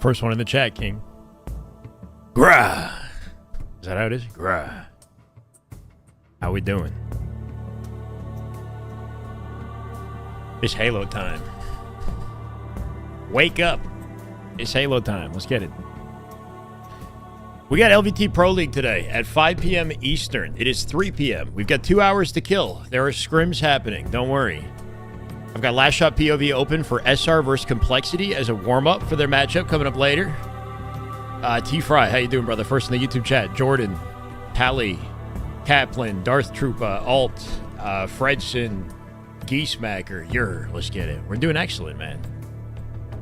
First one in the chat, King. Grah. Is that how it is? Grah. How we doing? It's Halo time. Wake up. It's Halo time. Let's get it. We got LVT Pro League today at 5 p.m. Eastern. It is 3 p.m. We've got 2 hours to kill. There are scrims happening. Don't worry. I've got Lastshot POV open for SR versus Complexity as a warm-up for their matchup coming up later. T-Fry, how you doing, brother? First in the YouTube chat. Jordan, Tally, Kaplan, Darth Troopa, Alt, Fredson, Geesemaker. Let's get it. We're doing excellent, man.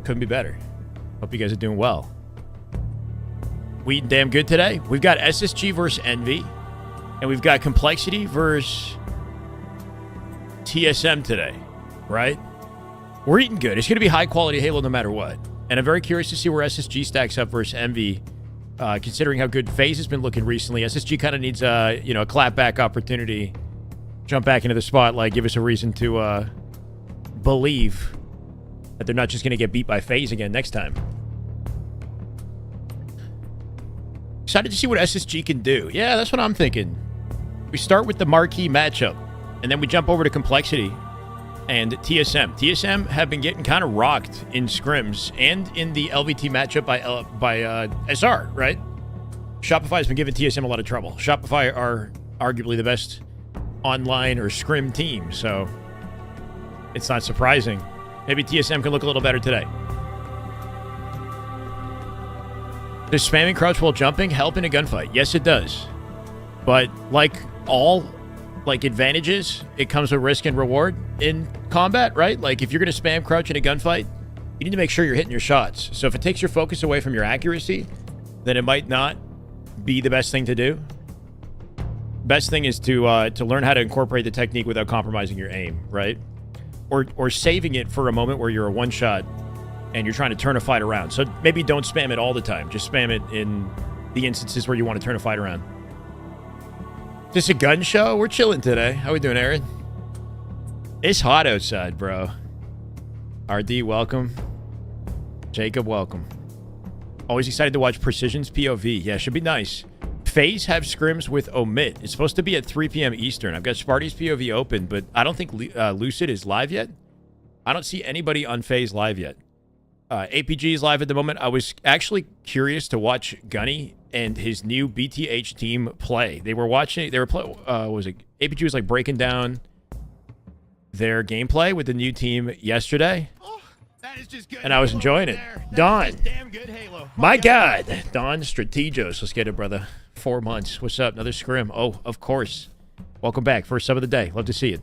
Couldn't be better. Hope you guys are doing well. We eating damn good today. We've got SSG versus Envy, and we've got Complexity versus TSM today, right? We're eating good. It's going to be high-quality Halo no matter what. And I'm very curious to see where SSG stacks up versus Envy, considering how good FaZe has been looking recently. SSG kind of needs a clapback opportunity, jump back into the spotlight, give us a reason to believe that they're not just going to get beat by FaZe again next time. Excited to see what SSG can do. Yeah, that's what I'm thinking. We start with the marquee matchup, and then we jump over to Complexity and TSM. TSM have been getting kind of rocked in scrims and in the LVT matchup by SR, right? Shopify has been giving TSM a lot of trouble. Shopify are arguably the best online or scrim team, so it's not surprising. Maybe TSM can look a little better today. Does spamming crouch while jumping help in a gunfight? Yes, it does. But like all advantages, it comes with risk and reward in combat, right? Like if you're going to spam crouch in a gunfight, you need to make sure you're hitting your shots. So if it takes your focus away from your accuracy, then it might not be the best thing to do. Best thing is to learn how to incorporate the technique without compromising your aim, right? Or saving it for a moment where you're a one-shot and you're trying to turn a fight around. So maybe don't spam it all the time. Just spam it in the instances where you want to turn a fight around. Is this a gun show? We're chilling today. How we doing, Aaron? It's hot outside, bro. RD, welcome. Jacob, welcome. Always excited to watch Precision's POV. Yeah, should be nice. FaZe have scrims with OMiT. It's supposed to be at 3 p.m. Eastern. I've got Sparty's POV open, but I don't think Lucid is live yet. I don't see anybody on FaZe live yet. APG is live at the moment. I was actually curious to watch Gunny and his new BTH team play. They were watching, APG was like breaking down their gameplay with the new team yesterday. Oh, that is just good. And I was enjoying it. Don. Damn good Halo. My God. Don Strategos. Let's get it, brother. 4 months. What's up? Another scrim. Oh, of course. Welcome back. First sub of the day. Love to see it.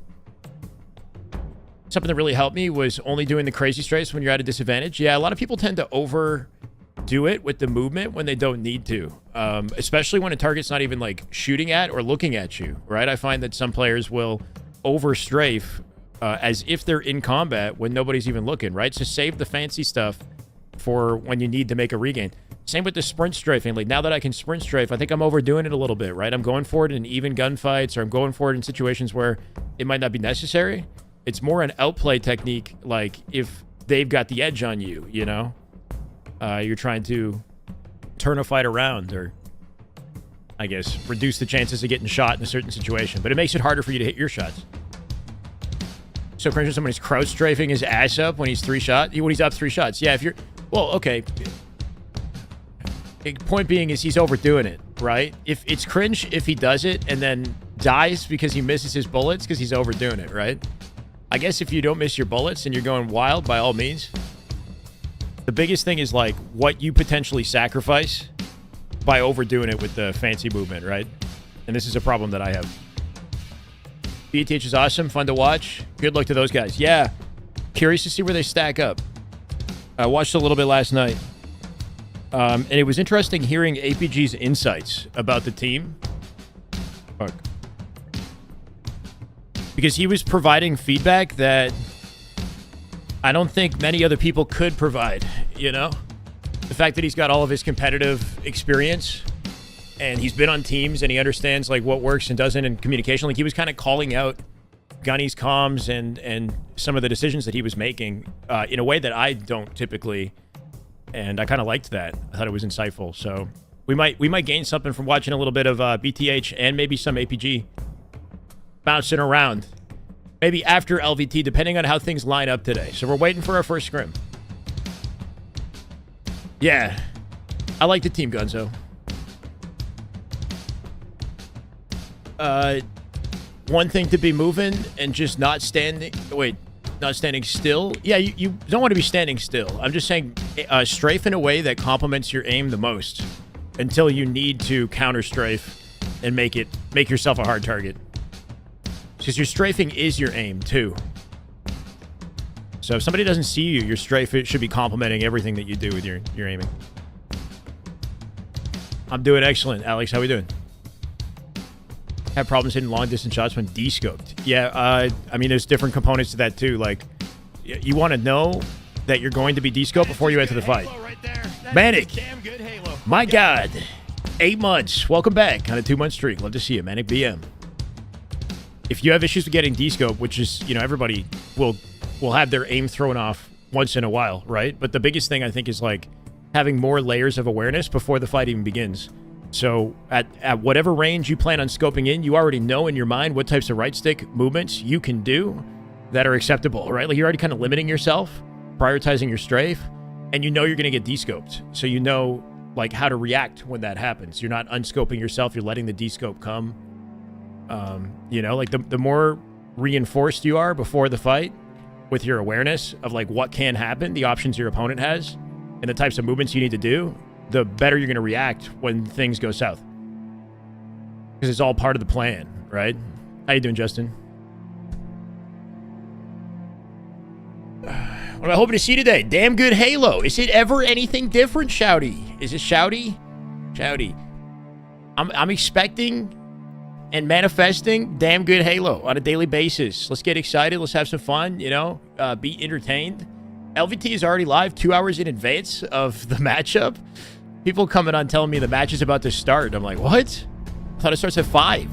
Something that really helped me was only doing the crazy strafes when you're at a disadvantage. Yeah, a lot of people tend to overdo it with the movement when they don't need to, especially when a target's not even like shooting at or looking at you, right? I find that some players will over-strafe as if they're in combat when nobody's even looking, right? So save the fancy stuff for when you need to make a regain. Same with the sprint strafing. Like now that I can sprint strafe, I think I'm overdoing it a little bit, right? I'm going for it in even gunfights, or I'm going for it in situations where it might not be necessary. It's more an outplay technique, like if they've got the edge on you, you know? You're trying to turn a fight around, or I guess reduce the chances of getting shot in a certain situation. But it makes it harder for you to hit your shots. So, for instance, somebody's crouch strafing his ass up when he's when he's up 3 shots. Yeah, if you're... Well, okay. Point being is he's overdoing it, right? If it's cringe if he does it and then dies because he misses his bullets because he's overdoing it, right? I guess if you don't miss your bullets and you're going wild, by all means. The biggest thing is like what you potentially sacrifice by overdoing it with the fancy movement, right? And this is a problem that I have. BTH is awesome, fun to watch. Good luck to those guys. Yeah, curious to see where they stack up. I watched a little bit last night. And it was interesting hearing APG's insights about the team. Fuck. Because he was providing feedback that I don't think many other people could provide, you know? The fact that he's got all of his competitive experience and he's been on teams and he understands like what works and doesn't in communication. Like he was kind of calling out Gunny's comms and some of the decisions that he was making in a way that I don't typically and I kind of liked that. I thought it was insightful. So we might gain something from watching a little bit of BTH and maybe some APG bouncing around. Maybe after LVT, depending on how things line up today. So we're waiting for our first scrim. Yeah, I like the team, Gunzo. One thing to be moving and just not standing. Wait, not standing still. Yeah, you don't want to be standing still. I'm just saying, strafe in a way that complements your aim the most until you need to counter strafe and make yourself a hard target. Because your strafing is your aim too. So if somebody doesn't see you, your strafe should be complementing everything that you do with your aiming. I'm doing excellent, Alex. How we doing? Have problems hitting long distance shots when de-scoped. Yeah, I mean, there's different components to that too. Like, you want to know that you're going to be de-scoped before you enter the fight. Manic, my God, 8 months. Welcome back on a 2-month streak. Love to see you, Manic BM. If you have issues with getting de-scoped, which is, you know, everybody will have their aim thrown off once in a while, right? But the biggest thing I think is like having more layers of awareness before the fight even begins. So at whatever range you plan on scoping in, you already know in your mind what types of right stick movements you can do that are acceptable, right? Like you're already kind of limiting yourself, prioritizing your strafe, and you know you're going to get de-scoped. So you know like how to react when that happens. You're not unscoping yourself, you're letting the de-scope come. You know, like the more reinforced you are before the fight with your awareness of like what can happen, the options your opponent has, and the types of movements you need to do, the better you're going to react when things go south. Because it's all part of the plan, right? How you doing, Justin? What am I hoping to see today? Damn good Halo. Is it ever anything different, Shouty? Is it Shouty? Shouty. I'm expecting and manifesting damn good Halo on a daily basis. Let's get excited. Let's have some fun, you know, be entertained. LVT is already live 2 hours in advance of the matchup. People coming on telling me the match is about to start. I'm like, what? I thought it starts at 5.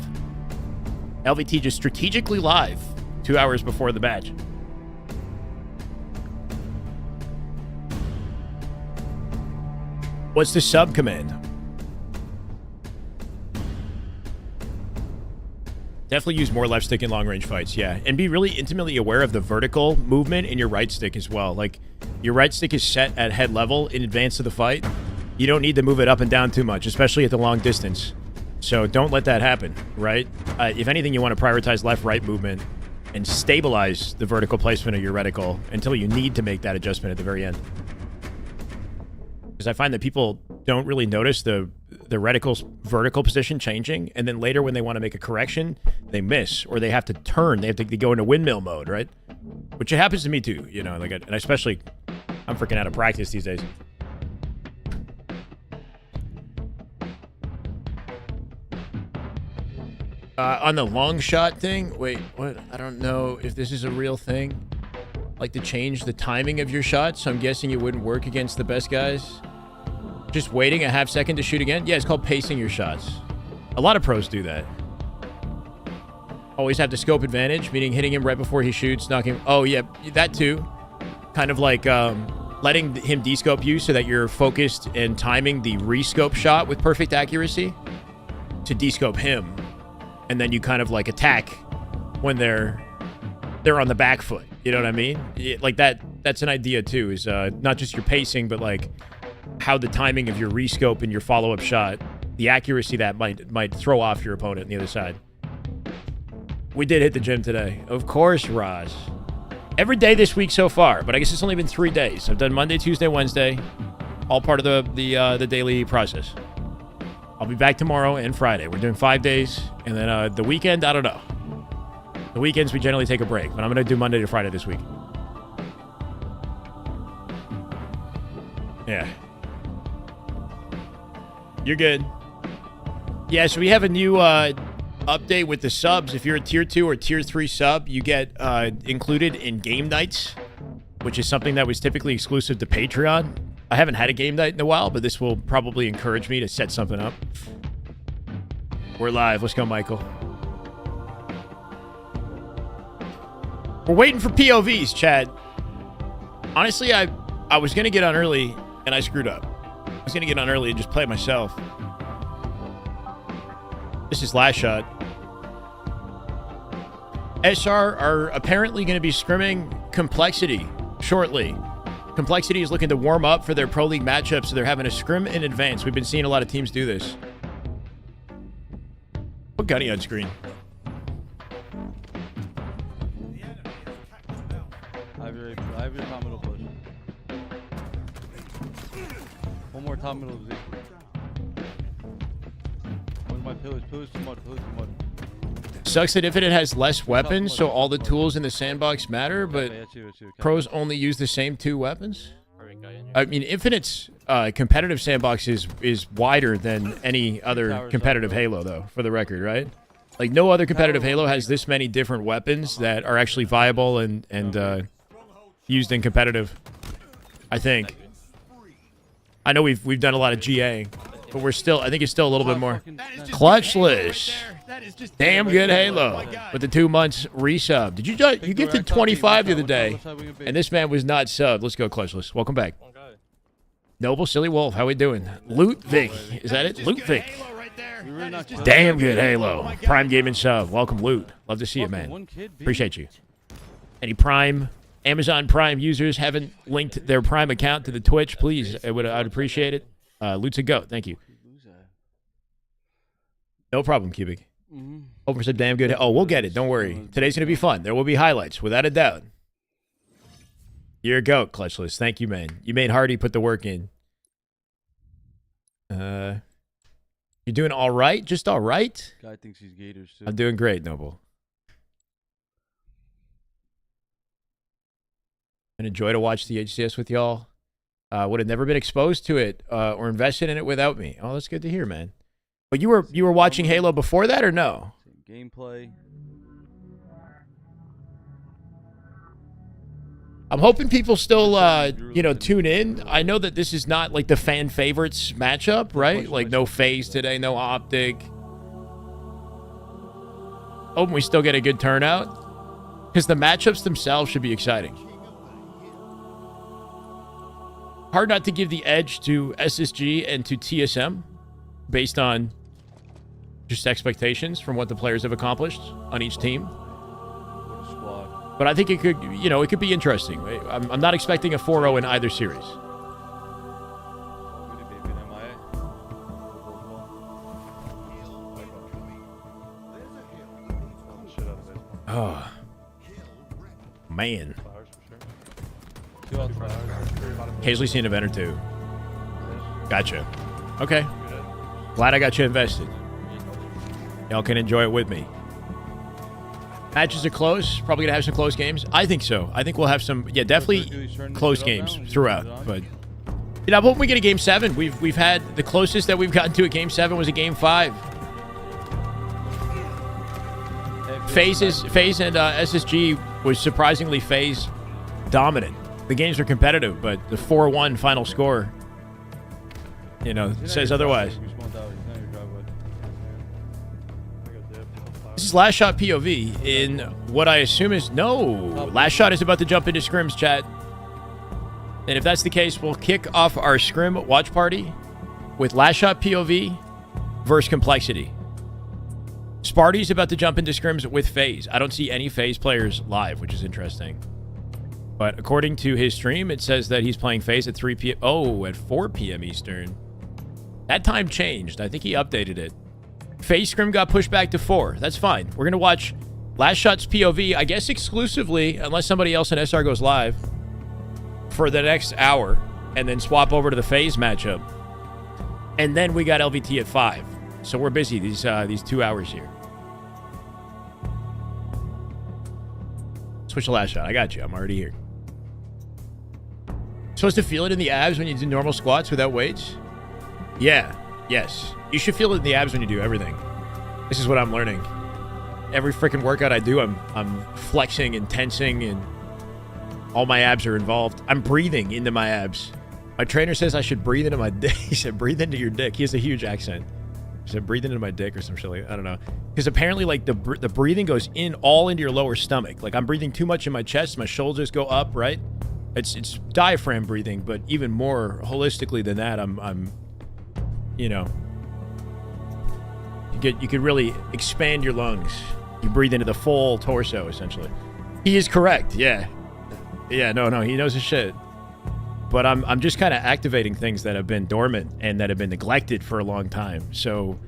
LVT just strategically live 2 hours before the match. What's the sub command? Definitely use more left stick in long-range fights, yeah. And be really intimately aware of the vertical movement in your right stick as well. Like, your right stick is set at head level in advance of the fight. You don't need to move it up and down too much, especially at the long distance. So don't let that happen, right? If anything, you want to prioritize left-right movement and stabilize the vertical placement of your reticle until you need to make that adjustment at the very end. Because I find that people don't really notice the reticle's vertical position changing, and then later when they want to make a correction, they miss, or they have to turn. They go into windmill mode, right? Which it happens to me too, you know. Like, and especially, I'm freaking out of practice these days. On the long shot thing, wait, what? I don't know if this is a real thing. Like to change the timing of your shots, so I'm guessing it wouldn't work against the best guys. Just waiting a half second to shoot again? Yeah, it's called pacing your shots. A lot of pros do that. Always have the scope advantage, meaning hitting him right before he shoots, knocking him. Oh, yeah, that too. Kind of like letting him de-scope you so that you're focused and timing the re-scope shot with perfect accuracy to de-scope him. And then you kind of like attack when they're on the back foot. You know what I mean? Like that's an idea too, is not just your pacing, but like how the timing of your rescope and your follow-up shot, the accuracy that might throw off your opponent on the other side. We did hit the gym today. Of course, Roz. Every day this week so far, but I guess it's only been 3 days. I've done Monday, Tuesday, Wednesday, all part of the daily process. I'll be back tomorrow and Friday. We're doing 5 days, and then the weekend, I don't know. The weekends we generally take a break, but I'm going to do Monday to Friday this week. Yeah. You're good. Yeah, so we have a new update with the subs. If you're a tier 2 or tier 3 sub, you get included in game nights, which is something that was typically exclusive to Patreon. I haven't had a game night in a while, but this will probably encourage me to set something up. We're live. Let's go, Michael. We're waiting for POVs, Chad. Honestly, I was going to get on early. and I screwed up. I was gonna get on early and just play myself. This is Lastshot. SR are apparently going to be scrimming Complexity shortly. Complexity is looking to warm up for their Pro League matchup, so they're having a scrim in advance. We've been seeing a lot of teams do this. Put Gunny on screen. I have your top middle push. One more top middle position. Where's my pillars? Pillars too much. Pillars too much. Sucks that Infinite has less weapons, so all the tools in the sandbox matter, but pros only use the same 2 weapons? I mean, Infinite's competitive sandbox is wider than any other competitive Halo, though, for the record, right? Like, no other competitive Halo has this many different weapons that are actually viable and used in competitive, I think. I know we've done a lot of GA, but we're still, I think it's still a little bit more. Clutchless. Damn good Halo with the 2 months resub. Did you gifted 25 the other day, and this man was not subbed. Let's go, Clutchless. Welcome back. Noble Silly Wolf, how we doing? Loot Vic, is that it? Loot Vic. Damn good Halo. Prime Gaming sub. Welcome, Loot. Love to see it, man. Appreciate you. Any Prime, Amazon Prime users haven't linked their Prime account to the Twitch, please. I'd appreciate it. Loot's a goat. Thank you. No problem, Cubic. Hoping for some damn good. Oh, we'll get it. Don't worry. Today's going to be fun. There will be highlights, without a doubt. You're a goat, Clutchless. Thank you, man. You made Hardy put the work in. You're doing all right? Just all right? Guy thinks he's Gators, too. I'm doing great, Noble. And enjoy to watch the HCS with y'all. Would have never been exposed to it or invested in it without me. Oh, that's good to hear, man. But you were watching Halo before that or no? Gameplay. I'm hoping people still tune in. I know that this is not like the fan favorites matchup, right? Like no FaZe today, no Optic. Hoping we still get a good turnout because the matchups themselves should be exciting. Hard not to give the edge to SSG and to TSM based on just expectations from what the players have accomplished on each team. But I think it could, it could be interesting. I'm not expecting a 4-0 in either series. Oh, man. Occasionally seen an event or 2. Gotcha. Okay. Glad I got you invested. Y'all can enjoy it with me. Matches are close. Probably going to have some close games. I think so. I think we'll have some, definitely close games throughout. But, I'm hoping we get a Game 7. We've had, the closest that we've gotten to a Game 7 was a Game 5. FaZe and SSG was surprisingly FaZe dominant. The games were competitive, but the 4-1 final score, says otherwise. This is Lastshot POV in what I assume is Lastshot is about to jump into Scrims, chat. And if that's the case, we'll kick off our Scrim watch party with Lastshot POV versus Complexity. Sparty's about to jump into Scrims with FaZe. I don't see any FaZe players live, which is interesting. But according to his stream, it says that he's playing FaZe at 3 p.m. Oh, at 4 p.m. Eastern. That time changed. I think he updated it. FaZe Scrim got pushed back to 4. That's fine. We're going to watch Lastshot's POV, I guess exclusively, unless somebody else in SR goes live, for the next hour, and then swap over to the FaZe matchup. And then we got LVT at 5. So we're busy these 2 hours here. Switch to Lastshot. I got you. I'm already here. Supposed to feel it in the abs when you do normal squats without weights? Yeah. Yes. You should feel it in the abs when you do everything. This is what I'm learning. Every freaking workout I do, I'm flexing and tensing, and all my abs are involved. I'm breathing into my abs. My trainer says I should breathe into my dick. He said, breathe into your dick. He has a huge accent. He said, breathe into my dick or some shit like that. I don't know. Because apparently, like, the breathing goes all into your lower stomach. Like, I'm breathing too much in my chest. My shoulders go up, right? It's diaphragm breathing, but even more holistically than that, I'm you know, you could really expand your lungs. You breathe into the full torso, essentially. He is correct. Yeah. Yeah, no, he knows his shit. But I'm just kind of activating things that have been dormant and that have been neglected for a long time. So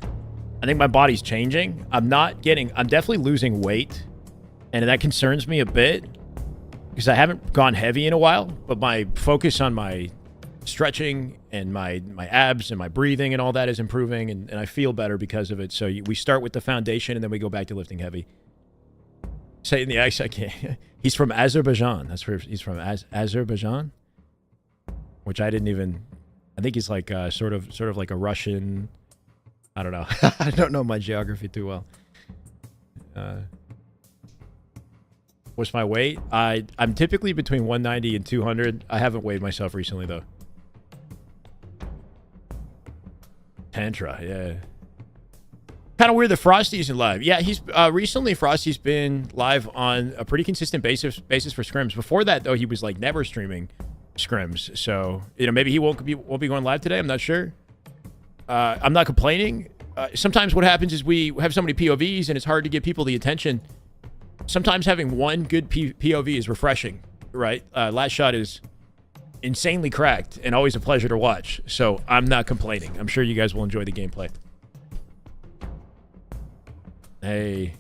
I think my body's changing. I'm definitely losing weight, and that concerns me a bit because I haven't gone heavy in a while, but my focus on my stretching and my abs and my breathing and all that is improving, and I feel better because of it. So we start with the foundation and then we go back to lifting heavy. Say it in the accent. I can't. He's from Azerbaijan. That's where he's from. Azerbaijan, which I didn't even. I think he's like sort of like a Russian. I don't know. I don't know my geography too well. What's my weight? I'm typically between 190 and 200. I haven't weighed myself recently though. Tantra, yeah. Kind of weird that Frosty isn't live. Yeah, he's recently Frosty's been live on a pretty consistent basis for Scrims. Before that, though, he was like never streaming Scrims. So, you know, maybe he won't be going live today. I'm not sure. I'm not complaining. Sometimes what happens is we have so many POVs and it's hard to give people the attention. Sometimes having one good POV is refreshing, right? Lastshot is insanely cracked and always a pleasure to watch. So I'm not complaining. I'm sure you guys will enjoy the gameplay. Hey.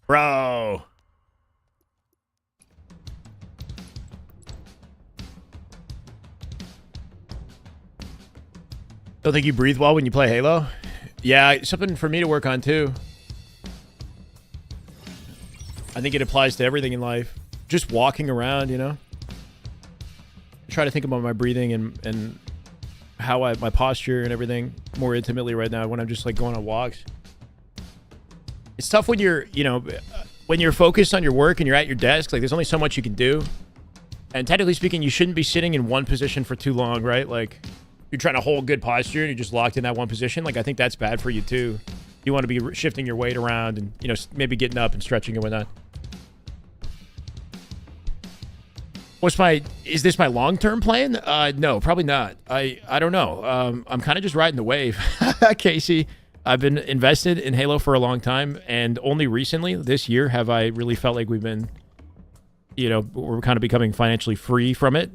Bro. Don't think you breathe well when you play Halo? Yeah, something for me to work on too. I think it applies to everything in life. Just walking around, you know? I try to think about my breathing and how my posture and everything more intimately right now when I'm just like going on walks. It's tough when you're, you know, when you're focused on your work and you're at your desk, like there's only so much you can do. And technically speaking, you shouldn't be sitting in one position for too long, right? Like you're trying to hold good posture and you're just locked in that one position. Like I think that's bad for you too. You want to be shifting your weight around and, you know, maybe getting up and stretching and whatnot. Is this my long-term plan? No, probably not. I don't know. I'm kind of just riding the wave. Casey, I've been invested in Halo for a long time, and only recently, this year, have I really felt like we've been, you know, we're kind of becoming financially free from it.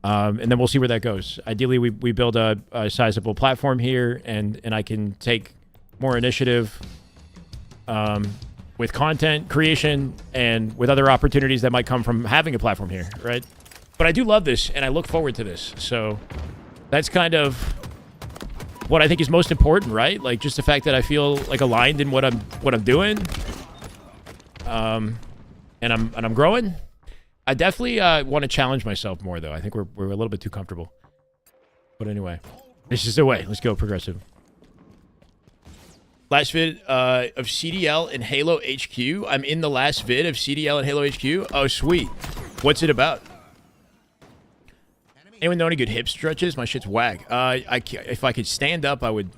And then we'll see where that goes. Ideally, we build a sizable platform here, and I can take more initiative with content creation and with other opportunities that might come from having a platform here, right? But I do love this, and I look forward to this. So that's kind of what I think is most important, right? Like just the fact that I feel like aligned in what I'm doing, and I'm growing. I definitely want to challenge myself more, though. I think we're a little bit too comfortable. But anyway, this is the way. Let's go progressive. Last vid of CDL and Halo HQ. I'm in the last vid of CDL and Halo HQ. Oh, sweet. What's it about? Anyone know any good hip stretches? My shit's whack. If I could stand up, I would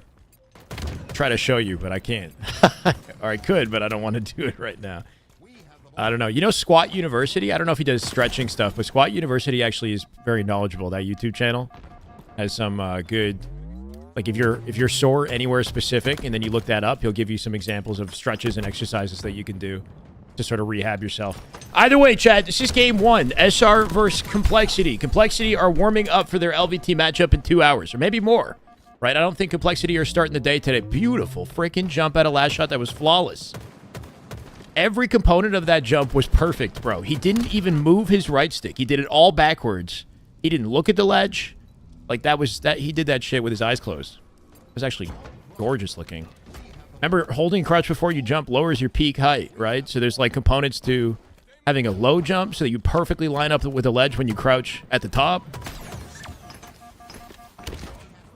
try to show you, but I can't. Or I could, but I don't want to do it right now. I don't know. You know Squat University? I don't know if he does stretching stuff, but Squat University actually is very knowledgeable. That YouTube channel has some good... Like if you're sore anywhere specific and then you look that up, he'll give you some examples of stretches and exercises that you can do to sort of rehab yourself. Either way, chat, this is game 1. SR versus Complexity. Complexity are warming up for their LVT matchup in 2 hours, or maybe more. Right? I don't think Complexity are starting the day today. Beautiful freaking jump out of Lastshot that was flawless. Every component of that jump was perfect, bro. He didn't even move his right stick. He did it all backwards. He didn't look at the ledge. Like, he did that shit with his eyes closed. It was actually gorgeous looking. Remember, holding crouch before you jump lowers your peak height, right? So there's, like, components to having a low jump so that you perfectly line up with the ledge when you crouch at the top.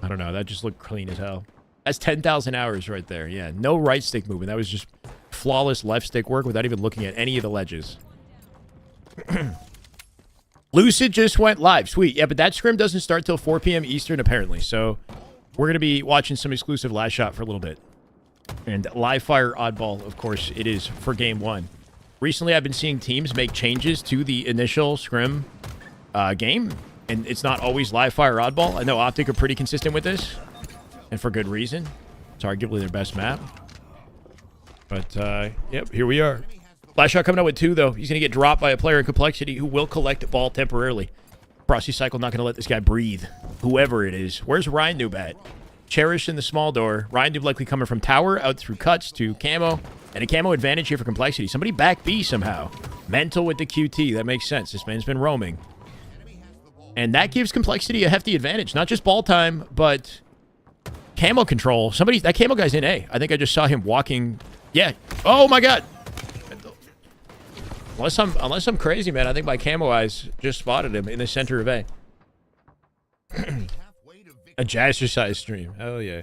I don't know. That just looked clean as hell. That's 10,000 hours right there. Yeah, no right stick movement. That was just flawless left stick work without even looking at any of the ledges. Lucid just went live. Sweet. Yeah, but that scrim doesn't start till 4 p.m. Eastern, apparently. So we're going to be watching some exclusive Lastshot for a little bit. And live fire Oddball, of course, it is for game 1. Recently, I've been seeing teams make changes to the initial scrim game. And it's not always live fire Oddball. I know Optic are pretty consistent with this. And for good reason. It's arguably their best map. But, yep, here we are. Lastshot coming out with 2, though. He's going to get dropped by a player in Complexity who will collect the ball temporarily. Frosty Cycle not going to let this guy breathe. Whoever it is. Where's Ryan Noob at? Cherished in the small door. Ryan Noob likely coming from tower, out through cuts to camo. And a camo advantage here for Complexity. Somebody back B somehow. Mental with the QT. That makes sense. This man's been roaming. And that gives Complexity a hefty advantage. Not just ball time, but camo control. That camo guy's in A. I think I just saw him walking. Yeah. Oh, my God. Unless I'm crazy, man, I think my camo eyes just spotted him in the center of A. A jazzercise stream. Hell yeah.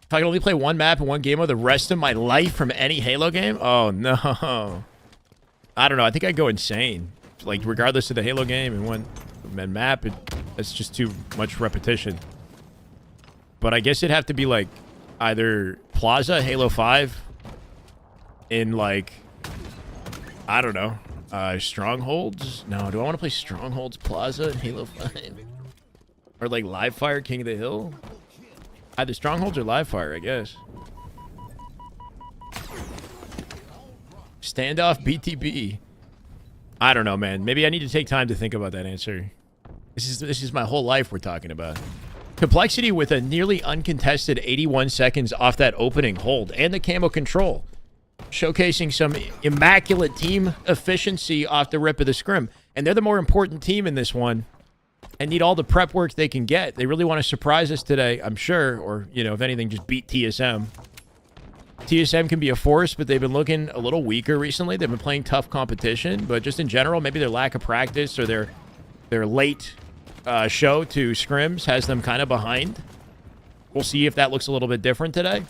If I could only play one map and one game mode the rest of my life from any Halo game? Oh, no. I don't know. I think I'd go insane. Like, regardless of the Halo game and one map, it's just too much repetition. But I guess it'd have to be, like, either Plaza, Halo 5... in, like, I don't know, Strongholds? No, do I want to play Strongholds, Plaza, and Halo 5? Or, like, Live Fire, King of the Hill? Either Strongholds or Live Fire, I guess. Standoff, BTB. I don't know, man. Maybe I need to take time to think about that answer. This is my whole life we're talking about. Complexity with a nearly uncontested 81 seconds off that opening hold and the camo control. Showcasing some immaculate team efficiency off the rip of the scrim. And they're the more important team in this one and need all the prep work they can get. They really want to surprise us today, I'm sure. Or, you know, if anything, just beat TSM. TSM can be a force, but they've been looking a little weaker recently. They've been playing tough competition. But just in general, maybe their lack of practice or their late show to scrims has them kind of behind. We'll see if that looks a little bit different today.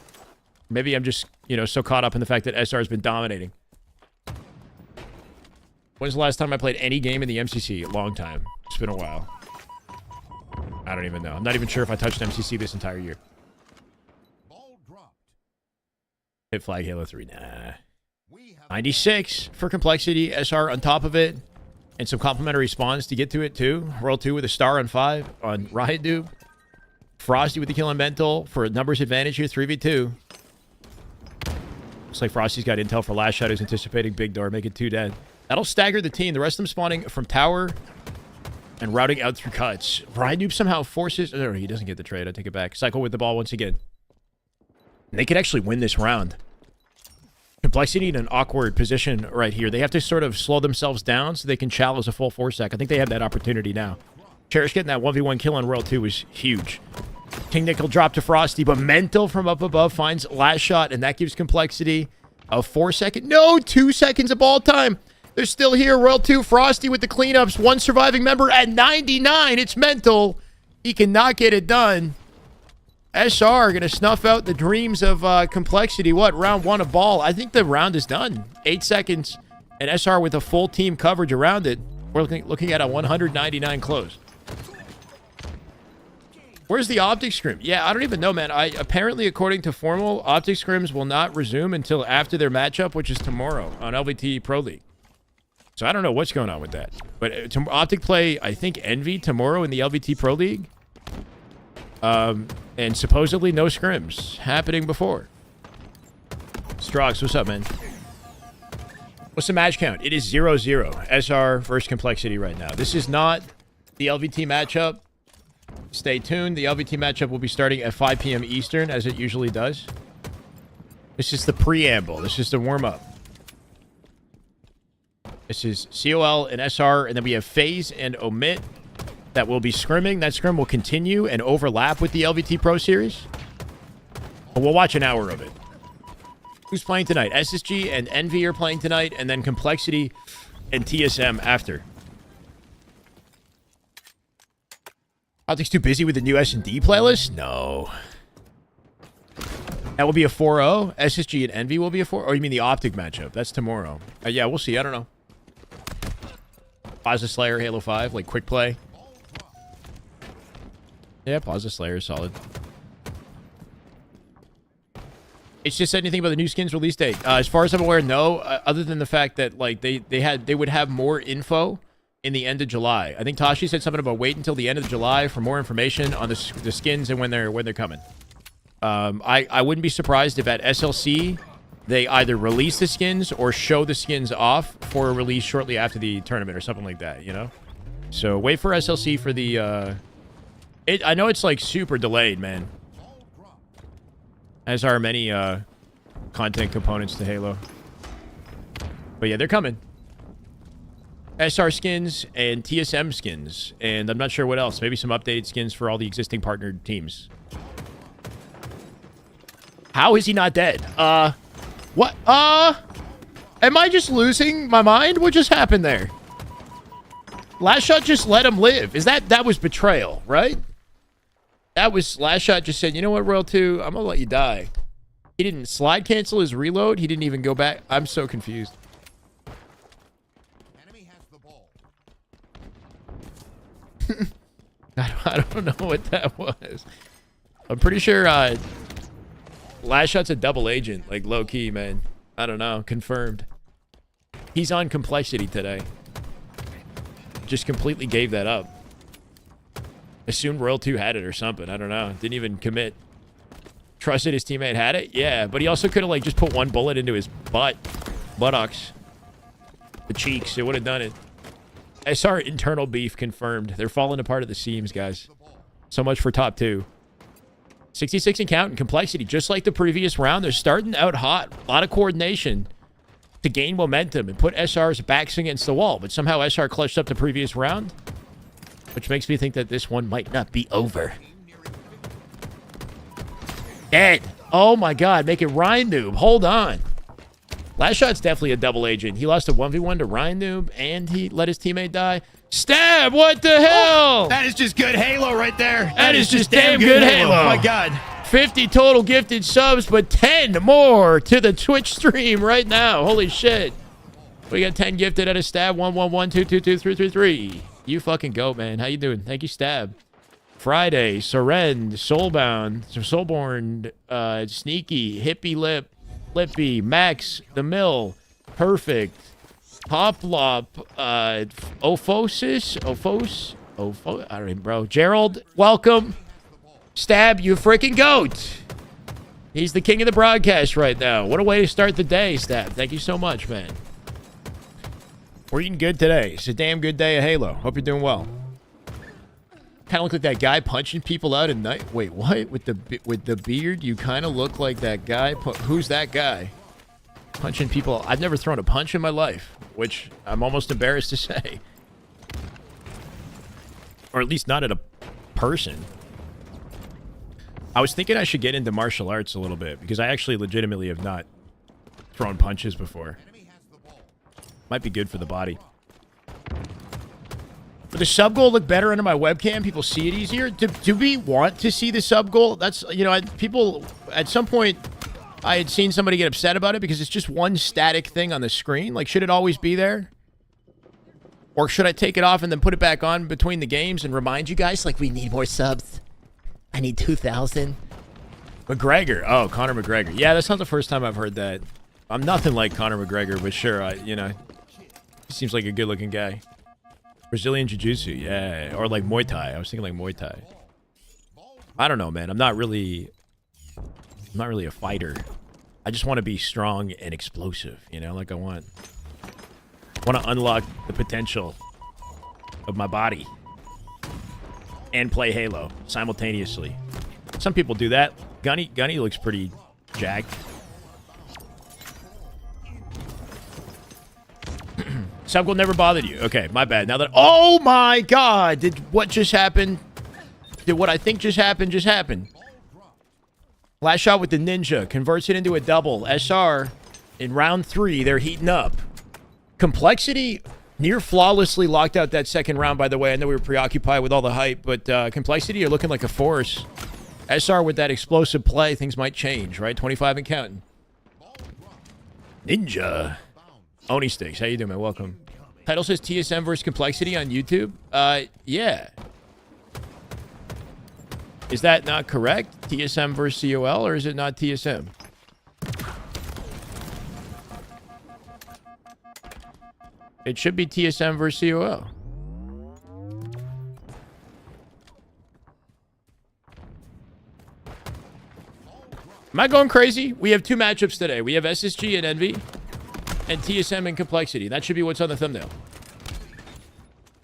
Maybe I'm just, you know, so caught up in the fact that SR has been dominating. When's the last time I played any game in the MCC? A long time. It's been a while. I don't even know. I'm not even sure if I touched MCC this entire year. Hit flag Halo 3. Nah. 96 for Complexity. SR on top of it. And some complimentary spawns to get to it, too. World 2 with a star on 5 on Riot Dude. Frosty with the kill on Mental for a numbers advantage here. 3v2. Looks like Frosty's got intel for Lastshot, who's anticipating big door, make it 2 dead. That'll stagger the team. The rest of them spawning from tower and routing out through cuts. Ryan Noob somehow forces... No, he doesn't get the trade. I take it back. Cycle with the ball once again. And they could actually win this round. Complexity in an awkward position right here. They have to sort of slow themselves down so they can challenge a full 4-sec. I think they have that opportunity now. Cherish getting that 1v1 kill on World 2 was huge. King Nickel drop to Frosty, but Mental from up above finds Lastshot, and that gives Complexity a 4-second... No, 2 seconds of ball time. They're still here. World 2, Frosty with the cleanups. One surviving member at 99. It's Mental. He cannot get it done. SR going to snuff out the dreams of Complexity. What? Round 1 of ball. I think the round is done. 8 seconds, and SR with a full team coverage around it. We're looking at a 199 close. Where's the Optic Scrim? Yeah, I don't even know, man. Apparently, according to Formal, Optic Scrims will not resume until after their matchup, which is tomorrow on LVT Pro League. So I don't know what's going on with that. But Optic play, I think, Envy tomorrow in the LVT Pro League. And supposedly no scrims happening before. Strox, what's up, man? What's the match count? It is 0-0. SR versus Complexity right now. This is not the LVT matchup. Stay tuned. The LVT matchup will be starting at 5 p.m. Eastern, as it usually does. This is the preamble. This is the warm-up. This is COL and SR, and then we have FaZe and OMiT that will be scrimming. That scrim will continue and overlap with the LVT Pro Series. But we'll watch an hour of it. Who's playing tonight? SSG and Envy are playing tonight, and then Complexity and TSM after. Optic's too busy with the new S&D playlist? No. That will be a 4-0. SSG and Envy will be a 4-0. Oh, you mean the Optic matchup? That's tomorrow. Yeah, we'll see. I don't know. Plaza Slayer, Halo 5, like quick play. Yeah, Plaza Slayer is solid. It's just said anything about the new skins release date. As far as I'm aware, no. Other than the fact that like they would have more info in the end of July. I think Tashi said something about wait until the end of July for more information on the skins and when they're coming. I wouldn't be surprised if at SLC they either release the skins or show the skins off for a release shortly after the tournament or something like that. You know. So wait for SLC for the. I know it's like super delayed, man. As are many content components to Halo. But yeah, they're coming. SR skins and TSM skins. And I'm not sure what else. Maybe some updated skins for all the existing partnered teams. How is he not dead? What? Am I just losing my mind? What just happened there? Lastshot just let him live. That was betrayal, right? That was Lastshot just said, you know what, Royal 2, I'm gonna let you die. He didn't slide cancel his reload. He didn't even go back. I'm so confused. Enemy has the ball. I don't know what that was. I'm pretty sure Lastshot's a double agent, like low key, man. I don't know. Confirmed. He's on complexity today. Just completely gave that up. Assumed Royal 2 had it or something. I don't know. Didn't even commit. Trusted his teammate had it? Yeah, but he also could have, like, just put one bullet into his buttocks. The cheeks. It would have done it. SR internal beef confirmed. They're falling apart at the seams, guys. So much for top 2. 66 and counting. Complexity. Just like the previous round, they're starting out hot. A lot of coordination to gain momentum and put SR's backs against the wall. But somehow SR clutched up the previous round. Which makes me think that this one might not be over. Dead. Oh my god. Make it Ryan Noob. Hold on. Lastshot's definitely a double agent. He lost a 1v1 to Ryan Noob and he let his teammate die. Stab! What the hell? That is just good Halo right there. That is just damn good Halo. Oh my god. 50 total gifted subs, but 10 more to the Twitch stream right now. Holy shit. We got 10 gifted at a stab. 111222333. You fucking go, man. How you doing? Thank you, Stab. Friday, Surrend, Soulbound, Soulborn, Sneaky, Hippie Lip, Lippy, Max, The Mill, Perfect, Hoplop, Ophosis, I don't know, bro. Gerald, welcome. Stab, you freaking goat. He's the king of the broadcast right now. What a way to start the day, Stab. Thank you so much, man. We're eating good today. It's a damn good day of Halo. Hope you're doing well. Kind of look like that guy punching people out at night. Wait, what? With the beard, you kind of look like that guy. Who's that guy? Punching people. I've never thrown a punch in my life, which I'm almost embarrassed to say. Or at least not at a person. I was thinking I should get into martial arts a little bit because I actually legitimately have not thrown punches before. Might be good for the body. Would the sub goal look better under my webcam? People see it easier? Do we want to see the sub goal? That's, you know, people, at some point, I had seen somebody get upset about it because it's just one static thing on the screen. Like, should it always be there? Or should I take it off and then put it back on between the games and remind you guys, like, we need more subs. I need 2,000. McGregor. Oh, Conor McGregor. Yeah, that's not the first time I've heard that. I'm nothing like Conor McGregor, but sure, you know, he seems like a good-looking guy. Brazilian Jiu-Jitsu, yeah. Or like Muay Thai. I was thinking like Muay Thai. I don't know, man. I'm not really a fighter. I just want to be strong and explosive, you know? Like I want to unlock the potential of my body and play Halo simultaneously. Some people do that. Gunny looks pretty jacked. Sub goal never bothered you. Okay, my bad. Now that... Oh my god! Did what just happen? Did what I think just happened just happen? Last shot with the ninja. Converts it into a double. SR, in round 3, they're heating up. Complexity near flawlessly locked out that second round, by the way. I know we were preoccupied with all the hype, but Complexity are looking like a force. SR with that explosive play, things might change, right? 25 and counting. Ninja. Oni Sticks, how you doing, man? Welcome. Title says TSM versus Complexity on YouTube. Yeah. Is that not correct? TSM versus COL, or is it not TSM? It should be TSM versus COL. Am I going crazy? We have 2 matchups today. We have SSG and Envy, and TSM and Complexity. That should be what's on the thumbnail.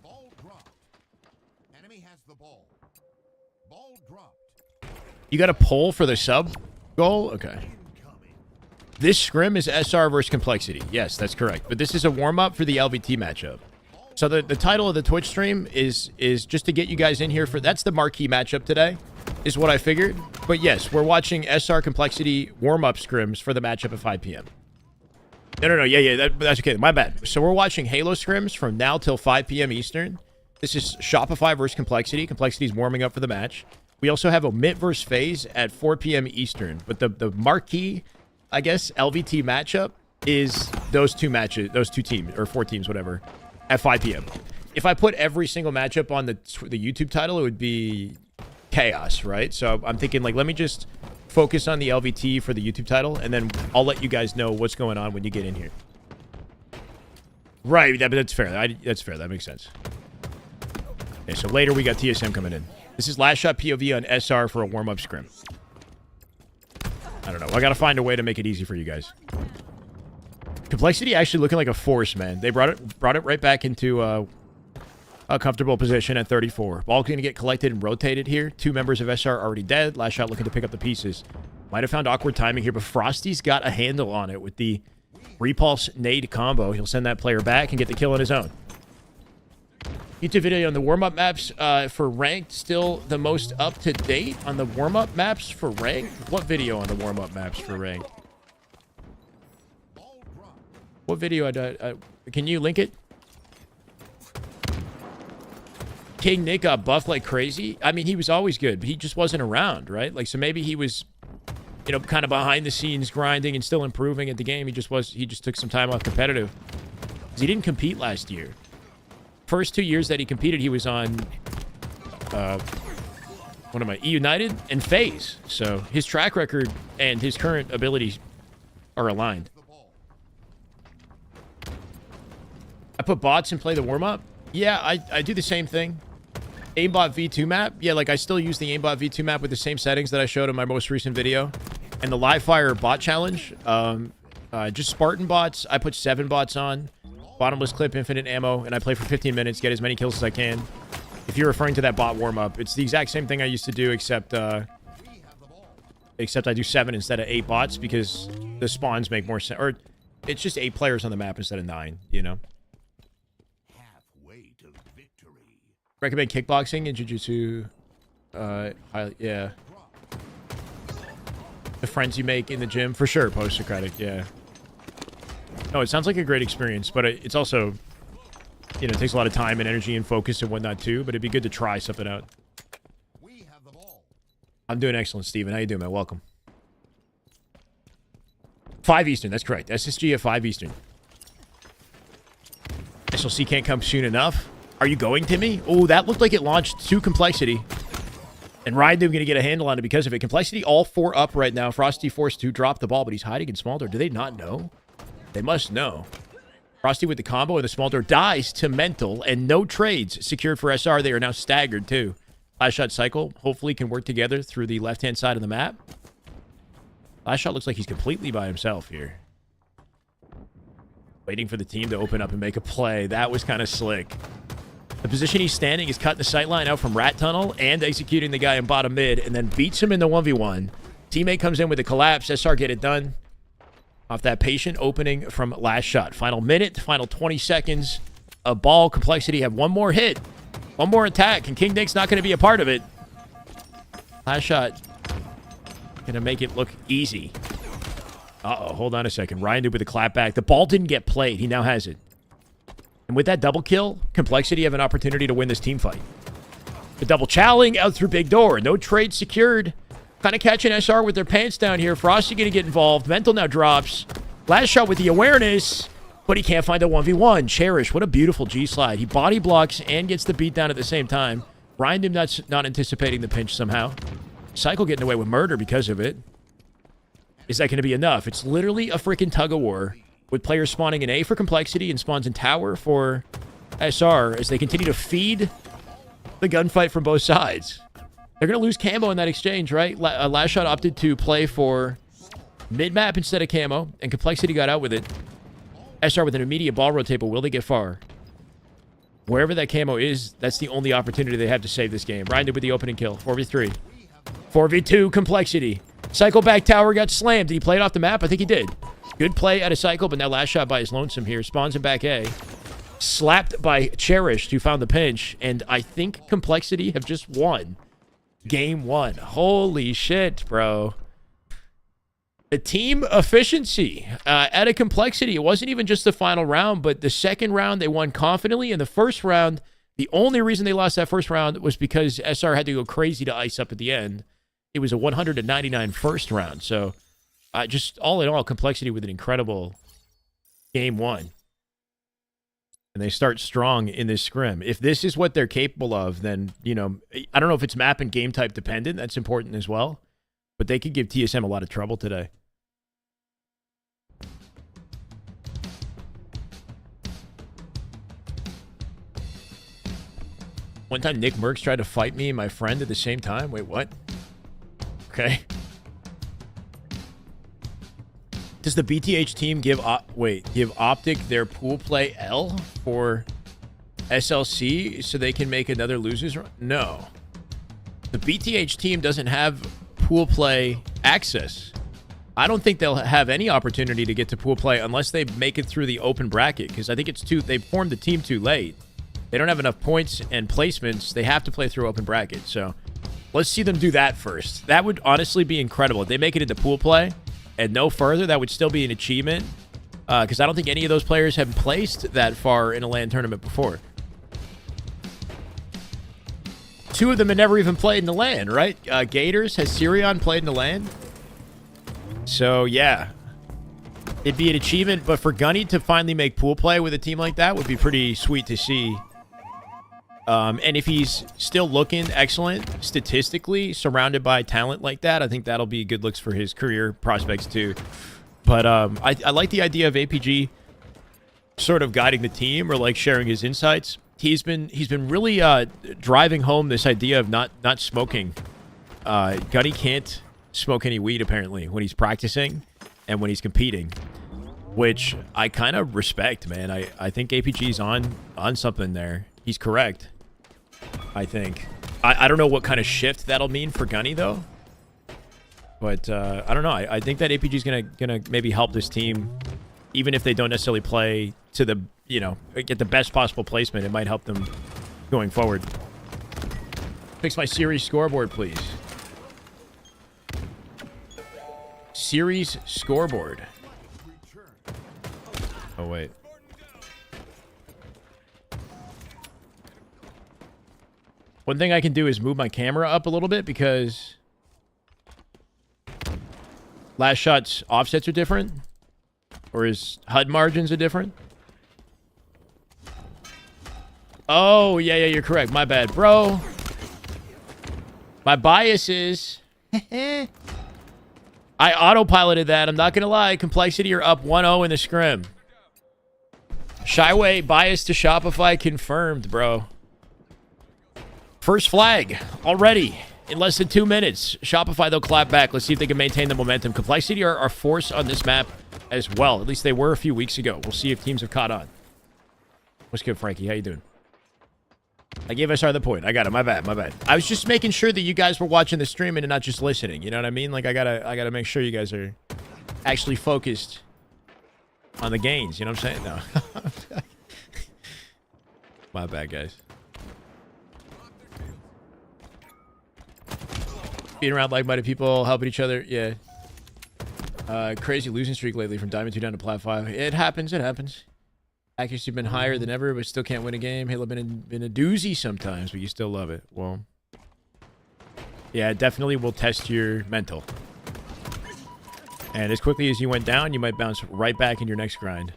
Ball dropped. Enemy has the ball. Ball dropped. You got a poll for the sub goal? Okay. This scrim is SR versus Complexity. Yes, that's correct. But this is a warm-up for the LVT matchup. So the title of the Twitch stream is just to get you guys in here for... That's the marquee matchup today, is what I figured. But yes, we're watching SR Complexity warm-up scrims for the matchup at 5 p.m. No. Yeah, that's okay. My bad. So we're watching Halo scrims from now till 5 p.m. Eastern. This is Shopify versus Complexity. Complexity's warming up for the match. We also have OMiT versus FaZe at 4 p.m. Eastern. But the marquee, I guess, LVT matchup is those 2 matches, those 2 teams, or 4 teams, whatever, at 5 p.m. If I put every single matchup on the YouTube title, it would be chaos, right? So I'm thinking, like, let me just focus on the LVT for the YouTube title, and then I'll let you guys know what's going on when you get in here. Right, that's fair. That's fair. That makes sense. Okay, so later we got TSM coming in. This is Lastshot POV on SR for a warm-up scrim. I don't know. I gotta find a way to make it easy for you guys. Complexity actually looking like a force, man. They brought it right back into a comfortable position at 34. Ball going to get collected and rotated here. 2 members of SR already dead. Lastshot looking to pick up the pieces. Might have found awkward timing here, but Frosty's got a handle on it with the repulse nade combo. He'll send that player back and get the kill on his own. YouTube video on the warm-up maps for ranked, still the most up-to-date on the warm-up maps for ranked? What video on the warm-up maps for ranked? What video? Can you link it? King Nick got buffed like crazy. I mean, he was always good, but he just wasn't around, right? Like, so maybe he was, you know, kind of behind the scenes grinding and still improving at the game. He just took some time off competitive. Because he didn't compete last year. First 2 years that he competed, he was on, what am I, United and FaZe. So his track record and his current abilities are aligned. I put bots and play the warm-up. Yeah, I do the same thing. Aimbot V2 map. Yeah, like I still use the Aimbot V2 map with the same settings that I showed in my most recent video. And the live fire bot challenge, just Spartan bots. I put 7 bots on. Bottomless clip, infinite ammo, and I play for 15 minutes, get as many kills as I can. If you're referring to that bot warm-up, it's the exact same thing I used to do, except I do 7 instead of 8 bots because the spawns make more sense. Or it's just 8 players on the map instead of 9, you know? Halfway to victory. Recommend kickboxing and jiu-jitsu. Yeah. The friends you make in the gym, for sure, post-Socratic, yeah. No, it sounds like a great experience, but it's also, you know, it takes a lot of time and energy and focus and whatnot too, but it'd be good to try something out. We have the ball. I'm doing excellent, Steven. How you doing, man? Welcome. 5 Eastern, that's correct. SSG at 5 Eastern. SLC can't come soon enough. Are you going, Timmy? Oh, that looked like it launched to Complexity. And Ryan going to get a handle on it because of it. Complexity all 4 up right now. Frosty forced to drop the ball, but he's hiding in small door. Do they not know? They must know. Frosty with the combo, and the small door dies to Mental, and no trades secured for SR. They are now staggered, too. Lastshot cycle hopefully can work together through the left-hand side of the map. Lastshot looks like he's completely by himself here. Waiting for the team to open up and make a play. That was kind of slick. The position he's standing is cutting the sightline out from Rat Tunnel and executing the guy in bottom mid, and then beats him in the 1v1. Teammate comes in with a collapse. SR get it done. Off that patient opening from Lastshot. Final minute, final 20 seconds. A ball. Complexity have one more hit. One more attack, and King Nick's not going to be a part of it. Lastshot going to make it look easy. Uh-oh, hold on a second. Ryan did with a clap back. The ball didn't get played. He now has it. And with that double kill, Complexity have an opportunity to win this team fight. The double chowling out through big door. No trade secured. Kind of catching SR with their pants down here. Frosty going to get involved. Mental now drops. Lastshot with the awareness. but he can't find a 1v1. Cherish, what a beautiful G-slide. He body blocks and gets the beat down at the same time. Ryan not anticipating the pinch somehow. Cycle getting away with murder because of it. Is that going to be enough? It's literally a freaking tug-of-war with players spawning in A for complexity and spawns in tower for SR as they continue to feed the gunfight from both sides. They're going to lose camo in that exchange, right? Lastshot opted to play for mid-map instead of camo, and complexity got out with it. SR with an immediate ball rotate, but will they get far? Wherever that camo is, that's the only opportunity they have to save this game. Ryan did with the opening kill. 4v3. 4v2 complexity. Cycle back tower got slammed. Did he play it off the map? I think he did. Good play out of Cycle, but now Lastshot by his lonesome here. Spawns him back A. Slapped by Cherished, who found the pinch. And I think complexity have just won. Game 1. Holy shit, bro. The team efficiency at a complexity. It wasn't even just the final round, but the second round they won confidently. In the first round, the only reason they lost that first round was because SR had to go crazy to ice up at the end. It was a 199 first round. So just all in all, complexity with an incredible game 1. And they start strong in this scrim. If this is what they're capable of, then, you know, I don't know if it's map and game type dependent. That's important as well. But they could give TSM a lot of trouble today. One time, Nick Merckx tried to fight me and my friend at the same time. Wait, what? Okay. Does the BTH team give Optic their pool play L for SLC so they can make another losers run? No. The BTH team doesn't have pool play access. I don't think they'll have any opportunity to get to pool play unless they make it through the open bracket, because I think it's they formed the team too late. They don't have enough points and placements. They have to play through open bracket. So let's see them do that first. That would honestly be incredible. If they make it into pool play and no further, that would still be an achievement, because I don't think any of those players have placed that far in a LAN tournament before. 2 of them had never even played in the LAN, right? Gators, has Sirion played in the LAN? So, yeah. It'd be an achievement, but for Gunny to finally make pool play with a team like that would be pretty sweet to see. And if he's still looking excellent statistically, surrounded by talent like that, I think that'll be good looks for his career prospects too. But I like the idea of APG sort of guiding the team or like sharing his insights. He's been really driving home this idea of not smoking. Gunny can't smoke any weed apparently when he's practicing and when he's competing, which I kind of respect, man. I think APG's on something there. He's correct, I think. I don't know what kind of shift that'll mean for Gunny though, but I don't know. I think that APG's gonna maybe help this team, even if they don't necessarily play to the, you know, get the best possible placement. It might help them going forward. Fix my series scoreboard, please. Series scoreboard. Oh, wait. One thing I can do is move my camera up a little bit because Lastshot's offsets are different, or his HUD margins are different. Oh, yeah, you're correct. My bad, bro. My bias is... I autopiloted that. I'm not going to lie. Complexity are up 1-0 in the scrim. Shyway bias to Shopify confirmed, bro. First flag already in less than 2 minutes. Shopify, they'll clap back. Let's see if they can maintain the momentum. Complexity are force on this map as well. At least they were a few weeks ago. We'll see if teams have caught on. What's good, Frankie? How you doing? I gave SR the point. I got it. My bad. I was just making sure that you guys were watching the stream and not just listening. You know what I mean? Like, I gotta make sure you guys are actually focused on the gains. You know what I'm saying? No. My bad, guys. Being around like-minded people, helping each other. Yeah. Crazy losing streak lately from Diamond 2 down to Plat 5. It happens. Accuracy been higher than ever, but still can't win a game. Halo been a doozy sometimes, but you still love it. Well, yeah, it definitely will test your mental. And as quickly as you went down, you might bounce right back in your next grind.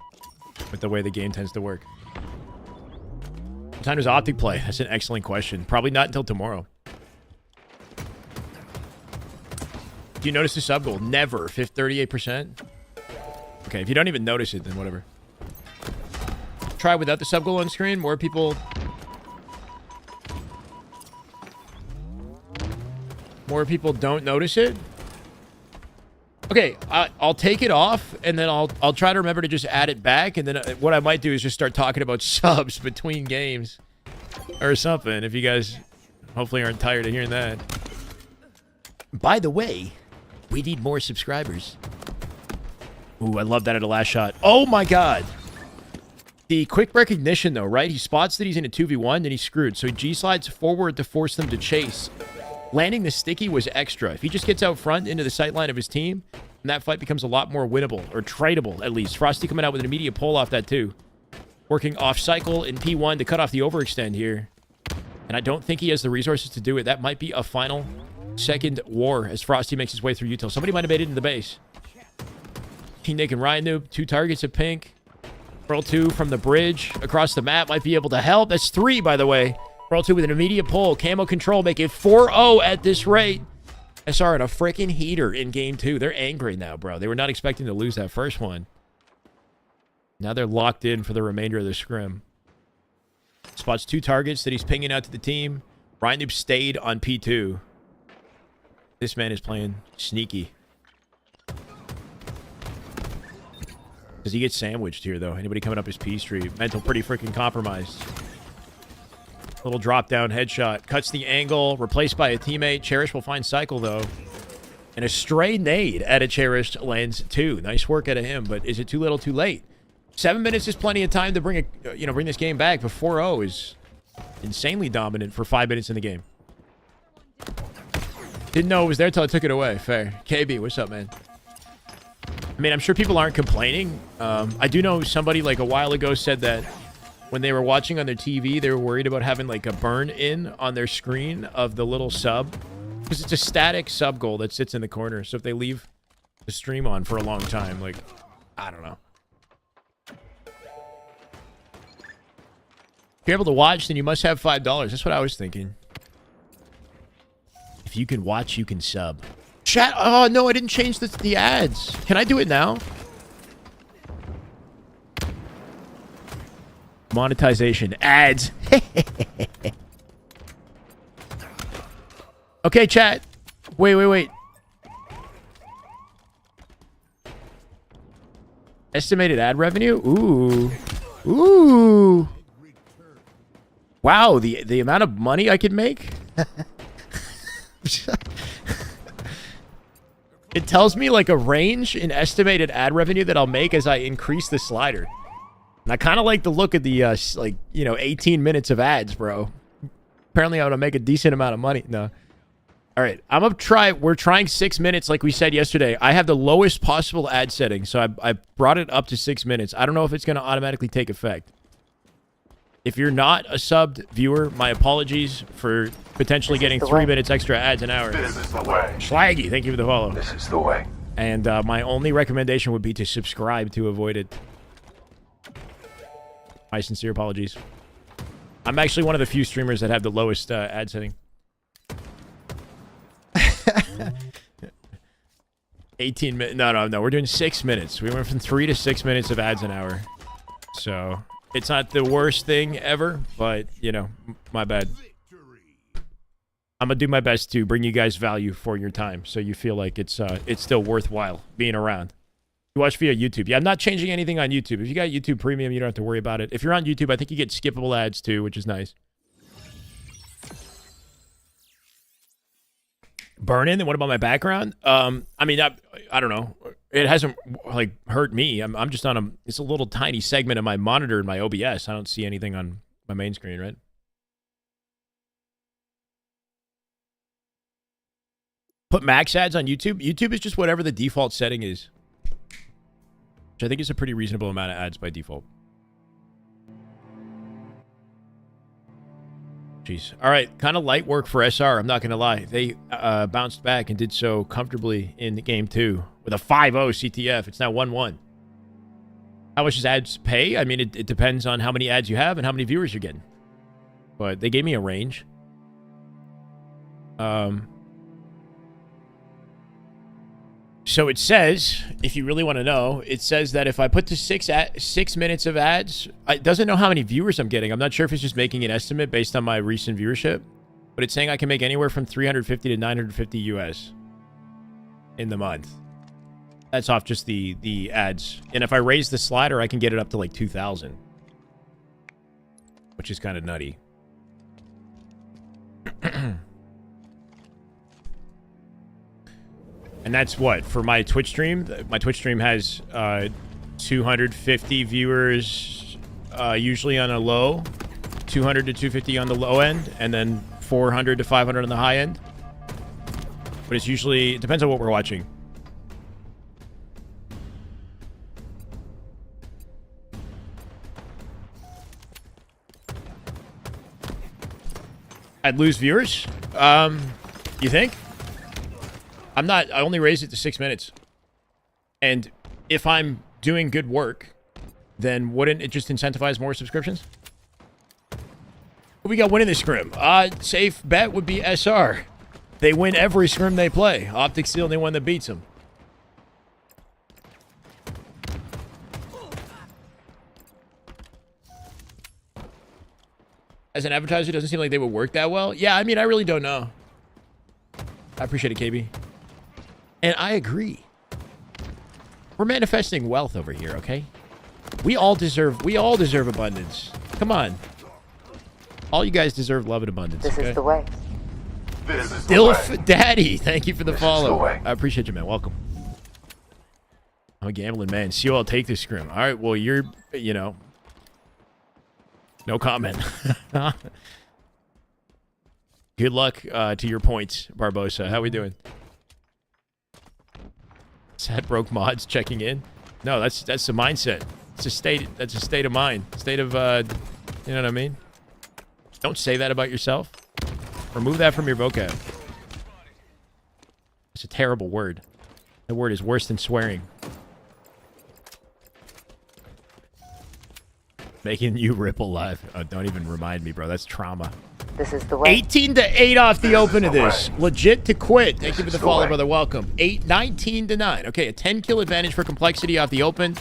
with the way the game tends to work. What time does Optic play? That's an excellent question. Probably not until tomorrow. Do you notice the sub goal? Never. 38%. Okay, if you don't even notice it, then whatever. Try without the sub goal on screen. More people don't notice it. Okay, I'll take it off, and then I'll try to remember to just add it back, and then what I might do is just start talking about subs between games or something, if you guys hopefully aren't tired of hearing that. By the way, we need more subscribers. Ooh, I love that at a last shot. Oh my god! The quick recognition, though, right? He spots that he's in a 2v1, then he's screwed, so he G-slides forward to force them to chase. Landing the sticky was extra. If he just gets out front into the sight line of his team, and that fight becomes a lot more winnable, or tradable, at least. Frosty coming out with an immediate pull off that, too. Working off cycle in P1 to cut off the overextend here. And I don't think he has the resources to do it. That might be a final second war as Frosty makes his way through util. Somebody might have made it into the base. King Nick and Ryan Noob, 2 targets at pink. Pearl 2 from the bridge across the map might be able to help. That's 3, by the way. Pearl 2 with an immediate pull. Camo control, make it 4-0 at this rate. SR in a freaking heater in game 2. They're angry now, bro. They were not expecting to lose that first one. Now they're locked in for the remainder of the scrim. Spots 2 targets that he's pinging out to the team. Ryan Noob stayed on P2. This man is playing sneaky. Does he get sandwiched here, though? Anybody coming up his P street? Mental pretty freaking compromised. Little drop-down headshot. Cuts the angle. Replaced by a teammate. Cherish will find cycle, though. And a stray nade at a Cherish lands 2. Nice work out of him, but is it too little, too late? 7 minutes is plenty of time to bring this game back, but 4-0 is insanely dominant for 5 minutes in the game. Didn't know it was there till I took it away. Fair. KB, what's up, man? I mean, I'm sure people aren't complaining. I do know somebody like a while ago said that when they were watching on their TV, they were worried about having like a burn-in on their screen of the little sub. Because it's a static sub goal that sits in the corner. So if they leave the stream on for a long time, like, I don't know. If you're able to watch, then you must have $5. That's what I was thinking. If you can watch, you can sub. Chat. Oh, no, I didn't change the ads. Can I do it now? Monetization. Ads. Okay, chat. Wait. Estimated ad revenue? Ooh. Wow, the amount of money I could make? It tells me like a range in estimated ad revenue that I'll make as I increase the slider. And I kind of like the look of the, 18 minutes of ads, bro. Apparently I'm going to make a decent amount of money. No. All right. I'm going to try. We're trying 6 minutes like we said yesterday. I have the lowest possible ad setting, so I brought it up to 6 minutes. I don't know if it's going to automatically take effect. If you're not a subbed viewer, my apologies for potentially getting 3 minutes extra ads an hour. This is the way. Schlaggy, thank you for the follow. This is the way. And my only recommendation would be to subscribe to avoid it. My sincere apologies. I'm actually one of the few streamers that have the lowest ad setting. 18 minutes. No. We're doing 6 minutes. We went from 3 to 6 minutes of ads an hour. So it's not the worst thing ever, but, my bad. I'm going to do my best to bring you guys value for your time so you feel like it's still worthwhile being around. You watch via YouTube. Yeah, I'm not changing anything on YouTube. If you got YouTube Premium, you don't have to worry about it. If you're on YouTube, I think you get skippable ads too, which is nice. Burn-in, and what about my background? I mean, I don't know. It hasn't, hurt me. I'm just on it's a little tiny segment of my monitor in my OBS. I don't see anything on my main screen, right? Put max ads on YouTube. YouTube is just whatever the default setting is. Which I think is a pretty reasonable amount of ads by default. Jeez. All right. Kind of light work for SR. I'm not going to lie. They bounced back and did so comfortably in game 2 with a 5-0 CTF. It's now 1-1. How much does ads pay? I mean, it depends on how many ads you have and how many viewers you're getting. But they gave me a range. So it says, if you really want to know, it says that if I put to 6 minutes of ads, it doesn't know how many viewers I'm getting. I'm not sure if it's just making an estimate based on my recent viewership, but it's saying I can make anywhere from 350 to 950 US in the month. That's off just the ads. And if I raise the slider, I can get it up to like 2,000, which is kind of nutty. And that's what for my Twitch stream. My Twitch stream has 250 viewers, usually on a low, 200 to 250 on the low end, and then 400 to 500 on the high end. But it's usually, it depends on what we're watching. I'd lose viewers? You think? I only raised it to 6 minutes. And if I'm doing good work, then wouldn't it just incentivize more subscriptions? Who we got winning this scrim? Safe bet would be SR. They win every scrim they play. Optic's the only one that beats them. As an advertiser, it doesn't seem like they would work that well. Yeah, I mean, I really don't know. I appreciate it, KB. And I agree. We're manifesting wealth over here, okay? We all deserve abundance. Come on. All you guys deserve love and abundance. This is the way. This is the Dilf way. Daddy, thank you for the follow. the way. I appreciate you, man. Welcome. I'm a gambling man. See you all take this scrim. All right, well, you're, you know, no comment. Good luck to your points, Barbosa. How we doing? Sad broke mods checking in. No, that's the mindset. It's a state. That's a state of mind. State of, you know what I mean? Don't say that about yourself. Remove that from your vocab. It's a terrible word. That word is worse than swearing. Making you ripple live. Oh, don't even remind me, bro. That's trauma. This is the way. 18 to 8 off the This open is of the this. way. Legit to quit. Thank you for This the is the follow, way. brother. Welcome. 19 to 9. Okay, a 10 kill advantage for complexity off the open.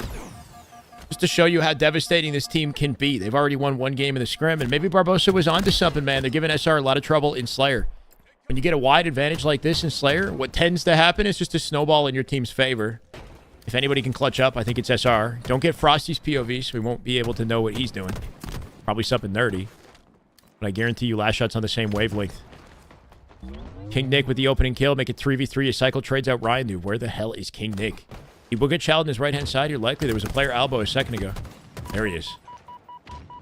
Just to show you how devastating this team can be. They've already won one game in the scrim, and maybe Barbosa was onto something, man. They're giving SR a lot of trouble in Slayer. When you get a wide advantage like this in Slayer, what tends to happen is just a snowball in your team's favor. If anybody can clutch up, I think it's SR. Don't get Frosty's POV, so we won't be able to know what he's doing. Probably something nerdy. But I guarantee you Lastshot's on the same wavelength. King Nick with the opening kill. Make it 3v3 as Cycle trades out Ryan. Dude, where the hell is King Nick? He will get child on his right-hand side. You're likely. There was a player elbow a second ago. There he is.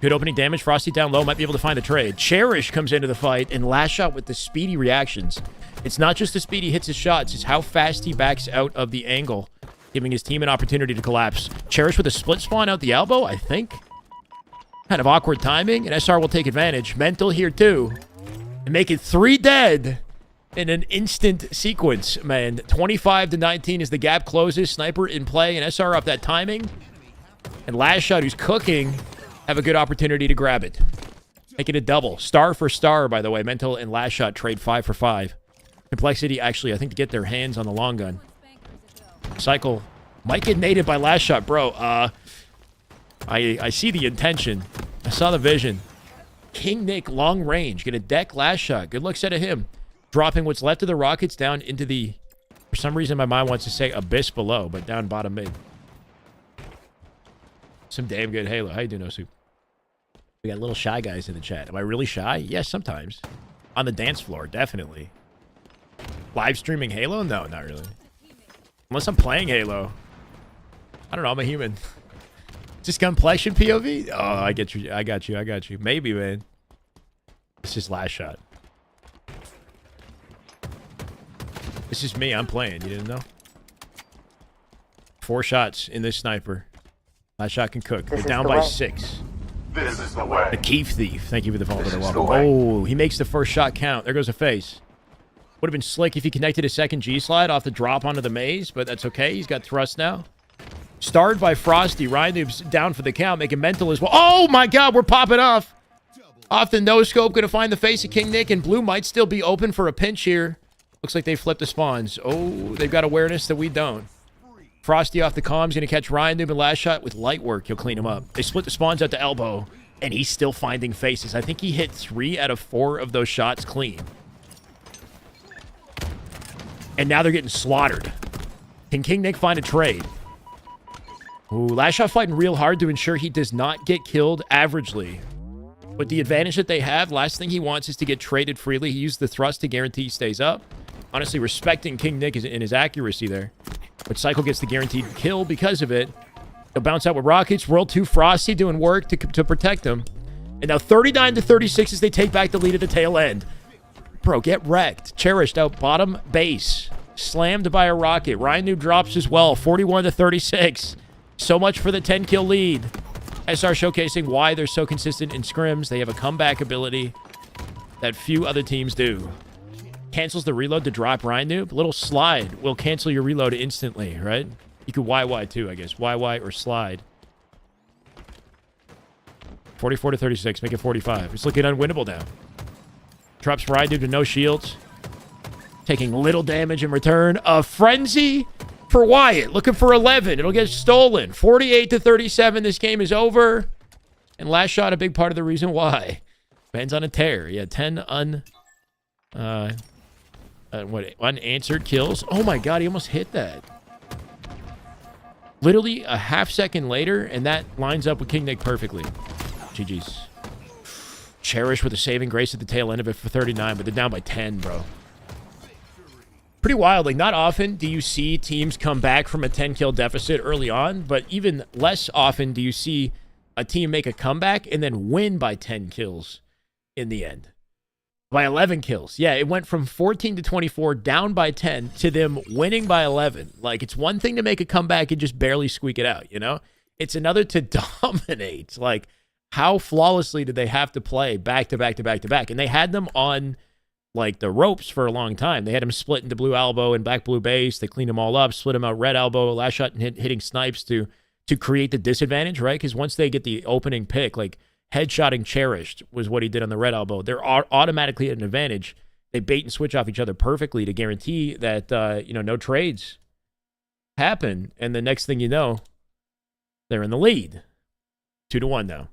Good opening damage. Frosty down low. Might be able to find a trade. Cherish comes into the fight. And Lastshot with the speedy reactions. It's not just the speed he hits his shots. It's how fast he backs out of the angle. Giving his team an opportunity to collapse. Cherish with a split spawn out the elbow, I think. Kind of awkward timing, and SR will take advantage. Mental here, too. And make it 3 dead in an instant sequence, man. 25 to 19 as the gap closes. Sniper in play, and SR off that timing. And Lastshot, who's cooking, have a good opportunity to grab it. Make it a double. Star for star, by the way. Mental and Lastshot trade 5 for 5. Complexity, actually, I think, to get their hands on the long gun. Cycle might get naded by Lastshot, bro. I see the intention. I saw the vision. King Nick, long range. Get a deck Lastshot. Good luck set of him. Dropping what's left of the rockets down into the... For some reason, my mind wants to say abyss below, but down bottom mid. Some damn good Halo. How you doing, Osu? We got little shy guys in the chat. Am I really shy? Yes, sometimes. On the dance floor, definitely. Live streaming Halo? No, not really. Unless I'm playing Halo. I don't know. I'm a human. Just complexion POV? Oh, I get you. I got you. Maybe, man. This is Lastshot. This is me. I'm playing. You didn't know? 4 shots in this sniper. Lastshot can cook. They're down by 6. This is the way. The Keith Thief. Thank you for the follow. This is Welcome. the way. Oh, he makes the first shot count. There goes a face. Would have been slick if he connected a second G-slide off the drop onto the maze, but that's okay. He's got thrust now. Starred by Frosty. Ryan Noob's down for the count, making mental as well. Oh my god, we're popping off. Off the no-scope, gonna find the face of King Nick, and Blue might still be open for a pinch here. Looks like they flipped the spawns. Oh, they've got awareness that we don't. Frosty off the comms, gonna catch Ryan Noob in Lastshot with light work. He'll clean him up. They split the spawns out to elbow, and he's still finding faces. I think he hit 3 out of 4 of those shots clean. And now they're getting slaughtered. Can King Nick find a trade? Ooh, Lastshot fighting real hard to ensure he does not get killed averagely. With the advantage that they have, last thing he wants is to get traded freely. He used the thrust to guarantee he stays up. Honestly, respecting King Nick in his accuracy there. But Cycle gets the guaranteed kill because of it. He'll bounce out with rockets. World 2 Frosty doing work to protect him. And now 39-36 as they take back the lead at the tail end. Bro, get wrecked. Cherished out bottom base. Slammed by a rocket. Ryan Noob drops as well. 41-36. So much for the 10-kill lead. SR showcasing why they're so consistent in scrims. They have a comeback ability that few other teams do. Cancels the reload to drop Ryan Noob. Little slide will cancel your reload instantly, right? You could YY too, I guess. YY or slide. 44-36. Make it 45. It's looking unwinnable now. Drops Ryan Noob to no shields. Taking little damage in return. A frenzy for Wyatt. Looking for 11. It'll get stolen. 48-37. This game is over. And Lastshot, a big part of the reason why. Man's on a tear. Yeah, 10 unanswered kills. Oh my god, he almost hit that. Literally a half second later, and that lines up with King Nick perfectly. GG's. Cherish with a saving grace at the tail end of it for 39, but they're down by 10, bro. Pretty wild. Like, not often do you see teams come back from a 10-kill deficit early on, but even less often do you see a team make a comeback and then win by 10 kills in the end. By 11 kills. Yeah, it went from 14-24, down by 10, to them winning by 11. Like, it's one thing to make a comeback and just barely squeak it out, you know? It's another to dominate. Like, how flawlessly did they have to play back to back to back to back? And they had them on, like, the ropes for a long time. They had them split into blue elbow and black blue base. They cleaned them all up, split them out red elbow, Lastshot and hitting snipes to create the disadvantage, right? Because once they get the opening pick, like, headshotting Cherished was what he did on the red elbow. They're automatically at an advantage. They bait and switch off each other perfectly to guarantee that, you know, no trades happen. And the next thing you know, they're in the lead. 2-1 now.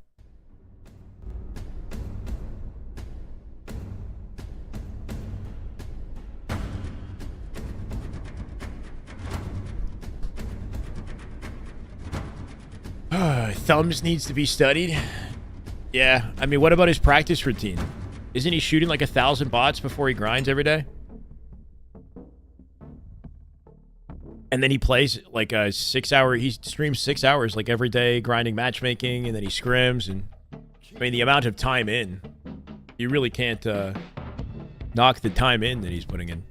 Thumbs needs to be studied. Yeah, I mean, what about his practice routine? Isn't he shooting like 1,000 bots before he grinds every day? And then he plays like a 6-hour, he streams 6 hours like every day, grinding matchmaking, and then he scrims. And I mean, the amount of time in, you really can't knock the time in that he's putting in.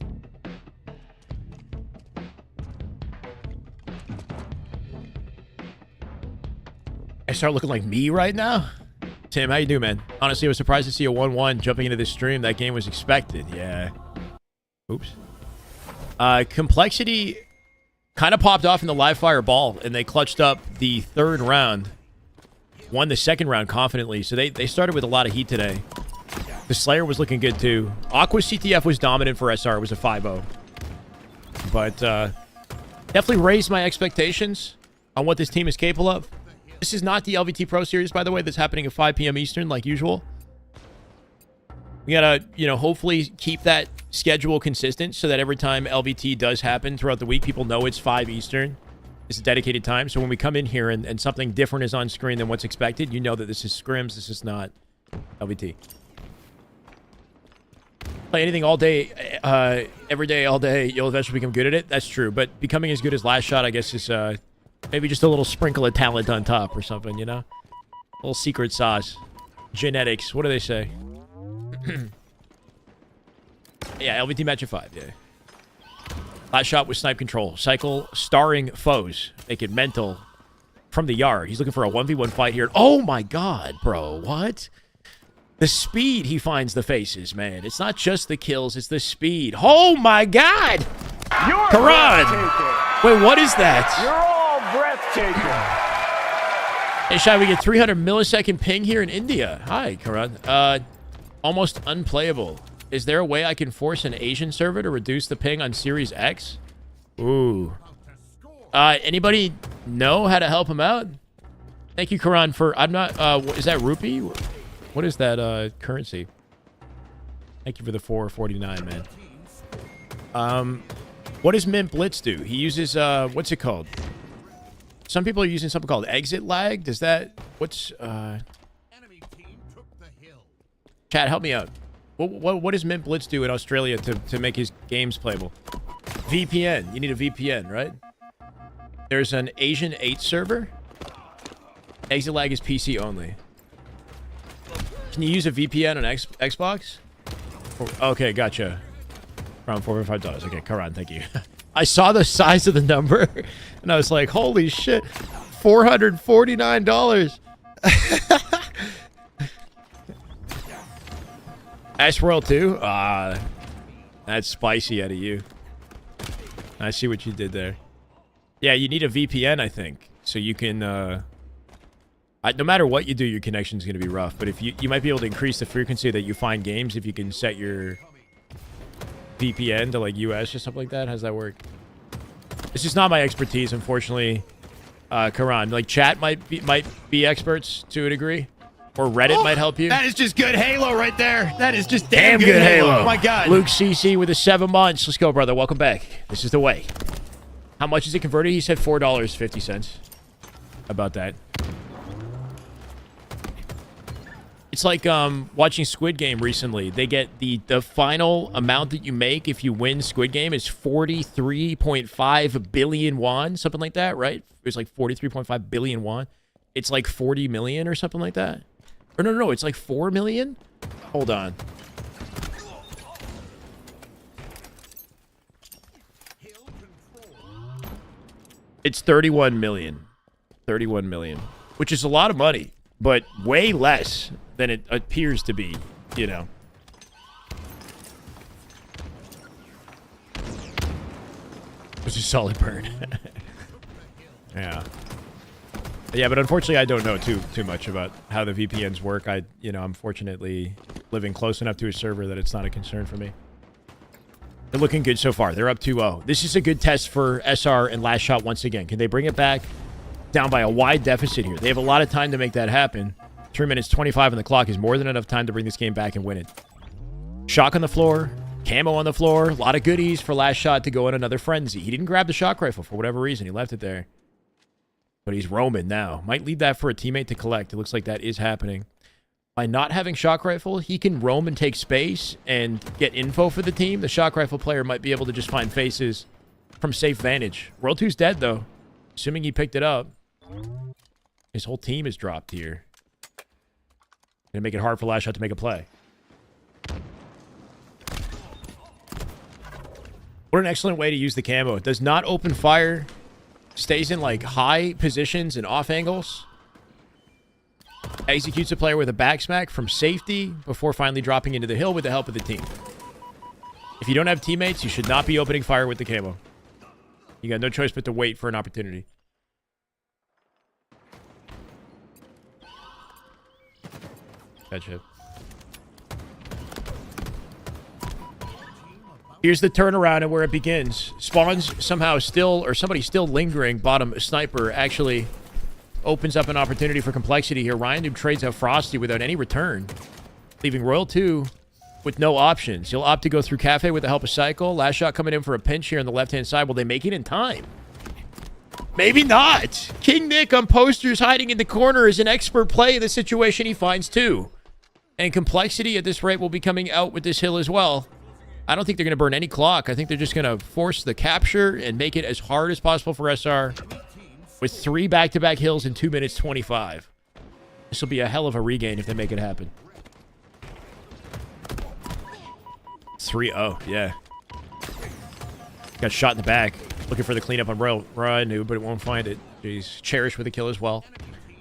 I start looking like me right now? Tim, how you doing, man? Honestly, I was surprised to see a 1-1 jumping into this stream. That game was expected. Yeah. Oops. Complexity kind of popped off in the live fire ball, and they clutched up the third round. Won the second round confidently, so they started with a lot of heat today. The Slayer was looking good, too. Aqua CTF was dominant for SR. It was a 5-0. But definitely raised my expectations on what this team is capable of. This is not the LVT Pro Series, by the way. That's happening at 5 p.m. Eastern, like usual. We gotta, you know, hopefully keep that schedule consistent so that every time LVT does happen throughout the week, people know it's 5 Eastern. It's a dedicated time. So when we come in here and something different is on screen than what's expected, you know that this is Scrims. This is not LVT. Play anything all day, every day, all day, you'll eventually become good at it. That's true. But becoming as good as Lastshot, I guess, is maybe just a little sprinkle of talent on top or something, you know? A little secret sauce. Genetics. What do they say? Yeah, LVT match at 5, yeah. Lastshot with snipe control. Cycle starring foes. Make it mental from the yard. He's looking for a 1v1 fight here. Oh my god, bro. What? The speed he finds the faces, man. It's not just the kills, it's the speed. Oh my god! Karan! Wait, what is that? You're all breathtaking. Hey, Shy, we get 300 millisecond ping here in India. Hi, Karan. Almost unplayable. Is there a way I can force an Asian server to reduce the ping on Series X? Ooh. Anybody know how to help him out? Thank you, Karan, for... I'm not... is that rupee? What is that currency? Thank you for the 449, man. What does Mint Blitz do? He uses, what's it called? Some people are using something called exit lag. Does that... What's, Chat, help me out. What does Mint Blitz do in Australia to make his games playable? VPN. You need a VPN, right? There's an Asian 8 server. Exit lag is PC only. Can you use a VPN on Xbox? Okay, gotcha. Around $4 or $5. Okay, Karan, thank you. I saw the size of the number, and I was like, holy shit. $449. Ash World 2? That's spicy out of you. I see what you did there. Yeah, you need a VPN, I think. So you can, no matter what you do, your connection's going to be rough. But if you might be able to increase the frequency that you find games if you can set your VPN to, like, US or something like that. How's that work? This is not my expertise, unfortunately, Karan. Like, chat might be experts to a degree. Or Reddit might help you. That is just good Halo right there. That is just damn good Halo. Oh my God. Luke CC with the 7 months. Let's go, brother. Welcome back. This is the way. How much is it converted? He said $4.50. About that. It's like watching Squid Game recently. They get the final amount that you make if you win Squid Game is 43.5 billion won, something like that, right? It was like 43.5 billion won. It's like 40 million or something like that. Or no, it's like 4 million? Hold on. It's 31 million. 31 million. Which is a lot of money, but way less than it appears to be, you know. It's a solid burn. Yeah. Yeah, but unfortunately, I don't know too much about how the VPNs work. I'm fortunately living close enough to a server that it's not a concern for me. They're looking good so far. They're up 2-0. This is a good test for SR and Lastshot once again. Can they bring it back down by a wide deficit here? They have a lot of time to make that happen. 3 minutes 25 on the clock is more than enough time to bring this game back and win it. Shock on the floor. Camo on the floor. A lot of goodies for Lastshot to go on another frenzy. He didn't grab the shock rifle for whatever reason. He left it there. But he's roaming now. Might leave that for a teammate to collect. It looks like that is happening. By not having shock rifle, he can roam and take space and get info for the team. The shock rifle player might be able to just find faces from safe vantage. World 2's dead, though. Assuming he picked it up. His whole team is dropped here. Gonna make it hard for Lastshot to make a play. What an excellent way to use the camo. It does not open fire. Stays in, like, high positions and off angles. Executes a player with a backsmack from safety before finally dropping into the hill with the help of the team. If you don't have teammates, you should not be opening fire with the camo. You got no choice but to wait for an opportunity. Gotcha. Here's the turnaround and where it begins. Spawns somehow still, or somebody still lingering. Bottom sniper actually opens up an opportunity for complexity here. Ryan Noob trades out Frosty without any return, leaving Royal 2 with no options. He'll opt to go through Cafe with the help of Cycle. Lastshot coming in for a pinch here on the left-hand side. Will they make it in time? Maybe not. King Nick on posters hiding in the corner is an expert play in the situation. He finds 2. And complexity at this rate will be coming out with this hill as well. I don't think they're going to burn any clock. I think they're just going to force the capture and make it as hard as possible for SR with 3 back-to-back hills in 2 minutes 25. This will be a hell of a regain if they make it happen. 3-0, yeah. Got shot in the back. Looking for the cleanup on Ryan Noob, but it won't find it. Jeez. Cherish with a kill as well.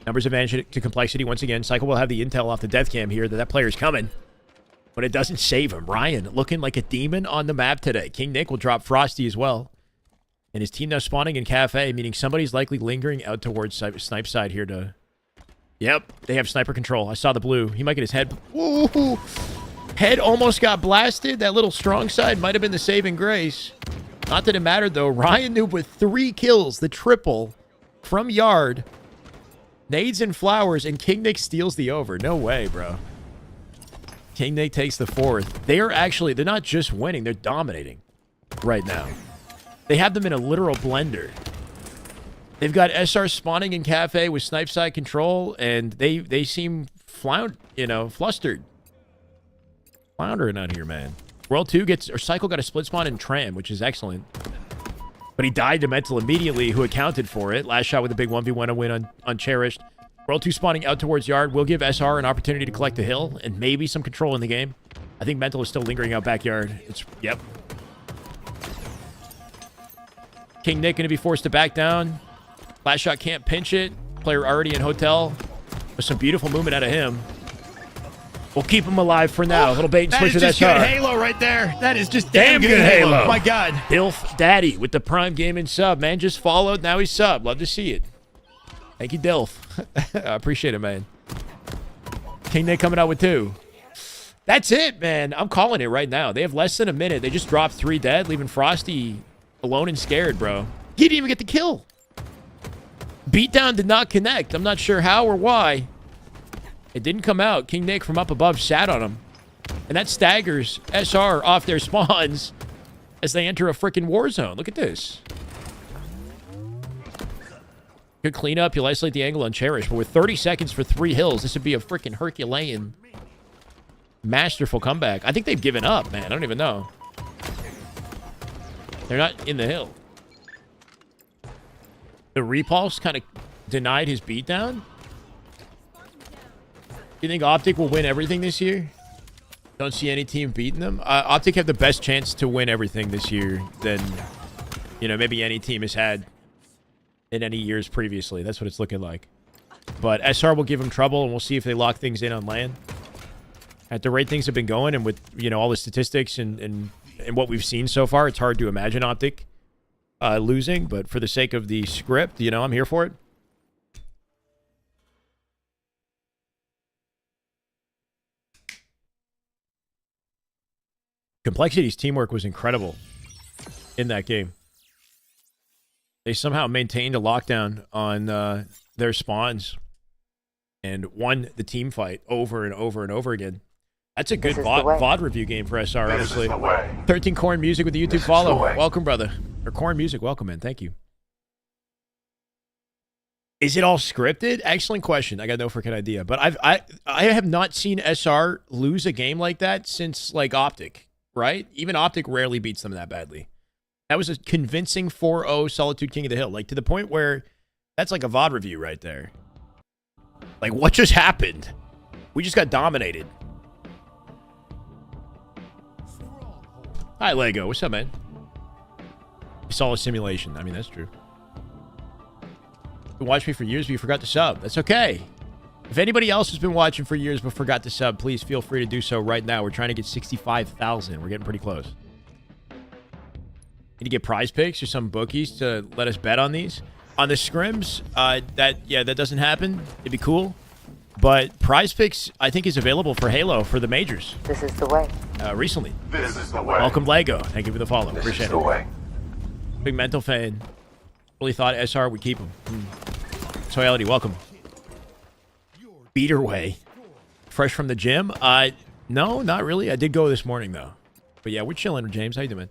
Numbers advantage to complexity once again. Cycle will have the intel off the death cam here that player's coming. But it doesn't save him. Ryan looking like a demon on the map today. King Nick will drop Frosty as well. And his team now spawning in cafe, meaning somebody's likely lingering out towards snipe side here to... Yep, they have sniper control. I saw the blue. He might get his head... Ooh, head almost got blasted. That little strong side might have been the saving grace. Not that it mattered, though. Ryan Noob with 3 kills, the triple from Yard. Nades and flowers, and King Nick steals the over. No way, bro. King Nick takes the 4th. They are actually... They're not just winning. They're dominating right now. They have them in a literal blender. They've got SR spawning in cafe with snipe side control, and they seem flustered. Floundering out here, man. World 2 Cycle got a split spawn in Tram, which is excellent. But he died to Mental immediately, who accounted for it. Last shot with a big 1v1 win on Cherished. World 2 spawning out towards Yard will give SR an opportunity to collect the hill and maybe some control in the game. I think Mental is still lingering out backyard. Yep. King Nick going to be forced to back down. Last shot can't pinch it. Player already in hotel. With some beautiful movement out of him. We'll keep him alive for now. A little bait and switch with SR. That is just good Halo right there. That is just damn good Halo. My God. Dilf Daddy with the Prime Gaming sub. Man just followed. Now he's sub. Love to see it. Thank you, Dilf. I appreciate it, man. King Nick coming out with 2. That's it, man. I'm calling it right now. They have less than a minute. They just dropped 3 dead, leaving Frosty alone and scared, bro. He didn't even get the kill. Beatdown did not connect. I'm not sure how or why. It didn't come out. King Nick from up above sat on him. And that staggers SR off their spawns as they enter a freaking war zone. Look at this. Good cleanup. You'll isolate the angle on Cherish. But with 30 seconds for 3 hills, this would be a freaking Herculean, masterful comeback. I think they've given up, man. I don't even know. They're not in the hill. The Repulse kind of denied his beatdown. You think Optic will win everything this year? Don't see any team beating them. Optic have the best chance to win everything this year than, maybe any team has had in any years previously. That's what it's looking like. But SR will give them trouble, and we'll see if they lock things in on land. At the rate things have been going, and with, all the statistics and what we've seen so far, it's hard to imagine Optic losing. But for the sake of the script, I'm here for it. Complexity's teamwork was incredible in that game. They somehow maintained a lockdown on their spawns and won the team fight over and over and over again. That's a good VOD review game for SR, obviously. 13 Corn Music with the YouTube follow. Welcome, brother. Or Corn Music, welcome, man. Thank you. Is it all scripted? Excellent question. I got no freaking idea. But I have not seen SR lose a game like that since, Optic, right? Even Optic rarely beats them that badly. That was a convincing 4-0 Solitude King of the Hill. To the point where that's like a VOD review right there. What just happened? We just got dominated. Hi, Lego. What's up, man? I saw a simulation. I mean, that's true. You watched me for years, but you forgot to sub. That's okay. If anybody else has been watching for years but forgot to sub, please feel free to do so right now. We're trying to get 65,000. We're getting pretty close. Need to get prize picks or some bookies to let us bet on these. On the scrims, that doesn't happen. It'd be cool. But prize picks, I think, is available for Halo for the majors. This is the way. Recently. This is the way. Welcome, Lego. Thank you for the follow. This Appreciate is the it. way. Big mental fan. Really thought SR would keep him. Toyality, welcome. Beater way. Fresh from the gym? No, not really. I did go this morning, though. But yeah, we're chilling, James. How you doing?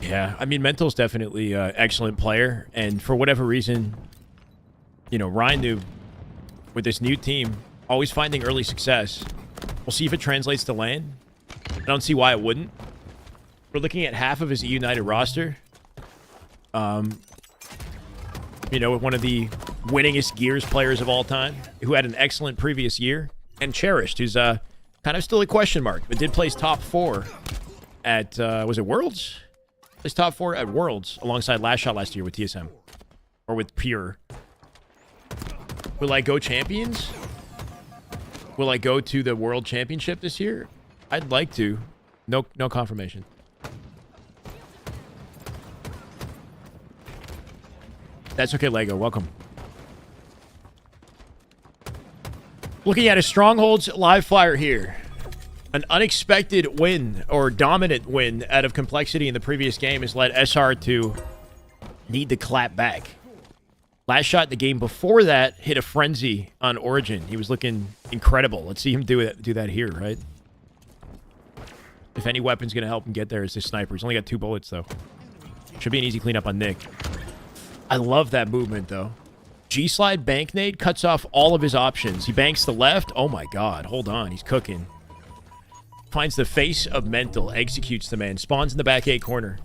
Yeah, I mean, Mental's definitely an excellent player. And for whatever reason, Ryan Noob, with this new team, always finding early success. We'll see if it translates to LAN. I don't see why it wouldn't. We're looking at half of his United roster. With one of the winningest Gears players of all time, who had an excellent previous year, and Cherished, who's kind of still a question mark, but did place top 4 at, was it Worlds? Placed top 4 at Worlds, alongside Lastshot last year with TSM. Or with Pure. Will I go champions? Will I go to the World Championship this year? I'd like to. No confirmation. That's okay, Lego. Welcome. Looking at a Strongholds live flyer here. An unexpected win, or dominant win, out of Complexity in the previous game has led SR to need to clap back. Last shot in the game before that hit a frenzy on Origin. He was looking incredible. Let's see him do that here, right? If any weapon's going to help him get there, it's this sniper. He's only got 2 bullets, though. Should be an easy cleanup on Nick. I love that movement, though. G-slide bank nade cuts off all of his options. He banks the left. Oh, my God. Hold on. He's cooking. Finds the face of mental. Executes the man. Spawns in the back A corner.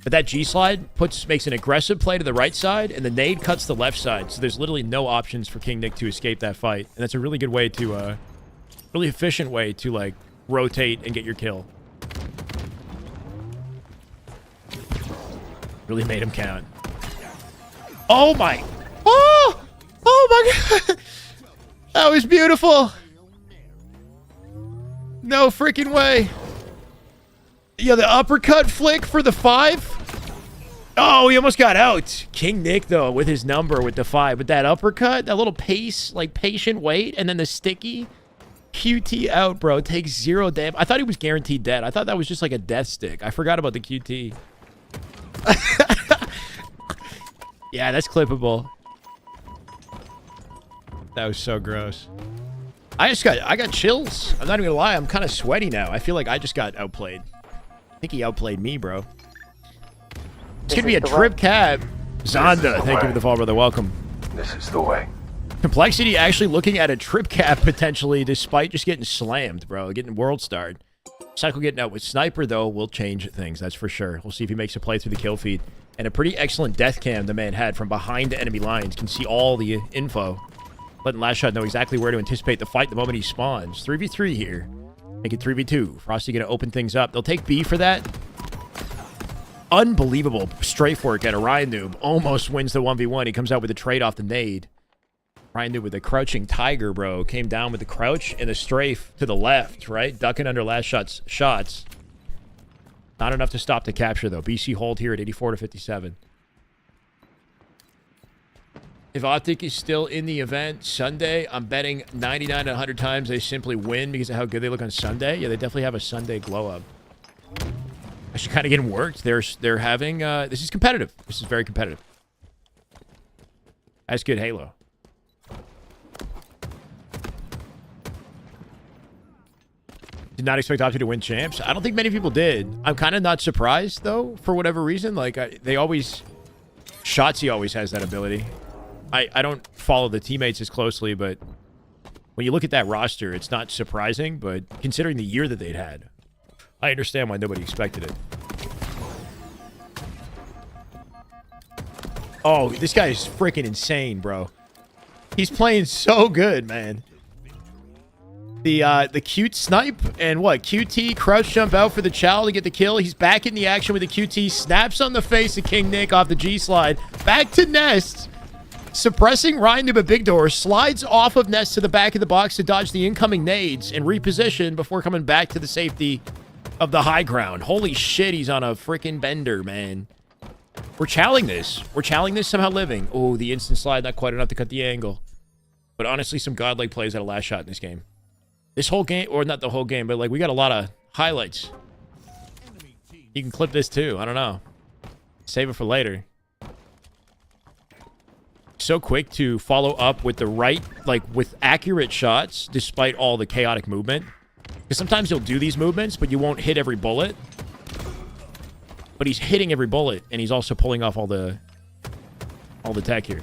But that G-slide makes an aggressive play to the right side, and the nade cuts the left side. So there's literally no options for King Nick to escape that fight. And that's a really good way to, really efficient way to, like, rotate and get your kill. Really made him count. Oh, my. Oh! Oh, my God. That was beautiful. No freaking way. Yeah, the uppercut flick for the 5. Oh, he almost got out. King Nick, though, with his number with the 5. But that uppercut, that little pace, like patient wait, and then the sticky QT out, bro. Takes 0 damage. I thought he was guaranteed dead. I thought that was just like a death stick. I forgot about the QT. Yeah, that's clippable. That was so gross. I got chills. I'm not even gonna lie. I'm kind of sweaty now. I feel like I just got outplayed. I think he outplayed me, bro. It's gonna be a trip cab. Zonda, thank you for the fall, brother. Welcome. This is the way. Complexity actually looking at a trip cap potentially, despite just getting slammed, bro. Getting world starred. Cycle getting out with Sniper, though, will change things. That's for sure. We'll see if he makes a play through the kill feed. And a pretty excellent death cam the man had from behind enemy lines. Can see all the info. Letting Lastshot know exactly where to anticipate the fight the moment he spawns. 3v3 here. Make it 3v2. Frosty going to open things up. They'll take B for that. Unbelievable strafe work at a Ryan Noob. Almost wins the 1v1. He comes out with a trade off the nade. Ryan Noob with a crouching tiger, bro. Came down with the crouch and the strafe to the left, right? Ducking under Lastshot's shots. Not enough to stop the capture, though. BC hold here at 84 to 57. If Optic is still in the event Sunday, I'm betting 99 to 100 times they simply win because of how good they look on Sunday. Yeah, they definitely have a Sunday glow-up. Actually kind of getting worked. They're having... this is competitive. This is very competitive. That's good Halo. Did not expect Optic to win champs. I don't think many people did. I'm kind of not surprised, though, for whatever reason. Like, they always... Shotzzy always has that ability. I don't follow the teammates as closely, but when you look at that roster, it's not surprising, but considering the year that they'd had, I understand why nobody expected it. Oh, this guy is freaking insane, bro. He's playing so good, man. The cute snipe and what? QT, crouch jump out for the chow to get the kill. He's back in the action with the QT. Snaps on the face of King Nick off the G-slide. Back to Nest. Suppressing Ryan Noob at Big Door. Slides off of Nest to the back of the box to dodge the incoming nades and reposition before coming back to the safety of the high ground. Holy shit, he's on a freaking bender, man. We're chowing this. We're chowing this somehow living. Oh, the instant slide, not quite enough to cut the angle. But honestly, some godlike plays at a last shot in this game. This whole game, or not the whole game, but like we got a lot of highlights. You can clip this too. I don't know. Save it for later. So quick to follow up with the right, like with accurate shots, despite all the chaotic movement. Because sometimes you'll do these movements, but you won't hit every bullet. But he's hitting every bullet, and he's also pulling off all the tech here.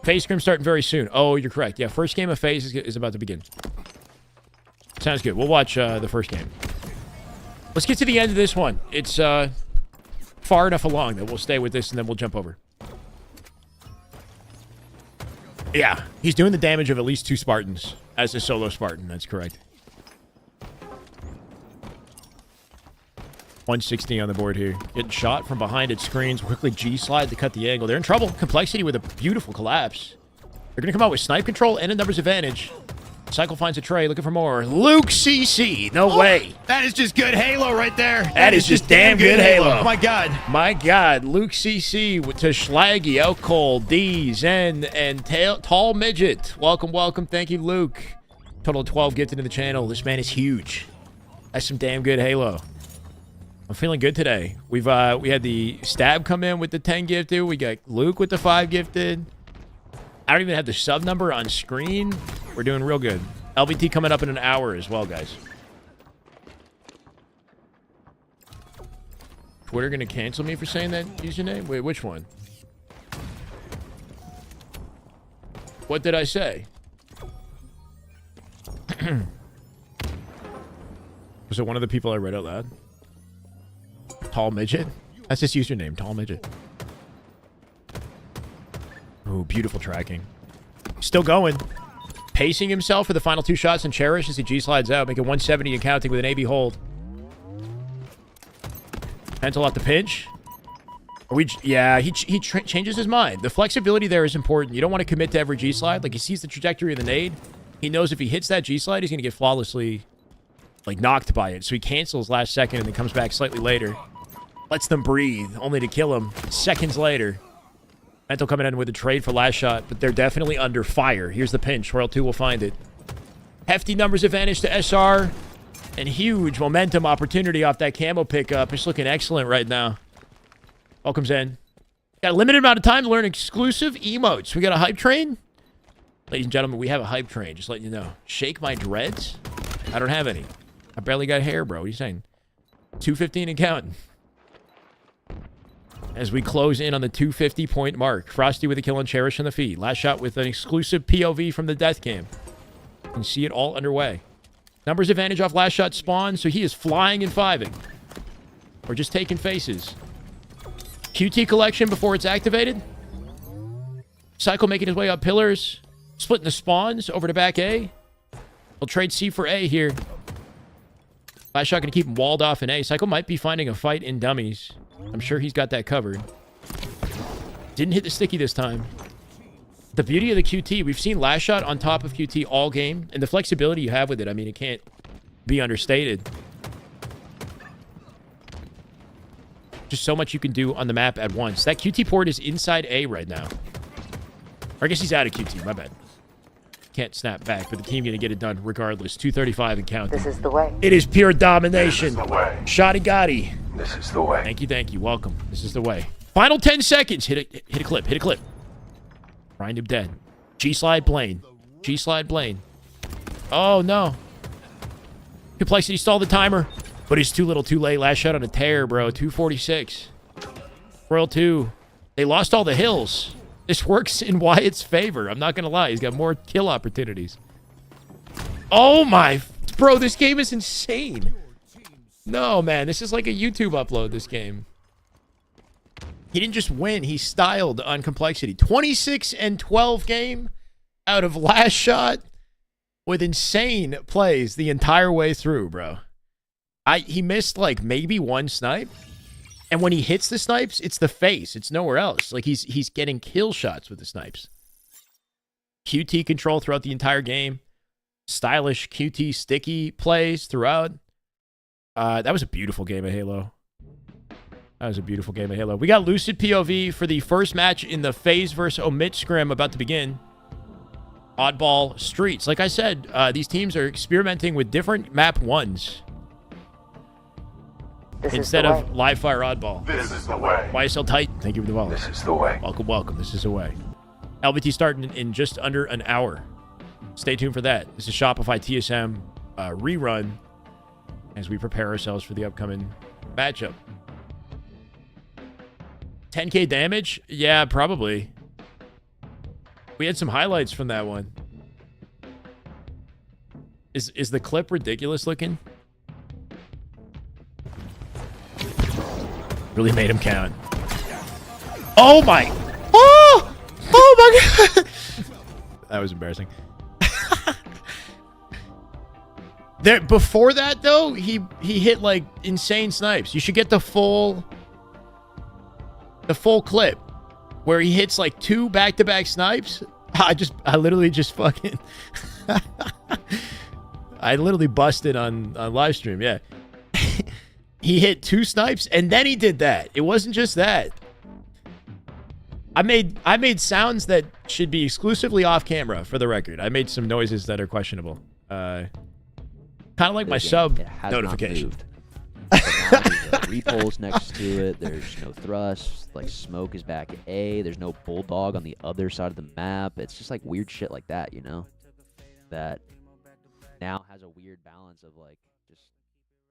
FaZe Scrims starting very soon. Oh, you're correct. Yeah, first game of FaZe is about to begin. Sounds good. We'll watch the first game. Let's get to the end of this one. It's far enough along that we'll stay with this, and then we'll jump over. Yeah, he's doing the damage of at least 2 Spartans as a solo Spartan. That's correct. 160 on the board here. Getting shot from behind at screens. Quickly G-slide to cut the angle. They're in trouble. Complexity with a beautiful collapse. They're going to come out with snipe control and a numbers advantage. Cycle finds a tray, looking for more. Luke CC, no way. That is just good Halo right there. That is just damn good Halo. Oh my God. My God, Luke CC to Schlaggy, Out Cold, D, Zen, and Tall Midget. Welcome, welcome. Thank you, Luke. Total of 12 gifted to the channel. This man is huge. That's some damn good Halo. I'm feeling good today. We had the Stab come in with the 10 gifted. We got Luke with the 5 gifted. I don't even have the sub number on screen. We're doing real good. LBT coming up in an hour as well, guys. Twitter gonna cancel me for saying that username? Wait, which one? What did I say? Was it one of the people I read out loud? Tall Midget? That's his username, Tall Midget. Ooh, beautiful tracking. Still going. Pacing himself for the final 2 shots and Cherish as he G-slides out, making 170 and counting with an AB hold. Pentel off the pinch. Yeah, he changes his mind. The flexibility there is important. You don't want to commit to every G-slide. Like, he sees the trajectory of the nade. He knows if he hits that G-slide, he's going to get flawlessly, like, knocked by it. So he cancels last second and then comes back slightly later. Lets them breathe, only to kill him seconds later. Mental coming in with a trade for last shot, but they're definitely under fire. Here's the pinch. Royal 2 will find it. Hefty numbers advantage to SR. And huge momentum opportunity off that camo pickup. It's looking excellent right now. Welcome, Zen. Got a limited amount of time to learn exclusive emotes. We got a hype train? Ladies and gentlemen, we have a hype train. Just letting you know. Shake my dreads? I don't have any. I barely got hair, bro. What are you saying? 215 and counting. As we close in on the 250-point mark. Frosty with a kill on Cherish on the feed. Last shot with an exclusive POV from the death cam. You can see it all underway. Numbers advantage off last shot spawn, so he is flying and fiving. Or just taking faces. QT collection before it's activated. Cycle making his way up pillars. Splitting the spawns over to back A. He'll trade C for A here. Last shot going to keep him walled off in A. Cycle might be finding a fight in dummies. I'm sure he's got that covered. Didn't hit the sticky this time. The beauty of the QT, we've seen last shot on top of QT all game, and the flexibility you have with it, I mean, it can't be understated. Just so much you can do on the map at once. That QT port is inside A right now. Or I guess he's out of QT, my bad. Can't snap back, but the team gonna get it done regardless. 235 and counting. This is the way. It is pure domination. This is the way. Shotty Gotti. This is the way. Thank you, thank you. Welcome. This is the way. Final 10 seconds. Hit a clip. Hit a clip. Grind him dead. G-slide Blaine. G-slide Blaine. Oh, no. Complexity stalled the timer. But he's too little too late. Last shot on a tear, bro. 246. Royal 2. They lost all the hills. This works in Wyatt's favor. I'm not going to lie. He's got more kill opportunities. Oh, my. Bro, this game is insane. No, man. This is like a YouTube upload, this game. He didn't just win. He styled on complexity. 26 and 12 game out of last shot with insane plays the entire way through, bro. He missed like maybe one snipe. And when he hits the snipes, it's the face. It's nowhere else. Like he's getting kill shots with the snipes. QT control throughout the entire game. Stylish QT sticky plays throughout. That was a beautiful game of Halo. That was a beautiful game of Halo. We got Lucid POV for the first match in the FaZe vs. OMiT scrim about to begin. Oddball Streets. Like I said, these teams are experimenting with different map ones. Instead of live fire oddball. This is the way. YSL tight. Thank you for the follow. This is the way. Welcome, welcome. This is the way. LBT starting in just under an hour. Stay tuned for that. This is Shopify TSM rerun as we prepare ourselves for the upcoming matchup. 10k damage? Yeah, probably. We had some highlights from that one. Is the clip ridiculous looking? Really made him count. Oh my! Oh! Oh my god! That was embarrassing. There, before that though, he hit like insane snipes. You should get the full clip where he hits like 2 back-to-back snipes. I literally just fucking I literally busted on live stream. Yeah. He hit 2 snipes and then he did that. It wasn't just that. I made sounds that should be exclusively off camera for the record. I made some noises that are questionable. Kind of like my sub notification. Repulse next to it. There's no thrust. Like smoke is back at A. There's no bulldog on the other side of the map. It's just like weird shit like that, you know? That now has a weird balance of like just.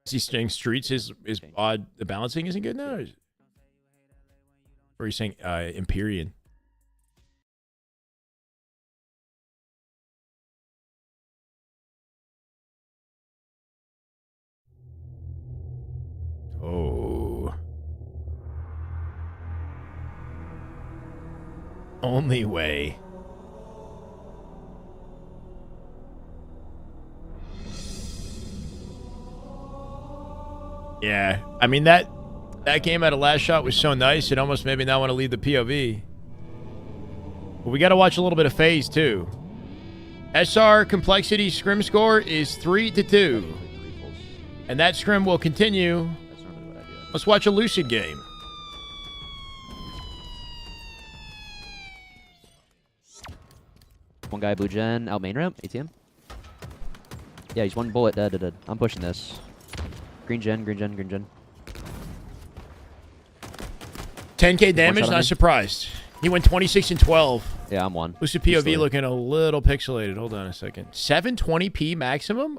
Is he saying streets is odd? The balancing isn't good now? Or are you saying Empyrean? Oh. Only way. Yeah, I mean that game out of Lastshot was so nice, it almost made me not want to leave the POV. But we got to watch a little bit of FaZe too. SR complexity scrim score is 3-2. And that scrim will continue. Let's watch a Lucid game. One guy blue gen out main ramp, ATM. Yeah, he's one bullet dead. I'm pushing this. Green gen. 10k damage, not surprised. He went 26 and 12. Yeah, I'm one. Lucid POV looking a little pixelated. Hold on a second. 720p maximum?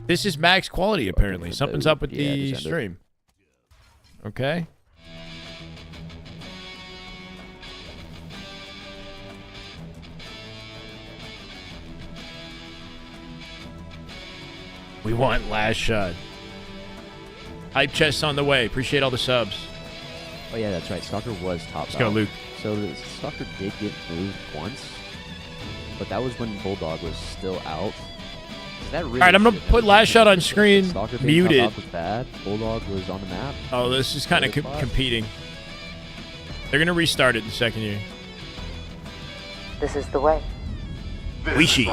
This is max quality, apparently. Something's up with the stream. Okay. We want Lastshot. Hype chests on the way. Appreciate all the subs. Oh yeah, that's right. Stalker was top. Let's go, Luke. So the Stalker did get moved once, but that was when Bulldog was still out. That really all right, I'm gonna put Lastshot on screen. Stalker muted. Was bad. Bulldog was on the map. Oh, this is kind of competing. They're gonna restart it in a second here. This is the way. Weeshi.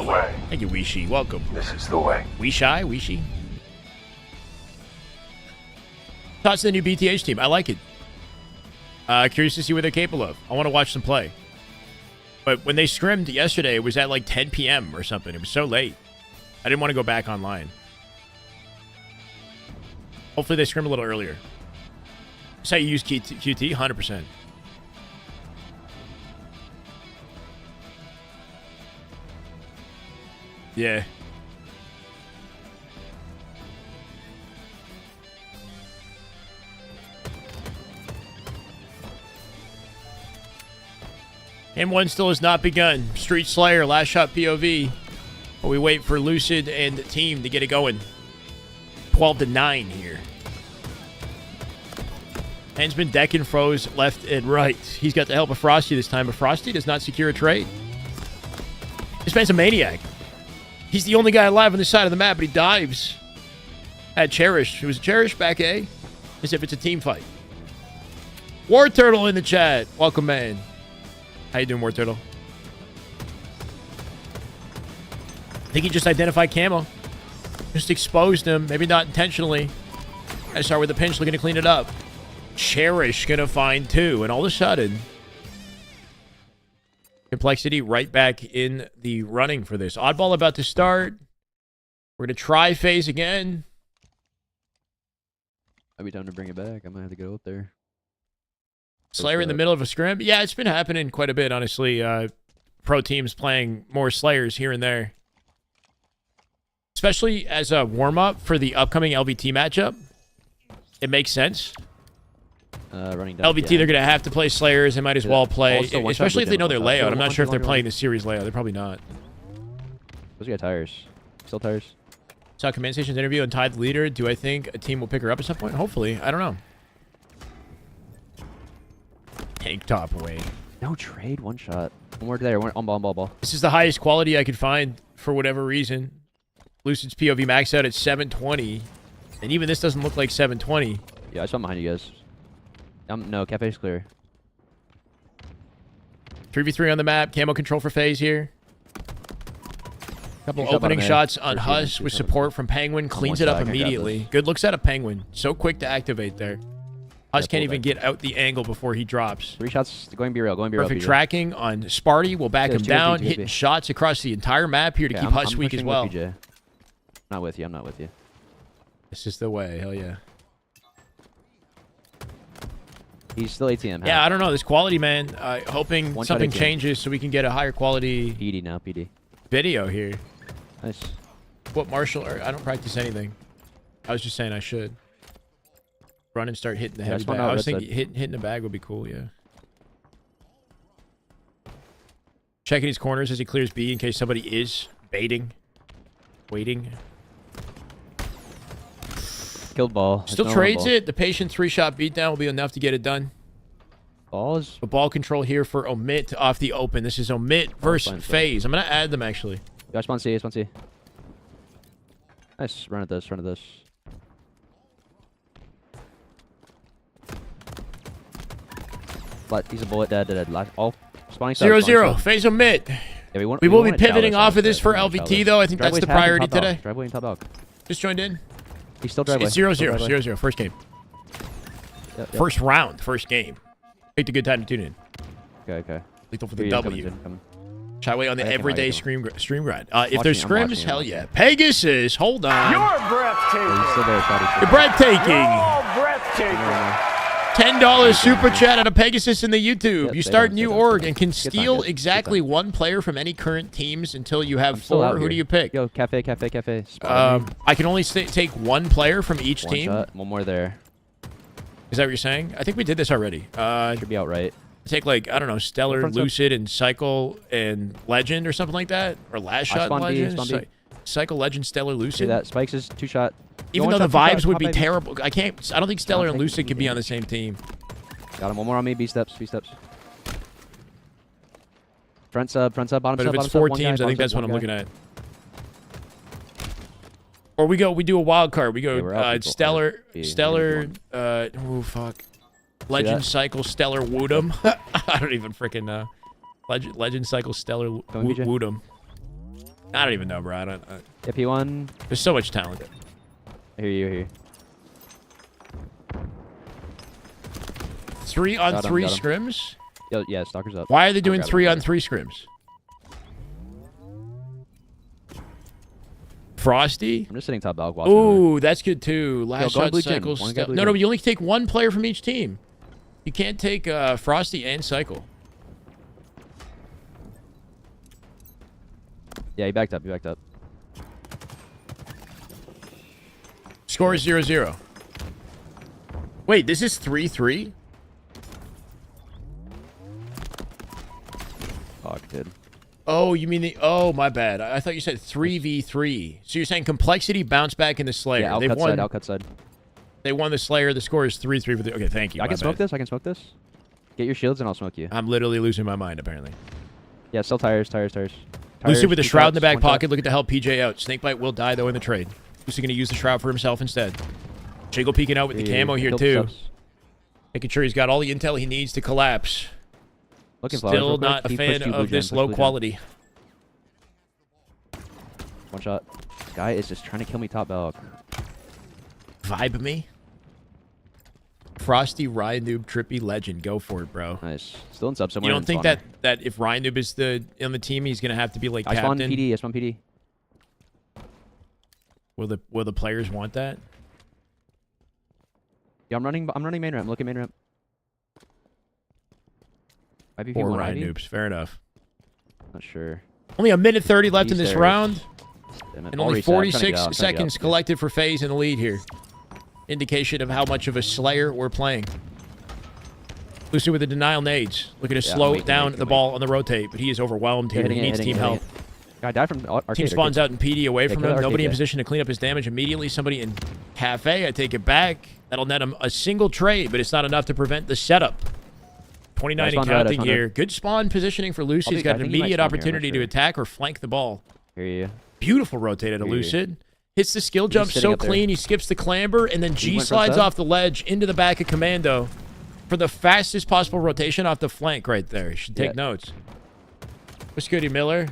Thank you, Weeshi. Welcome. This is the way. Weeshi. Thoughts on the new BTH team? I like it. Curious to see what they're capable of. I want to watch them play. But when they scrimmed yesterday, it was at like 10 p.m. or something. It was so late. I didn't want to go back online. Hopefully they scrim a little earlier. That's how you use QT? 100%. Yeah. Game 1 still has not begun. Street Slayer, Lastshot POV. But we wait for Lucid and the team to get it going. 12-9 here. Hand's been decking Froze left and right. He's got the help of Frosty this time, but Frosty does not secure a trade. This man's a maniac. He's the only guy alive on this side of the map, but he dives at Cherish. It was Cherish back A, as if it's a team fight. War Turtle in the chat. Welcome, man. How you doing, War Turtle? I think he just identified Camo. Just exposed him. Maybe not intentionally. I start with the pinch, looking to clean it up. Cherish gonna find 2, and all of a sudden, Complexity right back in the running for this. Oddball about to start. We're going to try FaZe again. Might be time to bring it back. I might have to go out there. Slayer in the middle of a scrim. Yeah, it's been happening quite a bit, honestly. Pro teams playing more Slayers here and there. Especially as a warm-up for the upcoming LVT matchup. It makes sense. Running down, LVT, they're going to have to play Slayers. They might as well play, especially if they know their layout. I'm not sure if they're playing the series layout. They're probably not. Those got tires. Still tires. Saw Command Station's interview and tied the leader. Do I think a team will pick her up at some point? Hopefully. I don't know. Tank top away. No trade. One shot. One more there. One on ball. This is the highest quality I could find for whatever reason. Lucid's POV max out at 720. And even this doesn't look like 720. Yeah, I saw behind you guys. No, Cafe's clear. 3v3 on the map. Camo control for FaZe here. Couple Two shot opening bottom A. shots on Two Hus shot with bottom. support from Penguin. Cleans one it up shot, I can grab immediately. this. Good looks out of Penguin. So quick to activate there. Hus Yeah, can't pull even back. get out the angle before he drops. 3 shots. Going be real. Going be real. Perfect PJ. tracking on Sparty. Will back Yeah, him 2 down. HP, 2 Hitting HP. shots across the entire map here to Okay, keep I'm Hus weak as pushing well. with PJ. Not with you. I'm not with you. This is the way. Hell yeah. He's still ATM. Yeah, I don't know. This quality, man. Hoping One shot something ATM. changes so we can get a higher quality PD now. PD. video here. Nice. What martial art? I don't practice anything. I was just saying I should. Run and start hitting the Yeah, I heavy spawned bag. out I was red thinking hitting the bag would be cool, yeah. Checking his corners as he clears B in case somebody is baiting. Waiting. Killed ball. There's Still no trades ball. it. The patient 3-shot beatdown will be enough to get it done. Ball is. The ball control here for OMiT off the open. This is OMiT versus fine, fine. FaZe. I'm going to add them, actually. Yeah, spawn C. Spawn C. Nice. Run at this. Run at this. But he's a bullet. Dead. Last. All. Spawning sub. 0-0. FaZe OMiT. Yeah, we We will be want pivoting chalice, off of this honestly. for We want LVT, chalice. though. I think that's Driveway's the half and priority top balk. today. Driveway and top balk. Just joined in. He's still driveway. It's 0-0. Still driveway. 0-0. First game. Yep. First round. First game. Picked a good time to tune in. Okay. Lethal for Here the he is, coming, W. Jin, coming. Shyway on the I can everyday hide him. stream grind. If there's I'm scrims, watching, hell I'm yeah. Pegasus, hold on. breathtaking. He's still there. Shotty. You're breathtaking. Breathtaking. $10 super chat out of Pegasus in the YouTube. Yep, You stay start down, new stay down, org stay and down. can Good time, steal guys. Good exactly time. one player from any current teams until you have I'm still 4. out Who here. do you pick? Yo, cafe. Sparty. I can only take one player from each One team. shot. One more there. Is that what you're saying? I think we did this already. Should be out right. Take like, I don't know, Stellar, Front side. Lucid, and Cycle and Legend or something like that, or Last Shot spawn B, Legend, spawn B. Cycle, Legend, Stellar, See Lucid. that? Spikes is 2 shot. Even One though the shot, 2 shot, vibes would top be baby. terrible, I don't think Stellar and take Lucid any could be on the damage. same team. Got him. One more on me. B steps. Front sub. Bottom But sub. if it's bottom 4 sub, one teams, guy, I think bottom that's sub, what I'm one looking guy. at. Or we do a wild card. We Yeah, go we're out people. Stellar, B, Stellar. we're Oh fuck, Legend, that? Cycle, Stellar, Woodham. I don't even freaking know. Legend, Cycle, Stellar, Come, BJ. Woodham. I don't even know, bro. Yeah, P1. There's so much talent. I hear you. 3-on-3 Got him. scrims. Yo, yeah, Stalker's up. Why are they doing grab him. 3-on-3 scrims? Frosty. I'm just sitting top dog watching. Ooh, that's good too. Last go on shot blue gym. cycles. One guy blue No, gym. but you only take one player from each team. You can't take Frosty and Cycle. Yeah, he backed up. Score is 0-0. Wait, this is 3-3? Fuck, dude. Oh, you mean the... Oh, my bad. I thought you said 3v3. So you're saying Complexity bounced back in the Slayer. Yeah, They've outcut side. They won the Slayer. The score is 3-3 for the... Okay, thank you. I my can smoke bad. this. Get your shields and I'll smoke you. I'm literally losing my mind, apparently. Yeah, still tires. Lucid with the 2 shroud in the shots, back 1 shot. pocket looking to help PJ out. Snakebite will die, though, in the trade. Lucid going to use the shroud for himself instead. Jiggle peeking out with the camo here, Killed too. subs. Making sure he's got all the intel he needs to collapse. Looking flowers Still real quick. not a He fan pushed you, of blue this gen, low pushed blue gen. quality. 1 shot. Guy is just trying to kill me top balk. Vibe me. Frosty, Ryan Noob, Trippy, Legend. Go for it, bro. Nice. Still in sub somewhere. You don't in think spawner. that if Ryan Noob is on the team, he's going to have to be like I spawned captain? PD. I spawned PD. Will the players want that? Yeah, I'm running main ramp. Look at main ramp. Might be Or P1 Ryan Ivy? Noobs. Fair enough. Not sure. Only a minute 30 left in He's this there. round. Damn it. And I'll only reset. I'm trying to get 46 out, I'm trying to get seconds out. collected for FaZe in the lead here. Indication of how much of a Slayer we're playing. Lucid with the denial nades. Looking to Yeah, slow wait, down wait, the wait. ball on the rotate, but he is overwhelmed here. Hitting He it, needs hitting team it, help. hitting it. Guy died from arcade. Team spawns out in PD away from kill him. that Nobody in arcade, position to clean up his damage immediately. Somebody in cafe. I take it back. That'll net him a single trade, but it's not enough to prevent the setup. 29 Yeah, I and spawned red, I counting spawned here. red. Good spawn positioning for Lucid. He's got I an think he might immediate spawn here, I'm not opportunity to sure. attack or flank the ball. Hear you. Beautiful rotated to Here you. Lucid. Hits the skill jump sitting so up there. clean. He skips the clamber and then G went front slides side. off the ledge into the back of Commando for the fastest possible rotation off the flank right there. You should take Yeah. notes. What's good, Miller?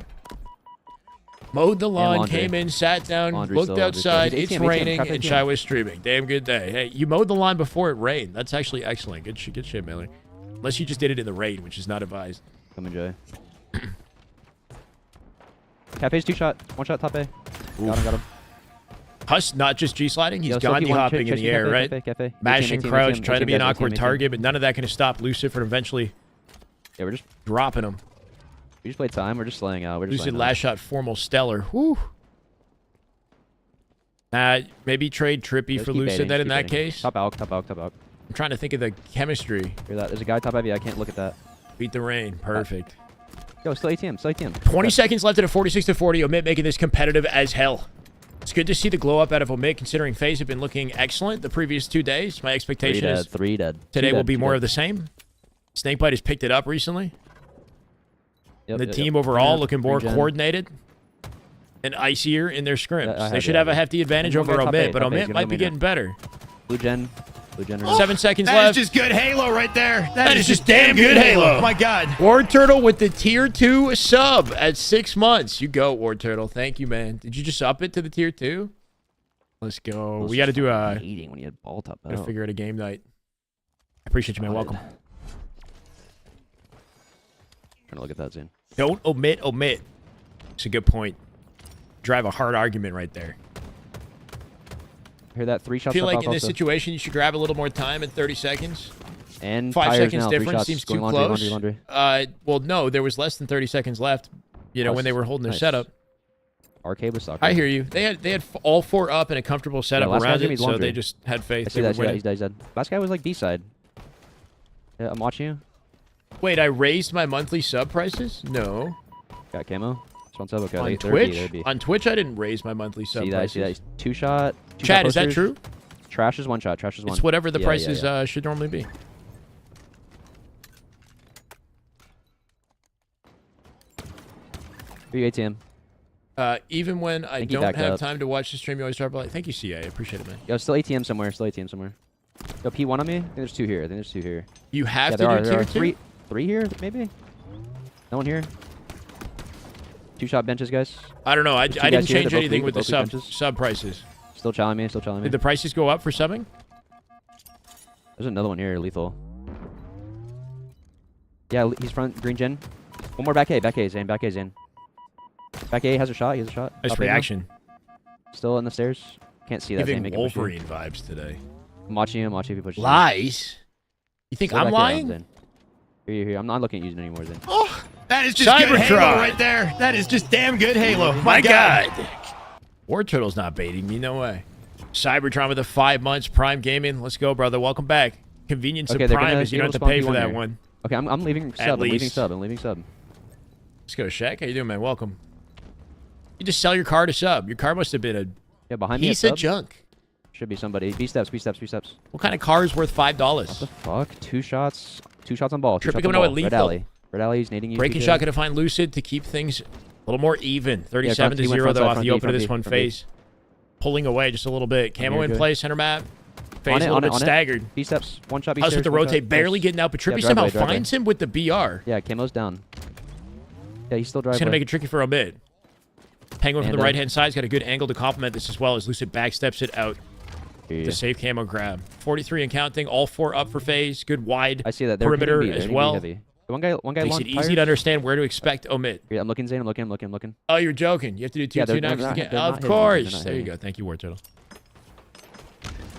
Mowed the lawn, laundry. came in, sat down, Laundry looked still, laundry still. outside. He's It's 18, raining, craft and 18. Shyway's streaming. Damn good day. Hey, you mowed the lawn before it rained. That's actually excellent. Good shit, Miller. Unless you just did it in the rain, which is not advised. Come enjoy. Cafe's 2-shot. 1-shot top A. Got him. Huss not just G-sliding. He's Yo, Gandhi Silky one, hopping in chase the air, cafe, right? Cafe. Mashing, 18, crouch, 18, trying to be an 18, awkward 18. target, but none of that can stop Lucid from eventually Yeah, dropping him. we just play time. We're just slaying out. We're just Lucid slaying out. last shot, formal stellar. Whew. Maybe trade Trippy Just for keep Lucid baiting, then in just that keep baiting. case. Top out. I'm trying to think of the chemistry. Hear that? There's a guy top heavy. I can't look at that. Beat the rain. Perfect. Yo, still ATM. 20 seconds left at a 46-40. OMiT making this competitive as hell. It's good to see the glow up out of OMiT, considering FaZe have been looking excellent the previous 2 days. My expectation is Three dead. today Two will dead, be two more dead. of the same. Snakebite has picked it up recently. Yep, The yep, team yep. overall Yep, looking more regen. coordinated and icier in their scrims. I They have should it, have I a have it. hefty advantage And over one guy top OMiT, eight, but top eight, OMiT he's gonna might be go getting better. Blue gen. 7 seconds That left. is just good Halo right there. That is just damn good Halo. Oh my God. Ward Turtle with the tier 2 sub at 6 months. You go, Ward Turtle. Thank you, man. Did you just up it to the tier 2? Let's go. We got to do a... Hating when you had ball top Gotta out. figure out a game night. I appreciate you, man. Welcome. Trying to look at that soon. Don't omit. It's a good point. Drive a hard argument right there. Hear that? 3 I shots. feel top like out in this also. situation, you should grab a little more time at 30 seconds. And 5 tires seconds now, 3 difference shots. seems Going too laundry, close. laundry. Well, no, there was less than 30 seconds left. You know, when they were holding their Nice. setup. Arcade was soccer. I hear you. They had all 4 up in a comfortable setup last around guy's it, gonna be so laundry. they just had I faith see they that. would win He's it. dead. Last guy was like B-side. Yeah, I'm watching you. Wait, I raised my monthly sub prices? No. Got camo. Spawn sub. Okay. On they- they're Twitch? B, they're B. On Twitch, I didn't raise my monthly sub See that? prices. See that? He's 2-shot. Chad, is that true? Trash is 1 shot. Trash is 1. It's whatever the Yeah, prices yeah. should normally be. For you, ATM. Even when I Think he don't backed have up. time to watch the stream, you always drop a like. Thank you, CA. I appreciate it, man. Yo, still ATM somewhere. Yo, P1 on me? I think there's 2 here. You have Yeah, to there do are tier 2? 3 here, maybe? No one here? 2-shot benches, guys. I don't know. I There's 2 didn't guys here, change they're both anything weak, with the they're both weak benches. sub prices. Still challenging me. Did the prices go up for subbing? There's another one here, lethal. Yeah, he's front, green gen. One more back A, Zane, back A. Back A has a shot, Nice Top A now. reaction. Still on the stairs. Can't see that. Zane Giving making push here. Wolverine vibes today. I'm watching if you push. Lies? You think Still I'm back A, lying? Zane. Here. I'm not looking at using it anymore, Zane. Oh, that is just good Cybertron. Halo right there. That is just damn good Halo. My God. War Turtle's not baiting me. No way. Cybertron with the 5 months Prime Gaming. Let's go, brother. Welcome back. Convenience Okay, of they're Prime gonna- is you they're don't have to gonna pay spawn for P1 that here. one. Okay, I'm leaving At sub. least. I'm leaving sub. Let's go, Shaq. How you doing, man? Welcome. You just sell your car to sub. Your car must have been a Yeah, behind me. piece at of sub. junk. Should be somebody. B steps. What kind of car is worth What the $5? fuck? 2 shots. 2 shots on ball. 2 Trippy shots on coming out ball. with Red lethal. alley. Red alley's nading you. Breaking PJ. shot going to find Lucid to keep things a little more even. 37 he went to 0 front though side, off front the B, open of front this B, one. front B. FaZe pulling away just a little bit. Camo here, in good. play, center map. FaZe On it, a little bit on it. staggered. B steps. 1 shot. B Us stairs. with the 1 shot. rotate, barely Close. getting out, but Trippy Yeah, somehow driveway. finds him with the BR. Yeah, camo's down. Yeah, he's still driving. It's going to make it tricky for OMiT. Penguin from the Panda. right-hand side's got a good angle to complement this as well as Lucid backsteps it out to save camo grab. 43 and counting, all 4 up for FaZe. Good wide I see that. They're perimeter hitting B, they're as hitting B well. heavy. One guy Makes long it easy tires. to understand where to expect OMiT. Here, I'm looking, Zane. I'm looking. Oh, you're joking. You have to do 2-2 Yeah, they're next not- again. they're not Of hitting, course. they're not There you hitting. go. Thank you, War Turtle.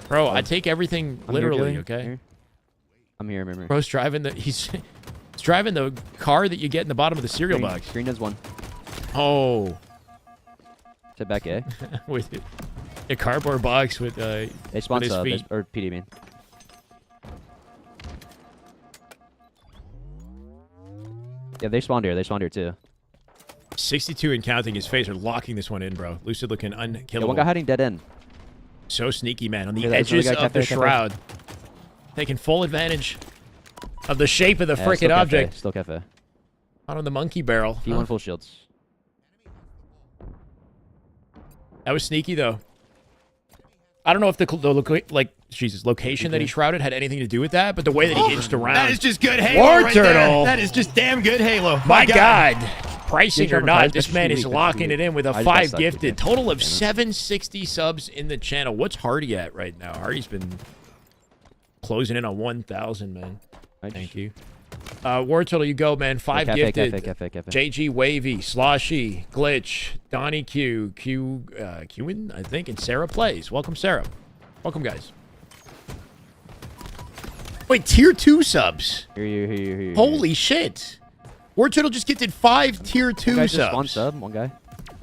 Bro, I take everything I'm here, literally, Joey. okay? Here. I'm here, remember. Bro's driving the he's driving the car that you get in the bottom of the cereal box. Green does 1. Oh, To back A. with a cardboard box with They spawn his sub. feet. Or PD mean. Yeah, they spawned here too. 62 and counting. His face are locking this one in, bro. Lucid looking Yeah, unkillable. one guy hiding dead end. So sneaky, man. On the Yeah, there's another edges guy of the cafe. shroud. Taking full advantage of the shape of the Yeah, frickin' still cafe, object. Still cafe. Not on the monkey barrel. P1 Huh? full shields. That was sneaky, though. I don't know if location that he shrouded had anything to do with that, but the way that he inched around. That is just good Halo War right Turtle. there. That is just damn good Halo. My God. pricing or not, this man is locking it in with a I just got 5 stuck gifted. again. Total of Damn it. 760 subs in the channel. What's Hardy at right now? Hardy's been closing in on 1,000, man. Thank you. War Turtle, you go, man. 5 gifted. Cafe. JG Wavy, Sloshy, Glitch, Donnie Q, Qwin, I think, and Sarah Plays. Welcome, Sarah. Welcome, guys. Wait, tier 2 subs. Here. Holy shit. War Turtle just gifted 5 tier 2 One just one subs. sub, one guy.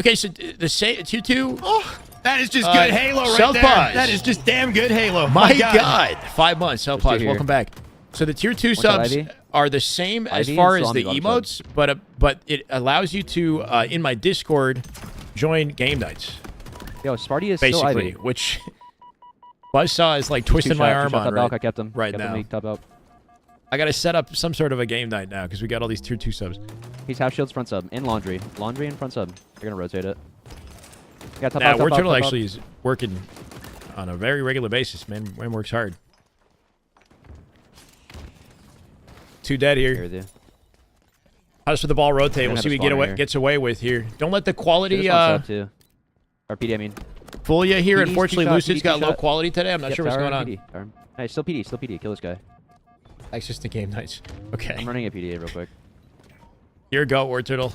Okay, so the tier 2. Oh, that is just good Halo right South there. Pause. That is just damn good Halo. My God. 5 months. South Pause, here. welcome back. So the tier 2 What's up, subs Ivy? are the same as Ivy far and as the Salami emotes, but it allows you to, in my Discord, join game nights, Yo, Sparty is still basically, Ivy. which Buzzsaw is like twisting my arm on I kept him. right Kept now. him top out. I got to set up some sort of a game night now because we got all these tier 2 subs. He's half shields front sub and laundry. Laundry and front sub. They're gonna rotate it. Yeah, top Now, out, War top out, Turtle top out. actually is working on a very regular basis, man. Man works hard. 2 dead Here here. with you. How's for the ball rotate? We'll have see a what spawner here. gets away with here. Don't let the quality This one sub too. Or PD, I mean. fool you here. PD's Unfortunately, two-shot, Lucid's PD got low two-shot. quality today. I'm not Yep, sure what's tower going and on. PD. Hey, still PD. Kill this guy. That's just the game nights. Okay. I'm running a PDA real quick. Here go, War Turtle.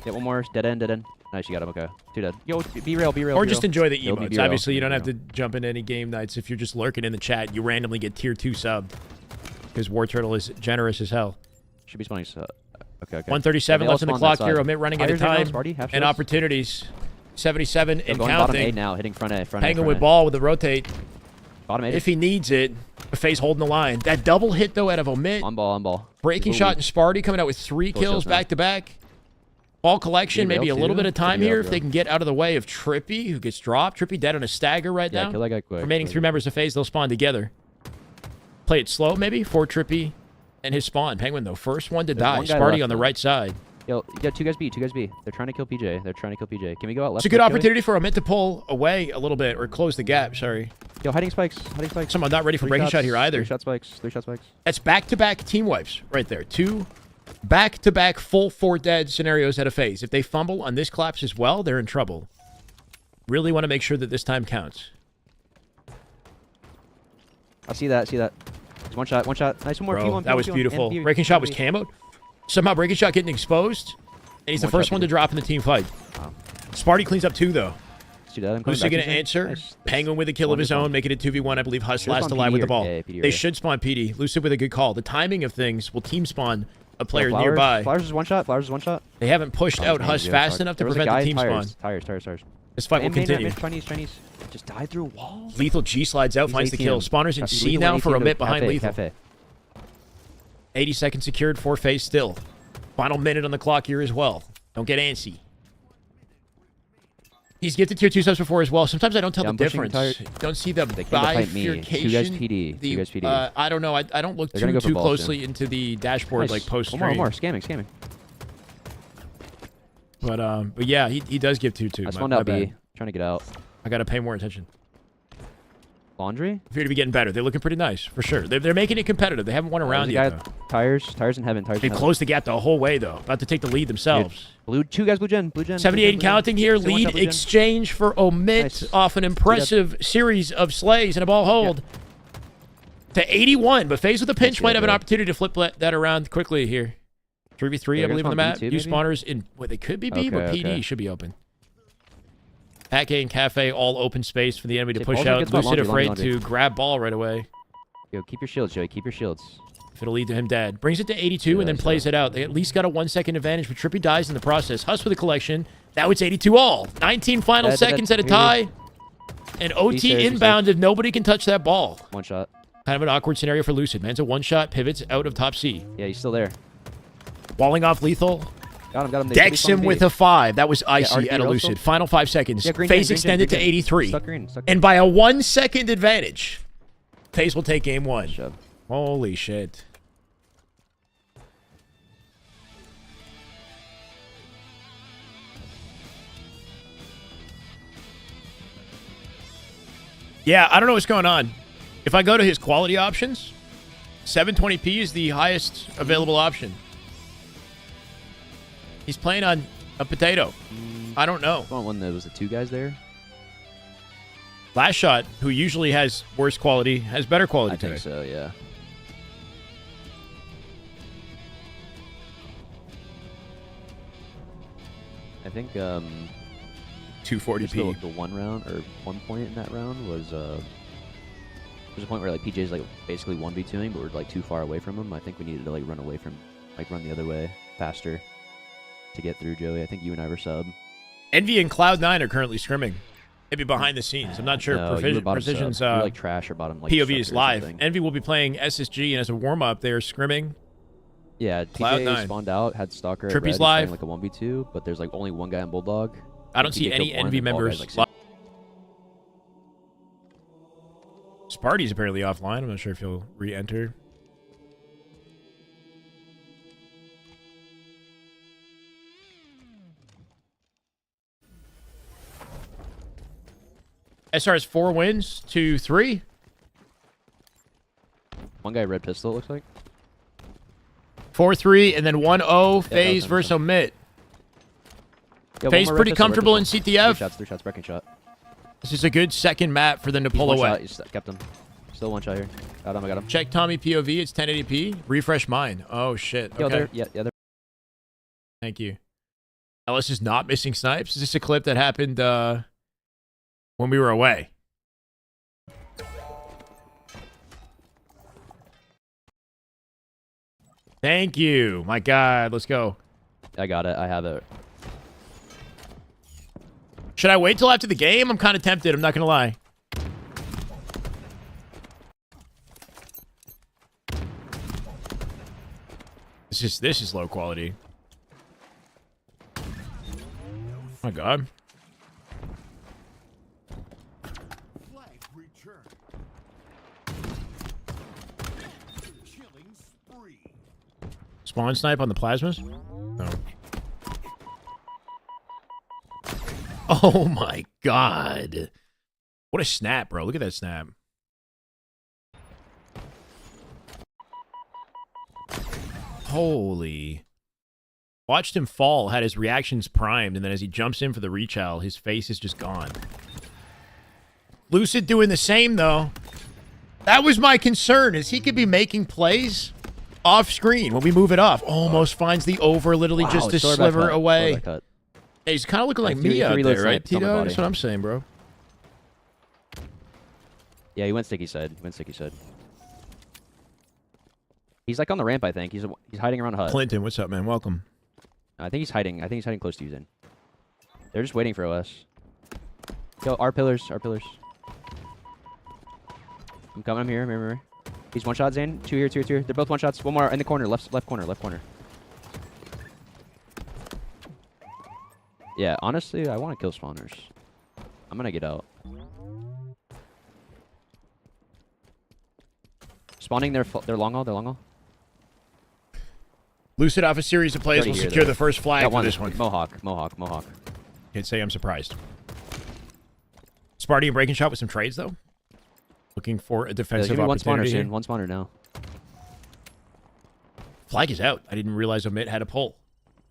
Get one more. Dead end. Nice, you got him. Okay. 2 dead. Yo, be real. Or just enjoy the It'll be emotes. real. Obviously, you don't have Be to jump into any game nights. If you're just lurking in the chat, you randomly get tier 2 subbed. Because War Turtle is generous as hell. Should be spawning. Okay. 137 Yeah, they all left on the spawn clock that here. side. OMiT running out of Fires time. right now, Sparty, half And shields. opportunities. 77 They're and going bottom A counting. now, hitting front A. Penguin with ball with the rotate. Bottom A. If he needs it, FaZe holding the line. That double hit, though, out of OMiT. On ball. Breaking shot and Sparty coming out with 3 kills shields now. back to back. Ball collection, Be real maybe a little too. bit of time Be real, here if bro. they can get out of the way of Trippy, who gets dropped. Trippy dead on a stagger right Yeah, now. kill that guy quick. Remaining 3 members of FaZe, they'll spawn together. Play it slow, maybe, for Trippy and his spawn. Penguin, though, first one to There's die. one guy Sparty left, on the though. right side. Yo, you got 2 guys B. They're trying to kill PJ. Can we go out left? It's a good quick, Joey? opportunity for OMiT to pull away a little bit or close the gap, sorry. Yo, hiding spikes. Someone not ready for 3 breaking shots, shot here either. 3 shot spikes. That's back-to-back team wipes right there. 2 back-to-back full 4 dead scenarios at a FaZe. If they fumble on this collapse as well, they're in trouble. Really want to make sure that this time counts. I see that. It's one shot. Nice, one more. Bro, P1, that was P1, beautiful. and Breaking shot was P1. camoed. Somehow breaking shot getting exposed. And he's the One first shot, one to P2. drop in the team fight. Wow. Sparty cleans up 2, though. Let's do that. I'm coming Who's he back going to you, answer? Nice. Penguin with a kill of his Wonderful. own, making it 2v1. I believe Huss Should last spawn alive PD with the or- ball. yeah, PD They or- should spawn PD. Lucid with a good call. The timing of things will team spawn a player Flowers, nearby. Flowers is one shot. They haven't pushed out Nice, Huss yeah, fast sorry. enough to There was a prevent the guy, team tires. spawn. This fight will Main, continue. Chinese. Just died through a wall. Lethal G slides out, He's finds the 18. kill. Spawners in C Lethal now 18 for to OMiT behind Cafe, Lethal. Cafe. 80 seconds secured, 4 FaZe still. Final minute on the clock here as well. Don't get antsy. He's gifted tier 2 subs before as well. Sometimes I don't tell Yeah, the I'm pushing difference. tired. Don't see the They came to fight me. bifurcation. 2 guys PD. 2 guys PD. I don't know. I don't look They're gonna go for too balls closely soon. into the dashboard Nice. like post One more. Scamming. But yeah, he does give 2-2. I spawned out B. Trying to get out. I gotta pay more attention. Laundry? Appear to be getting better. They're looking pretty nice for sure. They're making it competitive. They haven't won a round There's a yet. guy- Though. Tires in heaven. They've closed the gap the whole way though. About to take the lead themselves. Blue, 2 guys blue gen. 78 and counting here. Still one Lead shot blue gen. exchange for OMiT Nice. off an impressive series of slays and a ball hold. To 81, but FaZe with a pinch Nice, might have an bro. opportunity to flip that around quickly here. 3v3, Yeah, I believe, on the spawn map. B2 New maybe? spawners in, well, they could be B, but Okay, PD okay. should be open. Pack A and Cafe, all open space for the enemy to Say, push balls out. gets about Lucid laundry, afraid to grab ball right away. Yo, keep your shields, Joey. Keep your shields. If it'll lead to him dead. Brings it to 82 and then Yeah, plays it out. They at least got a 1-second advantage, but Trippy dies in the process. Huss with a collection. Now it's 82 all. 19 final Dead. seconds at a Here. tie. And OT stairs, inbound if nobody can touch that ball. One shot. Kind of an awkward scenario for Lucid. Man's a one-shot, pivots out of top C. Yeah, he's still there. Walling off Lethal. Got him. They should be Decks him spawning with B. a 5. That was icy RP at a also? Lucid. Final 5 seconds. Yeah, green FaZe gen, extended to green gen. 83. Stuck green. And by a 1-second advantage, FaZe will take game 1. Shove. Holy shit. Yeah, I don't know what's going on. If I go to his quality options, 720p is the highest available option. He's playing on a potato. I don't know. When there was the 2 guys there. Lastshot, who usually has worse quality, has better quality I today. think so, yeah. I think 240p. the 1 round or 1 point in that round was there's a point where like PJ's like basically 1v2ing, but we're like too far away from him. I think we needed to like run away from, like run the other way faster to get through Joey. I think you and I were sub. Envy and Cloud9 are currently scrimming. Maybe behind the scenes. I'm not sure No, if you were bottom Precision's sub. You were, like trash or bottom like POV is sucker or live. something. Envy will be playing SSG, and as a warm-up, they are scrimming. Yeah, Cloud9. TJ spawned out, had Stalker. at Trippy's red, he's live. playing, like a 1v2, but there's like only 1 guy on Bulldog. I don't see TJ any killed 1 Envy and all members. guys, like, Sparty's apparently offline. I'm not sure if he'll re-enter. SR has 4 wins to 3. 1 guy red pistol, it looks like. 4-3, and then 1-0. FaZe him, versus OMiT. Yeah, FaZe one more red pretty pistol, red comfortable in pistol. CTF. 3 shots, breaking shot. This is a good second map for them to He's pull 1 away. shot, he's kept him. Still 1 shot here. Got him, I got him. Check Tommy POV. It's 1080p. Refresh mine. Oh, shit. Yo, Okay. there, yeah, they're Thank you. Ellis is not missing snipes. Is this a clip that happened when we were away? Thank you. My God. Let's go. I got it. I have it. Should I wait till after the game? I'm kind of tempted. I'm not going to lie. This is low quality. Oh my God. Spawn snipe on the plasmas? No. Oh my God. What a snap, bro. Look at that snap. Holy. Watched him fall, had his reactions primed, and then as he jumps in for the rechow, his face is just gone. Lucid doing the same, though. That was my concern, is he could be making plays off screen when we move it off. Almost finds the over, literally just a sliver away. Hey, he's kind of looking like me out there, right, Tito? That's what I'm saying, bro. Yeah, he went sticky side. He's like on the ramp, I think. He's hiding around hut. Clinton, what's up, man? Welcome. I think he's hiding. Close to you, Zane. They're just waiting for us. Yo, our pillars. I'm coming. I'm here. He's 1 shot, Zane. 2 here. They're both 1 shots. 1 more in the corner. Left corner. Yeah, honestly, I want to kill spawners. I'm gonna get out. Spawning their long haul. Lucid off a series of plays will secure the first flag for this one. Mohawk. Can't say I'm surprised. Sparty and breaking shot with some trades, though. Looking for a defensive opportunity. One spawner now. Flag is out. I didn't realize OMiT had a pull.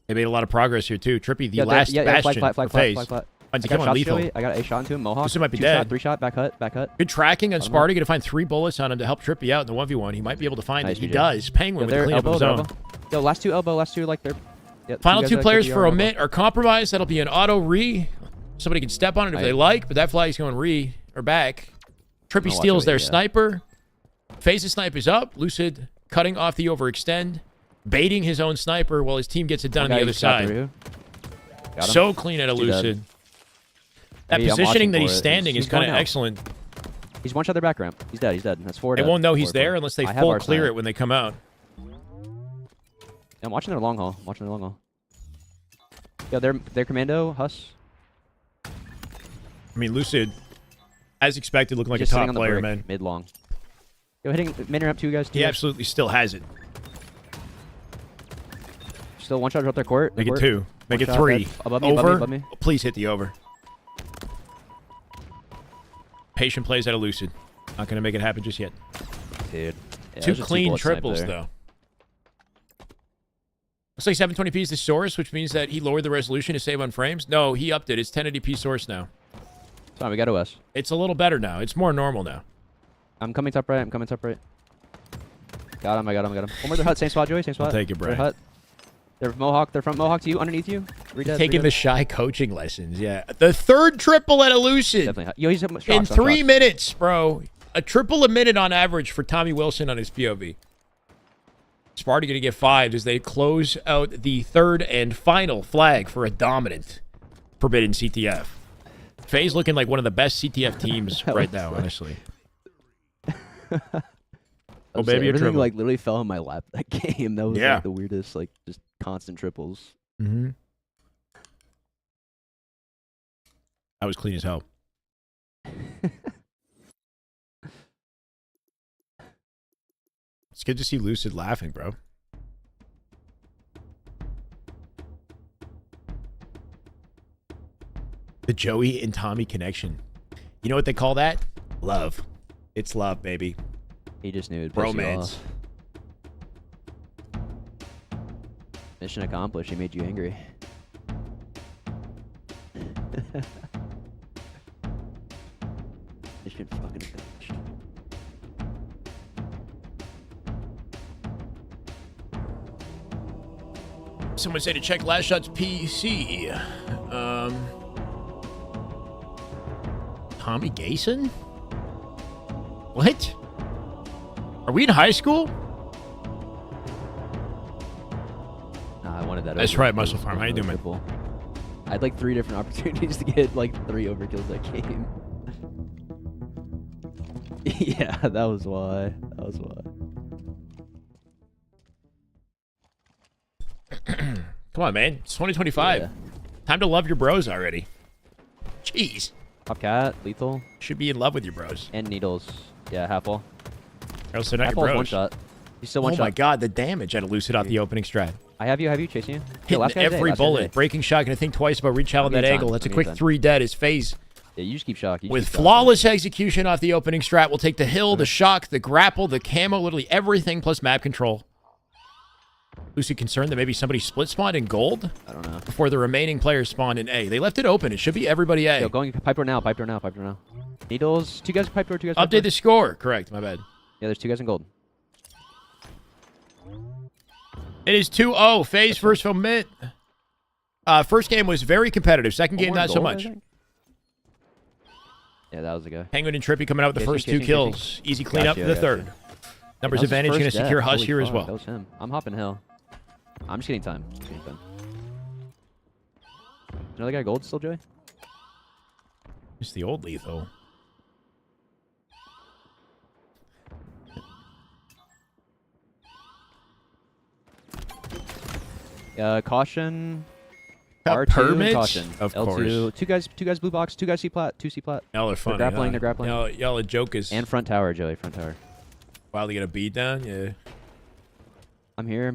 They made a lot of progress here, too. Trippy, the last bastion for FaZe. Finds him on lethal. I got a shot into him. Mohawk. Lucid might be 2 dead. shot, 3 shot, back hut. Good tracking on Sparty. Going to find 3 bullets on him to help Trippy out in the 1v1. He might be able to find it. He does. Penguin with the clean up of his own. Yo, last two elbow, like they're... Yep, Final 2 players for elbow. OMiT are compromised. That'll be an auto re. Somebody can step on it if they like, but that flag's going re or back. Trippy steals their sniper. FaZe's snipe is up. Lucid cutting off the overextend, baiting his own sniper while his team gets it done on the other side. So clean at a Lucid. That positioning that he's standing is kind of excellent. He's 1 shot their back ramp. He's dead. That's 4 They won't know he's there unless they full clear it when they come out. I'm watching their long haul. Yo, they're commando, Huss. I mean, Lucid, as expected, looking like Just a top on the player, brick, man. Mid-long. Yo, hitting mid ramp 2 guys. He absolutely still has it. Still 1 shot up their court. Make it 2. Make it 3. Above me, over. above me. Please hit the over. Patient plays out of Lucid. Not going to make it happen just yet. Dude. Yeah, 2 clean triples, though. Looks like 720p is the source, which means that he lowered the resolution to save on frames. No, he upped it. It's 1080p source now. Fine, we got OS. It's a little better now. It's more normal now. I'm coming top right. Got him. I got him. One more the hut. Same spot, Joey. Same spot. Take it, Brian. Hut. They're Mohawk. They're from Mohawk to you. Underneath you. Taking the shy coaching lessons. Yeah. The third triple at Lucid. Definitely hut. Yo, he's in 3 minutes, bro. A triple a minute on average for Tommy Wilson on his POV. Sparty going to get 5 as they close out the third and final flag for a dominant Forbidden CTF. FaZe looking like one of the best CTF teams right now, honestly. Oh, baby, a triple. Like literally fell in my lap that game. That was like the weirdest, like just constant triples. Mm-hmm. I was clean as hell. It's good to see Lucid laughing, bro. The Joey and Tommy connection. You know what they call that? Love. It's love, baby. He just knew it'd piss you Romance. off. Mission accomplished. He made you angry. Mission fucking accomplished. Someone said to check Lastshot's PC. Tommy Gason? What? Are we in high school? Nah, I wanted that. That's right, Muscle Farm. How you doing, man? I had like 3 different opportunities to get like 3 overkills that game. Yeah, that was why. Come on, man. It's 2025. Yeah. Time to love your bros already. Jeez. Top cat, lethal, Should be in love with your bros. and needles. Yeah, half wall. Or else they're not Half your wall's bros. one shot. He's still one Oh shot. my god, the damage out of Lucid off the opening strat. I have you chasing you. Hey, Hitting last guy's every dead, bullet. Breaking shot. Gonna think twice about rechalling that Plenty of angle. time, That's a plenty of quick time. 3 dead. His phase Yeah, you just keep shock. with flawless execution off the opening strat. Will take the hill, the shock, the grapple, the camo, literally everything plus map control. Lucid concerned that maybe somebody split spawned in gold I don't know. before the remaining players spawned in A. They left it open. It should be everybody A. Yo, going pipe door now. Needles. 2 guys pipe door. 2 guys. Pipe door. Update the score. Correct. My bad. Yeah, there's 2 guys in gold. It is 2-0. FaZe versus OMiT. First game was very competitive. Second game, One not so gold, I much. think. Yeah, that was the guy. Penguin and Trippy coming out with the first 2 kills. Easy cleanup for the third. Numbers That was his advantage going to first death. secure Huss Holy here as fuck, well. That was him. I'm hopping hill. I'm just getting time. Another guy gold still, Joey? It's the old lethal. Caution. Got R2 permits? caution. Of L2. course. Two guys blue box. 2 guys C plat. 2 C plat. Y'all are funny. They're grappling. Y'all are jokers. And front tower, Joey. Front tower. Wow, they get a beat down? Yeah. I'm here.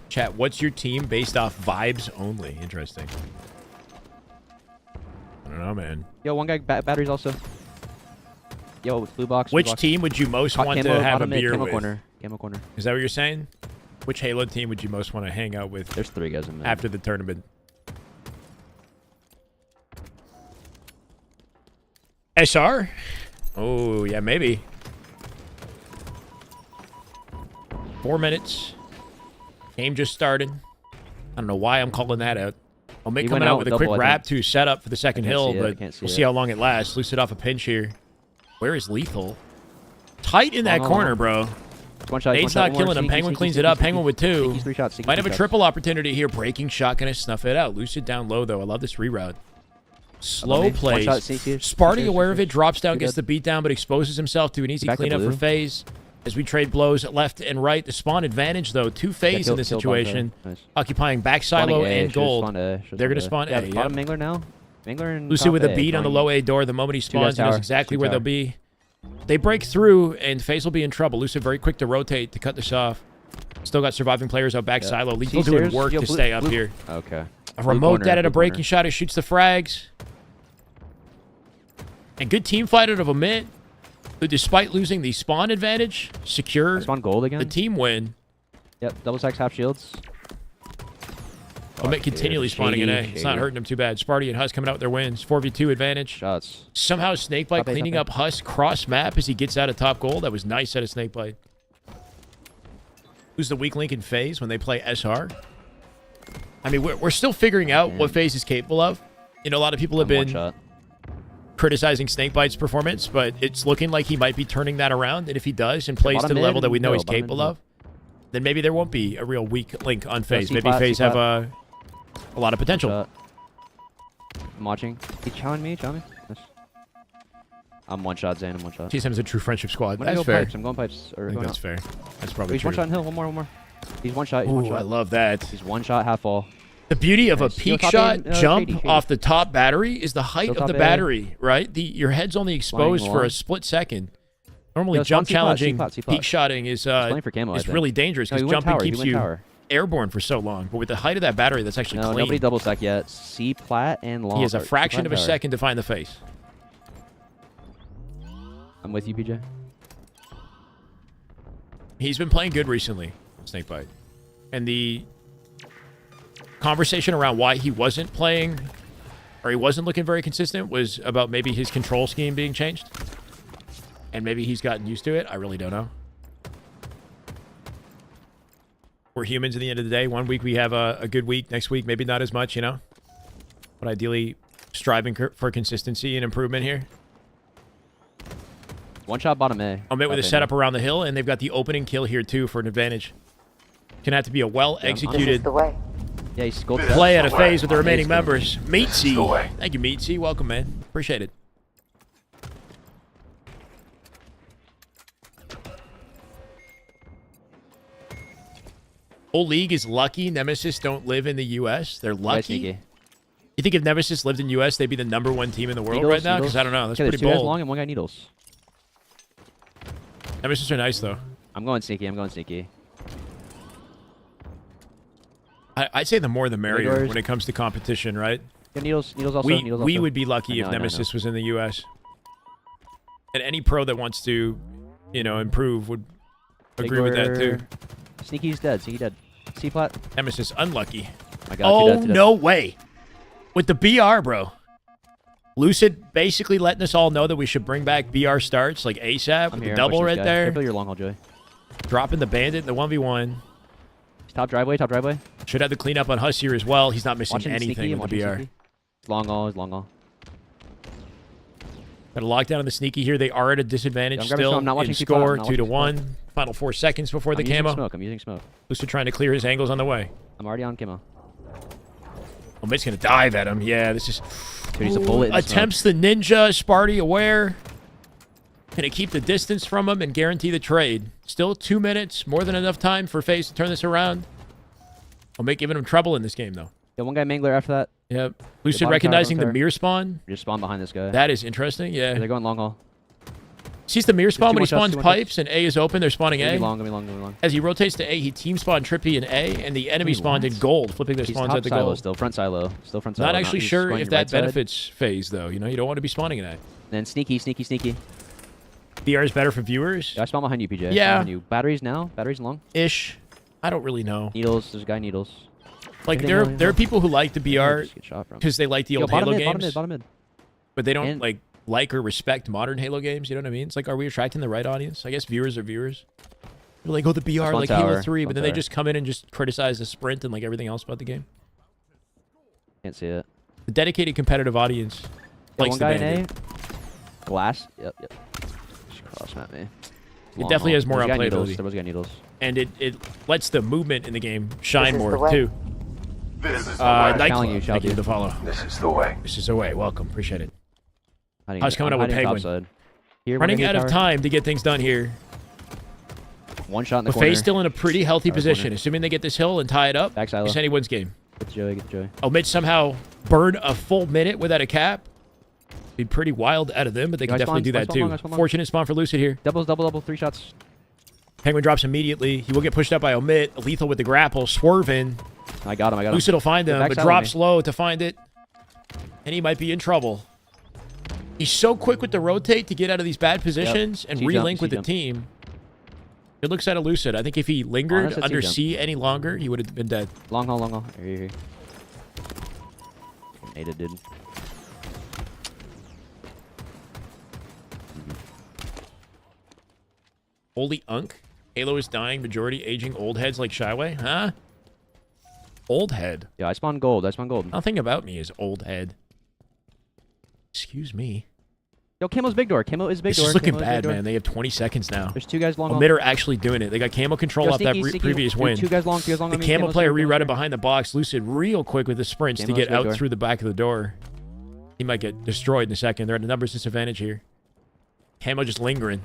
Chat, what's your team based off vibes only? Interesting. I don't know, man. Yo, one guy batteries also. Yo, blue box. Which team would you most want to have a beer with? Camo corner. Is that what you're saying? Which Halo team would you most want to hang out with There's 3 guys in there. after the tournament? SR? Oh, yeah, maybe. 4 minutes. Game just started. I don't know why I'm calling that out. OMiT coming out with a quick wrap to set up for the second hill, but we'll see how long it lasts. Lucid off a pinch here. Where is Lethal? Tight in that corner, bro. One shot. Nade's not killing him. Penguin cleans it up. Penguin with 2. 3 shots. Might have a triple opportunity here. Breaking shot gonna snuff it out. Lucid down low though. I love this reroute. Slow plays. Sparty aware of it. Drops down, gets the beat down, but exposes himself to an easy cleanup for FaZe. As we trade blows left and right. The spawn advantage though. 2 FaZe in this situation. Occupying back silo and gold. They're gonna spawn A. Yeah, bottom Mangler now. Mangler and Lucid with a beat on the low A door. The moment he spawns, he knows exactly where they'll be. They break through, and FaZe will be in trouble. Lucid very quick to rotate to cut this off. Still got surviving players out back silo. Lethal doing work to stay up here. Okay. A remote dead at a breaking shot who shoots the frags. And good team fight out of OMiT, who despite losing the spawn advantage, secure spawn gold again. the team win. Yep, double stacks, half shields. OMiT continually spawning in A. shady, It's not shady. hurting them too bad. Sparty and Husk coming out with their wins. 4v2 advantage. Shots. Somehow Snakebite Top A, cleaning top up Husk cross map as he gets out of top goal. That was nice out of Snakebite. Who's the weak link in FaZe when they play SR? I mean, we're still figuring out what FaZe is capable of. You know, a lot of people have One been shot. criticizing Snakebite's performance, but it's looking like he might be turning that around. And if he does and plays to Bottom the level mid, that we know no, he's bottom mid, capable no. of, then maybe there won't be a real weak link on FaZe. Maybe C-flat, FaZe have C-flat. a lot of potential. Shot. I'm watching. He chowing me, Nice. I'm one shot, Zane. I'm one shot. TSM is a true friendship squad. I'm gonna That's go fair. pipes. I'm going pipes. Or I think going that's out. fair. That's Oh, probably he's true. one shot in hill. One more. He's one shot. He's one Ooh, shot. I love that. He's one shot, half fall. The beauty of a Nice. Still peak top shot aim, jump shady. off the top battery is the height Still of the top A. battery, right? Your head's only exposed for a long. split second. Normally, Yo, jump spawn C-flat, challenging C-flat, C-flat. peak shotting is playing for camo, I think. really dangerous No, he because went jumping tower. He keeps went you tower. airborne for so long. But with the height of that battery, that's actually No, clean. nobody double stack yet. C plat and long. He has a or fraction C-plat of a tower. second to find the face. I'm with you, PJ. He's been playing good recently, Snakebite. And the conversation around why he wasn't playing or he wasn't looking very consistent was about maybe his control scheme being changed. And maybe he's gotten used to it. I really don't know. We're humans at the end of the day. One week we have a good week. Next week, maybe not as much, you know? But ideally, striving for consistency and improvement here. One shot bottom A. I'll meet with a setup around the hill, and they've got the opening kill here, too, for an advantage. Gonna have to be a This is well-executed the way. Yeah, he's gold. play at a phase with the remaining Amazing. members. Meatsy. Thank you, Meatsy. Welcome, man. Appreciate it. Whole league is lucky Nemesis don't live in the U.S. They're Nice, lucky. sneaky. You think if Nemesis lived in U.S., they'd be the #1 team in the world Needles, right now? needles. Because I don't know. That's Okay, pretty there's two guys bold. long and one guy needles. Nemesis are nice, though. I'm going sneaky. I'd say the more the merrier Doors. when it comes to competition, right? Yeah, needles also. We needles also. would be lucky I if know, I know, I Nemesis was in the U.S. And any pro that wants to, you know, improve would agree with that too. Sneaky's dead. Sneaky dead. C plat. Nemesis unlucky. I got Oh, two dead. no way. With the BR, bro. Lucid basically letting us all know that we should bring back BR starts like ASAP I'm with here. the double right there. Careful your long haul, Joey. Dropping the bandit in the 1v1. He's top driveway. Should have the cleanup on Huss here as well. He's not missing Watching anything sneaky. with the BR. Sneaky. Long haul. Got a lockdown on the sneaky here. They are at a disadvantage I'm grabbing still some. I'm not watching in C-plat. score, I'm not 2-1. Final 4 seconds before the camo. I'm using smoke. Lucid trying to clear his angles on the way. I'm already on camo. OMiT's going to dive at him. Yeah, this is... Dude, he's a bullet in the Attempts the ninja. Sparty aware. Can it keep the distance from him and guarantee the trade? Still 2 minutes. More than enough time for FaZe to turn this around. OMiT giving him trouble in this game, though. Yeah, one guy mangler after that. Yep. Lucid bottom recognizing tower, the bottom mirror spawn. Just spawn behind this guy. That is interesting. Yeah. They're going long haul. Sees the mirror spawn two when he more shots, spawns two more pipes and A is open. They're spawning Gonna A. be long. As he rotates to A, he team spawned Trippy in A, and the enemy Wait, spawned in what? gold, flipping their He's spawns top at the silo gold. still. Front silo. Still front silo. Not actually he's sure going if to that right side. benefits FaZe, though. You know, you don't want to be spawning in that. Then sneaky. BR is better for viewers? Yeah, I spawn behind you, PJ. Yeah. Behind you. Batteries now. Batteries long. Ish. I don't really know. Needles. There's a guy needles. Like, Everything there are people who like the BR Just get shot from. because they like the Yo, old bottom Halo mid, games, bottom mid. but they don't And- like or respect modern Halo games. You know what I mean? It's like, are we attracting the right audience? I guess viewers are viewers. They're like, oh, the BR, Front like Halo tower, 3, but front then they tower. just come in and just criticize the sprint and like everything else about the game. Can't see it. The dedicated competitive audience Yeah, likes one the guy in bandit. A. Glass. Yep. Just cross map me. It definitely has more unplayability. There was a guy needles. And it lets the movement in the game shine This is the more way. too. This is the Challenge Nightclub, you, thank you Shelby. for the follow. This is the way. This is the way. Welcome, appreciate it. Hiding- I was coming I'm up with hiding Penguin. topside. Here, one Running guy out of tower. time to get things done here. One shot in the But corner. FaZe still in a pretty healthy Tower position. corner. Assuming they get this hill and tie it up, Back silo. it's anyone's game. Get Joey. OMiT somehow burn a full minute without a cap. Be pretty wild out of them, but they can Guys definitely spawn, do that guys too. spawn long, guys spawn long. Fortunate spawn for Lucid here. Double. 3 shots. Penguin drops immediately. He will get pushed up by OMiT. Lethal with the grapple. Swerving. I got him. Lucid will find him, Back but side drops on low to find it. And he might be in trouble. He's so quick with the rotate to get out of these bad positions and C-jump, relink with the C-jump. team. Good looks out of Lucid. I think if he lingered Honest, under jump. C any longer, he would have been dead. Long haul, long haul. Here. Ada did. Holy unk. Halo is dying. Majority aging old heads like Shyway. Huh? Old head. Yeah, I spawned gold. Nothing about me is old head. Excuse me. Yo, Camo's big door. Camo is big This door. is looking Camo's big bad, door. man. They have 20 seconds now. There's 2 guys long. OMiT are actually doing it. They got camo control Yo, off that sneaky, previous Dude, win. 2 guys long. 2 guys long. The on me. camo Camo's player big door. rerouted behind the box. Lucid real quick with the sprints to Camo's get big out door. through the back of the door. He might get destroyed in a second. They're at a numbers disadvantage here. Camo just lingering.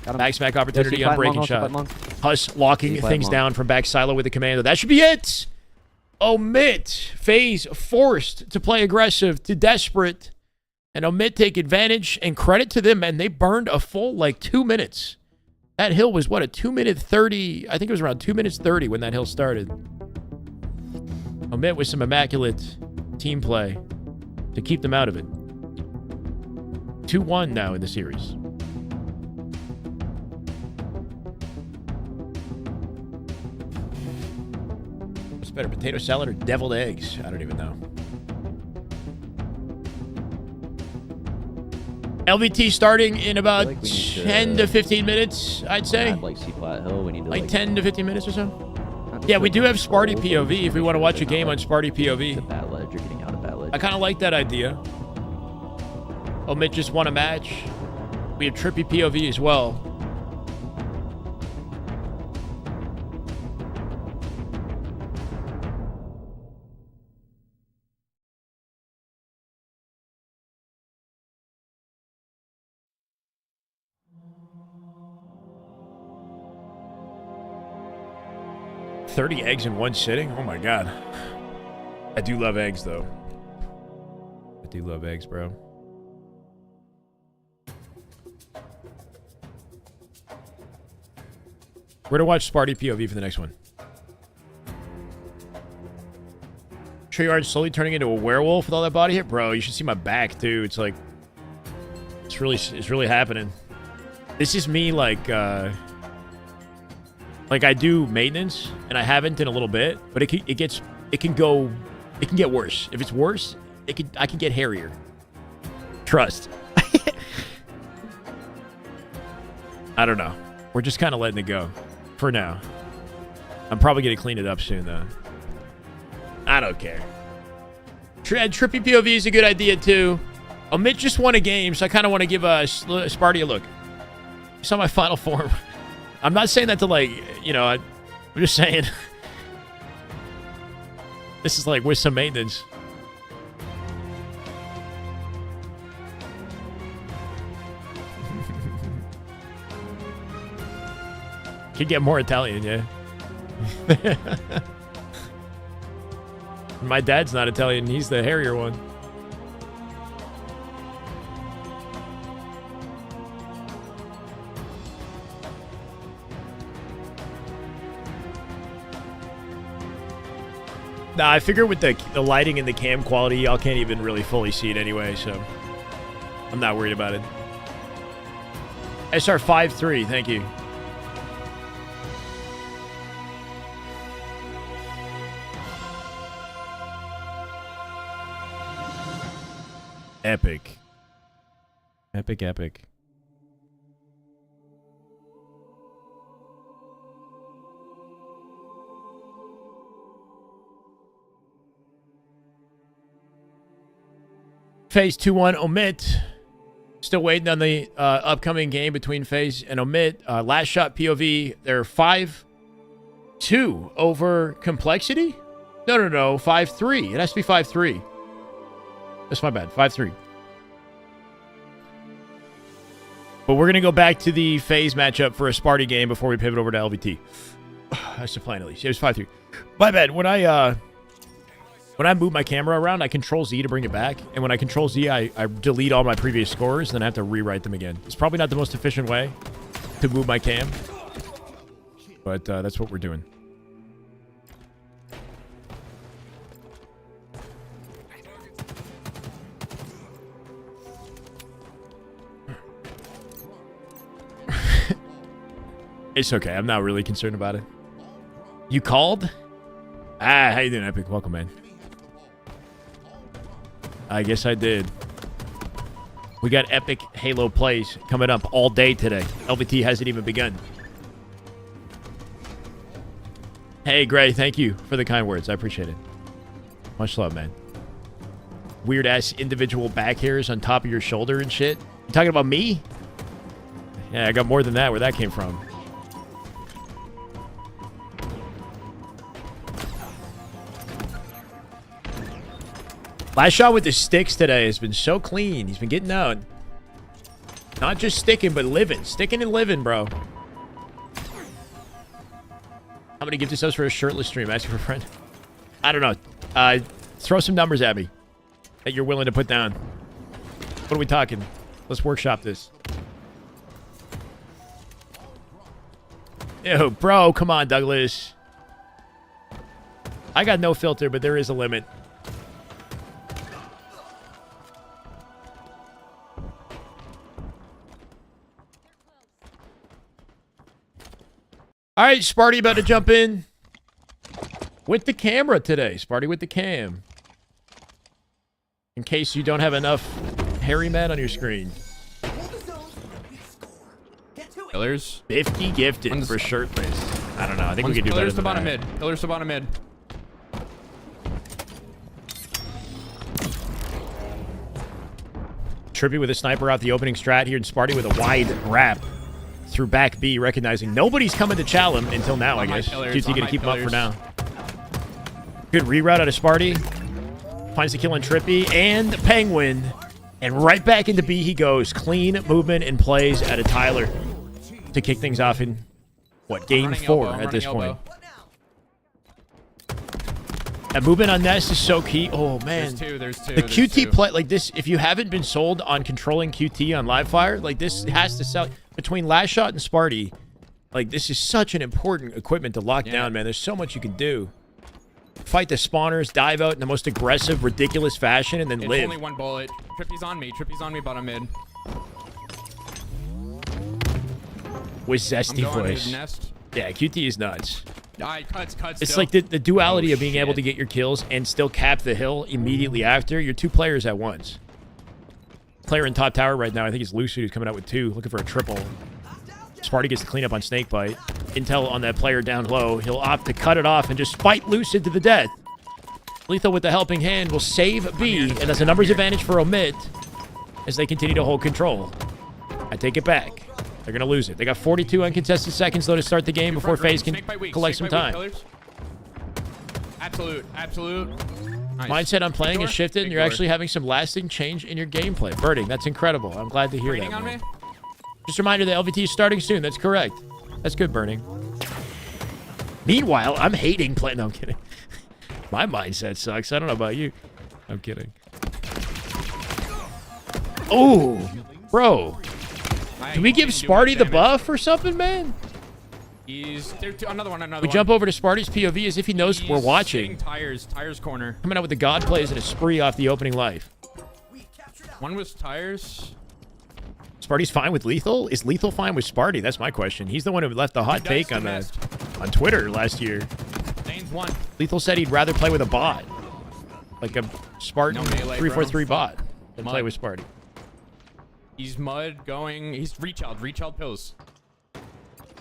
Got him. Back smack Yo, opportunity see, on flat breaking long, shot. flat long. Huss locking See, flat things long. down from back silo with the commando. That should be it. OMiT. FaZe forced to play aggressive to desperate. And OMiT take advantage. And credit to them, man. They burned a full, 2 minutes. That hill was, what, a 2-minute 30? I think it was around 2 minutes 30 when that hill started. OMiT with some immaculate team play to keep them out of it. 2-1 now in the series. What's better, potato salad or deviled eggs? I don't even know. LVT starting in about like we need 10 to 15 minutes, I'd say. Like C flat hill. We need to Like 10 to 15 minutes or so. not Yeah, we just do have Sparty control, POV if we want to watch a game on Sparty The POV. bad ledge. You're getting out of bad ledge. I kind of like that idea. OMiT just won a match. We have Trippy POV as well. $30 eggs in one sitting? Oh my god. I do love eggs though. I do love eggs, bro. We're to watch Sparty POV for the next one. Treyarch slowly turning into a werewolf with all that body hit, bro. You should see my back too. It's like it's really happening. This is me like I do maintenance and I haven't in a little bit, but it can get worse. If it's worse, I can get hairier. Trust. I don't know. We're just kind of letting it go for now. I'm probably going to clean it up soon, though. I don't care. Trippy POV is a good idea, too. OMiT just won a game, so I kind of want to give Sparty a look. You saw my final form. I'm not saying that to, I'm just saying. This is, with some maintenance. Could get more Italian, yeah. My dad's not Italian. He's the hairier one. Nah, I figure with the lighting and the cam quality, y'all can't even really fully see it anyway, so I'm not worried about it. SR53, thank you. Epic. Epic, epic. FaZe 2-1 OMiT. Still waiting on the upcoming game between FaZe and OMiT. Lastshot POV. They're 5-2 over complexity? No. 5-3. It has to be 5-3. That's my bad. 5-3. But we're going to go back to the FaZe matchup for a Sparty game before we pivot over to LVT. That's the plan, at least. It was 5-3. My bad. When I move my camera around, I control Z to bring it back. And when I control Z, I delete all my previous scores, and then I have to rewrite them again. It's probably not the most efficient way to move my cam. But that's what we're doing. It's okay. I'm not really concerned about it. You called? Ah, how you doing, Epic? Welcome, man. I guess I did. We got epic Halo plays coming up all day today. LVT hasn't even begun. Hey, Gray, thank you for the kind words. I appreciate it. Much love, man. Weird-ass individual back hairs on top of your shoulder and shit. You talking about me? Yeah, I got more than that. Where that came from. Lastshot with the sticks today has been so clean. He's been getting out. Not just sticking, but living. Sticking and living, bro. How many gifted subs for a shirtless stream? Asking for a friend. I don't know. Throw some numbers at me that you're willing to put down. What are we talking? Let's workshop this. Ew, bro. Come on, Douglas. I got no filter, but there is a limit. All right, Sparty about to jump in with the camera today. Sparty with the cam. In case you don't have enough hairy men on your screen. Pillars. 50 gifted for shirtless. I don't know. I think we could do better than that. Pillars to bottom mid. Trippy with a sniper out the opening strat here, and Sparty with a wide wrap through back B, recognizing nobody's coming to chow him until now, I guess. QT gonna keep him up for now. Good reroute out of Sparty. Finds the kill on Trippy and Penguin. And right back into B he goes. Clean movement and plays out of Tyler to kick things off in, what, game 4 at this point. That movement on Nest is so key. Oh, man. There's two. The QT play, like this, if you haven't been sold on controlling QT on live fire, like this has to sell. Between Lastshot and Sparty, like this is such an important equipment to lock down, man. There's so much you can do. Fight the spawners, dive out in the most aggressive, ridiculous fashion, and then live. Only one bullet. Trippy's on me. Bottom mid. With zesty voice. Nest. Yeah, QT is nuts. Cuts. It's like the duality of being able to get your kills and still cap the hill immediately after. You're two players at once. Player in top tower right now, I think it's Lucid who's coming out with 2, looking for a triple. Sparty gets the cleanup on Snakebite. Intel on that player down low. He'll opt to cut it off and just fight Lucid to the death. Lethal with the helping hand will save B, and that's a numbers advantage for OMiT as they continue to hold control. I take it back. They're going to lose it. They got 42 uncontested seconds, though, to start the game before FaZe can collect some time. Absolute. Nice. Mindset on playing has shifted, and you're actually having some lasting change in your gameplay. Birding, that's incredible. I'm glad to hear that. On me? Just a reminder, the LVT is starting soon. That's correct. That's good, Burning. Meanwhile, I'm hating play. No, I'm kidding. My mindset sucks. I don't know about you. I'm kidding. Oh, bro. Can we give Sparty the buff or something, man? Another one. We jump over to Sparty's POV as if he knows we're watching. Tires corner. Coming out with the God plays and a spree off the opening life. One was tires. Sparty's fine with Lethal? Is Lethal fine with Sparty? That's my question. He's the one who left the hot take on Twitter last year. Dane's one. Lethal said he'd rather play with a bot. Like a Spartan 343 bot than play with Sparty. He's mud going. He's rechild pills.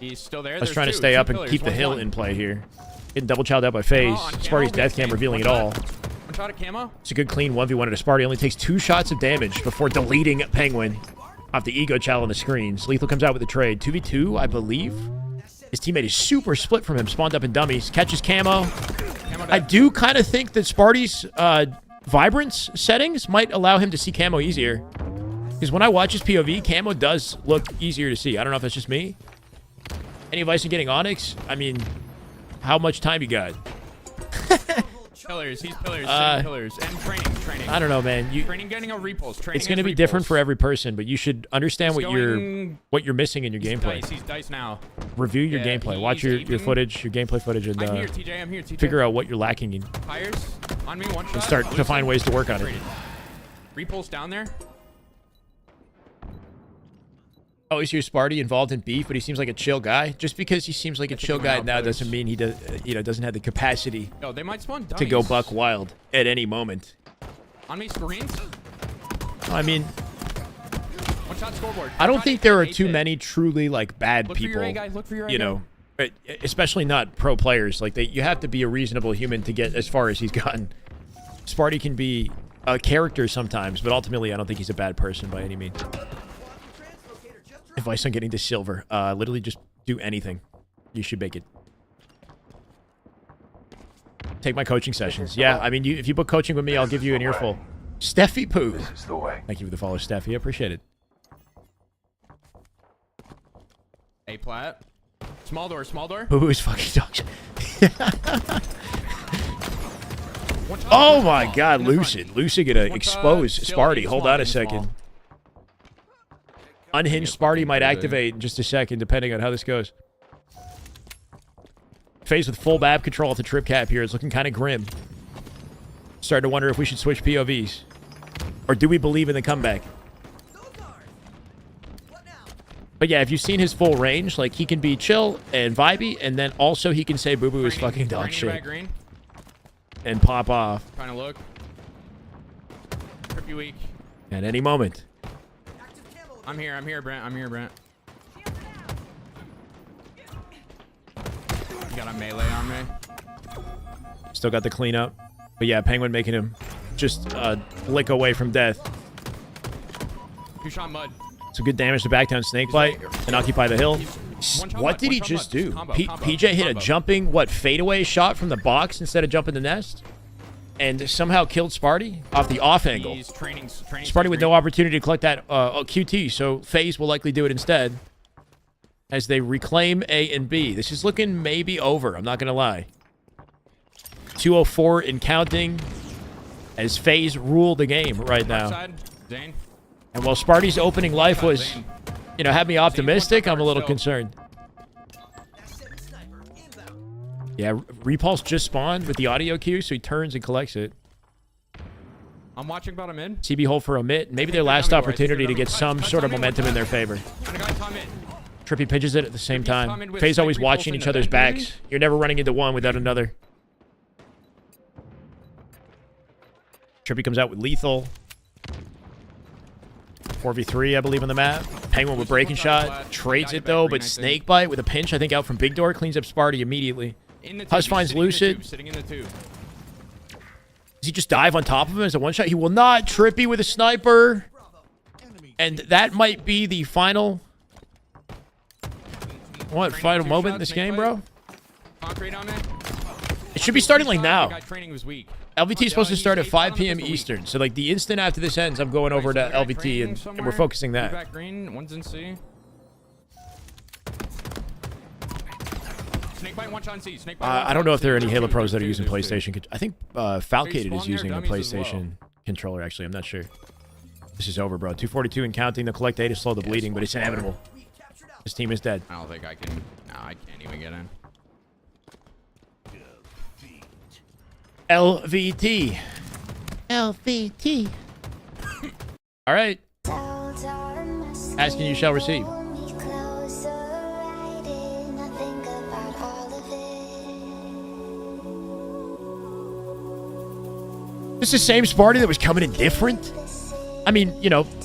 He's still there. I was trying to stay up and keep the hill in play here. Getting double chowed out by FaZe. Sparty's death cam revealing it all. One shot of camo. It's a good clean 1v1 at a Sparty. Only takes 2 shots of damage before deleting Penguin off the ego chow on the screens. Lethal comes out with a trade. 2v2, I believe. His teammate is super split from him. Spawned up in dummies. Catches camo. I do kind of think that Sparty's vibrance settings might allow him to see camo easier. Because when I watch his POV, camo does look easier to see. I don't know if it's just me. Any advice on getting Onyx? I mean, how much time you got? Pillars. He's pillars. Pillars. And training. I don't know, man. Training, getting a repulse. It's going to be different for every person, but you should understand what you're missing in your gameplay. He's dice now. Review your gameplay. Watch your footage, your gameplay footage, and I'm here, TJ. figure out what you're lacking in. Tires on me. One shot. And start to find ways to work on it. Repulse down there. always hear Sparty involved in beef, but he seems like a chill guy. Just because he seems like a chill guy now doesn't mean he does, doesn't have the capacity Yo, they might spawn to go buck wild at any moment. On me, screens. I mean, One shot scoreboard. I don't think there are too many truly like bad Look for people. your A, guys. Look for your A, You know, especially not pro players. Like you have to be a reasonable human to get as far as he's gotten. Sparty can be a character sometimes, but ultimately, I don't think he's a bad person by any means. Advice on getting to silver: literally just do anything. You should make it. Take my coaching sessions. Yeah, I mean, if you book coaching with me, I'll give you an earful. Steffi Poo. This is the way. Thank you for the follow, Steffi. I appreciate it. A plat. Small door, small door. Poo is fucking dog shit. Oh my god, Lucid. Lucid gonna expose Sparty. Hold on a second. Unhinged Sparty might activate in just a second, depending on how this goes. FaZe with full BAB control at the trip cap here is looking kind of grim. Starting to wonder if we should switch POVs. Or do we believe in the comeback? But yeah, if you've seen his full range, like he can be chill and vibey, and then also he can say Boo Boo is fucking dog shit. And pop off. Trying to look. Trippy weak. At any moment. I'm here, Brent. I'm here, Brent. You got a melee on me. Still got the cleanup. But yeah, Penguin making him just a lick away from death. 2-shot mud. Some good damage to back down Snakebite and occupy the hill. What did he just do? PJ hit a jumping, fadeaway shot from the box instead of jumping the nest? And somehow killed Sparty off the off angle. Sparty with no opportunity to collect that QT, so FaZe will likely do it instead. As they reclaim A and B. This is looking maybe over, I'm not going to lie. 2:04 in counting as FaZe rule the game right now. And while Sparty's opening life was, had me optimistic, I'm a little concerned. Yeah, Repulse just spawned with the audio cue, so he turns and collects it. I'm watching bottom mid. CB hold for OMiT. Maybe their last opportunity to get some sort of momentum in their favor. Trippy pitches it at the same time. FaZe always watching each other's backs. You're never running into one without another. Trippy comes out with lethal. 4v3, I believe, on the map. Penguin with breaking shot. Trades it, though, but Snakebite with a pinch, I think, out from Big Door. Cleans up Sparty immediately. Huss finds Lucid. Does he just dive on top of him as a one-shot? He will not. Trippy with a sniper. And that might be the final... final moment in this game, bro? It should be starting like now. LVT is supposed to start at 5 p.m. Eastern. So, like, the instant after this ends, I'm going over to LVT, and we're focusing that. One's in C. Snakebite, one shot in C. I don't know if there are any Halo pros that are using PlayStation. I think Falcated is using a PlayStation controller, actually. I'm not sure. This is over, bro. 242 and counting. The collect 8 to slow the bleeding, but it's inevitable. This team is dead. I don't think I can... No, I can't even get in. LVT. LVT. All right. Asking you shall receive. This is the same Sparty that was coming in different. I mean,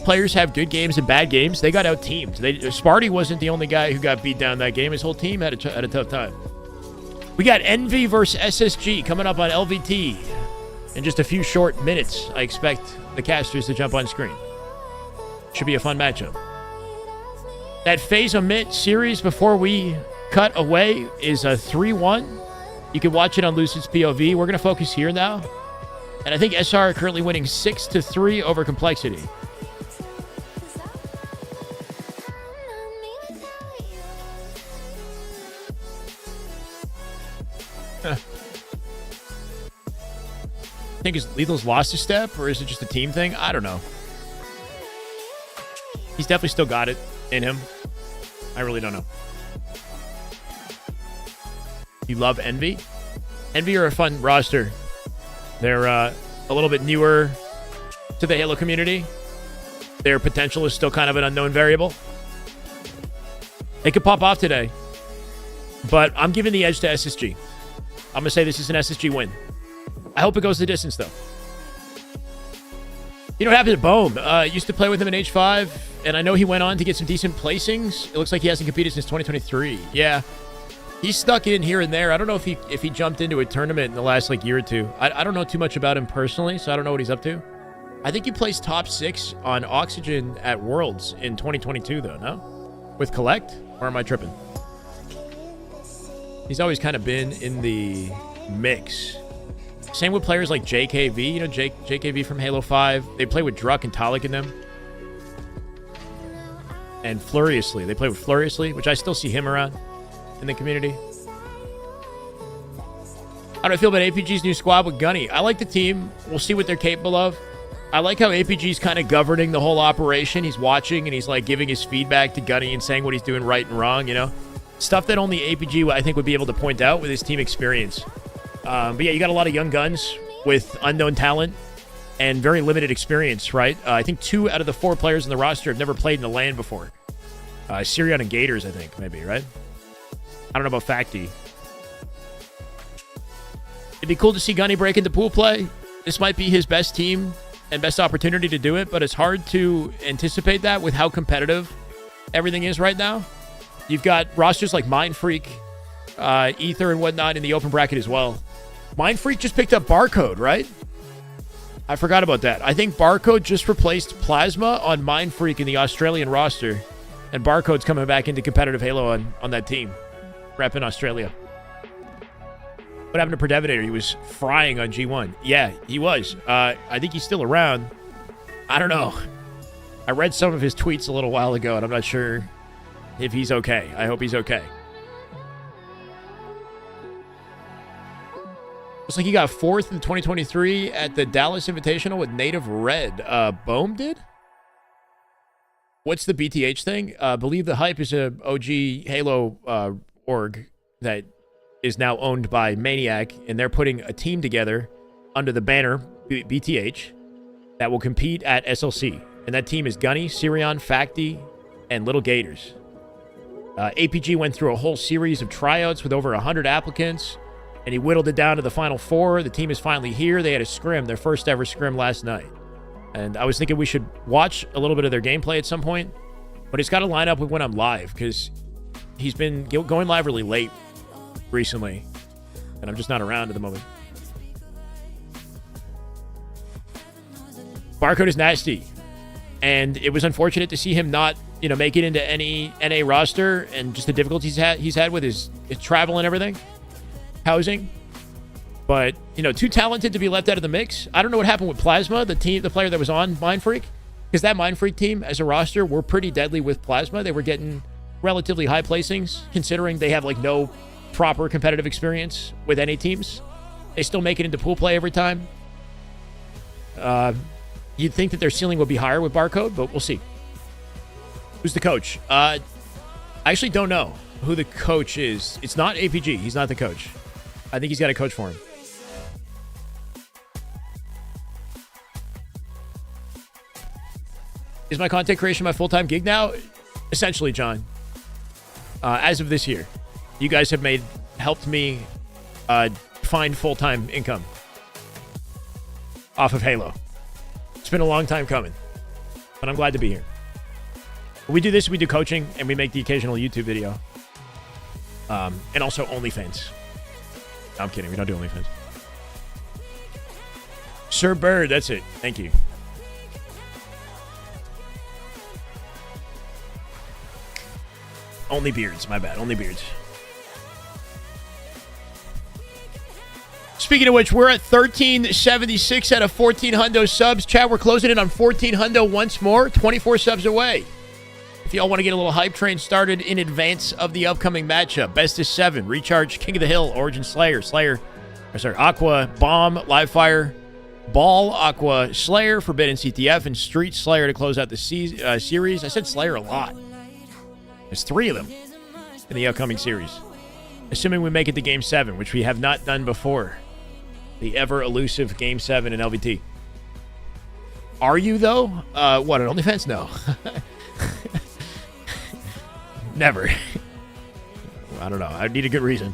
players have good games and bad games. They got out-teamed. Sparty wasn't the only guy who got beat down that game. His whole team had a tough time. We got Envy versus SSG coming up on LVT in just a few short minutes. I expect the casters to jump on screen. Should be a fun matchup. That FaZe OMiT series before we cut away is a 3-1. You can watch it on Lucid's POV. We're going to focus here now. And I think SR are currently winning 6-3 over Complexity. I think Lethal's lost a step, or is it just a team thing? I don't know. He's definitely still got it in him. I really don't know. You love Envy? Envy are a fun roster. They're a little bit newer to the Halo community. Their potential is still kind of an unknown variable. They could pop off today, but I'm giving the edge to SSG. I'm going to say this is an SSG win. I hope it goes the distance, though. You know what happened to Bohm? Used to play with him in H5, and I know he went on to get some decent placings. It looks like he hasn't competed since 2023. Yeah, he's stuck in here and there. I don't know if he jumped into a tournament in the last like year or two. I don't know too much about him personally, so I don't know what he's up to. I think he placed top 6 on Oxygen at Worlds in 2022, though, no? With Collect? Or am I tripping? He's always kind of been in the mix. Same with players like JKV, you know, JKV from Halo 5. They play with Druck and Talik in them. And Furiously. They play with Furiously, which I still see him around in the community. How do I feel about APG's new squad with Gunny? I like the team. We'll see what they're capable of. I like how APG's kind of governing the whole operation. He's watching and he's like giving his feedback to Gunny and saying what he's doing right and wrong, you know? Stuff that only APG, I think, would be able to point out with his team experience. But yeah, you got a lot of young guns with unknown talent and very limited experience, right? I think 2 out of the 4 players in the roster have never played in the LAN before. Sirion and Gators, I think, maybe, right? I don't know about Facty. It'd be cool to see Gunny break into pool play. This might be his best team and best opportunity to do it, but it's hard to anticipate that with how competitive everything is right now. You've got rosters like Mindfreak, Ether, and whatnot in the open bracket as well. Mindfreak just picked up Barcode, right? I forgot about that. I think Barcode just replaced Plasma on Mindfreak in the Australian roster, and Barcode's coming back into competitive Halo on that team, repping Australia. What happened to Predevator? He was frying on G1. Yeah, he was. I think he's still around. I don't know. I read some of his tweets a little while ago, and I'm not sure if he's okay. I hope he's okay. Looks like he got 4th in 2023 at the Dallas Invitational with Native Red. Bohm did? What's the BTH thing? Believe the Hype is a OG Halo org that is now owned by Maniac, and they're putting a team together under the banner BTH that will compete at SLC. And that team is Gunny, Sirion, Facty, and Little Gators. APG went through a whole series of tryouts with over 100 applicants, and he whittled it down to the final 4. The team is finally here. They had a scrim, their first ever scrim last night. And I was thinking we should watch a little bit of their gameplay at some point, but it's got to line up with when I'm live, because he's been going live really late recently, and I'm just not around at the moment. Barcode is nasty, and it was unfortunate to see him not, you know, make it into any NA roster, and just the difficulties he's had with his travel and everything, housing. But, you know, too talented to be left out of the mix. I don't know what happened with Plasma, the player that was on Mindfreak, because that Mindfreak team as a roster were pretty deadly with Plasma. They were getting relatively high placings, considering they have like no proper competitive experience with any teams. They still make it into pool play every time. You'd think that their ceiling would be higher with Barcode, but we'll see. Who's the coach? I actually don't know who the coach is. It's not APG. He's not the coach. I think he's got a coach for him. Is my content creation my full-time gig now? Essentially, John. As of this year. You guys have helped me find full-time income off of Halo. It's been a long time coming, but I'm glad to be here. We do this, we do coaching, and we make the occasional YouTube video. And also OnlyFans. No, I'm kidding, we don't do OnlyFans. Sir Bird, that's it. Thank you. Only beards, my bad. Only beards. Speaking of which, we're at 1376 out of 14 hundo subs. Chat, we're closing in on 14 hundo once more. 24 subs away. If y'all want to get a little hype train started in advance of the upcoming matchup, best of 7, Recharge, King of the Hill, Origin Slayer, Aqua, Bomb, Livefire, Ball, Aqua, Slayer, Forbidden CTF, and Street Slayer to close out the series. I said Slayer a lot. There's 3 of them in the upcoming series. Assuming we make it to Game 7, which we have not done before. The ever-elusive Game 7 in LVT. Are you, though? What, an OnlyFans? No. Never. I don't know. I need a good reason.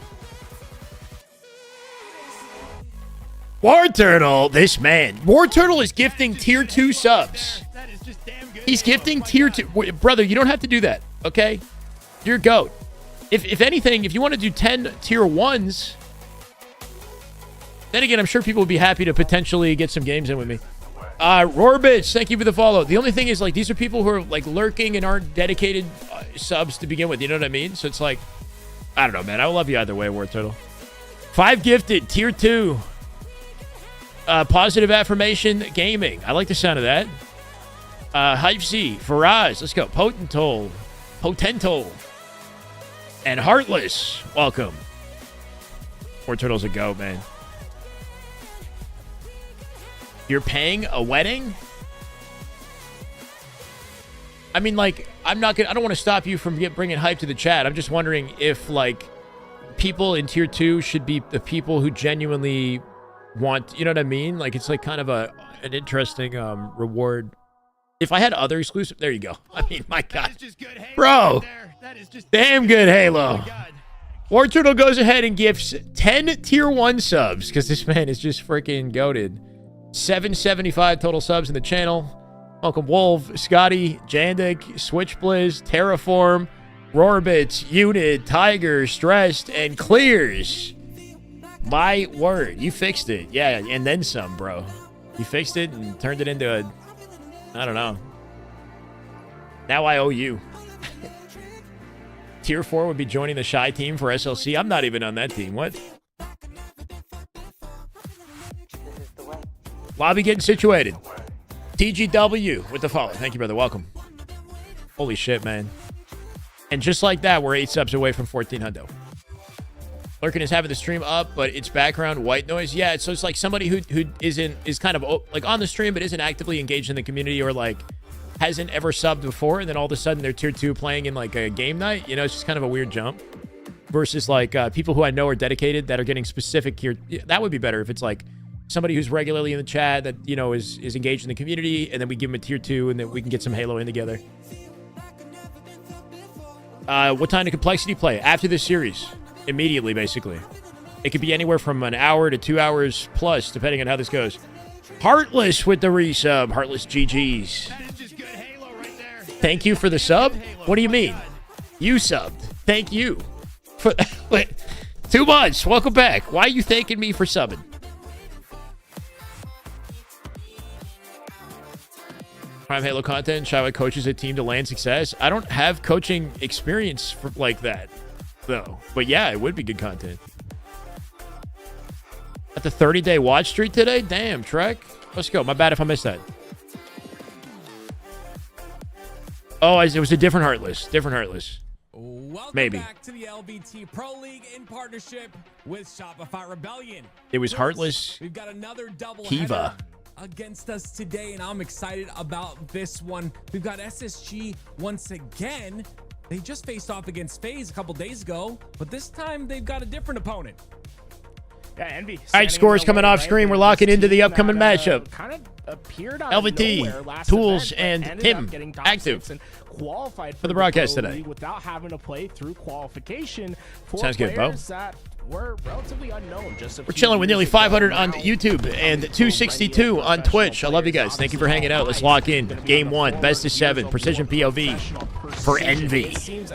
War Turtle, this man. War Turtle is gifting tier 2 subs. He's gifting tier 2. Brother, you don't have to do that, okay? You're a GOAT. If anything, if you want to do 10 tier 1s, then again, I'm sure people would be happy to potentially get some games in with me. Rorbitch, thank you for the follow. The only thing is, like, these are people who are, like, lurking and aren't dedicated subs to begin with. You know what I mean? So it's like, I don't know, man. I will love you either way, War Turtle. 5 gifted, tier 2. Positive affirmation gaming. I like the sound of that. Hype C, Faraz, let's go. Potental. And Heartless, welcome. War Turtle's a goat, man. You're paying a wedding? I mean, like, I don't want to stop you from bringing hype to the chat. I'm just wondering if, like, people in tier 2 should be the people who genuinely want, you know what I mean? Like, it's like kind of an interesting reward. If I had other exclusive, there you go. I mean, my God, bro, damn good Halo. War Turtle goes ahead and gifts 10 tier 1 subs because this man is just freaking goated. 775 total subs in the channel. Welcome Wolf, Scotty, Jandik, Switchblizz, Terraform, Rorbits, Unit, Tiger, Stressed, and Clears. My word, you fixed it. Yeah, and then some, bro. You fixed it and turned it into a, I don't know. Now I owe you. Tier 4 would be joining the Shy team for SLC. I'm not even on that team. What? Lobby getting situated. TGW with the follow. Thank you, brother. Welcome. Holy shit, man. And just like that, we're 8 subs away from 1400. Lurkin is having the stream up, but it's background white noise. Yeah, so it's like somebody who is kind of like on the stream but isn't actively engaged in the community or like hasn't ever subbed before, and then all of a sudden they're tier 2 playing in like a game night. You know, it's just kind of a weird jump. Versus like people who I know are dedicated that are getting specific tier. That would be better if it's like somebody who's regularly in the chat that, you know, is engaged in the community, and then we give them a tier 2 and then we can get some Halo in together. What time to complexity play? After this series. Immediately, basically. It could be anywhere from an hour to 2 hours plus, depending on how this goes. Heartless with the resub. Heartless GG's. That is just good Halo right there. Thank you for the sub? What do you mean? You subbed. Thank you. Wait, 2 months. Welcome back. Why are you thanking me for subbing? Prime Halo content. Shyway coaches a team to land success. I don't have coaching experience like that, though. But yeah, it would be good content. At the 30-day watch streak today? Damn, Trek. Let's go. My bad if I missed that. Oh, it was a different Heartless. Different Heartless. Welcome Maybe. back to the LBT Pro League in partnership with Shopify Rebellion. It was First, Heartless we've got another double Kiva against us today, and I'm excited about this one. We've got SSG once again. They just faced off against FaZe a couple days ago, but this time they've got a different opponent. Yeah, Envy. All right, scores coming off screen. We're locking into the upcoming matchup. Kind of appeared out LVT, of nowhere last Tools, event, but and ended him up getting top active 6 and qualified for the broadcast Pro today. League without having to play through qualification for Sounds good, Bo. players that were relatively unknown. We're chilling with nearly 500 on YouTube and 262 on Twitch. I love you guys. Thank you for hanging out. Let's lock in. Game 1, best of 7, Precision POV for Envy. We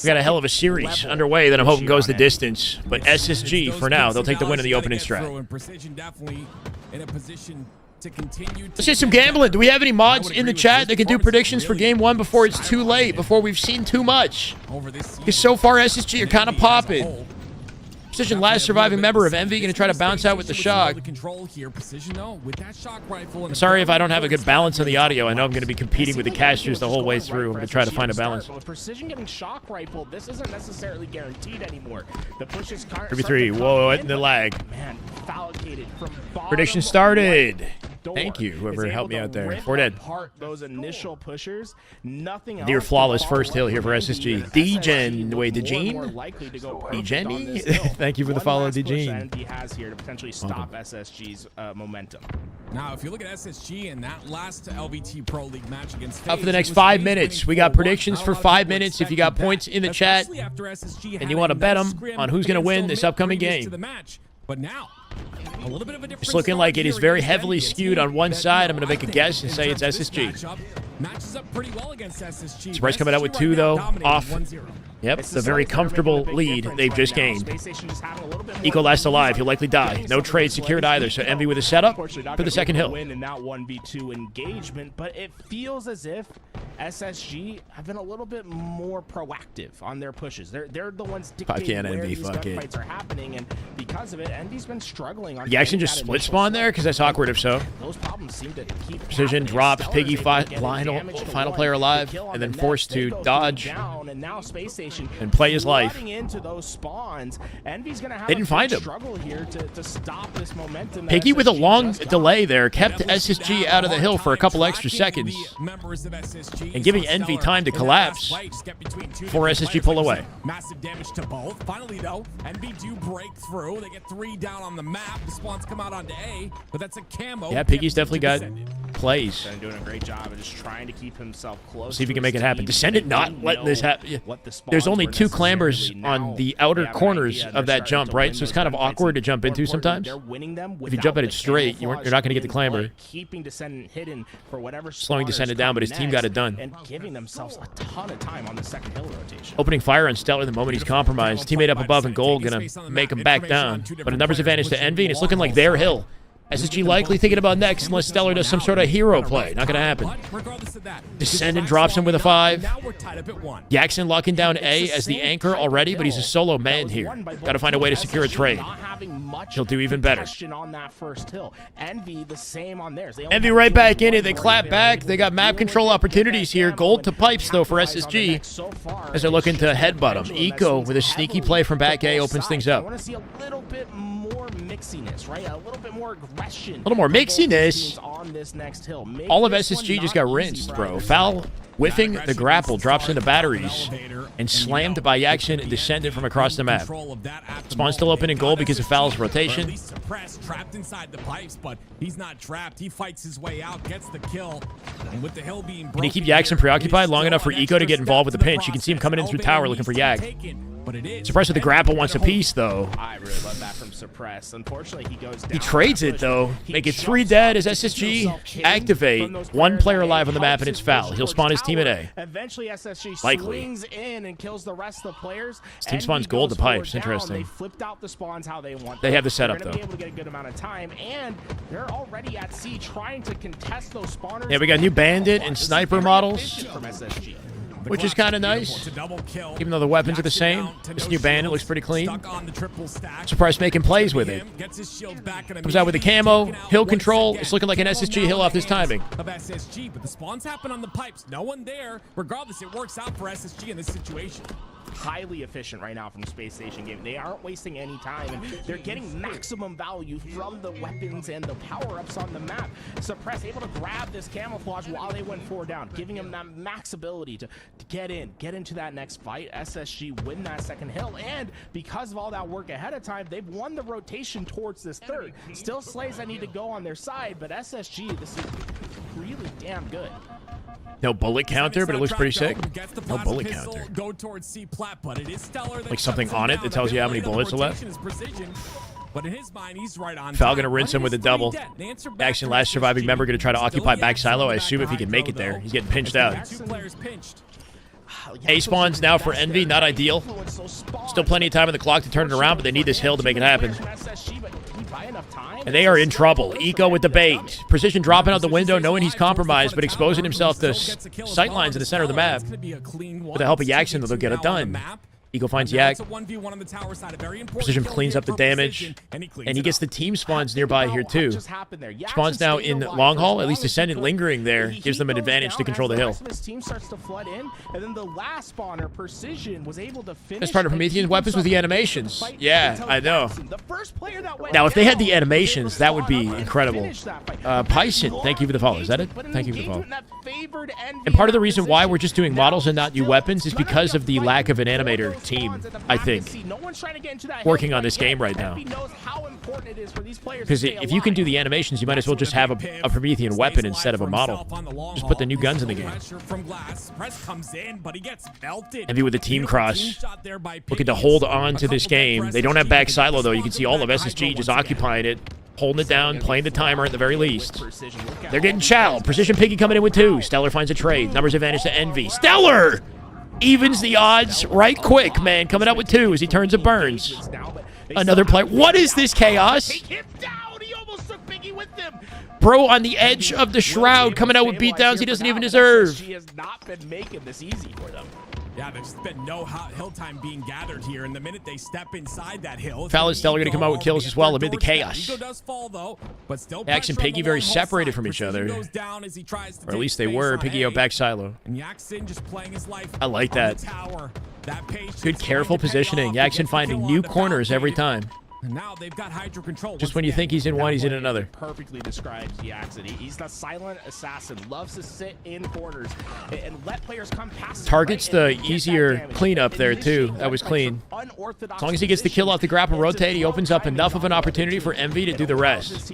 got a hell of a series underway that I'm hoping goes the distance. But SSG, for now, they'll take the win in the opening strat. Precision definitely in a position to continue. Let's get some gambling. Do we have any mods in the chat that can do predictions for Game 1 before it's too late, before we've seen too much? Because so far, SSG are kind of popping. Precision, last surviving member of Envy, going to try to bounce out with the shock. I'm sorry if I don't have a good balance on the audio. I know I'm going to be competing with the casters the whole way through. I'm going to try to find a balance. With Precision getting shock rifle, this isn't necessarily guaranteed anymore. The push is RB3, whoa, in the lag. Man, fallocated from Prediction started. Thank you, whoever helped me out there. 4 dead. Those initial pushers, nothing Near flawless first hill here for SSG. D-Gen, wait, D-Gene? D-Gen? Thank you for the follow, D-Gene. He has here to potentially stop SSG's momentum. Now, if you look at SSG and that last LVT Pro League match against FaZe, Out for the next it was 5 FaZe minutes. winning We got 4-1. predictions Not a for lot of 5 people minutes. If you got expected points that, in the chat especially after SSG and had you want to a bet nice them scrim on who's going to win against this OMiT upcoming previous to game. the match. But now, a little bit of a different It's looking start like it is here very against heavily Envy, a skewed team on one that, side. I'm you going to know, make a I guess think and say in it's terms of this SSG. matchup, matches up pretty well against SSG. Surprise coming out with SSG 2, right now though, dominating off. 1-0. Yep, It's the very Suns that are making comfortable a big lead difference they've right just now. gained. Space Station just having a little bit more Eco last lead, alive. He'll likely die. getting No some of trade those secured legs. either, so Envy with a setup Unfortunately, not for the gonna be second able to hill. win in that 1v2 engagement, but it feels as if SSG have been a little bit more proactive on their pushes. They're the ones dictating can't, where Envy, these fuck it. gunfights are happening, and because of it, Envy's been struggling on. You actually getting just that split initial spawn there? select. Because that's awkward if so. Those problems seem to keep Precision happening. drops, Stellar's Piggy able to get final damage to player one, alive, the kill on and then the net. forced They to go through dodge down, and now Space Station and play his life. flooding into those spawns. Envy's gonna have They didn't a find big him. struggle here to stop this momentum. that Piggy with a SSG long just got. delay there kept Definitely SSG now out of the hard hill for a time couple extra tracking seconds the members of SSG. and giving So Envy Stellar time to in that collapse last fight, just get between two before different SSG players. pull Like away. I said, massive damage to both. Finally, though, Envy do break through. They get 3 down on the map. The spawns come out onto A, but that's a camo. Yeah, Piggy's definitely got Descended. plays. Been doing a great job of just trying to keep himself close. See if he to can make his it happen. team. Descendant They not didn't letting this know happen. what the There's spawns only were 2 clambers necessarily. on Now the they outer have an corners idea. of They're that starting jump, to right? win So it's those kind of gunfights, awkward to and jump more into importantly, sometimes. they're winning them If you jump at without it straight, the you're not camouflage going to get the in clamber. play, keeping Descendant hidden for whatever Slowing spawners Descendant down, come but his team got it next, done. and giving themselves a ton of time on the second hill rotation. Opening fire on Stellar the moment he's compromised. Teammate up above and gold gonna make him back down. But a numbers advantage to Envy, and it's looking like their hill. SSG likely thinking about next unless Stellar does some sort of hero play. Not gonna happen. Regardless of that, Descendant drops him with a 5. Now we're tied up at 1. Jackson locking down A as the anchor already, but he's a solo man here. Got to find a way to secure a trade. He'll do even better. On that first hill. Envy the same on theirs. They only Envy have right back in it. one They more clap advantage. back. They got map control opportunities here. Gold to pipes, though, for SSG as they're looking to headbutt him. Eco with a sneaky play from back A opens things I up. want to see a little bit more mixiness, right? A little bit more aggression. A little more from both mixiness. teams on this next hill. Make All of this one SSG just not got easy rinsed, for bro. either Foul side. whiffing the grapple drops into batteries and slammed by Jackson and Descendant from across the map. Spawn still open in goal because of Foul's rotation. Suppressed, trapped inside the pipes, but he's not trapped. He fights his way out, gets the kill, and with the hill being Can he keep Jackson preoccupied long enough for Eco to get involved with the pinch? You can see him coming in through tower looking for Yak. Suppressed with the grapple once apiece, though. I really love that from Suppress. Unfortunately, he goes down. He trades it, though. Make it 3 dead as SSG activate. 1 player alive on the map, and it's Foul. He'll spawn his team at A. Eventually, SSG Likely. swings in and kills the rest of the players. His team spawns gold to pipes. Interesting. They flipped out the spawns how they want. They have the setup, They're gonna though. be able to get a good amount of time, and they're already at C trying to contest those spawners. Yeah, we got new bandit and This is sniper very models, efficient from SSG. which is kind of nice. Even though the weapons are the same, this new bandit looks pretty clean. Surprised making plays with it. Comes out with the camo, hill control. It's looking like an SSG hill off this timing. Of SSG, but the spawns happen on the pipes. No one there. Regardless, it works out for SSG in this situation. Highly efficient right now from Space Station Game. They aren't wasting any time, and they're getting maximum value from the weapons and the power-ups on the map. Suppress able to grab this camouflage while they went 4 down, giving them that max ability to get into that next fight. SSG win that second hill, and because of all that work ahead of time, they've won the rotation towards this third. Still slays that need to go on their side, but SSG, this is really damn good. No bullet counter, but it looks pretty sick. Gets the No plasma bullet pistol, counter. Go towards C plat, but it is Stellar that Like something shuts him on it down. that tells you how many The bullets are left. rotation is precision, but in his mind, he's right on Foul time. gonna rinse him with a One is double. 3 dead. The answer back Action to last surviving SSG. member gonna try to Still occupy the back action silo. on I the assume if he back can make behind it there. though. He's getting pinched As the out. 2 players pinched. A spawns now for Envy, not ideal. Still plenty of time on the clock to turn it around, but they need this hill to make it happen. And they are in trouble. Eco with the bait. Precision dropping out the window, knowing he's compromised, but exposing himself to sight lines in the center of the map. With the help of Jackson, they'll get it done. Eco finds Yak. Precision cleans up the damage. And he gets the team spawns nearby here, too. Spawns now in long haul. At least Descendant lingering there gives them an advantage to control the hill. His team starts to flood in, and then the last spawner, Precision, was able to finish. Best part of and Promethean keep weapons with the himself in animations. fight Yeah, until I know. Jackson, the first player that went Now, if they had the down, animations, that would be was able to incredible. finish that fight. Pyson, thank you for the follow. Is that it? But an Thank you for the follow. engagement that favored Envy. And part of the in that reason why position. we're just doing models and not new Still weapons is gonna be because a of the fight lack of an for animator the team, pawns at the I back think. and see. No one's trying to get into that Working hill on this fight game yet. right now. Envy knows how important it is for these players to Because stay if you can do alive. the animations, you might as well just have a Promethean weapon instead of a model. Just put the new guns in the game. Envy with the team cross. Looking to hold on to this game. They don't have back silo, though. You can see all of SSG just occupying it. Holding it down, playing the timer at the very least. They're getting chow. Precision Piggy coming in with 2. Stellar finds a trade. Numbers advantage to Envy. Stellar evens the odds right quick, man. Coming out with 2 as he turns and burns. Another player. What is this chaos? Take him down. He almost took Biggie with him. Bro on the edge of the shroud coming out with beatdowns he doesn't even deserve. She has not been making this easy for them. Yeah, there's been no hill time being gathered here, and the minute they step inside that hill, Foul and Stellar gonna come out with kills as well amid the chaos. Ego does fall, though, but still Axe and pressure on Piggy the very long haul separated side. from each Precision other. goes down as he tries to Or at take least they space were. on Piggy out A. back silo. And Yaxin just playing his life. I like on that. the tower. That patience Good, is careful going to pay positioning. off. He Yaxin gets the finding kill new on the corners every balcony. time. And now they've got hydro control. Just once when you again. think he's in one, he's in another. Perfectly describes Yaxin. He's the silent assassin. Loves to sit in corners and let players come past him, Targets right, and the get that easier damage. cleanup And there, his too. shape That was looks like clean. some unorthodox As long as he gets the kill off the grapple rotate, he opens up enough of an opportunity for Envy to do the rest.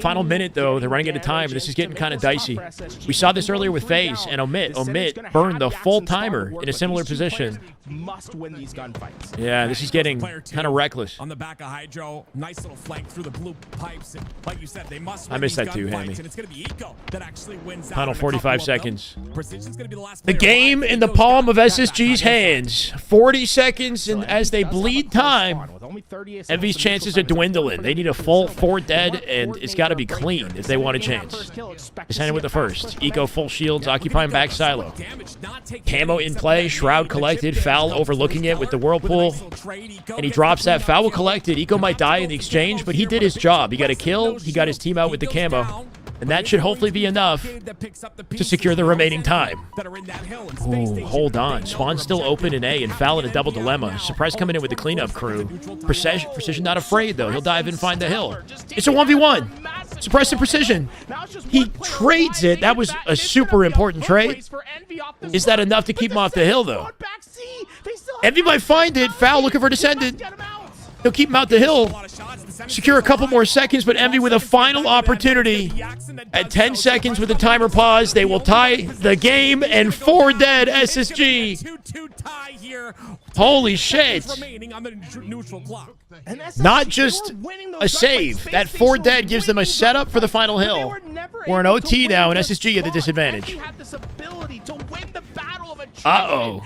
Final minute, though. They're running out of time. This is getting kind of dicey. We saw this earlier with FaZe and OMiT. OMiT burned the full timer in a similar position. Must win these gunfights. Yeah, this is getting kind of reckless. On the back of Hydro, nice little flank through the blue pipes. And like you said, they must I win missed these that too, gunfights, Hammy. and it's going to be Eco that actually wins out Final in a 45 couple of them. seconds. Precision's going to be the last The player game alive. in the Eco's palm got of that SSG's back. hands. 40 seconds, and as they bleed time, Envy's Envy's chances are dwindling. They need a full 4 dead, and it's got to be clean if they want a chance. Descending with the first. Eco full shields, occupying back silo. Camo in play, Shroud collected, Foul overlooking it with the Whirlpool. And he drops that. Foul collected. Eco might die in the exchange, but he did his job. He got a kill. He got his team out with the camo. And that should hopefully be enough to secure the remaining time. Ooh, hold on. Spawn's still open in A, and Foul in a double dilemma. Suppress coming in with the cleanup crew. Precision not afraid, though. He'll dive in and find the hill. It's a 1v1. Suppress and Precision. He trades it. That was a super important trade. Is that enough to keep him off the hill, though? Envy might find it. Foul looking for Descendant. He'll keep him out the hill. Secure a couple more seconds, but Envy with a final opportunity. At 10 seconds with the timer pause, they will tie the game, and 4 dead SSG. Holy shit. Not just a save. That 4 dead gives them a setup for the final hill. We're an OT now, and SSG at the disadvantage. Uh-oh.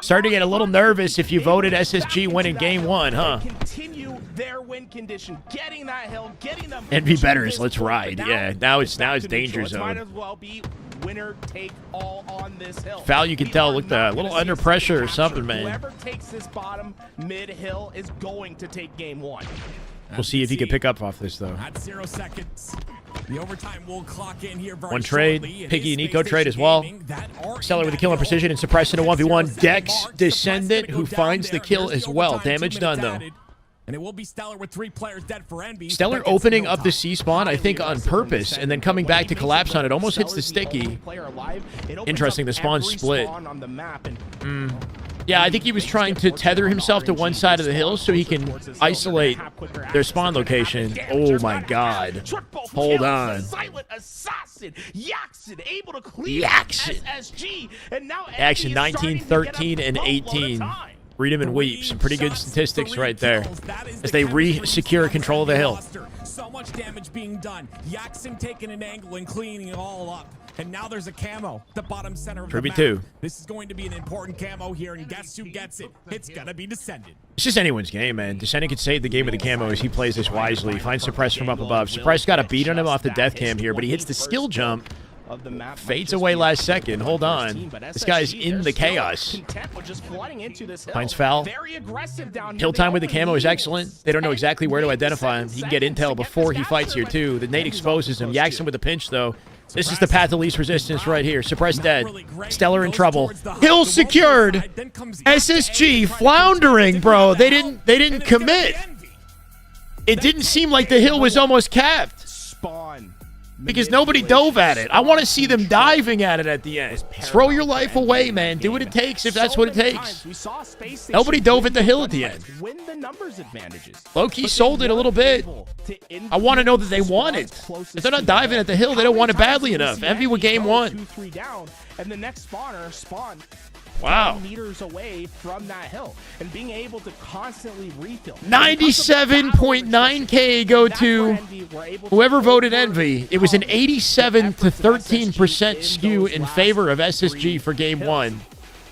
Starting to get a little nervous if you voted SSG winning game 1, huh? Continue their win condition, getting that hill, getting them. Envy betters, let's ride. Yeah, now it's danger Might zone. as well be winner take all on this hill. Foul, you can tell, looked a little under pressure or something, man. Whoever takes this bottom mid hill is going to take game 1. We'll see if he can pick up off this, though. At 0 seconds. The overtime will clock in here very One trade. shortly. It Piggy is and Eco Space trade as Station well. Gaming that are Stellar with the in kill on that precision and suppressing a 1v1. Dex descendant who finds the kill as well. Damage done, though. And it will be Stellar with 3 players dead for Envy. Stellar opening up the C spawn, I think, on purpose, and then coming back to collapse on it. Almost hits the sticky. Interesting, the spawn split. Yeah, I think he was trying to tether himself to one side of the hill so he can isolate their spawn location. Oh my god. Hold on. Action 19, 13, and 18. Read him and weep. Some pretty good statistics right there as they re-secure control of the hill. So much damage being done. Yaxin taking an angle and cleaning it all up. And now there's a camo at the bottom center of the map. 2v2. This is going to be an important camo here, and guess who gets it? It's gonna be Descendant. It's just anyone's game, man. Descendant can save the game with the camo as he plays this wisely. Finds Suppress from up above. Suppress got a beat on him off the death cam here, but he hits the skill jump. Fades away last second. Hold on. This guy's in the chaos. Finds Foul. Kill time with the camo is excellent. They don't know exactly where to identify him. He can get intel before he fights here, too. The nade exposes him. Yaxin with a pinch, though. This is the path of least resistance right here. Suppress dead. Stellar in trouble. Hill secured. SSG floundering, bro. They didn't commit. It didn't seem like the hill was almost capped. Spawn Because nobody dove at it. I want to see them diving at it at the end. Throw your life away, man. Do what it takes if that's what it takes. Nobody dove at the hill at the end. Win the numbers advantages. Low-key sold it a little bit. I want to know that they want it. If they're not diving at the hill, they don't want it badly enough. Envy with game 1. 2-3 down, and the next spawner spawned Wow. 10 meters away from that hill, and being able to constantly refill. 97.9K go to whoever voted Envy. It was an 87 to 13% skew in favor of SSG for game 1,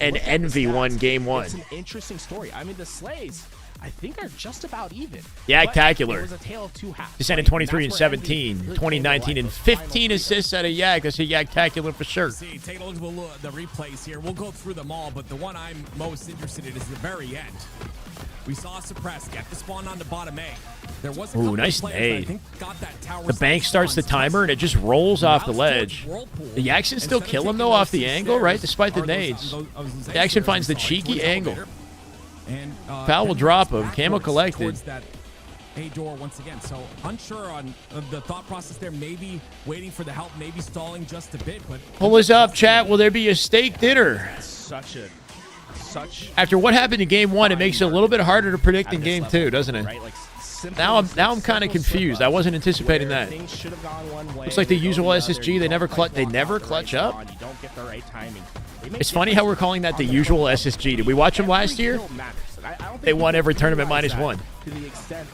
and Envy won game 1. It's an interesting story. I mean, the Slays, I think, are just about even. Yaktacular. It was a tale of two halves. Descended 23 and 17, 2019 and 15 assists out of Yak. That's a Yaktacular for sure. See, take a look at the replays here. We'll go through them all, but the one I'm most interested in is the very end. We saw Suppress get the spawn on the bottom A. There was a couple nice of players nade. that I think got that tower The bank side starts the spawn timer and it just rolls off the Rouse ledge. towards Whirlpool. The Yak can still Instead of kill him taking though those off the two angle, right? stairs, Despite the or those- nades. those- I was gonna say Jackson stairs, finds the we saw, like, cheeky towards angle. elevator. And, Foul will then drop him. backwards Camo collected. towards that A door once again. So unsure on the thought process there. Maybe waiting for the help, maybe stalling just a bit. But Pull us up, chat. Will there be a steak dinner? Such After what happened in game 1, it makes it a little bit harder to predict in game 2, doesn't it? right? Like, Now I'm kind of confused. I wasn't anticipating that. Looks like the usual SSG. They never clutch up. You don't get the right timing. It's funny how we're calling that the usual SSG. Did we watch them last year? They won every tournament -1. To the extent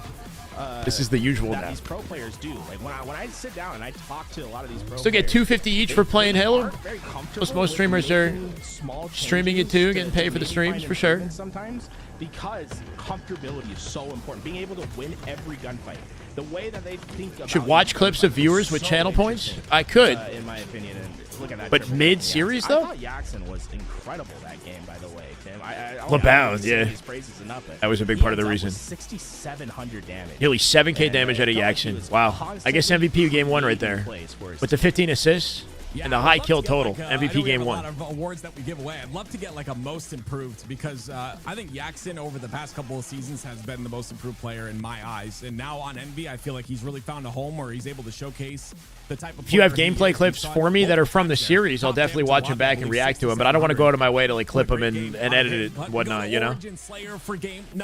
This is the usual that now. these pro players do. Like when I sit down and I talk to a lot of these pro Still get players, $250 each for playing Halo. very comfortable Most with streamers are making small streaming it changes too, to- getting to paid for the maybe streams find for sure. improvements sometimes, because comfortability is so important. Being able to win every gunfight, the way that they think about Should watch each clips of gunfight viewers is with so channel points. interesting, I could. in my opinion. And look at that. But triple mid-series, I though? thought Jackson was incredible that game, by the way, Tim. I LeBound, don't say yeah. his praises enough, but That was a big he part of the ends up reason. with 6,700 damage. Nearly 7K And, damage out of felt like he Jackson. was Wow. I guess constantly MVP game 1 right leading there. plays for his With the 15 assists Yeah, and the I'd high love kill to get, total. like, I know MVP we game have 1. a lot of awards that we give away. I'd love to get like a most improved, because I think Jackson over the past couple of seasons has been the most improved player in my eyes. And now on Envy, I feel like he's really found a home where he's able to showcase the type of. If you have player he gameplay is. clips We saw for me that are from the both series, I'll top damage definitely to watch lobby, them back I and believe react to them. But I don't want to go out of my way to like clip them and edit it and whatnot, you know?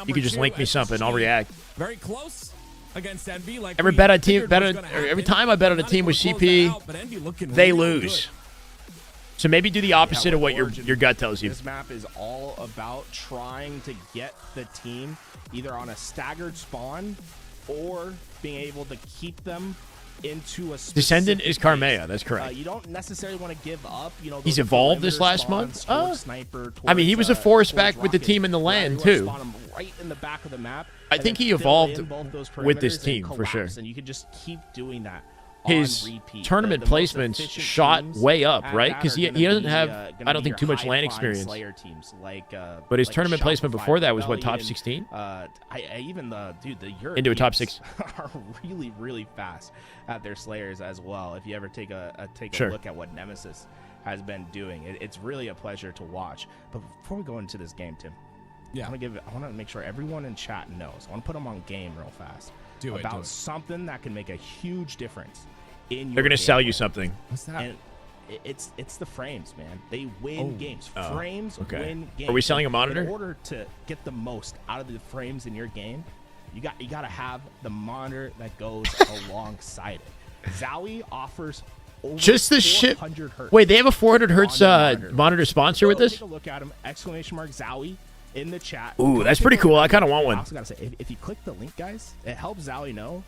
You could just link me something. I'll react. Very close against Envy. Like Every we bet I figured bet was on, gonna or every happen. time I bet on a Not team able with to close CP, that out, but Envy looking they really lose. good. So maybe do the opposite of what your Origin, gut tells you. This map is all about trying to get the team either on a staggered spawn or being able to keep them into a Descendant is specific Carmea. base. That's correct. You don't necessarily want to give up. You know, He's those evolved this perimeter last month? spawns towards sniper, I mean, he towards, was a force towards back with the rocket, team in the where land, you wanna too. spawn 'em right in the back of the map. I and think then he fill evolved in both those with this perimeters team, and for sure. collapse, and you can just keep doing that. His on repeat. tournament The most placements efficient shot teams way up, at right? that Because are he gonna doesn't be, have, gonna I don't be think, your too much land high-flying experience. Slayer teams like, But his like tournament placement Shopify, before that was what, top Rebellion, 16? I even the Europeans Into a top 6. are really fast at their Slayers as well. If you ever take a Sure. look at what Nemesis has been doing, it's really a pleasure to watch. But before we go into this game, Tim, Yeah. I want to make sure everyone in chat knows. I want to put them on game real fast Do it, about do it. something that can make a huge difference in your They're going to sell gameplay. you something. What's that? And it's the frames, man. They win games. Oh, Frames okay. win games. Are we selling a monitor? In order to get the most out of the frames in your game, you got to have the monitor that goes alongside it. Zowie offers over Just the shit. 400 hertz. Wait, they have a 400 hertz on the monitor sponsor with this? Take a look at him! Exclamation mark Zowie in the chat. Ooh, Go that's take pretty a cool. look I at kinda it. want one. I also gotta say, if you click the link, guys, it helps Zowie know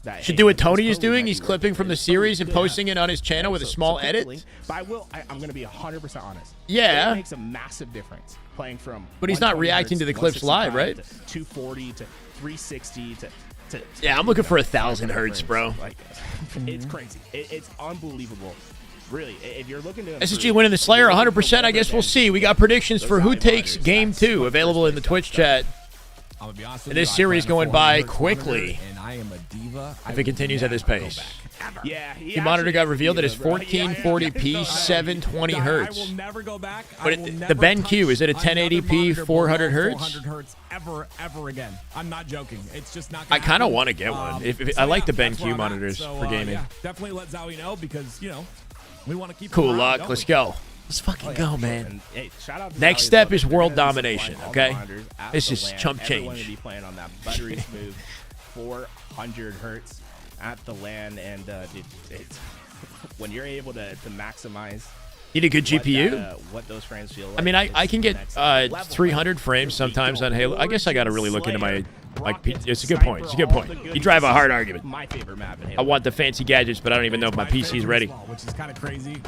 that. Should hey, do what this Tony is code doing. might He's be clipping worth from the it. series and Yeah. posting it on his channel with a small click the edit. link. But I'm going to be 100% honest. Yeah. It makes a massive difference playing from. But he's not 120 reacting to the hertz, clips live, 165 right? to 240 to 360 to Yeah, I'm looking for 1,000 hertz, bro. Like, it's crazy. It's unbelievable. Really, if you're looking to SSG improve, winning the Slayer if you're looking 100%. for I guess we'll better see. We got predictions those for who value takes monitors, game that's 2 what available in the first Twitch stuff. chat. I'm gonna be honest with And you, this I series plan a going by 400 quickly. and I I am a diva. If it continues at this pace. Yeah, The monitor got revealed at his 1440p, 720 I hertz. will never go back. But I will the never BenQ, is it a touch another 1080p, monitor 400 below hertz? 400 hertz ever again. I'm not joking. It's just not I gonna kind of happen. want to get one. So I like the that's where BenQ I'm at. monitors So, for gaming. yeah, definitely let Zowie know because, you know, we want to keep Cool the morale luck. going. Let's go. Let's fucking go, man. And, hey, shout out to Next Zowie, step though. is They're world gonna domination, supply all okay? the monitors at This the is LAN. chump Everyone change. will be playing on that buttery smooth 400 hertz at the LAN, and dude, it's when you're able to maximize. Need a good GPU? What those frames feel like. I mean, I can get Next level. 300 frames sometimes on Halo. I guess I got to really look into my Rockets, it's a good point. It's a good Sniper, all point. the You good drive a hard stuff. argument. My favorite map in I Halo. want the fancy gadgets, but I don't even know if my PC is ready. Which is kind of crazy.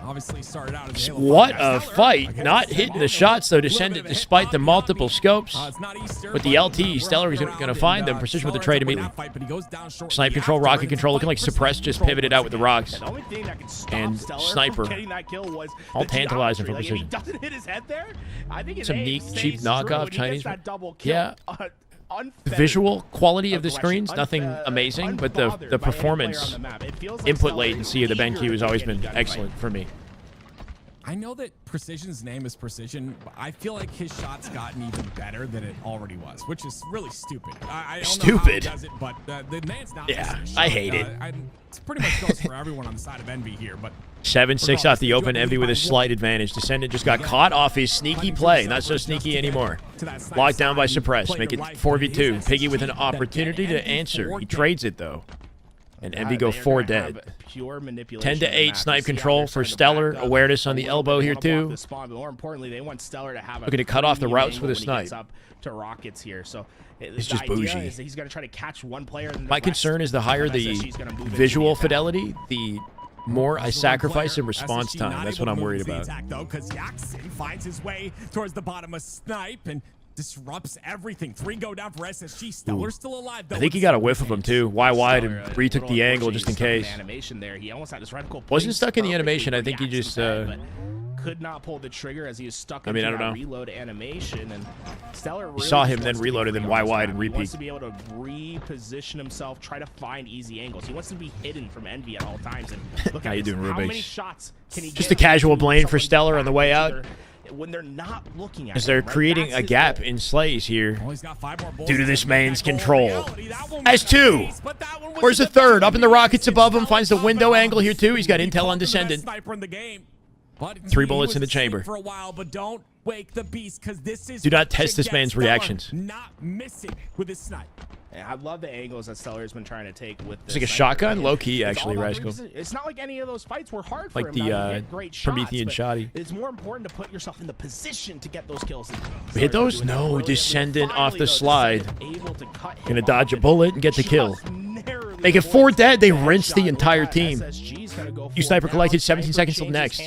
Obviously started out as Halo What 5. a fight. Not hitting the shots, though, Descendant, despite the multiple scopes. It's not Easter, With the but LT, we're Stellar is hopping going to around, find and, them. Precision with the Stellar trade ends up winning immediately. that fight, but he goes down short. Snipe He control, has to rocket win control, the looking like fight for Suppress snipe just control pivoted once out with the again. rocks. The only thing that could stop And Stellar Sniper. from getting that kill was All the tantalizing for geometry. Like, precision. if he doesn't hit his head there, I think his Some aim neat, stays cheap true knockoff when he Chinese- gets that double kill. Yeah. Unfettered The visual quality of the screens, aggression, nothing amazing, but the unbothered by any player performance, on the map. It feels like input Stellar latency of the is eager BenQ has to always get in been gunfight. excellent for me. I know that Precision's name is Precision, but I feel like his shot's gotten even better than it already was, which is really stupid. I don't know how he Stupid. does it, but the man's not Yeah, missing a shot. I hate it. It's pretty much goes for everyone on the side of Envy here, but 7-6 off the open, Envy with a slight advantage. Descendant just got caught off his sneaky play. Not so sneaky anymore. Locked down by Suppress. Make it 4v2. Piggy with an opportunity to answer. He trades it, though. And Envy go 4 dead. 10 to 8 snipe control for Stellar. Awareness on the elbow here, too. More importantly, they want Stellar to have Looking to cut off the routes with a when he gets snipe. up to Rockets here. So It's the just idea bougie. is that he's going to try to catch one player. And My concern is the higher the visual fidelity, the more I sacrifice in response time. That's what I'm worried about. Because Jackson finds his way towards the bottom of Snipe and disrupts everything. 3 go down for SSG. Stellar's still alive, though. I think he got a whiff of him, too. Y wide and retook the angle just in case. Animation there. He almost had his reticle Wasn't stuck in the perfectly animation. I for think he Jackson's just... head, but could not pull the trigger as he was stuck I mean, into I don't that know. reload animation. And Stellar really saw him, just then wants to be reloaded, free then on this Y-wide map. and He wants repeat. to be able to reposition himself, try to find easy angles. He wants to be hidden from Envy at all times. And look How at you this. doing, How Rubix? many shots can he Just get a casual before blame for someone Stellar on the way back out. into their- when they're not looking at As they're him, right? creating That's a his gap goal. in slays here. Oh, he's got 5 more bullets Due to to this make man's that goal a control. reality. That one Has was the 2. case, but that one was Where's the the third? Up in the best. rockets above him. Finds the Stellar window top angle here, too. He's got He intel called on him the best Descendant. sniper in the game. But 3 he bullets was in the asleep chamber. for a while, but don't wake the beast because this is Do not what test should this get man's Stellar reactions. Not missing with his snipe. Yeah, I love the angles that Stellar's been trying to take with this. It's like a sniper. shotgun? Like, Low-key, it's actually, all about Rascal. reposition- It's not like any of those fights were hard for Like him. the, Now, he hit great shots, Promethean but shoddy. It's more important to put yourself in the position to get those kills. We hit those? No, Descendant off the slide. Gonna dodge a bullet and get the kill. Make it 4 dead. They rinse the entire team. You sniper collected 17 seconds till next.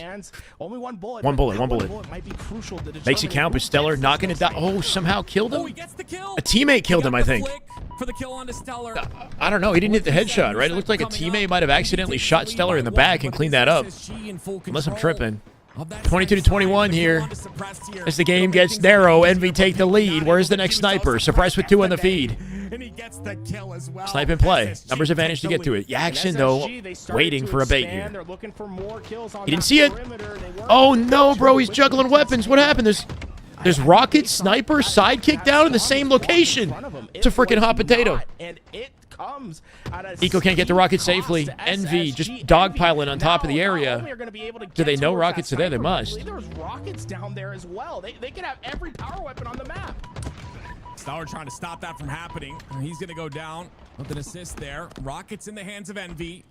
Only one bullet. One bullet, That one bullet. might be crucial to Makes it determining count, but who Stellar gets not gonna this die. fight. Oh, somehow killed Oh, he him? gets the kill. A teammate killed him, I think. For the kill onto Stellar. I don't know. He didn't hit the headshot, right? It looked like a teammate might have accidentally shot Stellar in the back and cleaned that up. Unless I'm tripping. 22 to 21 here. As the game gets narrow, Envy take the lead. Where's the next sniper? Suppressed with 2 on the feed. And he gets the kill as well. Snipe and play. SSG Numbers advantage to get to it. Jackson, though, SSG, they started waiting to for a bait expand. here. They're looking for more kills on He didn't that see it. perimeter. They weren't Oh, able to no, capture bro. it He's with juggling the weapons. What happened? There's rocket, sniper, sidekick down in the same location. It's a freaking hot potato. And it comes at a Eco can't get the rocket steep safely. cost to Envy SSG. just Envy dogpiling on top of the now area. not only are gonna be able to Do get they know towards rockets that are there? They sniper, I must. believe There's rockets down there as well. They could have every power weapon on the map. Stellar trying to stop that from happening. He's going to go down with an assist there. Rockets in the hands of Envy.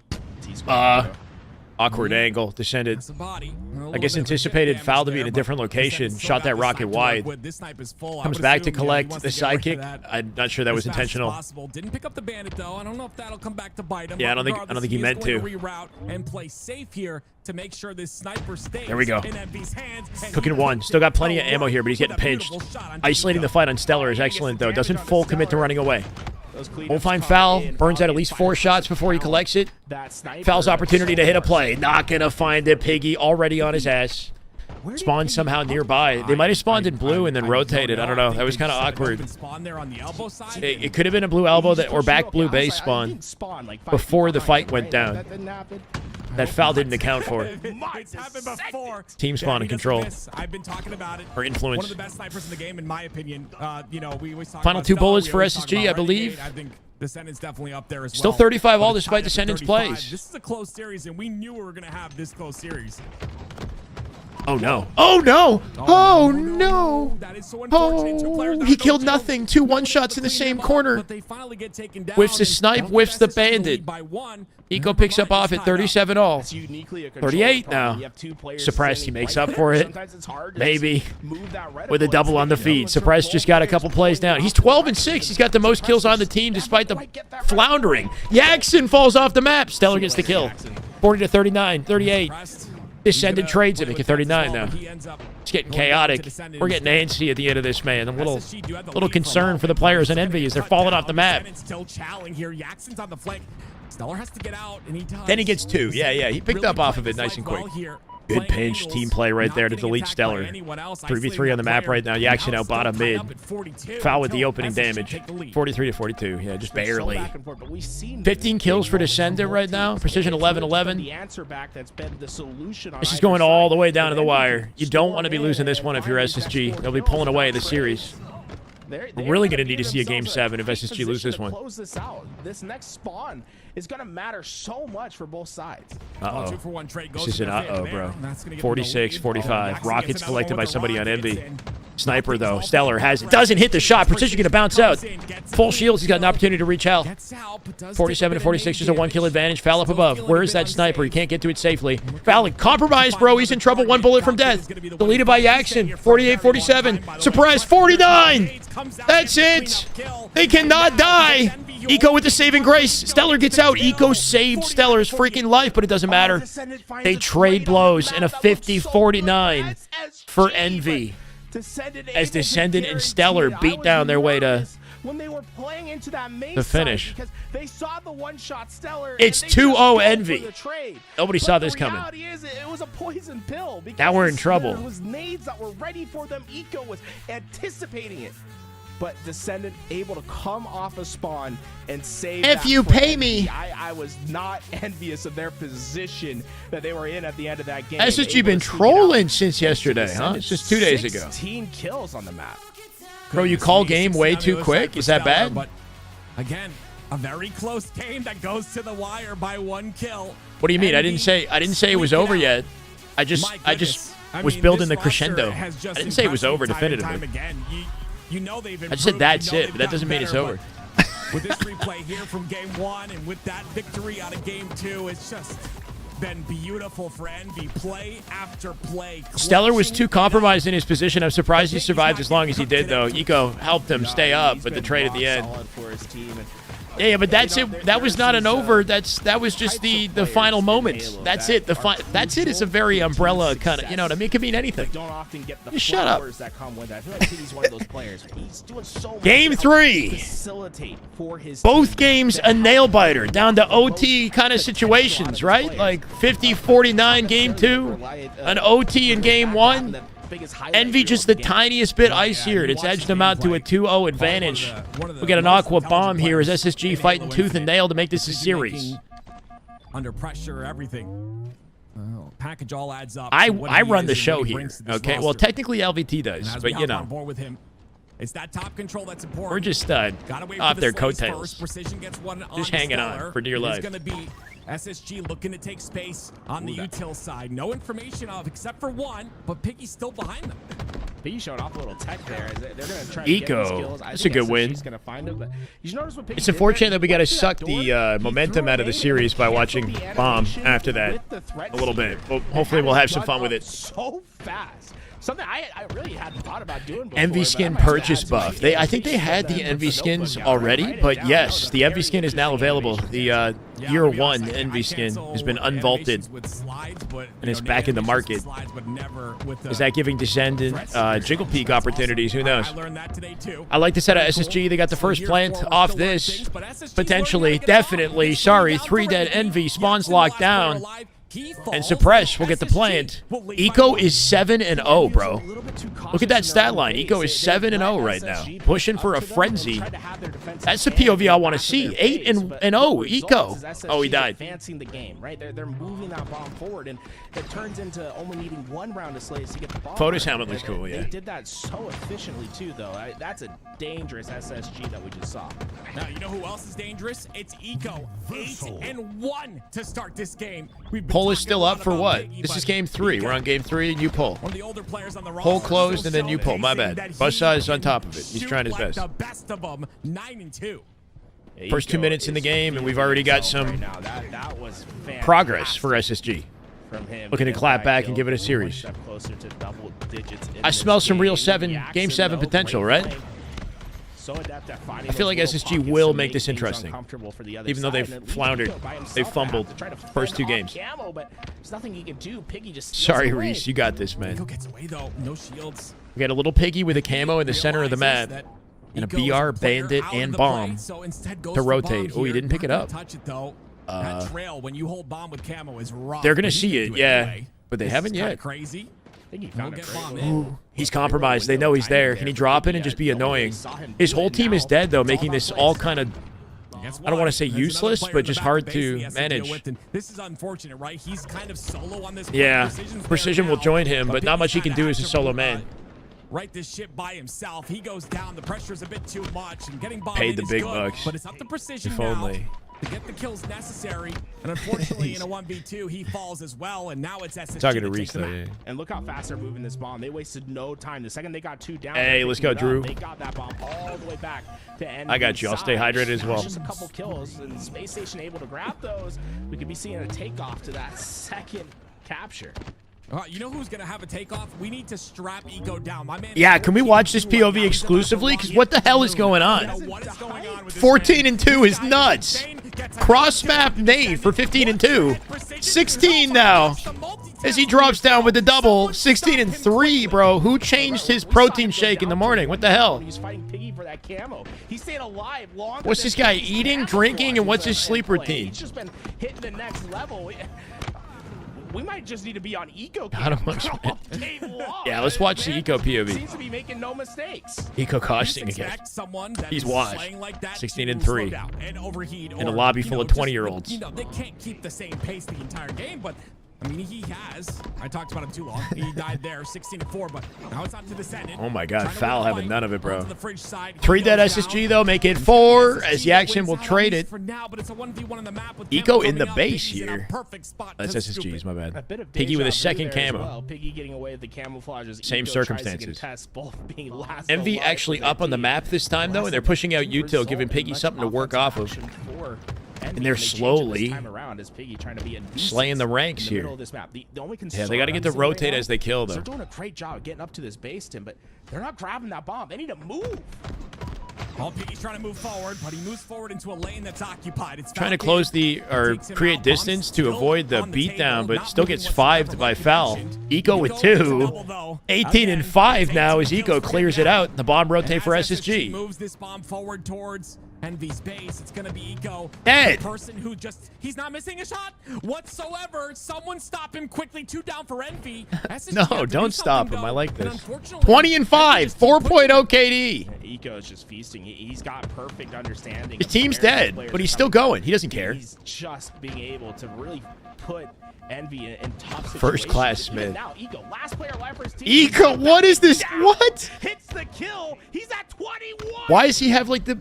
Awkward angle. Descended. That's a body. I guess anticipated foul to be in a different location. Shot that rocket wide. This snipe is full. Comes back to collect the sidekick. I'm not sure that was intentional. Didn't pick up the bandit though. I don't know if that'll come back to bite him. Yeah, but I don't think he meant is to. going reroute and play safe here to make sure this sniper stays There we go. in Envy's hands. And Cooking he one. puts Still got it plenty of away ammo here, but he's with getting a pinched. beautiful shot on Isolating the Tico. fight on Stellar is excellent, though. Doesn't full commit to running away. Those cleanups Won't find come foul. in, Burns out at Bobby least finds 4 shots before he foul. collects it. That sniper Foul's opportunity to hit a play. so Not gonna find it. Piggy already on his ass. spawned somehow nearby. They might have spawned in blue and then rotated. I don't know. That was kind of awkward. Spawn there on the elbow side. It could have been a blue elbow that or back blue base spawn before the fight went down. That foul didn't account for it. It's happened before. Team spawn and control. I've been talking about it. Or influence. One of the best snipers in the game, in my opinion. You know, we always talk Final about 2 Stella, bullets we for always talk SSG, about I believe. I think Descendant's definitely up there as well. Still 35 all But it's despite tied at Descendant's 35. plays. This is a close series, and we knew we were going to have this close series. Oh no. Oh no. Oh no. That is so unfortunate. Two players Oh, down, he no killed choke. nothing. 2 No one-shots to in the clean same them up, corner. but they finally get taken down. Whiffs the snipe, Don't whiffs give the SSG the bandit. lead by 1. Eco picks up off at 37 all. 38 now. Suppressed, Suppressed, he makes up for it. Maybe. With a double on the feed. Suppressed just got a couple plays down. He's 12 and 6. He's got the most kills on the team despite the floundering. Jackson falls off the map. Stellar gets the kill. 40 to 39, 38. Descendant trades him. Make it 39 now. It's getting chaotic. We're getting antsy at the end of this, man. I'm a little concerned for the players in Envy as they're falling off the map. Still challenging here. Jackson's on the flank. Stellar has to get out, and he does. Then he gets 2. Yeah. He picked up off of it nice and quick. Good pinch team play right there to delete Stellar. 3v3 on the map right now. Jackson out bottom mid. Foul with the opening damage. 43 to 42. Yeah, just barely. 15 kills for Descendant right now. Precision 11-11. This is going all the way down to the wire. You don't want to be losing this one if you're SSG. They'll be pulling away the series. We're really going to need to see a Game 7 if SSG loses this one. Close this out. This next spawn is going to matter so much for both sides. Uh-oh. This is an uh-oh, bro. 46, 45. Rockets collected by somebody on Envy. Sniper, though. Stellar doesn't hit the shot. Precision going to bounce out. Full shields. He's got an opportunity to reach out. 47 to 46. Just a 1 kill advantage. Foul up above. Where is that sniper? He can't get to it safely. Foul compromised, bro. He's in trouble. 1 bullet from death. Deleted by Jackson. 48, 47. Surprise. 49. That's it. They cannot die. Eco with the saving grace. Stellar gets out. Eco saved Stellar's freaking life, but it doesn't matter. They trade blows in a 50-49 for Envy. As Descendant and Stellar beat down their way to when they were playing into that main the finish. Because they saw the one-shot Stellar. It's 2-0 Envy. Nobody saw this coming. The reality is, it was a poison pill. Now we're in trouble. There was nades that were ready for them. Eco was anticipating it. But Descendant able to come off a spawn and save. If you pay me. I was not envious of their position that they were in at the end of that game. SSG been trolling since yesterday, huh? It's just 2 days ago. 16 kills on the map. Bro, you call game way too quick? Is that bad? But again, a very close game that goes to the wire by 1 kill. What do you mean? I didn't say it was over yet. I just was building the crescendo. I didn't say it was over definitively. You know they've I just said that's it, but that doesn't mean it's over. With this replay here from game 1 and with that victory out of game 2, it's just been beautiful for Envy. Play after play. Stellar was too compromised in his position. I'm surprised he survived as long as he did, though. Eco helped him stay up, but the trade at the end. Yeah, but that's it. That was not an over. That was just the final moment. That's it. That's it. It's a very umbrella kind of, you know what I mean? It could mean anything. Just shut up. Game 3. Both games a nail biter, down to OT kind of situations, right? Like 50-49 game 2, an OT in game 1. Envy just the tiniest bit icier. It's edged them out to a 2-0 advantage. We got an Aqua bomb here as SSG fighting tooth and nail to make this a series. Under pressure, everything. Package all adds up. I run the show here, okay? Well, technically LVT does, but you know. It's that top control that's important. We're just off their coattails. Just hanging on for dear life. It's going to be SSG looking to take space on the util side. No information of except for 1, but Piggy's still behind them. Piggy showed off a little tech there. They're going to try Eco. to get these kills. That's a good win. Gonna find him, but you notice what It's unfortunate that we got to suck the momentum out of the series by watching Bomb after that a little bit. Well, hopefully we'll have some fun with it. So fast. Something I really hadn't thought about doing before. Envy skin purchase buff. I think they had the Envy skins already, but yes, the Envy skin is now available. The year 1 Envy skin has been unvaulted and it's back in the market. Is that giving Descendant Jiggle Peak opportunities? Who knows? I like this out of SSG. They got the first plant off this. Potentially, definitely. Sorry, 3 dead Envy. Spawns locked down. and Suppress will get the plant. Eco is 7-0, bro. Look at that stat line. Eco is 7-0 right now, pushing for a frenzy. That's the POV I want to see. 8-0 Eco. Oh, he died. Advancing the game, right? They're moving that bomb forward, and it turns into only needing one round of slays to get the bomb. Photo's helmet looks cool, yeah. They did that so efficiently too, though. That's a dangerous SSG that we just saw. Now you know who else is dangerous? It's Eco. 8-1 to start this game. Poll is still up for what? This is game 3. We're on game 3, and you pull. One of the older players on the Poll closed, and then you pull. My bad. Buzzsaw is on top of it. He's trying his best. The best of them, 9-2. First 2 minutes in the game, and we've already got some That was progress for SSG. from him. Looking to clap back and give it a series. I smell some real game 7 potential, right? I feel like SSG will make this interesting, even though they've floundered. They've fumbled first 2 games. Sorry, Reese, you got this, man. Gets away though. No shields. We got a little piggy with a camo in the center of the map, and a BR, Bandit, and Bomb to rotate. Oh, he didn't pick it up. That trail when you hold bomb with camo is rough. They're gonna see it, yeah, but they haven't yet. Crazy. He's compromised. They know he's there. Can he drop it and just be annoying? His whole team is dead, though, making this all kind of, I don't want to say useless, but just hard to manage. This is unfortunate, right? He's kind of solo on this. Yeah, Precision will join him, but not much he can do as a solo man. Right, this ship by himself. He goes down. The pressure is a bit too much, and getting bomb paid the big good, bucks. But it's up to Precision if only. now to get the kills necessary. And unfortunately, in a 1v2, he falls as well. And now it's SSG. Talking to Reese, though, yeah. And look how fast they're moving this bomb. They wasted no time. The second they got 2 down. Hey, let's go, Drew. They got that bomb all the way back to end. I got you. I'll stay hydrated as well. Just a couple kills, and Space Station able to grab those. We could be seeing a takeoff to that second capture. You know who's going to have a takeoff? We need to strap Eco down. My man. Yeah, can we watch this POV exclusively? Because what the hell is going on? 14-2 is nuts. Cross map nade for 15-2. 16 now. As he drops down with the double. 16-3, bro. Who changed his protein shake in the morning? What the hell? He's fighting Piggy for that camo. He stayed alive longer. What's this guy eating, drinking, and what's his sleep routine? He's just been hitting the next level. We might just need to be on Eco Yeah, let's watch the Eco POV. Seems to be making no mistakes. Eco costing again. He's washed. 16-3. In a lobby full of 20-year-olds. You know, they can't keep the same pace the entire game, but I mean, he has. I talked about him too long. He died there, 16-4, but now it's on to the Senate. Oh my God, Foul having none of it, bro. 3 dead SSG though, make it 4 as Yaxin will trade it. Eco in the base here. That's SSG's, my bad. Piggy with a second camo. Piggy getting away with the camouflages. Same circumstances. MV actually up on the map this time though, and they're pushing out Util, giving Piggy something to work off of. And they're slowly slaying the ranks here. Yeah, they got to get to rotate as they kill, though. They're doing a great job of getting up to this base, Tim, but they're not grabbing that bomb. They need to move. Piggy's trying to move forward, but he moves forward into a lane that's occupied. It's trying to close the, or create distance to avoid the beatdown, but still gets 5'd by Foul. Eco with 2. 18-5 now as Eco clears it out. The bomb rotate for SSG. Moves this bomb forward towards Envy's base. It's gonna be Eco. Dead. Person who he's not missing a shot whatsoever. Someone stop him quickly. 2 down for Envy. No, don't stop him. I like this. 20-5, 4.0 KD. Eco's just feasting. He's got perfect understanding. His team's dead, but he's still going. He doesn't care. He's just being able to really put Envy in tough situations. First class Smith. Now Eco, last player alive for his team. Eco, what is this? What? Hits the kill. He's at 21. Why does he have like the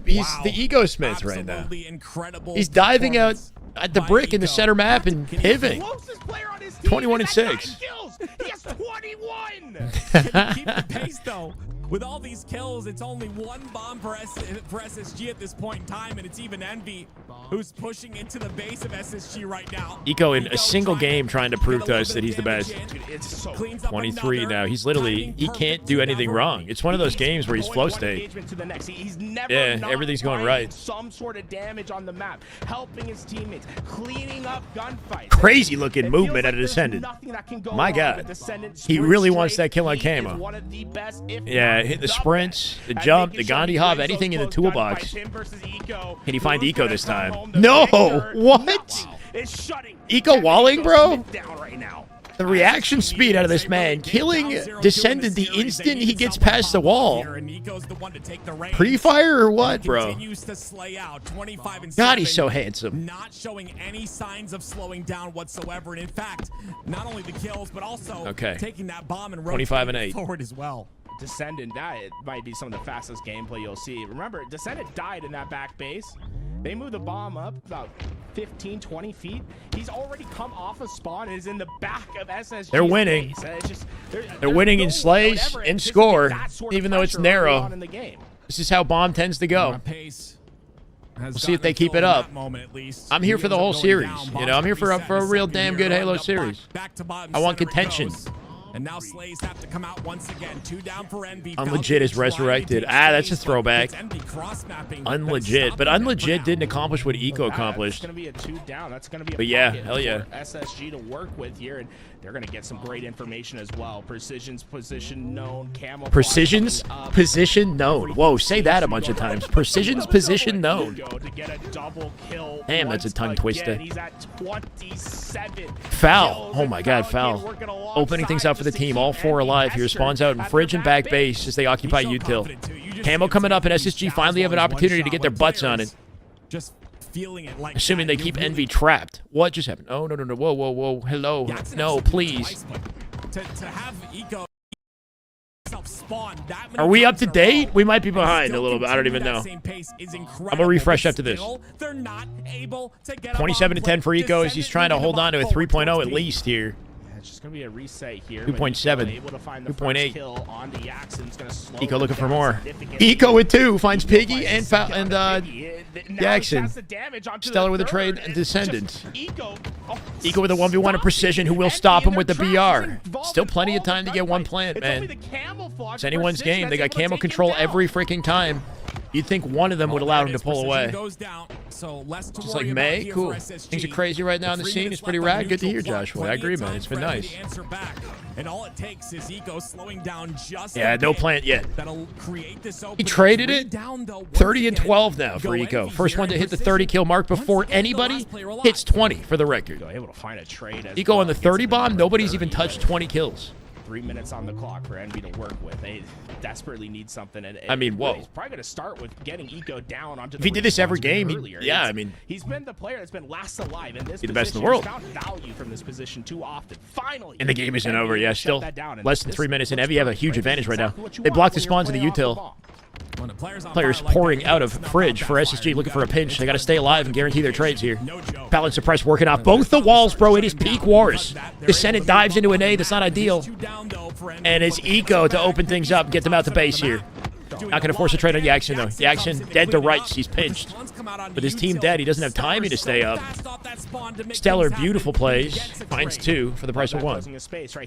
Ego Smith right now? He's diving out at the brick in the center map and pivoting. 21-6. He has 21. Can he keep the pace though? With all these kills, it's only 1 bomb for SSG at this point in time, and it's even Envy who's pushing into the base of SSG right now. Eco in a single game trying to prove to us that he's the best. 23 now. He's literally, he can't do anything wrong. It's one of those games where he's flow state. Yeah, everything's going right. Some sort of damage on the map, helping his teammates, cleaning up gunfights. Crazy looking movement at a Descendant. My God. He really wants that kill on camo. Yeah, hit the sprints, the jump, the Gandhi hop, anything in the toolbox. Can he find Eco this time? No! What? is shutting Eco walling, bro? down right now. The reaction speed out of this man, killing Descendant the instant he gets past the wall. Pre-fire or what, bro? God, he's so handsome. Not showing any signs of slowing down whatsoever. And in fact, not only the kills, but also taking that bomb and 25 and 8 forward as well. Descendant, that might be some of the fastest gameplay you'll see. Remember, Descendant died in that back base. They moved the bomb up about 15, 20 feet. He's already come off of spawn and is in the back of SSG. They're winning. They're winning in slays and score, even though it's narrow. This is how bomb tends to go. We'll see if they keep it up. I'm here for the whole series. You know, I'm here for a real damn good Halo series. I want contention. And now Slays have to come out once again. 2 down for Envy. Unlegit is resurrected. Ah, that's a throwback. Unlegit. But Unlegit didn't accomplish what Eco accomplished. That's going to be a 2 down. That's going to be a but yeah, hell yeah. SSG to work with here. And they're going to get some great information as well. Precision's position known. Camo. Precision's position known. Whoa, say that a bunch of times. Precision's position known. Damn, that's a tongue twister. He's at 27. Foul. Oh my god, foul. Opening things up for the team. All 4 alive here. Spawns out in fridge and back base as they occupy util. Camo coming up, and SSG finally have an opportunity to get their butts on it. Just feeling it like assuming they keep Envy trapped. What just happened? Oh, no. Whoa, whoa, whoa. Hello. No, please. To have Eco spawn that are we up to date? We might be behind a little bit. I don't even know. I'm going to refresh after this. 27 to 10 for Eco as he's trying to hold on to a 3.0 at least here. It's just going to be a reset here. 2.7. 2.8. Eco looking for more. Eco with 2 finds Piggy and Jackson. Stellar with a trade and Descendant. Eco with a 1v1 of Precision who will stop him with the BR. Still plenty of time to get one plant, man. It's anyone's game. They got camo control every freaking time. You'd think one of them would allow him to pull away. Just like May, cool. Things are crazy right now in the scene. It's pretty rad. Good to hear, Joshua. I agree, man. It's been nice. Yeah, no plant yet. He traded it. 30 and 12 now for Eco. First one to hit the 30 kill mark before anybody hits 20 for the record. Eco on the 30 bomb. Nobody's even touched 20 kills. 3 minutes on the clock for Envy to work with. They desperately need something. And I mean, whoa. He's probably going to start with getting Eco down onto the. If he did this every game, I mean, he's been the player that's been last alive in this. He's the best in the world. Found value from this position too often. Finally. And the game isn't over. Yeah, still less than 3 minutes, and Envy have a huge advantage right now. They blocked the spawns in the util. Players pouring out of fridge for SSG, looking for a pinch. They got to stay alive and guarantee their trades here. Pallet Suppress working off both the walls, bro. It is peak wars. Descendant dives into an A. That's not ideal. And it's Eco to open things up and get them out the base here. Not going to force a trade on Jackson, though. Jackson dead to rights. He's pinched. With his team dead, he doesn't have timing to stay up. Stellar, beautiful plays. Finds 2 for the price of 1.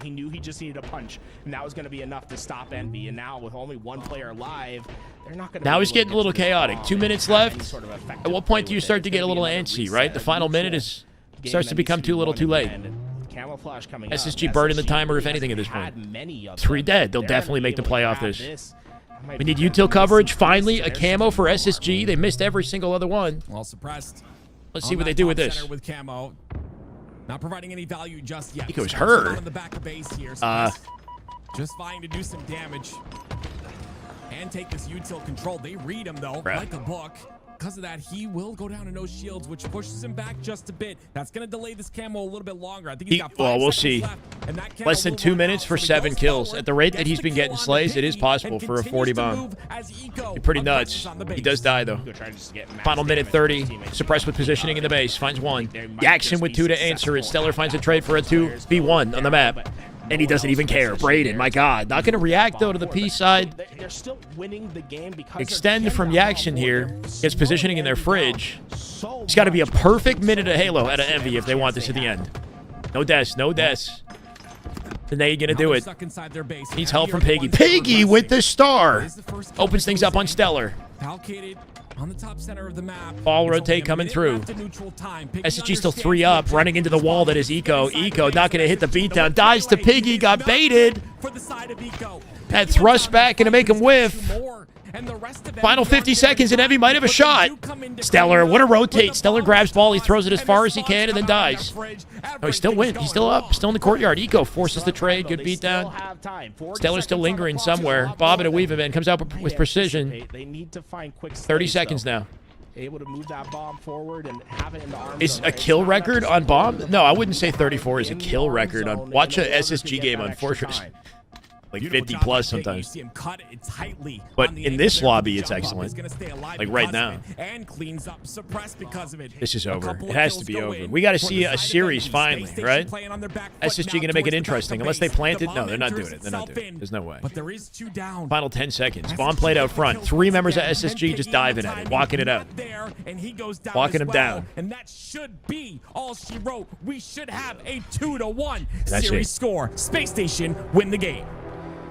He knew he just needed a punch, and that was going to be enough to stop Envy. And now with only 1 player alive, they're not going to. Now he's getting a little chaotic. 2 minutes left. At what point do you start to get a little antsy, right? The final minute starts to become too little too late. SSG burning the timer, if anything, at this point. 3 dead. They'll definitely make the play off this. We need util coverage. Finally, a camo for SSG. They missed every single other one. Well suppressed. Let's see what they do with this. With camo. Not providing any value just yet. Eco's hurt. On the back of base here. Just vying to do some damage and take this util control. They read him though, like a book. Because of that, he will go down to no shields, which pushes him back just a bit. That's going to delay this camo a little bit longer. I think he's got 5 we'll see. Less than 2 minutes for 7 kills. At the rate that he's been getting slays, it is possible for a 40 bomb. Pretty nuts. He does die, though. Final minute 30. Suppressed with positioning in the base. Finds 1. Jackson with 2 to answer it. Stellar finds a trade for a 2v1 on the map. And he doesn't even care. Braden, my God. Not going to react, though, to the P side. They're still winning the game because extend from Jackson here. Gets positioning in their fridge. It's got to be a perfect minute of Halo out of Envy if they want this at the end. No deaths. No deaths. Then they going to do it. Needs help from Piggy. Piggy with the star. Opens things up on Stellar. On the top center of the map. Ball rotate coming through. SSG still 3 up, running into the wall that is Eco. Eco not going to hit the beatdown. Dies to Piggy, got baited. That thrust back going to make him whiff. and the rest of Final 50 seconds, and Envy might have a shot. Stellar, what a rotate. Stellar grabs ball. He throws it as far as he can and then dies. Oh, he still wins. He's still up. Still in the courtyard. Eco forces the trade. Good beatdown. Stellar's still lingering somewhere. Bob and a weave event comes out with precision. They need to find quick 30 seconds now. Able to move that bomb forward and have it in the arms. Is a kill record on bomb? No, I wouldn't say 34 is a kill record on. Watch a SSG game on Fortress. Like 50 plus sometimes. But in this lobby, it's excellent. Like right now. This is over. It has to be over. We got to see a series finally, right? SSG going to make it interesting. Unless they plant it. No, they're not doing it. They're not doing it. There's no way. But there is 2 down. Final 10 seconds. Bomb played out front. 3 members of SSG just diving at it. Walking it out. Walking him down. And that should be all she wrote. We should have a 2-1 That's series it. score. Space Station win the game.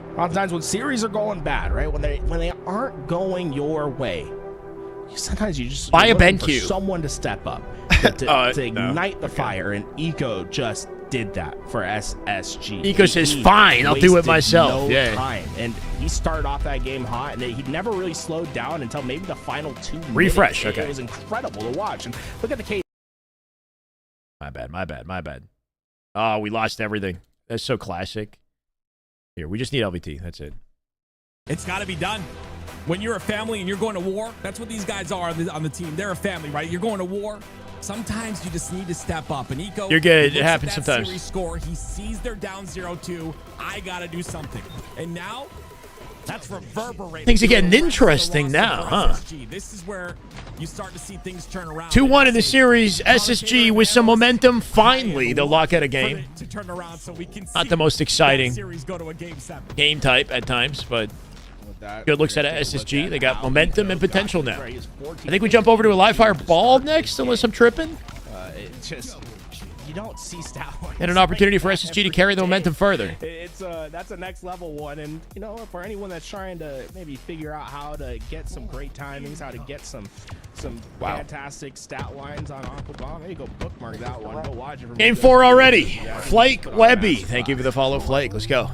A lot of times when series are going bad, right? When they aren't going your way, sometimes you just buy a looking for BenQ. someone to step up to ignite the fire, and Eco just did that for SSG. Eco says, "Fine, I'll do it myself." No time. And he started off that game hot, and he never really slowed down until maybe the final 2 minutes. Refresh, okay. It was incredible to watch. And look at the case. My bad. Oh, we lost everything. That's so classic. Here, we just need LVT. That's it. It's got to be done. When you're a family and you're going to war, that's what these guys are on the team. They're a family, right? You're going to war. Sometimes you just need to step up. And Eco, you're good. It happens sometimes. Series score. He sees they're down 0-2. I got to do something. And now, that's reverberating. Things are getting interesting now, huh? This is where you start to see things turn around. 2-1 in the series. SSG with some momentum. Finally, they'll lock out a game. Not the most exciting game type at times, but good looks at SSG. They got momentum and potential now. I think we jump over to a live fire ball next, unless I'm tripping. You don't see stat lines. And an opportunity for SSG to carry the momentum further. That's a next level one, and you know, for anyone that's trying to maybe figure out how to get some great timings, how to get some fantastic stat lines on Aqua Bomb, maybe go bookmark that one. Go watch it. Game 4 already. Flake Webby. Thank you for the follow, Flake. Let's go.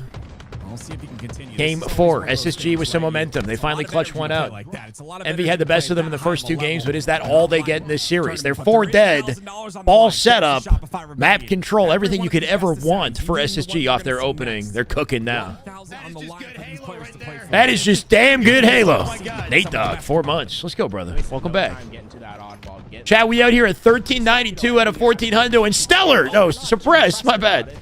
We'll see if he can continue. Game 4, SSG with some momentum. They finally clutch one out. Envy had the best of them in the first 2 games, but is that all they get in this series? They're 4 dead, ball setup, map control, everything you could ever want for SSG off their opening. They're cooking now. That is just damn good Halo. Nate Dogg, 4 months. Let's go, brother. Welcome back. Chat, we out here at 1392 out of 1400, and Stellar. No, Suppress. My bad.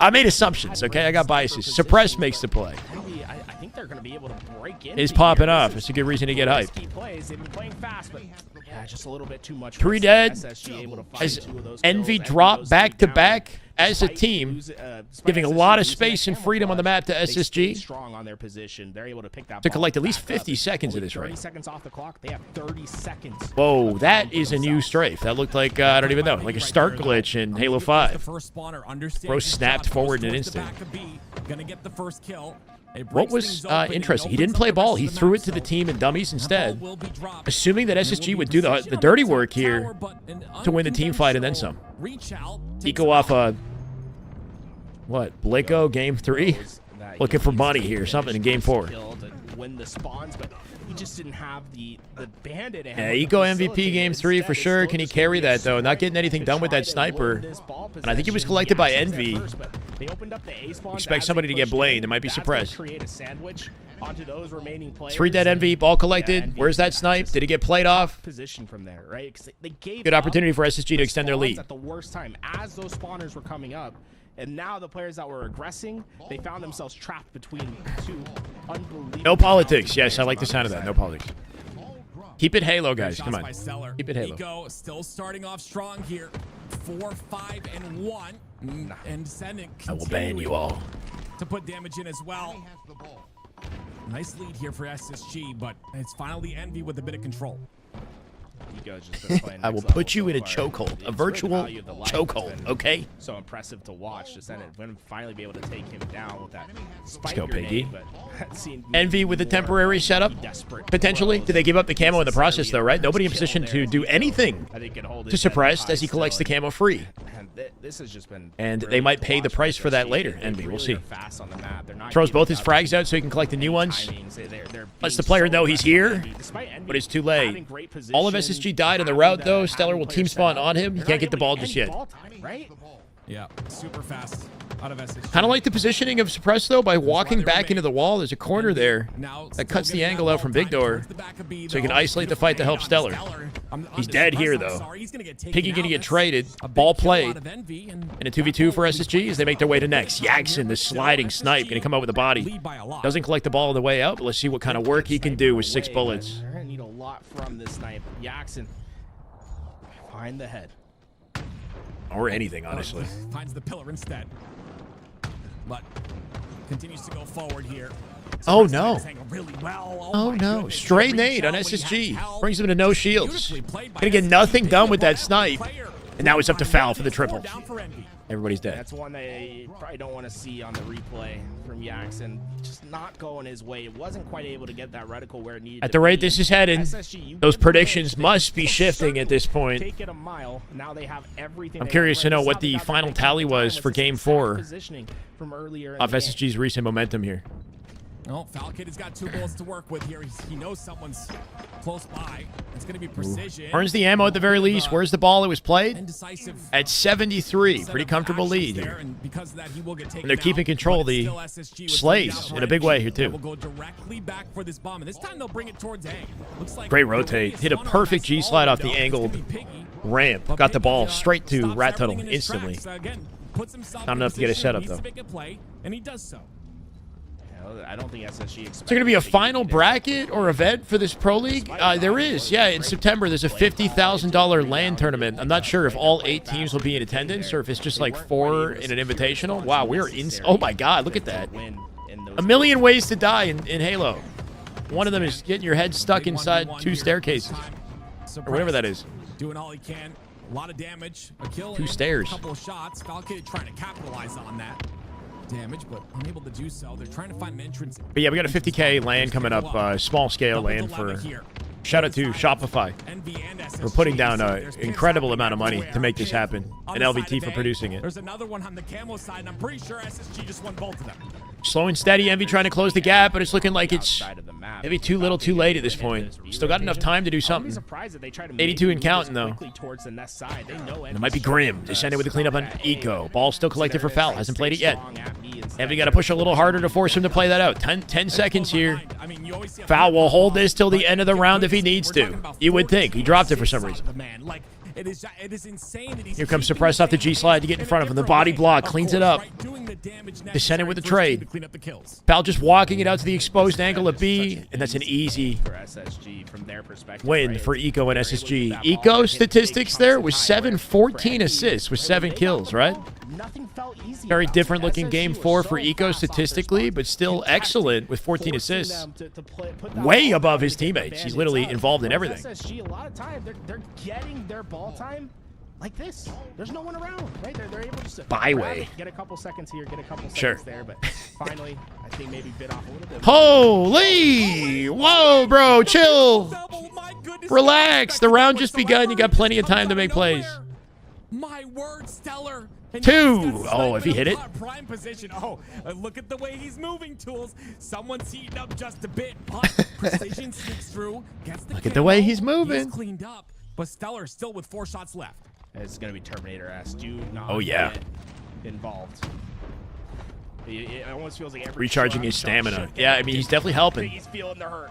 I made assumptions, okay? I got biases. Suppress makes the play. I think they're going to be able to break in. It's popping off. It's a good reason to get hyped. They've been playing fast, but yeah, just a little bit too much. 3 dead. As Envy drop back-to-back as a team, giving a lot of space and freedom on the map to SSG strong on their position. They're able to pick that to collect at least 50 seconds of this race. 30 seconds off the clock. They have 30 seconds. Whoa, that is a new strafe. That looked like, I don't even know, like a start glitch in Halo 5. Bro snapped forward in an instant. What was interesting, he didn't play ball. He threw it to the team and dummies instead, assuming that SSG would do the dirty work here to win the team fight and then some. Eco off what, Blako game 3? Looking for money here, something in game 4. Win the spawns, but he just didn't have the bandit. Yeah, Eco MVP game 3 for sure. Can he carry that though? Not getting anything done with that sniper. And I think he was collected by Envy. Expect somebody to get blamed. It might be suppressed. 3 dead Envy, ball collected. Where's that snipe? Did he get played off? Position from there, right? Good opportunity for SSG to extend their lead. At the worst time, as those spawners were coming up, and now the players that were aggressing, they found themselves trapped between 2 unbelievable. No politics. Yes, I like the sound of that. No politics. Keep it Halo, guys. Come on. Keep it Halo. Eco still starting off strong here. 4, 5, and 1. And sending. I will ban you all. To put damage in as well. Nice lead here for SSG, but it's finally Envy with a bit of control. I will put you in a chokehold, a virtual chokehold, okay? So impressive to watch. Just finally be able to take him down with that spike. Let's go, Piggy. Grenade, Envy with a temporary setup, potentially. Did they give up the camo in the process, though, right? Nobody in position to do anything to suppress as he collects the camo free. And this has just been. And they brilliant might to pay the watch price for that SSG. later, They Envy. We'll really see. are fast on the map. They're not Throws both giving his up frags out so he can collect the new ones. timings. They're Lets being the player so know he's aggressive on here, Envy, despite Envy but it's too late. having great All of position, SSG died on the having route, though. having Stellar will players team spawn set up. on him. He They're can't not get the able ball to just get yet. any ball time, right? Yeah, super fast out of SSG. Kind of like the positioning of Suppress, though, by walking back into the wall. There's a corner there that cuts the angle out from Big Door, so he can isolate the fight to help Stellar. He's dead here, though. Piggy gonna get traded. Ball played. And a 2v2 for SSG as they make their way to next. Yaxon, the sliding snipe, gonna come out with a body. Doesn't collect the ball on the way out, but let's see what kind of work he can do with 6 bullets. They're gonna need a lot from this snipe. Yaxon, find the head. Or anything, honestly. Finds the pillar instead. But continues to go forward here. Oh, no. Really well. Oh, my no. goodness. Stray Reach nade on out when he SSG. has help. Brings him to no shields. Beautifully played by Gonna get SSG. nothing done with that Ball snipe. player. And now it's up to Foul for the Score triple. down for Envy. Everybody's dead. That's one they probably don't want to see on the replay from Yaxon. Just not going his way. It wasn't quite able to get that reticle where it needed At to the rate be. this is heading, SSG, you those give them predictions edge. They must be can shifting at this point. Take it a mile. Now they have everything. I'm they curious want. to know This is what how they the got that final big tally time was for this Game exact 4 positioning from earlier in off the game. SSG's recent momentum here. No, Falcon has got 2 bullets to work with here. He knows someone's close by. It's going to be precision. Earns the ammo at the very least. Where's the ball? It was played Indecisive at 73. set Pretty of comfortable actions lead there, here. and because of that, he will get taken And they're out, keeping control of but the still SSG with slays three down in a big for way Envy. here, too. They will go directly back for this bomb, and this time they'll bring it towards A. Looks like Great the rotate. radius Hit a one on perfect that G small slide off the window. It's gonna angled be Piggy. ramp. But Got the Piggy, ball straight to stops rat everything tunnel in his instantly. tracks. Again, puts himself Not in enough to get a position, setup, needs to though. make a play, and he does so. I don't think SSG expected. Is there going to be a Piggy final to do bracket or event for this Pro League? There is. Yeah, in September, there's a $50,000 LAN tournament. I'm not sure if all 8 teams will be in attendance or if it's just like 4 in an invitational. Wow, we're in. Oh, my God. Look at that. win in those A million ways to die in Halo. One of them is getting your head stuck inside 2 staircases. Or whatever that is. Doing all he can. A lot of damage. A kill. 2 and stairs. A couple of shots. Falcon trying to capitalize on that damage, but unable to do so. They're trying to find an entrance. But yeah, we got a 50K LAN coming up. Small scale LAN for... Shout out to Shopify for putting down an incredible amount of money to make this happen, and LVT for producing it. There's another one on the camo side, and I'm pretty sure SSG just won both of them. Slow and steady, Envy trying to close the gap, but it's looking like it's outside of the map. maybe too little too late at this point. Still got enough time to do I'd be something. surprised if they try to 82 maybe and move counting, this though. quickly towards the nest side. They know And it might be Grim. Descended with the cleanup on Eco. Ball still collected for Foul. Hasn't played it yet. Envy got to push a little harder to force him to play that out. 10 seconds here. I mean, you always see a Foul will hold this till the end of the round if he needs to. You would think. He dropped it for some reason. Like, it is insane that he's Here comes keeping Suppress off the G slide to get in front of him. The body block cleans it up. Descended with the trade. To clean up the kills. Foul just walking it out to the exposed angle of B, and that's an easy for SSG from their perspective. win right? for Eco and They're able to SSG. get that ball Eco and hit big statistics chunks there of was time, 7, where 14 Envy, assists with when 7 they kills, got right? the ball, nothing felt easy Very about it. different looking SSG game was 4 so for Eco fast off their statistically, spot, but still contesting, excellent with 14 forcing assists. them to put that Way ball above down his to get the teammates. He's bandits literally up. involved in Whereas everything. SSG, a lot of time, they're getting their ball time like this. There's no one around, right? They're able just to Byway. grab it, get a couple seconds here, get a couple seconds Sure. there, but finally, I think maybe bit off a little bit. Holy! Whoa, bro, chill. My goodness, Relax. The round just begun. You got plenty of time to make plays. My word, Stellar. And 2. yes, that's Oh, if he hit it. Prime position. Oh, look at the way he's moving, Tools. Someone's heating up just a bit, but Precision sneaks through, gets the Look at the way KO. he's moving. He's cleaned up, but Stellar still with 4 shots left. It's going to be Terminator-esque. Do not Oh, yeah. get involved. It almost feels like every Recharging his stamina. Yeah, I mean, he's definitely helping. He's feeling the hurt.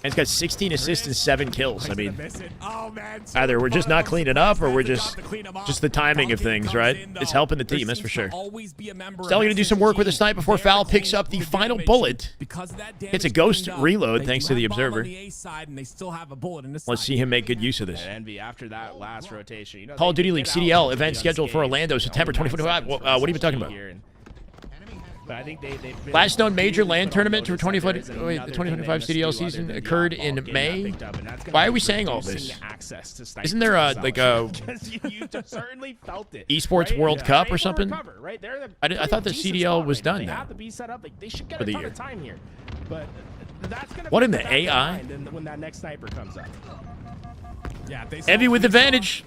And he's got 16 assists and 7 kills. I mean, Oh, man, either we're just not cleaning up or we're just the timing of Falcon things, comes right? in, though. It's helping the There team, that's for seems to sure. always be a member of Stellar going to do some work with the SSG snipe before there Foul to picks clean up the the final damage. bullet. Because of that It's a damage ghost cleaned up, reload they thanks do to the have bomb on observer. the A side, and they still have a bullet in the Let's side. see him make good use of this. And Envy after that last rotation. You know, Call of they Duty League get out CDL pretty event scheduled for unscathed. Orlando, September Only 2025. 9 seconds What are you for talking SSG about? here, but I think they've been Last known major really LAN put on tournament for notice that there is another the thing 2025 they CDL must do season other than the occurred oddball in getting that May. picked up, and that's gonna Why are be we saying all reducing this? access to snipe Isn't there a themselves. like a Because you certainly felt it. Esports right? World Cup They're or able to something? recover, right? They're in a I thought the pretty decent CDL spot was right now. done They now have the B set up. They should get for a the ton year. of time here, but that's gonna What be in the back in AI? mind when that next sniper comes up. Yeah, Envy with advantage.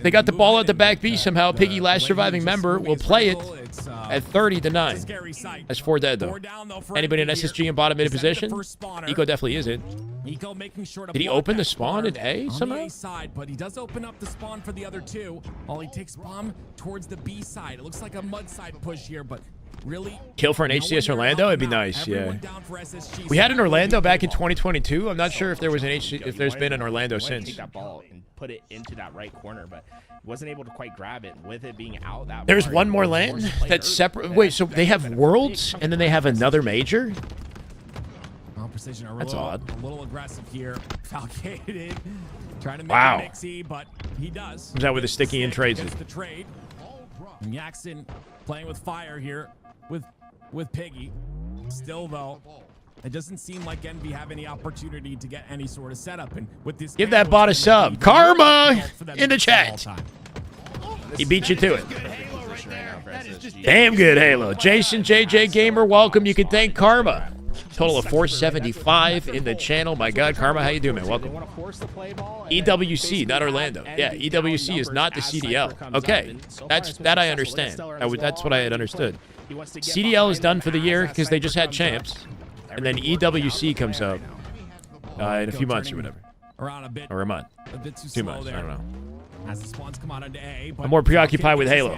They got the ball at the back B somehow. Piggy, last surviving member, will play it at 30-9. That's 4 dead, though. Anybody in SSG in bottom mid position? Eco definitely isn't. Did he open the spawn in A somehow? Side, but he does open up the spawn for the other 2. While he takes bomb towards the B side. It looks like a mud side push here, but really kill for an HCS Orlando? It'd be nice, yeah. We had an Orlando back in 2022. I'm not sure if there was an if there's been an Orlando since. Take that ball and put it into that right corner, but wasn't able to quite grab it. With it being out that There's far, one more land that's separate. Wait, so they have Worlds and then they have another major? Precision That's odd. A little aggressive here. Falcated. Trying to make wow. it mixy, but he does. Comes out with a sticky and trades it. The trade. And Jackson playing with fire here with Piggy. Still though, it doesn't seem like Envy have any opportunity to get any sort of setup. And with this, give that bot a sub. Karma in the chat. He beat you to it. Damn good Halo. Jason JJ Gamer, welcome. You can thank Karma. Total of 475 in the channel. My God, Karma, how you doing, man? Welcome. EWC, not Orlando. Yeah, EWC is not the CDL. Okay, that I understand. That's what I had understood. CDL is done for the year because they just had champs, and then EWC comes up in a few months or whatever, or a month, 2 months. I don't know. As the spawns come out into A, I'm more preoccupied with Halo.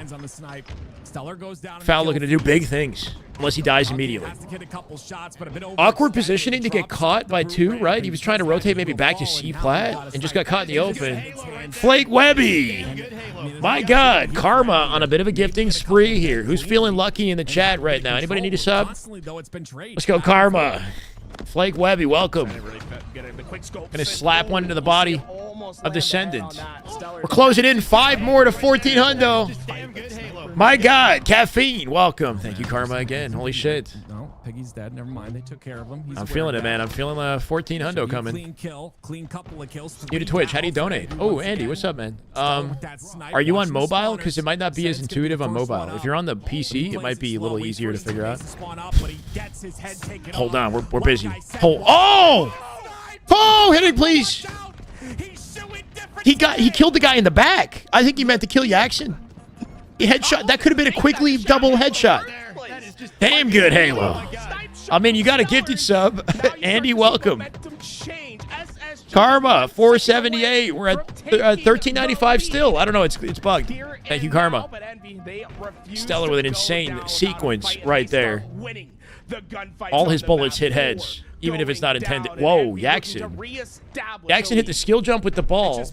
Stellar goes down. Foul looking to do big things, unless he dies immediately. Awkward positioning to get caught by 2, right? He was trying to rotate maybe back to C plat and just got caught in the open. Flake Webby! My God, Karma on a bit of a gifting spree here. Who's feeling lucky in the chat right now? Anybody need a sub? Let's go, Karma. Flake Webby, welcome. Gonna slap one into the body of Descendant. We're closing in 5 more to 14 hundo. My God, Caffeine, welcome. Thank you, Karma, again. Holy shit. No, Piggy's dead. Never mind. They took care of him. I'm feeling it, man. I'm feeling 14 hundo coming. Clean kill, clean couple of kills. New to Twitch. How do you donate? Oh, Andy, what's up, man? Are you on mobile? Because it might not be as intuitive on mobile. If you're on the PC, it might be a little easier to figure out. Hold on, we're busy. Oh, hit it, please. He killed the guy in the back. I think he meant to kill Jackson. He headshot. That could have been a quickly double headshot. Damn good Halo. I mean, you got a gifted sub. Andy, welcome. Karma, 478. We're at 1395 still. I don't know. It's bugged. Thank you, Karma. Stellar with an insane sequence right there. All his bullets hit heads, even if it's not intended. Whoa, Jackson. Jackson hit the skill jump with the ball,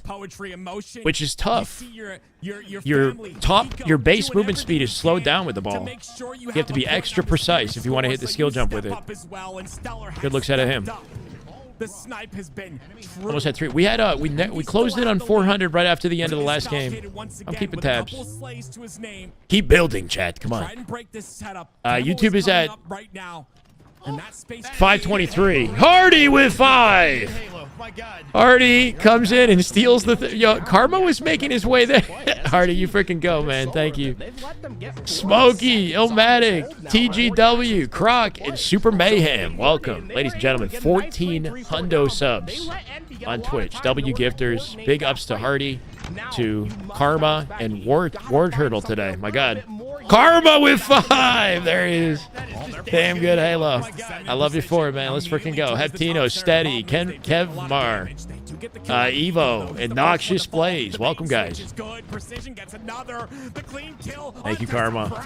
which is tough. Your base movement speed is slowed down with the ball. You have to be extra precise if you want to hit the skill jump with it. Good looks out of him. The snipe has been almost had 3. We had we closed in on 400 right after the end of the last game. I'm keeping tabs. Keep building, chat. Come on. YouTube is at 523. Hardy with 5. Hardy comes in and steals the yo, Karma was making his way there. Hardy, you freaking go, man. Thank you. Smokey, Illmatic, TGW, Croc, and Super Mayhem. Welcome, ladies and gentlemen. 14 hundo subs on Twitch. W gifters. Big ups to Hardy, to Karma, and Ward Turtle today. My God. Karma with 5. There he is. Damn good Halo. I love you for it, man. Let's freaking go. Heptino, Steady, Kevmar, Evo, and Noxious Blaze. Welcome, guys. Thank you, Karma.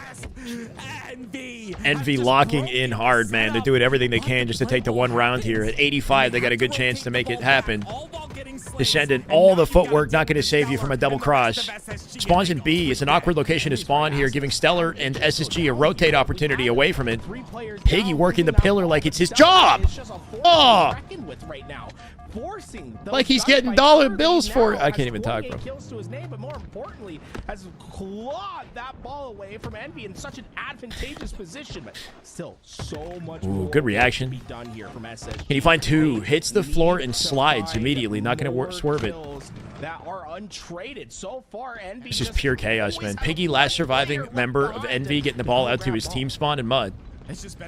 Envy locking in hard, man. They're doing everything they can just to take the 1 round here. At 85, they got a good chance to make it happen. Descendant, all the footwork not going to save you from a double cross. Spawns in B. It's an awkward location to spawn here, giving Stellar and SSG a rotate opportunity away from it. Piggy working the pillar like it's his job. Oh, like he's getting dollar bills for it. I can't even talk, bro. But more importantly, has clawed that ball away from Envy in such an advantageous position. But still, so much Ooh, good reaction. to be done here from SSG. Can you find 2? Hits the floor and slides immediately. Not going to swerve it. That are untraded so far. Envy it's just pure chaos, man. Piggy, last surviving member of Envy, getting the ball out to his team spawn in mud.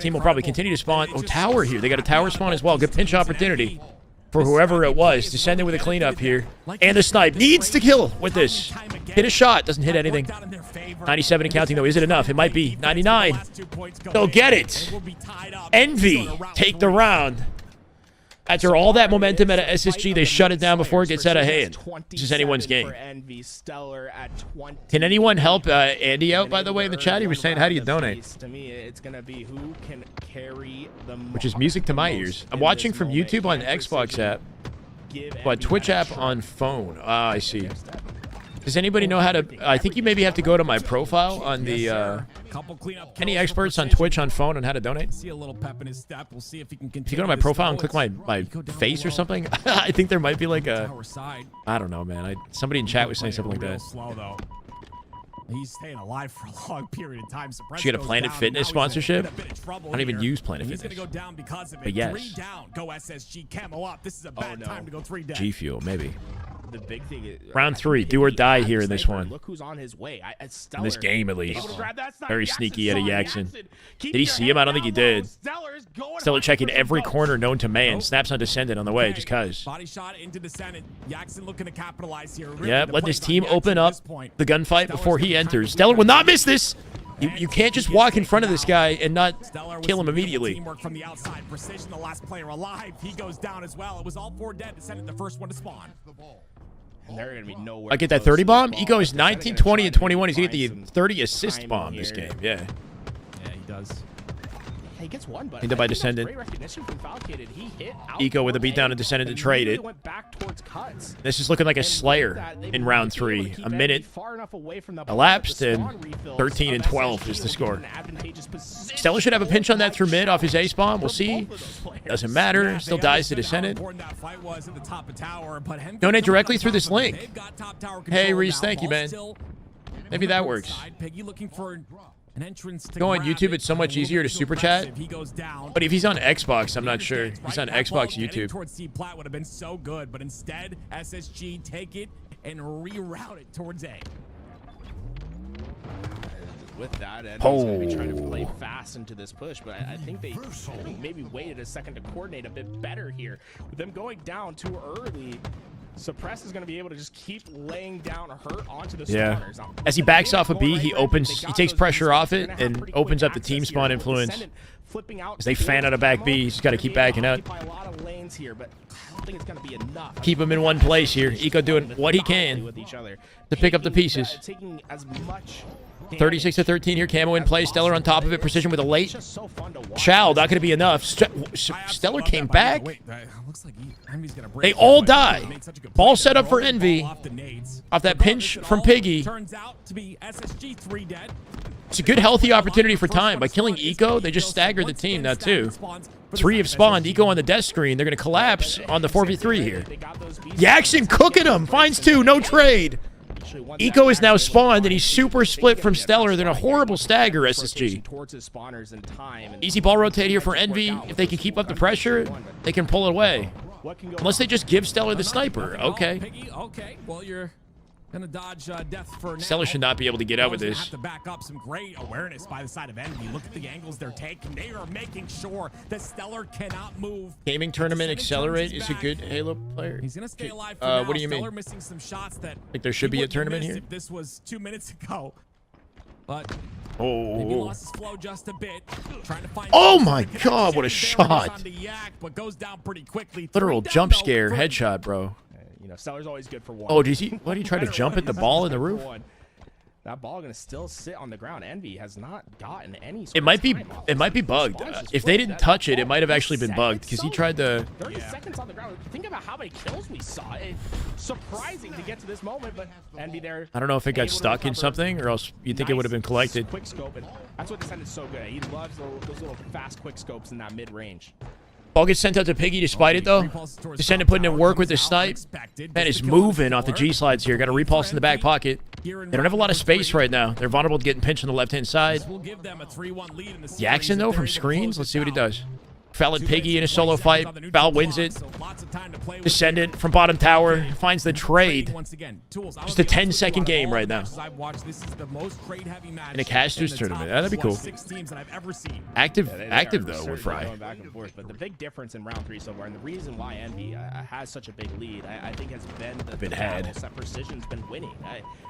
Team will probably continue to spawn. Oh, tower here. They got a tower spawn as well. Good pinch opportunity for whoever it was. Descending with a cleanup here. And a snipe. Needs to kill with this. Hit a shot. Doesn't hit anything. 97 and counting, though. Is it enough? It might be. 99. Go get it. Envy. Take the round. After all that momentum at a SSG, they shut it down before it gets out of hand. This is anyone's game. Can anyone help Andy out, by the way, in the chat? He was saying, how do you donate? Which is music to my ears. I'm watching from YouTube on Xbox app, but Twitch app on phone. Ah, I see. Does anybody know how to... I think you maybe have to go to my profile on the... any experts on Twitch on phone on how to donate? See a little pep in his step. We'll see if he can If you go to my profile and click my face or something, I think there might be like a... I don't know, man. Somebody in chat was saying something like that. Slow, though. He's staying alive for a long period of time. Should you get a Planet Fitness sponsorship? I don't even use Planet Fitness. He's gonna go down because of it. But yes. 3 down. Go SSG. Camo up. This is a bad time to go 3 down. G Fuel, maybe. The big thing is, round 3, do or die here in this one. Look who's on his way. In this game, at least. Very sneaky at a Jackson. Did he see him? I don't think he did. Stellar checking every corner known to man. Snaps on Descendant on the way, just cause. Body shot into Descendant. Jackson looking to capitalize here. Yeah, let this team open up the gunfight before he enters. Stellar will not miss this. You can't just walk in front of this guy and not kill him immediately. Teamwork from the outside. Precision, the last player alive. He goes down as well. It was all 4 dead. Descendant, the first one to spawn. And they're gonna be nowhere. I get that 30 bomb. Eco is 19, 20, and 21. He's gonna get the 30 assist bomb this game. Yeah. Yeah, he does. He gets one, but Into by Descendant. great recognition from Falcated. He hit Eco with a beatdown and Descendant to trade it. Went back towards cuts. This is looking like a Slayer in round 3. A minute elapsed, and 13 and 12 is the score. Stellar should have a pinch on that through mid off his ace bomb. We'll see. Doesn't matter. Still dies to Descendant. Donate directly through this link. Hey, Reese, thank you, man. Maybe that works. Go on YouTube, it's so much easier to super chat. But if he's on Xbox, I'm not sure. He's on Xbox YouTube. Towards C plat would have been so good, but instead SSG take it and reroute it towards A. With that, Ed's going to be trying to play fast into this push, but I think they maybe waited a second to coordinate a bit better here. With them going down too early, Suppress is going to be able to just keep laying down hurt onto the spawners. Now, as he backs off a B, he takes pressure off it and opens up the team spawn influence. As they fan out a back B, he's just got to keep backing out. Keep him in one place here. Eco doing what he can to pick up the pieces. 36 to 13 here. Camo in play. Stellar on top of it. Precision with a late. Chow, not going to be enough. Stellar came back. They all die. Ball set up for Envy. Off that pinch from Piggy. It's a good, healthy opportunity for time. By killing Eco, they just stagger the team now, too. 3 have spawned. Eco on the death screen. They're going to collapse on the 4v3 here. Jackson cooking him. Finds 2. No trade. Eco is now spawned, and he's super split from Stellar. They're in a horrible stagger, SSG. Easy ball rotate here for Envy. If they can keep up the pressure, they can pull it away. Unless they just give Stellar the sniper. Okay. Okay, well, you're gonna dodge death for now. Stellar should not be able to get out with this. Have to back up. Some great awareness by the side of Envy. Look at the angles they're taking. They are making sure that Stellar cannot move. Gaming tournament accelerate is a good Halo player. He's gonna stay alive for now. What do you mean? Stellar missing some shots that think there should be a tournament here. If this was 2 minutes ago, but oh, maybe lost his flow just a bit. Trying to find my God, what a shot! But goes down pretty quickly. Literal jump scare headshot, bro. You know, Stellar's always good for one. Oh, did he? Why did he try to jump at the ball in the roof? That ball gonna still sit on the ground. Envy has not gotten any. It might be bugged. If they didn't touch it, it might have actually been bugged because he tried to. 30 seconds on the ground. Think about how many kills we saw. It's surprising to get to this moment, but Envy there. I don't know if it got stuck in something, or else you'd think it would have been collected. Quick scope, and that's what Descendant's so good at. He loves those little fast quick scopes in that mid range. Ball gets sent out to Piggy despite it, though. Descendant putting in work with the snipe. Man is moving off the G-slides here. Got a repulse in the back pocket. They don't have a lot of space right now. They're vulnerable to getting pinched on the left-hand side. Jackson, though, from screens. Let's see what he does. Fell and Piggy in a solo fight. Val wins it. Descendant from bottom tower finds the trade. Just a 10-second game right now. In a casters tournament. That'd be cool. Active though would fry. Going back and forth, but the big difference in round 3 so far, and the reason why Envy has such a big lead, I think has been the battles that Precision's been winning.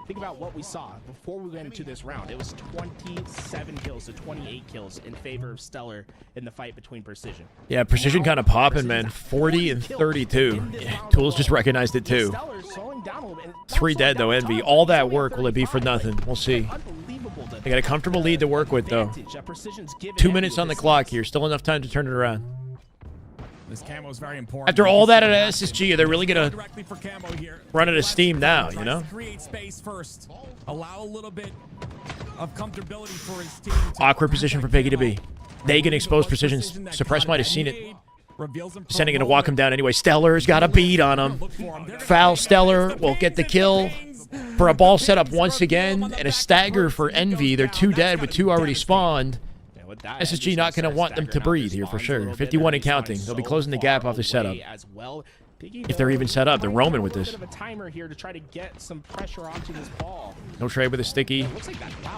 Think about what we saw before we went into this round. It was 27 kills to 28 kills in favor of Stellar in the fight between Precision. Yeah, Precision kind of popping, man. 40 and 32. Yeah, Tools just recognized it too. 3 dead though, Envy. All that work, will it be for nothing? We'll see. They got a comfortable lead to work with though. 2 minutes on the clock here. Still enough time to turn it around. This camo is very important. After all that at SSG, they're really gonna run out of steam now, you know? Create space first. Allow a little bit of comfortability for his team. Awkward position for Piggy to be. They can expose Precision. Suppress might have seen it. Sending it to walk him down anyway. Stellar's got a beat on him. Foul Stellar will get the kill for a ball setup once again, and a stagger for Envy. They're 2 dead with 2 already spawned. SSG not going to want them to breathe here for sure. 51 and counting. They'll be closing the gap off the setup. If they're even set up, they're roaming with this. No trade with a sticky.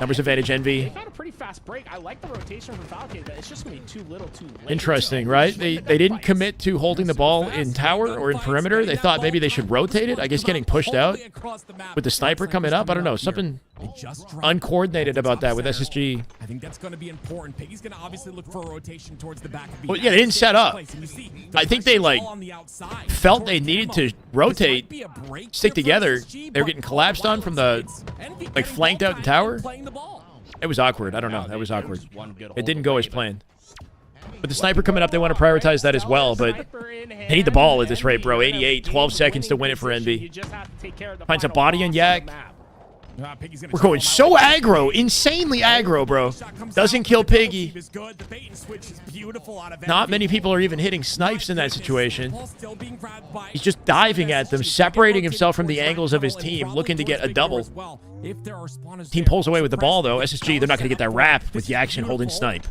Numbers advantage, Envy. Interesting, right? They didn't commit to holding the ball in tower or in perimeter. They thought maybe they should rotate it. I guess getting pushed out with the sniper coming up. I don't know. Something uncoordinated about that with SSG. I think that's going to be important. Piggy's going to obviously look for a rotation towards the back. Well, yeah, they didn't set up. I think they like felt they needed to rotate, stick together. They were getting collapsed on from the like flanked out the tower. It was awkward. I don't know. That was awkward. It didn't go as planned. But the sniper coming up, they want to prioritize that as well. But they need the ball at this rate, bro. 88, 12 seconds to win it for Envy. Finds a body on Yak. We're going so aggro, insanely aggro, bro. Doesn't kill Piggy. Not many people are even hitting snipes in that situation. He's just diving at them, separating himself from the angles of his team, looking to get a double. Team pulls away with the ball, though. SSG, they're not going to get that wrap with Yaxin holding snipe.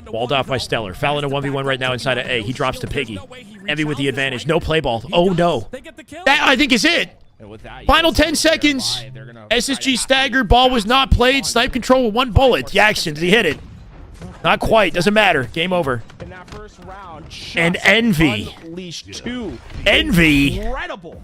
Walled off by Stellar. Foul in a 1v1 right now inside of A. He drops to Piggy. Envy with the advantage. No play ball. Oh, no. That, I think, is it. Final 10 seconds. SSG staggered. Ball was not played. Snipe control with 1 bullet. Yaxin, did he hit it? Not quite. Doesn't matter. Game over. And Envy. Envy. Incredible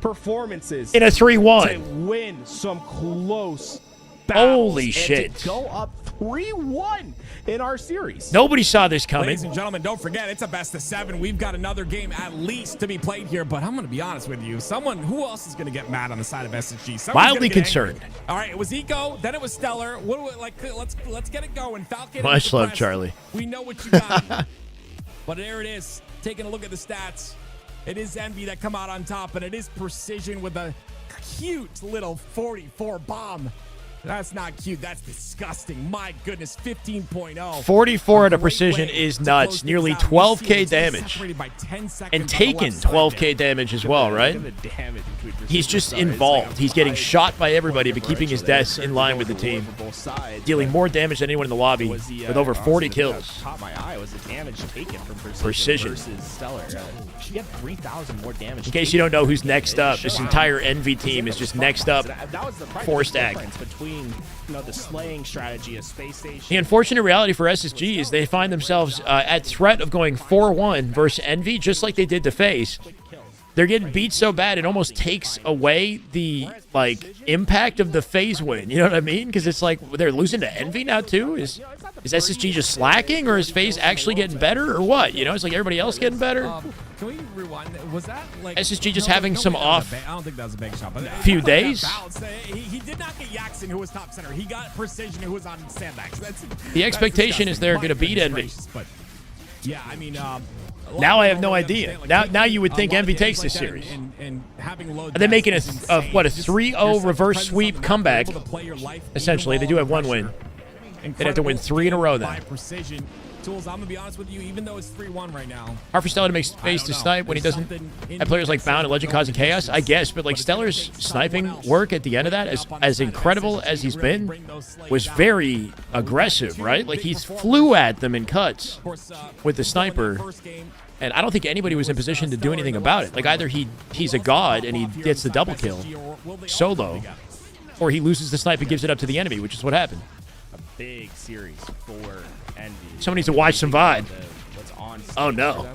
performances in a 3-1. to win some close battles. Holy and shit. To go up 3-1 in our series. Nobody saw this coming. Ladies and gentlemen, don't forget, it's a best of 7. We've got another game at least to be played here, but I'm going to be honest with you. Who else is going to get mad on the side of SSG? Wildly concerned. Angry. All right, it was Eco, then it was Stellar. Let's get it going. Falcon. Much love, Charlie. We know what you got. But there it is. Taking a look at the stats. It is Envy that come out on top, and it is Precision with a cute little 44 bomb. That's not cute. That's disgusting. My goodness, 15.0. 44 at a Precision is nuts. Nearly 12k damage. And taken 12k damage as well, right? He's just involved. He's getting shot by everybody, but keeping his deaths in line with the team. Dealing more damage than anyone in the lobby with over 40 kills. Caught my eye was the damage taken from Precision versus Stellar. She had 3,000 more damage. In case you don't know who's next up, this entire Envy team is just next up. Four stack. Between the slaying strategy of Space Station. The unfortunate reality for SSG is they find themselves at threat of going 4-1 versus Envy, just like they did to FaZe. They're getting beat so bad it almost takes away the impact of the FaZe win. You know what I mean? Because it's like they're losing to Envy now too. Is SSG just slacking, or is FaZe actually getting better, or what? You know, it's like everybody else getting better. Can we rewind? Was that like SSG just having some off? I don't think that was a big shot. But few days. He did not get Yaxin, who was top center. He got Precision, who was on sandbags. The expectation is they're going to beat Envy. But yeah, I mean. Now I have no idea. Now you would think Envy takes this series. Are they making a 3-0 reverse sweep comeback? Essentially, they do have 1 win. They'd have to win 3 in a row then. tools. I'm gonna be honest with you, even though it's 3-1 right now. Hard for Stellar to make space to snipe when he doesn't have players like Bound and Legend causing chaos, I guess. But like Stellar's sniping work at the end of that, as incredible as he's been, was very aggressive, right? Like he flew at them in cuts with the sniper. And I don't think anybody was in position to do anything about it. Like either he's a god and he gets the double kill solo, or he loses the snipe and gives it up to the enemy, which is what happened. A big series for Envy. Someone needs to watch some VOD. Oh no.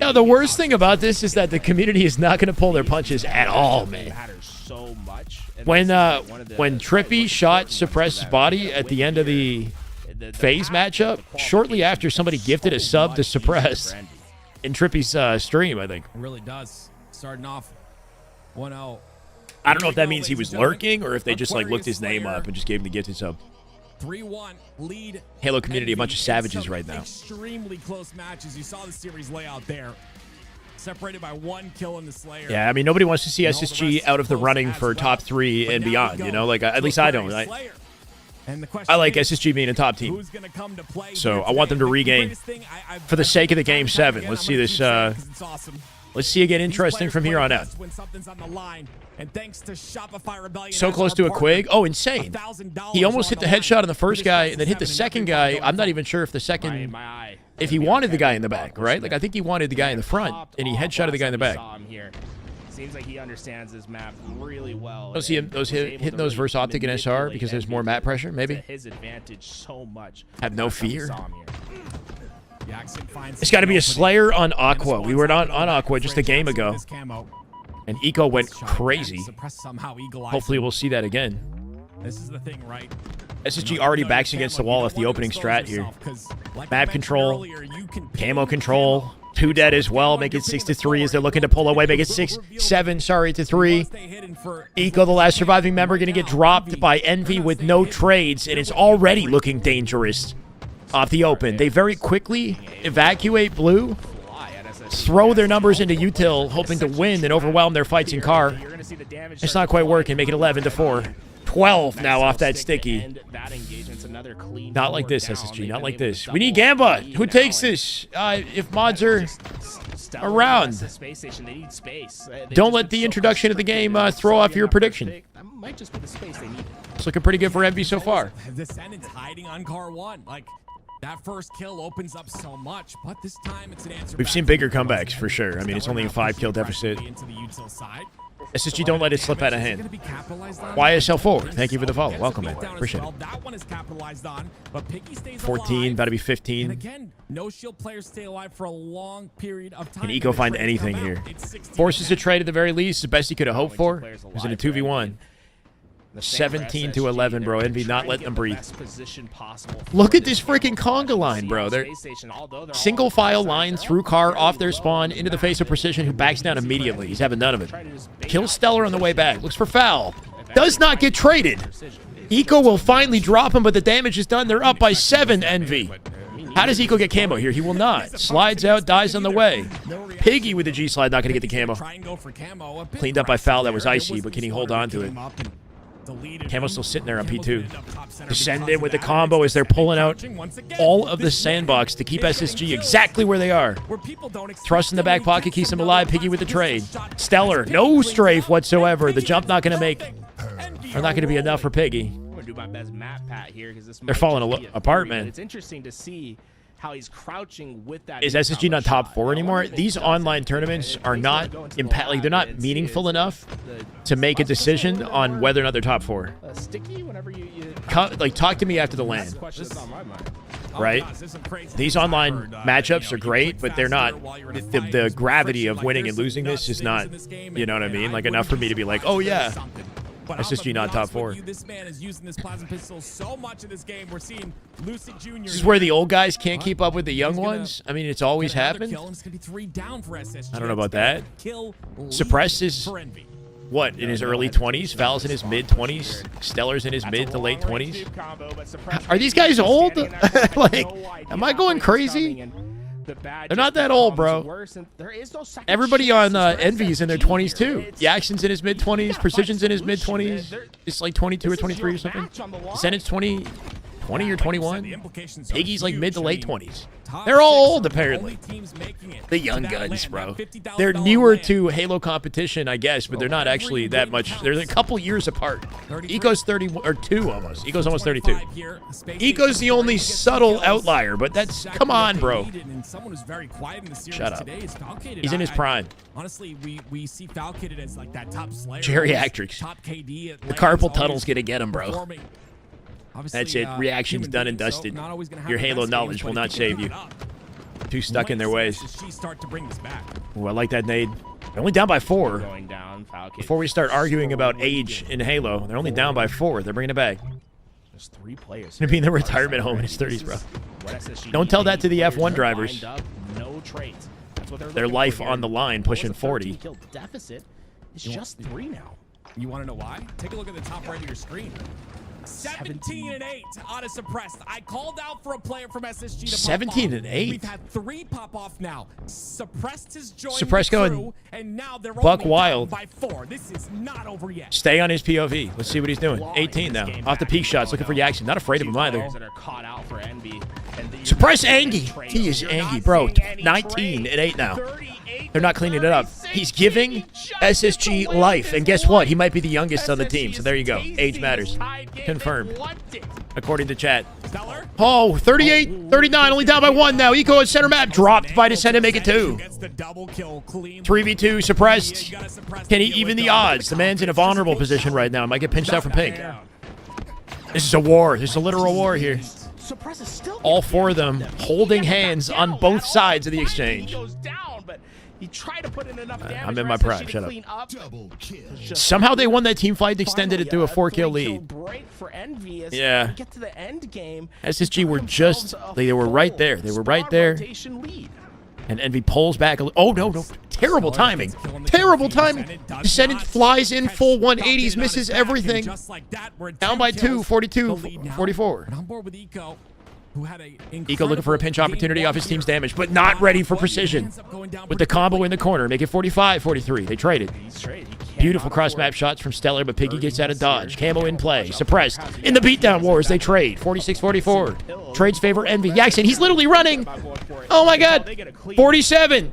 No, the worst thing about this is that the community is not going to pull their punches at all, man. When Trippy shot Suppress's body at the end of the FaZe matchup, shortly after somebody gifted a sub to Suppress in Trippy's stream, I think. It really does. Starting off 1-0. I don't know if that means he was lurking or if they just like looked his name up and just gave him the gifted sub. 3-1 lead. Halo community, a bunch of savages right now. Extremely close matches. You saw the series layout there. Separated by 1 kill in the Slayer. Yeah, I mean, nobody wants to see SSG out of the running for top 3 and beyond, you know? Like, at least I don't. I like SSG being a top team. So I want them to regain for the sake of the Game 7. Let's see this. Let's see it get interesting from here on out. So close to a Quig. Oh, insane. He almost hit the headshot on the first guy and then hit the second guy. I'm not even sure if the second... If he wanted the guy in the back, right? Like, I think he wanted the guy in the front, and he headshotted the guy in the back. Seems like he understands his map really well. Those hitting those versus Optic and SR because there's more map pressure, maybe? His advantage so much. Have no fear. It's got to be a Slayer on Aqua. We were not on Aqua just a game ago. And Eco went crazy. Hopefully we'll see that again. This is the thing, right? SSG already backs against the wall at the opening strat here. Map control, camo control, 2 dead as well, make it 6-3 as they're looking to pull away, make it 6-7, sorry, to 3. Eco, the last surviving member, going to get dropped by Envy with no trades, and it's already looking dangerous off the open. They very quickly evacuate Blue, throw their numbers into util, hoping to win and overwhelm their fights in car. It's not quite working, make it 11-4. 12 now off that sticky. Not like this, SSG. Not like this. We need Gamba. Who takes this? If mods are around. Don't let the introduction of the game throw off your prediction. It's looking pretty good for Envy so far. Descendants hiding on car 1. Like, that first kill opens up so much, but this time it's an answer. We've seen bigger comebacks for sure. I mean, it's only a 5-kill deficit. SSG, don't let it slip out of hand. YSL4, thank you for the follow. Welcome, man. Appreciate it. 14, about to be 15. Again, no shield players stay alive for a long period of time. Can Eco find anything here? Forces a trade at the very least, the best he could have hoped for. It was in a 2v1. 17-11, bro. Envy not letting them breathe. Look at this freaking conga line, bro. They're single file line through car off their spawn into the face of Precision, who backs down immediately. He's having none of it. Kills Stellar on the way back. Looks for foul. Does not get traded. Eco will finally drop him, but the damage is done. They're up by 7, Envy. How does Eco get camo here? He will not. Slides out, dies on the way. Piggy with the G-slide, not going to get the camo. Cleaned up by foul. That was icy, but can he hold on to it? Camo's still sitting there on P2. Descend in with the combo as they're pulling out all of the sandbox to keep SSG exactly where they are. Thrust in the back pocket, keeps him alive. Piggy with the trade. Stellar, no strafe whatsoever. The jump not going to make, or not going to be enough for Piggy. They're falling apart, man. It's interesting to see how he's crouching with that. Is SSG not top 4 anymore? These online tournaments are not they're not meaningful enough to make a decision on whether or not they're top 4. Like, talk to me after the LAN. Right? These online matchups are great, but they're not. The gravity of winning and losing this is not, you know what I mean? Like, enough for me to be like, oh yeah, SSG not top 4. This man is using this plasma pistol so much in this game. We're seeing Lucid Jr. This is where the old guys can't keep up with the young ones. I mean, it's always happened. I don't know about that. Suppress is, what, in his early 20s? Val's in his mid-20s? Stellar's in his mid to late 20s? Are these guys old? Like, am I going crazy? They're not that old, bro. Everybody on Envy is in their 20s, too. Jackson's in his mid-20s. Precision's in his mid-20s. It's like 22 or 23 or something. Descendant's 20, 20 or Like you said, 21. the implications are Piggy's like huge. mid to I late mean, 20s. top They're all 6 old, are the apparently. only teams making it The to young that guns, land, bro. that $50,000 They're newer land. to Halo competition, I guess, but they're not actually that much. They're a couple years apart. Eco's 32 almost. Eco's almost 32. Eco's the only subtle outlier, but that's, come on, bro. And someone who's very quiet in the series Shut up. today is Falcated. He's in his prime. Honestly, we see Falcated as like that top slayer. Geriatrics. Top KD. The carpal tunnel's gonna get him, bro. Performing. Obviously, That's it. Reaction's human done and beings, so dusted. not always gonna have Your the Halo best knowledge games, will but not if you save can you. keep it up, Too stuck in their ways. She start to bring this back. Ooh, I like that nade. They're only down by 4. Going down, Falcon. Before we start arguing about age in Halo, they're only down by 4. They're bringing it back. There's 3 players. Gonna be in the retirement home in his 30s, bro. Don't tell that to the F1 drivers. No trades. That's what Their life on the line, pushing 40. Kill deficit is just 3 now. You want to know why? Take a look at the top right of your screen. 17 and 8 on a suppressed. I called out for a player from SSG to 17 pop and off. 8. We've had 3 pop off now. Suppressed has joined Suppressed the going crew, and now they're buck only wild. down by 4. This is not over yet. Stay on his POV. Let's see what he's doing. 18 now. Off the peak shots, looking for Jackson. Not afraid of him either. That are caught out for Envy. Suppress Angie. He is Angie, bro. 19 and 8 now. They're not cleaning it up. He's giving SSG life. And guess what? He might be the youngest on the team. So there you go. Age matters. Confirmed. According to chat. Oh, 38, 39. Only down by 1 now. Eco at center map. Dropped by Descent to make it 2. 3v2 suppressed. Can he even the odds? The man's in a vulnerable position right now. Might get pinched out from pink. This is a war. This is a literal war here. All 4 of them holding hands on both sides of the exchange. He tried to put in enough damage. I'm in my for prime. SSG to Shut clean up. Somehow they won that team fight, extended it to a 4-kill lead. Break for Envy as Yeah. we get to the end game. SSG were just, they were right there. They were right there. And Envy pulls back a little. Oh, no, no. Terrible timing. Terrible timing. Descendant flies in full 180s, misses everything. Down by 2, 42, 44. And on board with Eco, who had a Eco looking for a pinch opportunity off his team's damage, but not ready for precision. With the combo in the corner, make it 45, 43. They traded. Beautiful cross-map shots from Stellar, but Piggy gets out of dodge. Camo in play. Suppressed. In the beatdown wars, they trade. 46, 44. Trades favor Envy. Jackson, he's literally running. Oh, my God. 47.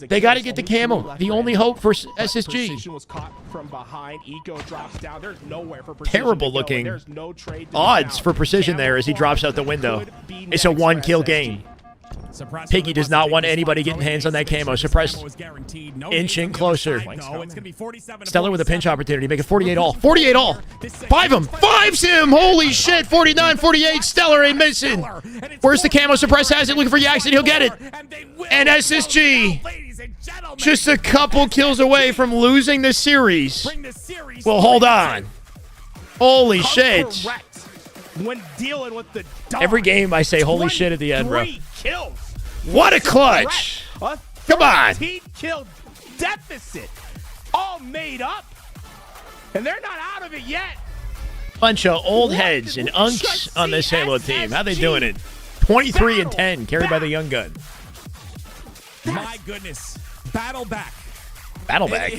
They got to get the camo. The only hope for SSG. Was caught from behind. Eco drops down. There's nowhere for precision Terrible to go, and looking there's no trade to be odds found. for precision there as he drops out the window. It's a 1-kill game. Piggy does not want anybody getting hands on that camo. Suppressed. Inching closer. Stellar with a pinch opportunity. Make it 48 all. 48 all. 5 him. 5s him. Holy shit. 49, 48. Stellar ain't missing. Where's the camo? Suppress has it. Looking for Jackson. He'll get it. And SSG just a couple kills away from losing the series. Well, hold on. Holy shit. When dealing with the Every game I say holy shit at the end, bro. 23 kills. What a clutch. Come on. 13-kill deficit. All made up. And they're not out of it yet. Bunch of old heads and unks on this Halo team. How they doing it? 23 and 10, carried by the young gun. My goodness. Battle back. Battle back.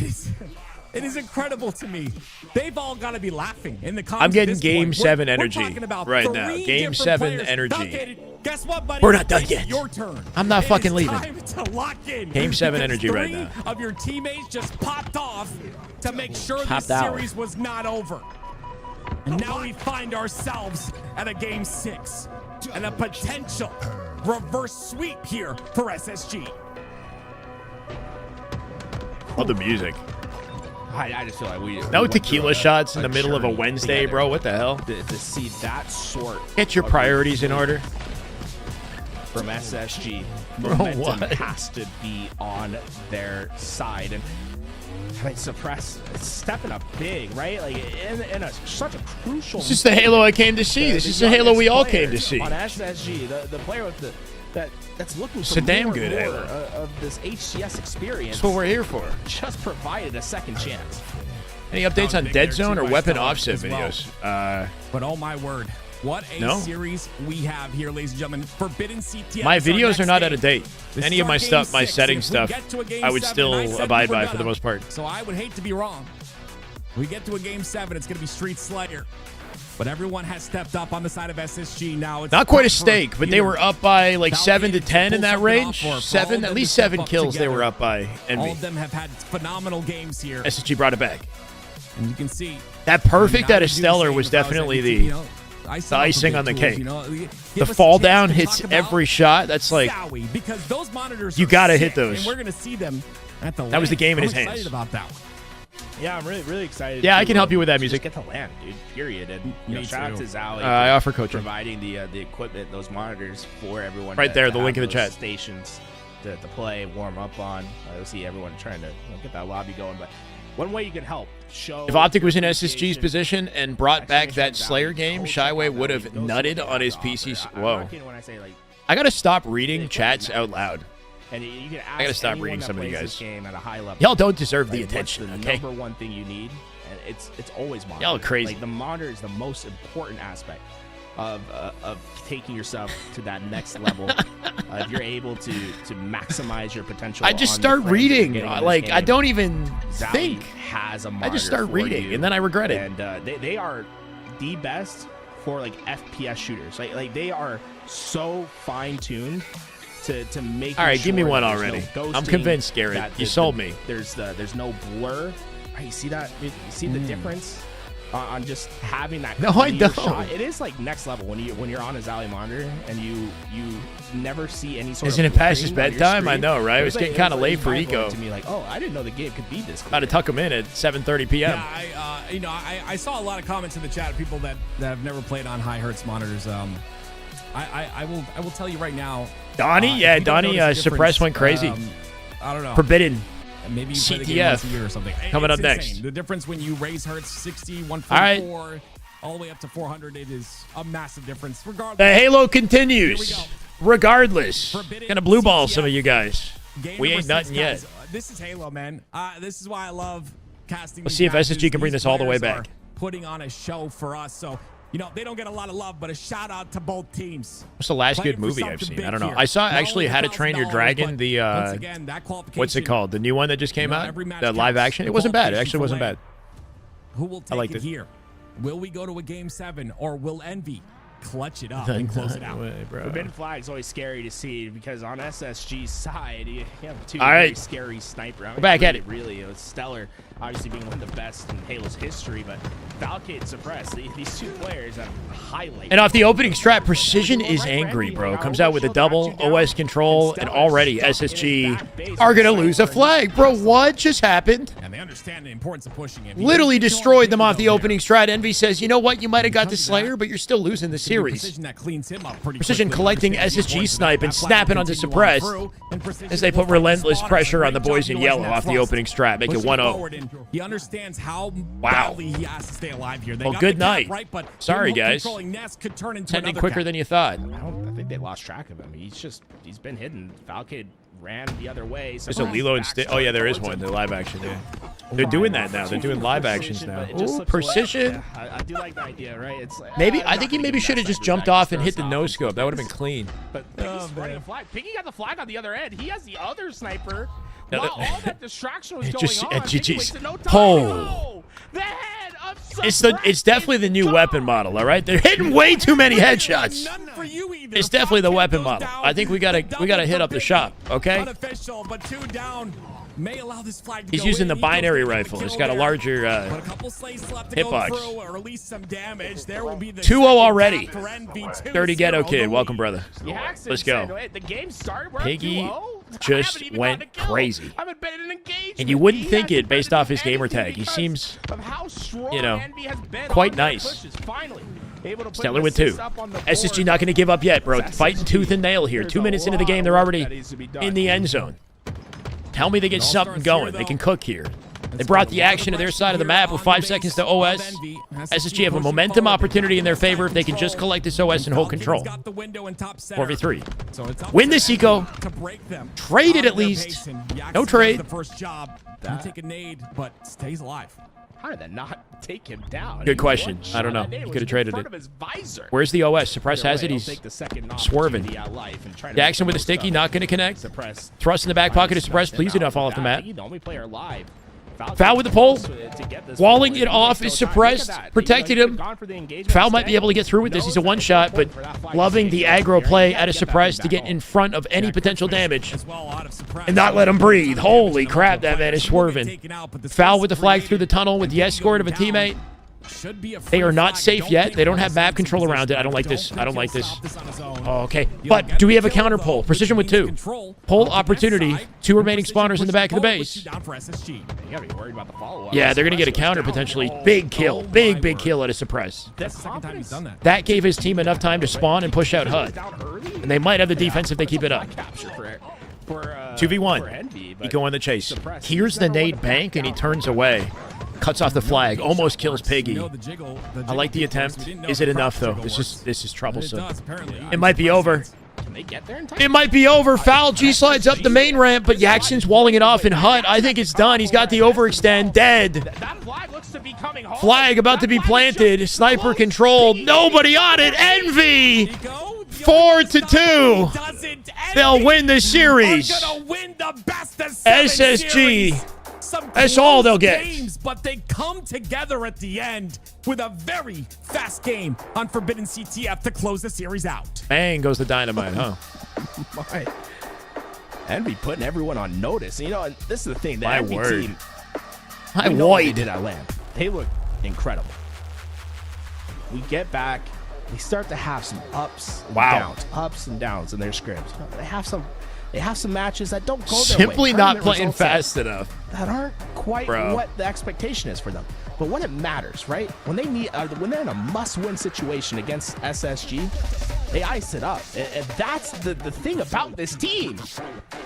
It is incredible to me. They've all got to be laughing in the comments. I'm getting at this Game point. 7 We're energy talking about right 3 now. Game different 7 players. energy. Falcated, guess what, buddy? We're not done It's yet. Your turn. I'm not fucking It is leaving. time to lock in. Game 7 Because energy right 3 now. of your teammates just popped off to make sure Popped this out. series was not over. And now we find ourselves at a Game 6 and a potential reverse sweep here for SSG. Love the music. I just feel like we No tequila shots in the middle of a Wednesday, bro. What the hell? to see that sort Get your priorities in order. from SSG. Bro, Momentum what? has to be on their side. And I mean, Suppress stepping up big, right? Like in such a crucial. This is the Halo I came to see. This is the Halo we all came to see. On SSG, the player with that's looking It's for a damn more good and more Halo. of this HCS experience. That's what we're here for. Just provided a second chance. Any updates on Big Dead there, Zone too, or by weapon Stellar offset as well. videos? But oh my word, what a No? series we have here, ladies and gentlemen. Forbidden CTF. My is our videos next are not game. out of date. This Any is of our my Game stuff, my 6, setting and if we stuff, get to a Game I would 7, still and I said abide we were by for the gonna, most part. So I would hate to be wrong. We get to a Game 7, it's going to be Street Slayer. But everyone has stepped up on the side of SSG now. It's Not quite a tough for stake, but they either were up by like 7 to Falcon 10 in pull that something range. off, or for all Seven, of at them least to step 7 up kills they were together. up by All Envy. of them have had phenomenal games here. SSG brought it back. And you can see That perfect now out we of do the Stellar same was if I was definitely MVP, the you know, the icing on the cake. You know, give The us a fall chance down to hits talk about every shot. That's like Shyway, because those monitors you are gotta hit sick, those. And we're gonna see them at the That was the land. game in I'm his hands. excited about that one. Yeah, I'm really excited. Yeah, I to, can help you with that just music. Get to land, dude. Period. And you know, Me shout out too. to Zowie. I for offer coaching. providing the equipment, those monitors for everyone. Right there, to the have link in the those chat. Stations to play, warm up on. You'll see everyone trying to get that lobby going. But one way you can help show. If Optic was in your SSG's appreciation, position and brought back that exclamation Slayer value, game, culture Shyway value, would have those nutted things on his offer. PC. I'm Whoa. not kidding when I say, like, I gotta stop reading chats out loud. and you can ask gotta stop anyone reading that some of you plays guys. this game at a high level. Y'all don't deserve the Like, what's attention, the okay? number one thing you need, and it's always monitor. Y'all are crazy. Like the monitor is the most important aspect of taking yourself to that next level. If you're able to maximize your potential. I just on the start frames you're reading. getting in this Like, I game, don't even Zowie think. has a I monitor just start for reading, you, and then I regret it. And they are the best for like FPS shooters. Like they are so fine tuned to make. All right, give me sure one that there's already. no I'm ghosting, convinced, Garrett. that You sold me. There's no blur. Right, you see that? You see the difference on just having that. No, I clear don't. Shot? It is like next level when you're on a Zowie monitor and you never see any sort Isn't of. it past his blurring on your bedtime? I screen. know, right? It was like- getting kind of it late was for mind-blowing Eco. to me, like, oh, I didn't know the game could be this. About to clear. tuck him in at 7:30 p.m. Yeah, I saw a lot of comments in the chat of people that have never played on high hertz monitors. I will tell you right now. Donnie, if yeah, you don't Donnie, notice the Suppress difference, went crazy. I don't know. Forbidden Maybe you play the game CTF once a year or something. coming It's up next. insane. The difference when you raise hertz 60, All right. 144, all the way up to 400, it is a massive difference. Regardless, The Halo Here we continues. go. Regardless, Forbidden gonna blue ball CTF. some of you guys. Game We number ain't 6, nothing yet. guys. This is Halo, man. This is why I love casting. Let's these see if matches. SSG can bring These this all the way players back. are Putting on a show for us, so they don't get a lot of love, but a shout out to both teams. What's the last Playing good for movie I've something seen? big I don't know. here. I saw Not actually only How to Train Your $1,000, Dragon. but The once again, that qualification. what's it called? The new one that just came out. every match The live counts. action. The It wasn't bad. It qualification actually wasn't for bad. Who will take liked it it. here? Will we go to a game 7, or will Envy clutch it up and close it out? Forbidden Flag's always scary to see because on SSG's side, you have two All very right. scary sniper. I mean, We're back at really, it. Really, Stellar, obviously being one of the best in Halo's history, but Valcade Suppress, these two players have highlight. And off the opening strat, Precision is angry, bro. Comes out with a double OS control, and already SSG are gonna lose a flag, bro. What just happened? And they understand the importance of pushing it. Literally destroyed them off the opening strat. Envy says, you know what? You might have got the Slayer, but you're still losing the series. Precision that cleans him up pretty Precision quickly. collecting Understands the SSG importance of snipe that. and That flag snapping will onto continue Suppress on through, and Precision as they will put find the relentless spawners. pressure on the Great boys job in utilizing yellow that off the thrust. opening strat, make it Pushing 1-0. forward, and he understands how Wow. badly he has to stay alive here. They Well, got good the cap night. right, but Sorry, remote guys. controlling Nest could turn into Ending another quicker cap. than you thought. I think they lost track of him. He's been hidden. Valcade ran the other way. There's a Lilo and Oh, yeah, there is one. The live action, yeah. They're doing that now. They're doing live actions now. Ooh, Precision. I do like the idea, right? It's like, Maybe I'm I not think he gonna maybe give should have that just sniper jumped back. off and Just hit the throw no us scope. That would have been clean. But Piggy's running a flag. Piggy got the flag on the other end. He has the other sniper. No, While all that distraction was It going just- on, it Piggy just- wasted no time. Oh. The head of It's definitely the new weapon model, all right? They're hitting way too many headshots. None for you either. It's definitely the Falcon weapon goes model. down. I think we gotta hit up the shop, okay? Unofficial, but 2 down. May allow this flag to He's go using in. the He goes binary down with the rifle. kill It's got a there. larger But a couple slays left to go hitbox. through, or at least some damage. There will be the 2-0 second already. tap for NV2, Dirty Ghetto 0 Kid. the Welcome, lead. brother. Jackson Let's go. said, "Wait, the game started. We're up Piggy 2-0? I just haven't even went gotten a kill. crazy. I haven't been in an engagement. And you wouldn't He think hasn't it based been off his doing gamer anything tag. He because seems, of how strong you know, Envy has been quite on their nice. pushes. Finally, able to put Stellar an with 2. assist up on the SSG board. not going to give up yet, bro. It's Fighting tooth and nail here. There's 2 a minutes into the lot game, of they're work already that needs to be done. in the end zone. Tell me they get It all something starts going. here, They though. can cook here. They Let's brought go. the A lot of action to their pressure side of the here map with on 5 the seconds base to OS. of Envy. SSG have a pushing momentum forward. opportunity in their Second favor if they can just control. collect this OS and hold Falcons control. got the window in top center. 4v3. So it's up Win to this, Envy Eco. to break them. Trade it On at their least. pace, and Jackson No does trade. The first job. Can take a nade, but stays alive. How did that not take him down? Good question. One I don't know. shot, that He was could have in traded front it. of his visor. Where's the OS? Suppress Either has way, it. he'll He's take the second swerving. opportunity at life and try to Jackson make with the the most sticky, of not it. going to connect. Suppress. Thrust in the back pocket of Suppress. Please do not fall off the map. The only player alive. Foul with the pole. Walling it off is suppressed. Protected him. Foul might be able to get through with this. He's a one-shot, but loving the aggro play at a suppress to get in front of any potential damage and not let him breathe. Holy crap, that man is swerving. Foul with the flag through the tunnel with the escort of a teammate. They are not safe yet. They don't have map control around it. I don't like this. I don't like this. Oh, okay. But do we have a counter pull? Precision with 2. Pull opportunity. 2 remaining spawners in the back of the base. Yeah, they're going to get a counter potentially. Big kill. Big kill at a suppress. That's the second time he's done that. That gave his team enough time to spawn and push out HUD. And they might have the defense if they keep it up. 2v1. Eco on the chase. Here's the nade bank, and he turns away. Cuts off the flag. Almost kills Piggy. I like the attempt. Is it enough, though? This is troublesome. It might be over. It might be over. Foul. G slides up the main ramp, but Yaxon's walling it off in HUD. I think it's done. He's got the overextend. Dead. Flag about to be planted. Sniper controlled. Nobody on it. Envy. 4-2. They'll win the series. SSG. That's all they'll get. But they come together at the end with a very fast game on Forbidden CTF to close the series out. Bang goes the dynamite, huh? My. Envy putting everyone on notice. You know, and this is the thing. The My Envy word. team, My we know what they word. did at LAN. They look incredible. We get back. They start to have some ups and downs in their scrims. They have some matches that don't go their way. Simply not Tournament playing results fast enough. that aren't quite what the expectation is for them. But when it matters, right? When they need, when they're in a must-win situation against SSG, they ice it up. And that's the thing about this team.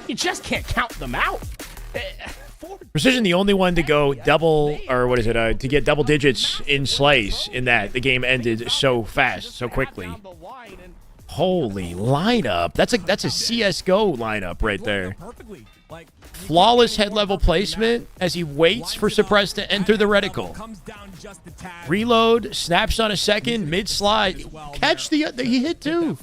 You just can't count them out. Precision, the only one to go double, or what is it, to get double digits in slays in that. The game ended so fast, so quickly. Holy lineup. That's a CSGO lineup right there. Flawless head level placement as he waits for Suppress to enter the reticle. Reload, snaps on a second, mid slide. Catch he hit 2.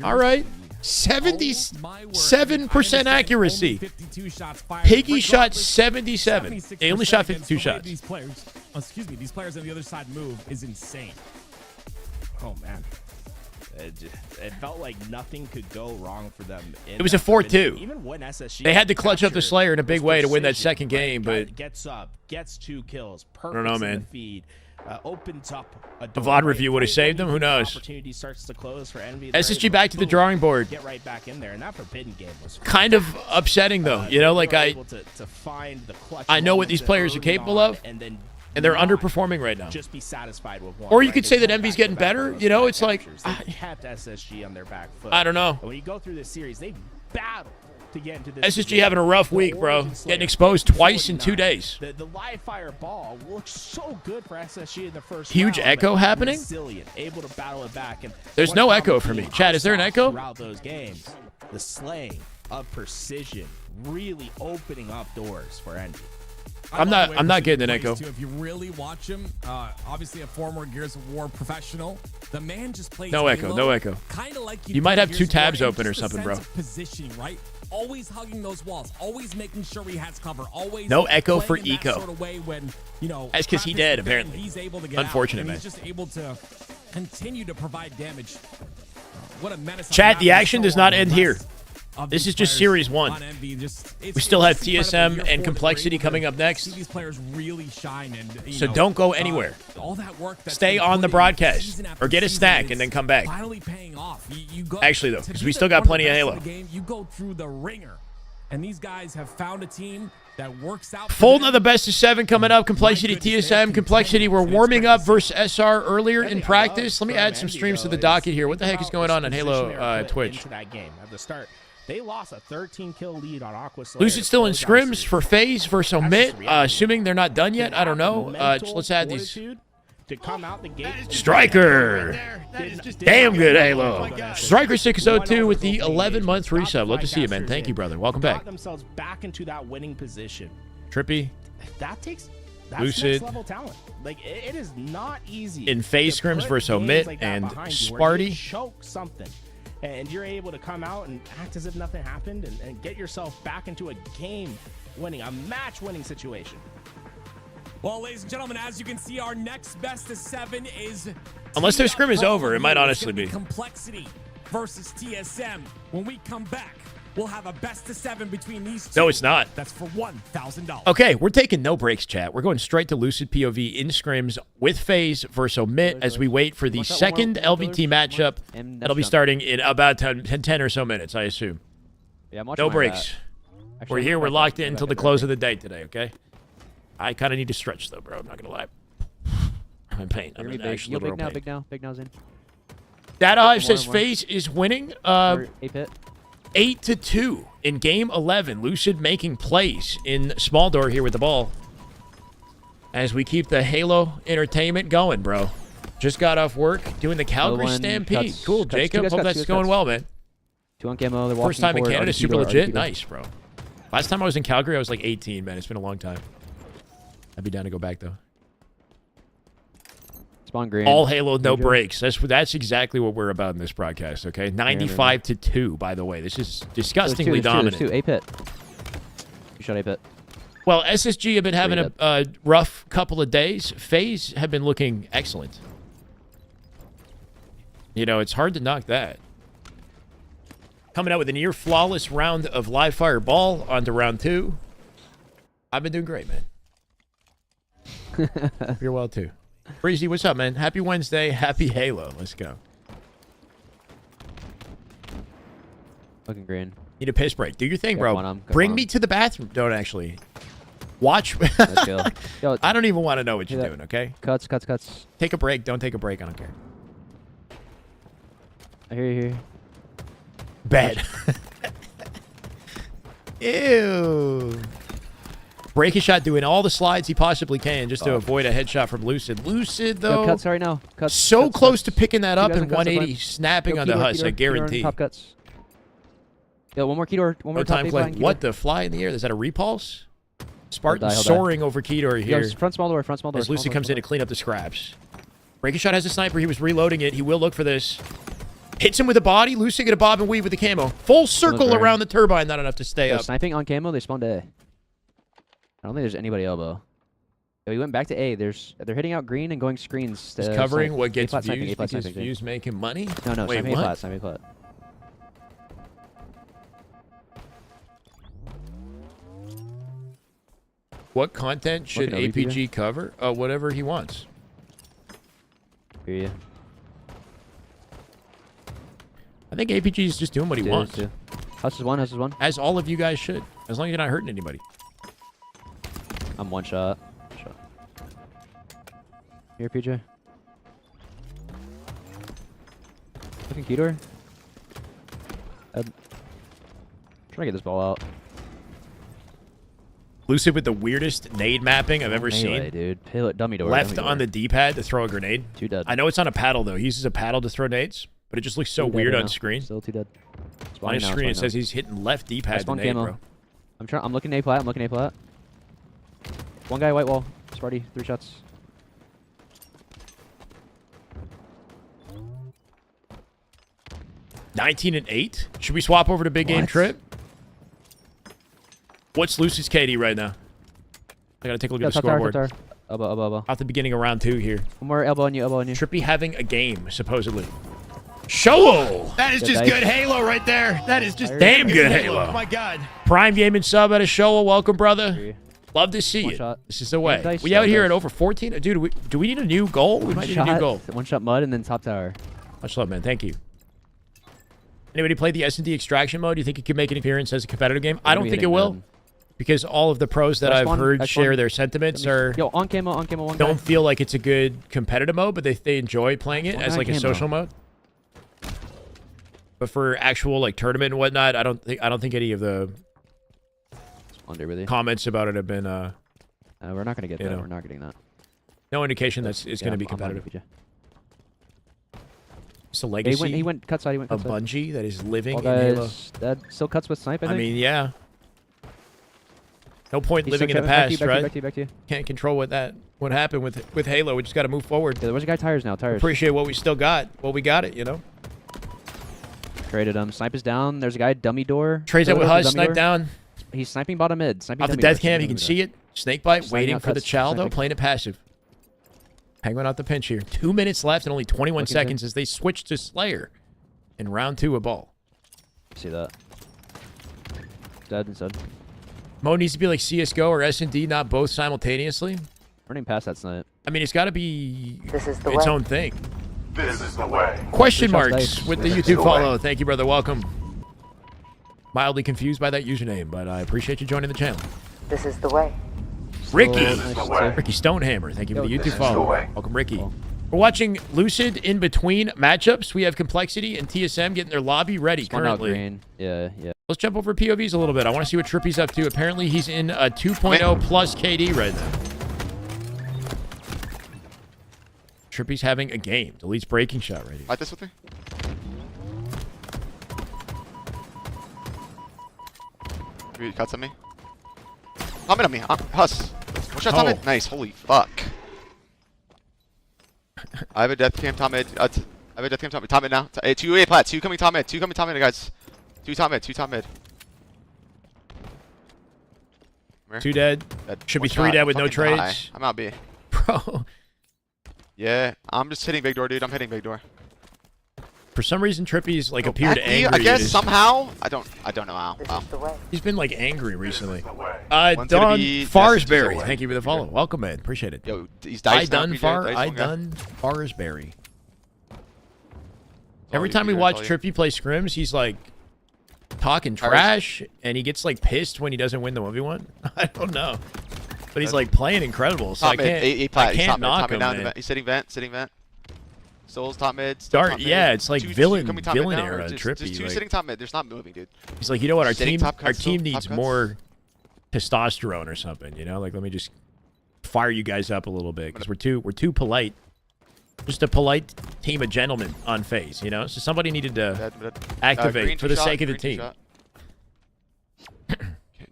All right. 77% accuracy. Piggy shot 77. They only shot 52 shots. These players on the other side move is insane. Oh, man. It felt like nothing could go wrong for them. It was a 4-2. Even when SSG They had to clutch up the Slayer in a big way to win that second game, but gets up, gets 2 kills. I don't know, man. Feed, opens up a VOD review would have saved them. Who knows? Opportunity starts to close for Envy. SSG back to the drawing board. Get right back in there, and that Forbidden game was kind of upsetting, though. You know, like I know what these players are capable of, and they're underperforming right now. Just be satisfied with one. Or you could say that Envy's getting better. You know, it's like kept SSG on their back foot. I don't know. When you go through this series, they battle to get into this. SSG having a rough week, bro. Getting exposed twice in 2 days. The live fire ball looks so good for SSG in the first Huge round, echo happening. Resilient, able to battle it back. And there's no echo for me. Chad, is there an echo? Throughout those games, the slaying of precision really opening up doors for Envy. I'm not getting an echo. If you really watch him, obviously a former Gears of War professional, the man just plays no echo, no echo. Kind of like you might have 2 tabs open or something, bro. Positioning, right? Always hugging those walls, always making sure he has cover, always no echo for Eco. Sort of way when, you know, that's because he dead apparently. He's able to get unfortunate, out, man. He's just able to continue to provide damage. What a menace! Chat, the action does not end here. This is just Series 1. We still have TSM and Complexity coming up next. These players really shine, and so don't go anywhere. All that work stay on the broadcast or get a snack and then come back. Finally paying off. You go, actually, though, because we still got plenty of Halo. You go through the ringer, and these guys have found a team that works out. Full of the best of 7 coming up. Complexity, TSM, Complexity. We're warming up versus SR earlier in practice. Let me add some streams to the docket here. What the heck is going on Halo Twitch? That game at the start. They lost a 13-kill lead on Aqua CTF. Lucid still in scrims for FaZe versus OMiT. Assuming they're not done yet. I don't know. Let's add these. To come out the gate. Striker. Damn good Halo. Striker 602 with the 11-month resub. Love to see you, man. Thank you, brother. Welcome back. Themselves back into that winning position. Trippy. That's Lucid. next level talent. Like it is not easy. In FaZe scrims versus OMiT and Sparty. Choke something. and you're able to come out and act as if nothing happened and get yourself back into a a match-winning situation. Well, ladies and gentlemen, as you can see, our next best of 7 is Unless their scrim is over, it might honestly It's gonna be. Complexity versus TSM. When we come back, we'll have a best of 7 between these two. No, it's not. That's for $1,000. Okay, we're taking no breaks, chat. We're going straight to Lucid POV in scrims with FaZe versus OMiT as we wait for the What's that, second one more LVT matchup. And That'll be that's starting in about 10 or so minutes, I assume. Yeah, I'm watching No my breaks. rat. Actually, We're I'm here. gonna We're back locked up, in go until back the up close there. of the day today, okay? I kind of need to stretch, though, bro. I'm not going to lie. I'm in pain. They're I'm gonna in be big. actual Yo, literal big now, pain. big now, big now's in. Data Hive says One more. FaZe is winning Or 8-pit. 8-2 in game 11. Lucid making plays in small door here with the ball. As we keep the Halo entertainment going, bro. Just got off work doing the Calgary one Stampede. cuts- Cool, cuts. Jacob. Two guys Hope cuts, that's two guys going cuts. well, man. 2 on camo. They're walking First time in forward. Canada, RDP super door, legit. RDP door. Nice, bro. Last time I was in Calgary, I was like 18, man. It's been a long time. I'd be down to go back, though. Spawn green. All Halo, no Major. breaks. That's exactly what we're about in this broadcast, okay? 95-2, by the way. This is disgustingly dominant. There's 2. 8-pit. You shot 8-pit. Well, SSG have been having Straight a rough couple of days. FaZe have been looking excellent. You know, it's hard to knock that. Coming out with a near flawless round of live fire ball on to round 2. I've been doing great, man. You're well, too. Breezy, what's up, man? Happy Wednesday. Happy Halo. Let's go. Fucking green. Need a piss break. Do your thing, Got bro. one on, got Bring one me on. to the bathroom. Don't actually. Watch. Let's go. Yo, I don't even want to know what you're that. doing, okay? cuts. Take a break. Don't take a break. I don't care. I hear you here. Bad. Ew. Break a shot, doing all the slides he possibly can just to avoid a headshot from Lucid. Lucid, though, Yo, cuts right now. Cuts. so cuts, close cuts. to picking that Two up guys in on cuts, 180, up snapping Yo, on the key door, huss, key I door, key door, guarantee. Top cuts. Yo, one more key door. One No more top time A play. flying key What door. the fly in the air? Is that a repulse? Spartan Hold die. soaring over Kedor Yo, here front small door. Front small door. as Lucid small comes door, in to clean up the scraps. Break a shot has a sniper. He was reloading it. He will look for this. Hits him with a body. Lucid get a bob and weave with the camo. Full circle burn. around the turbine. Not enough to stay Yo, up. sniping on camo. They spawned A. I don't think there's anybody elbow. Yo, he went back to A. They're hitting out green and going screens. He's covering snipe. what gets A-flat sniping, views A-flat because sniping. views making money. No, Wait, sniping what? A-flat. Sniping A-flat. What content should Looking at OBP APG cover? Whatever he wants. Hear you. I think APG is just doing what he wants. House is one. House is one. As all of you guys should. As long as you're not hurting anybody. I'm one shot. Here, PJ. Looking key door. Trying to get this ball out. Lucid with the weirdest nade mapping I've ever Melee, seen. dude. Pilot, dummy door. Left dummy on door. the D-pad to throw a grenade. 2 dead. I know it's on a paddle, though. He uses a paddle to throw nades, but it just looks so 2 dead weird right on now. screen. Still 2 dead. On Spawning his now, screen, it spawning says he's hitting left now. I D-pad to spawned nade, camo. bro. I'm looking A plat. I'm looking A plat. One guy white wall. Sparty. 3 shots. $19-8. Should we swap over to big game What? trip? What's Lucid's KD right now? I gotta take a look Yo, at the top tower, scoreboard. top tower. Elbow. At the beginning of round 2 here. One more elbow on you. Trippy having a game, supposedly. Show! That is Yeah, just dice. good Halo right there. That is just Damn good Halo. My God. Prime Gaming sub at a show. Welcome, brother. 3. Love to see One it. shot. This is the way. dice, We out yeah, here dice. at over 14. Dude, do we need a new goal? We might need a new goal. One shot mud and then top tower. Much love, man. Thank you. Anybody play the S&D extraction mode? Do you think it could make an appearance as a competitive game? I don't think it will. Because all of the pros that I've heard share their sentiments are Yo, on camo, one guy. don't feel like it's a good competitive mode, but they enjoy playing it as like a social mode. But for actual like tournament and whatnot, I don't think any of the Under with you. comments about it have been We're not gonna get you that. know. We're not getting that. no indication that it's going to be I'm on competitive. PJ. It's a legacy He went cut side. He went of cut side. Bungie that is living All in Halo. guys dead. Still cuts with snipe. I I think. mean, yeah. No point He's living in still the trapping. past, right? Back to you. Can't control what happened with Halo. We just got to move forward. Yeah, where's the guy? Tires now. Tires. Appreciate what we still got. Well, we got it, you know. Traded him. Snipe is down. There's a guy dummy door. Trades out with Dummy Huz, snipe door. down. He's sniping bottom mid. Sniping Off the dummy death door, cam, sniping you can dummy see it. Snake bite, Sniping waiting out for the cuts, chow, though, sniping. playing it passive. Penguin out the pinch here. 2 minutes left and only 21 Looking seconds good. as they switch to Slayer in round 2 of ball. door. See that? Dead inside. Mo needs to be like CSGO or S&D, not both simultaneously. Running past that snipe. I mean, it's got to be This is the its way. own thing. This is the way. Question Three shots marks dice. with the This is YouTube the follow. way. Thank you, brother. Welcome. Mildly confused by that username, but I appreciate you joining the channel. This is the way. Ricky. This is the way. Ricky Stonehammer. Thank you for the This YouTube is the follow. way. Welcome, Ricky. We're watching Lucid in between matchups. We have Complexity and TSM getting their lobby ready Spawn out currently. green. Yeah, yeah. Let's jump over POVs a little bit. I want to see what Trippy's up to. Apparently, he's in a 2.0 plus KD right now. Trippy's having a game. Deletes breaking shot right here. Fight this with me. Three cuts at me. Comment on me. Hus. One shot, Oh. mid. Nice. Holy fuck. I have a death cam top mid. I have a death cam top mid. Top mid now. Hey, 2 plat. 2 coming top mid. 2 coming top mid, guys. 2 top mid. 2 top mid. Come here. 2 dead. Dead. Should be One 3 shot. dead with no Fucking die. trades. I'm out B. Bro. Yeah. I'm just hitting big door, dude. I'm hitting big door. For some reason, Trippy's like Oh, appeared back B, angry. I guess It is- somehow. I don't know how. This Wow. is the way. He's been like angry recently. The way. One's gonna Don be Farsberry. Jesse Thank you for the follow. Welcome, man. Appreciate it. Yo, he's I diced now, done PJ. Far. Dice I one guy. done Farsberry. all Every you, time we Peter, watch that's all Trippy play Scrims, he's like talking Iris? trash, and he gets like pissed when he doesn't win the 1v1. I don't know, but he's like playing incredible. So Top I mid, can't. eight I plat. He's can't top mid, knock top mid him, down to man. vent. He's sitting vent, sitting vent. Souls top mid. still Dark, top mid. yeah, it's like Two villain coming top mid now, or era just Trippy. two like- sitting top mid. There's not moving, dude. He's like, you know what? Our Sitting team, top cuts our still, team top needs cuts. more testosterone or something. You know, like let me just fire you guys up a little bit because we're too polite. Just a polite team of gentlemen on FaZe, you know. So somebody needed to Dead, dead. activate Green for the two-shot, sake of the green team. two-shot.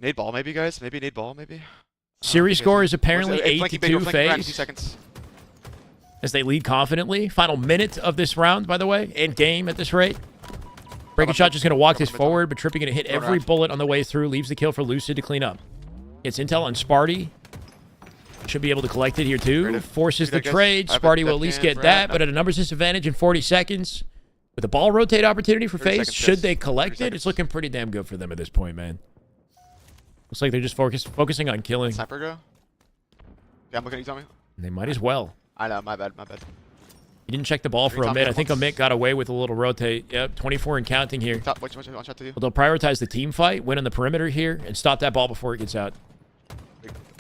Nade ball, maybe, guys. Maybe nade ball, maybe. Series score is apparently Hey, 8 flanking to big door, 2 flanking around in 2 FaZe seconds. as they lead confidently. Final minute of this round, by the way, and game at this rate. Breaking shot just going to walk this forward, but Trippy going to hit Going every around. bullet on the way through. Leaves the kill for Lucid to clean up. Gets intel on Sparty. Should be able to collect it here too. Creative. Forces the Creative, guys. trade. I have a Sparty will death at least can get for that, that. but at a numbers disadvantage in 40 seconds. With a ball rotate opportunity for 30 FaZe, seconds, should guys. they collect 30 it? It's seconds. looking pretty damn good for them at this point, man. Looks like they're just focusing on killing. Sniper go. Yeah, I'm looking at you, Tommy. They might as well. I know, my bad, my bad. He didn't check the ball for Green top OMiT. mid I think once. OMiT got away with a little rotate. Yep, 24 and counting here. Top, one shot to you. Well, they'll prioritize the team fight, win on the perimeter here, and stop that ball before it gets out.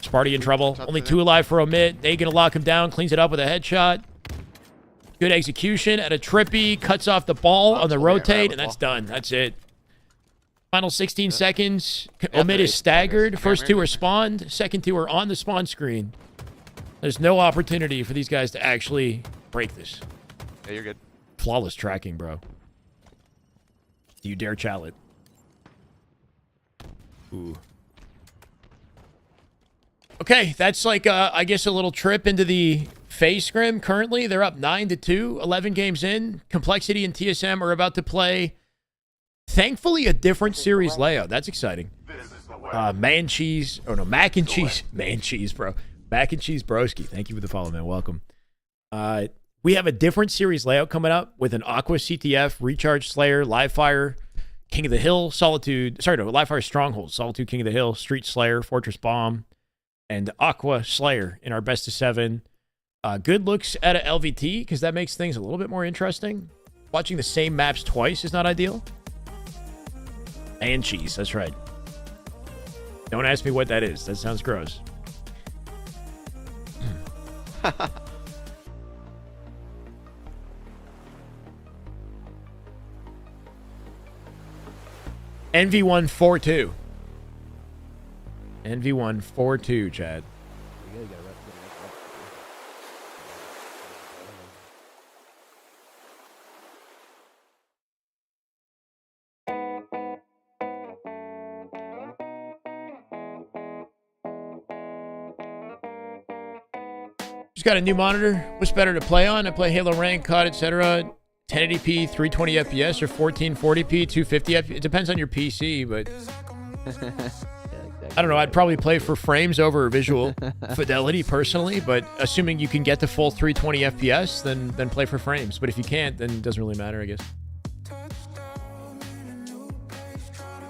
Sparty in trouble. Shot Only to 2 alive for OMiT. They gonna lock him down, cleans it up with a headshot. Good execution at a Trippy, cuts off the ball on the totally right rotate, with and that's ball. done. That's it. Final 16 seconds. Yeah, OMiT three. is staggered. Okay, First okay, 2 are okay. spawned. Second 2 are on the spawn screen. There's no opportunity for these guys to actually break this. Yeah, you're good. Flawless tracking, bro. Do you dare chow it? Ooh. Okay, that's like, I guess, a little trip into the FaZe scrim. Currently, they're up 9-2, 11 games in. Complexity and TSM are about to play, thankfully, a different series layout. That's exciting. This is the way. Man cheese. Oh, no, mac and cheese. Man cheese, bro. Mac and cheese broski. Thank you for the follow, man. Welcome. We have a different series layout coming up with an Aqua CTF, Recharge Slayer, Live Fire, King of the Hill, Solitude. Sorry, no, Live Fire Stronghold, Solitude, King of the Hill, Street Slayer, Fortress Bomb, and Aqua Slayer in our best of 7. Good looks at a LVT because that makes things a little bit more interesting. Watching the same maps twice is not ideal. And cheese, that's right. Don't ask me what that is. That sounds gross. NV142. NV142, Chad. Just got a new monitor. What's better to play on? I play Halo Rank, COD, etc. 1080p, 320 FPS, or 1440p, 250 FPS. It depends on your PC, but I don't know. I'd probably play for frames over visual fidelity personally, but assuming you can get the full 320 FPS, then play for frames. But if you can't, then it doesn't really matter, I guess.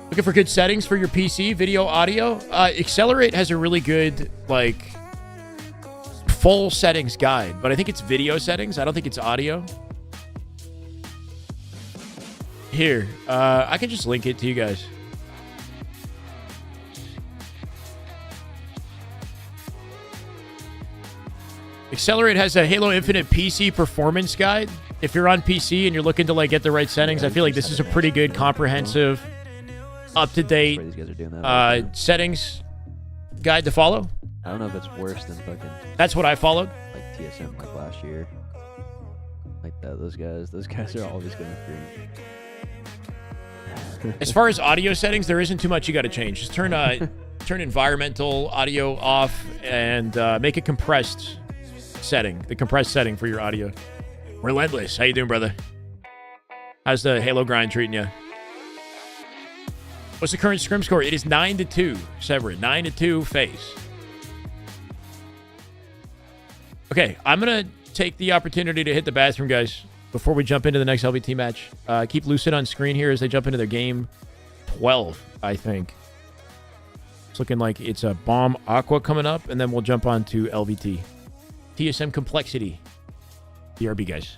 Looking for good settings for your PC, video, audio? Accelerate has a really good, like, full settings guide, but I think it's video settings. I don't think it's audio. Here, I can just link it to you guys. Accelerate has a Halo Infinite PC performance guide. If you're on PC and you're looking to like get the right settings, I feel like this is a pretty good, comprehensive, up-to-date settings guide to follow. I don't know if it's worse than fucking. That's what I followed. Like TSM like last year. Like that. Those guys are always going through. As far as audio settings, there isn't too much you got to change. Just turn environmental audio off and make a compressed setting. The compressed setting for your audio. Relentless. How you doing, brother? How's the Halo grind treating you? What's the current scrim score? It is 9-2, Severin. 9-2, FaZe. Okay, I'm going to take the opportunity to hit the bathroom, guys, before we jump into the next LVT match. Keep Lucid on screen here as they jump into their game 12, I think. It's looking like it's a Bomb Aqua coming up, and then we'll jump on to LVT. TSM Complexity. BRB, guys.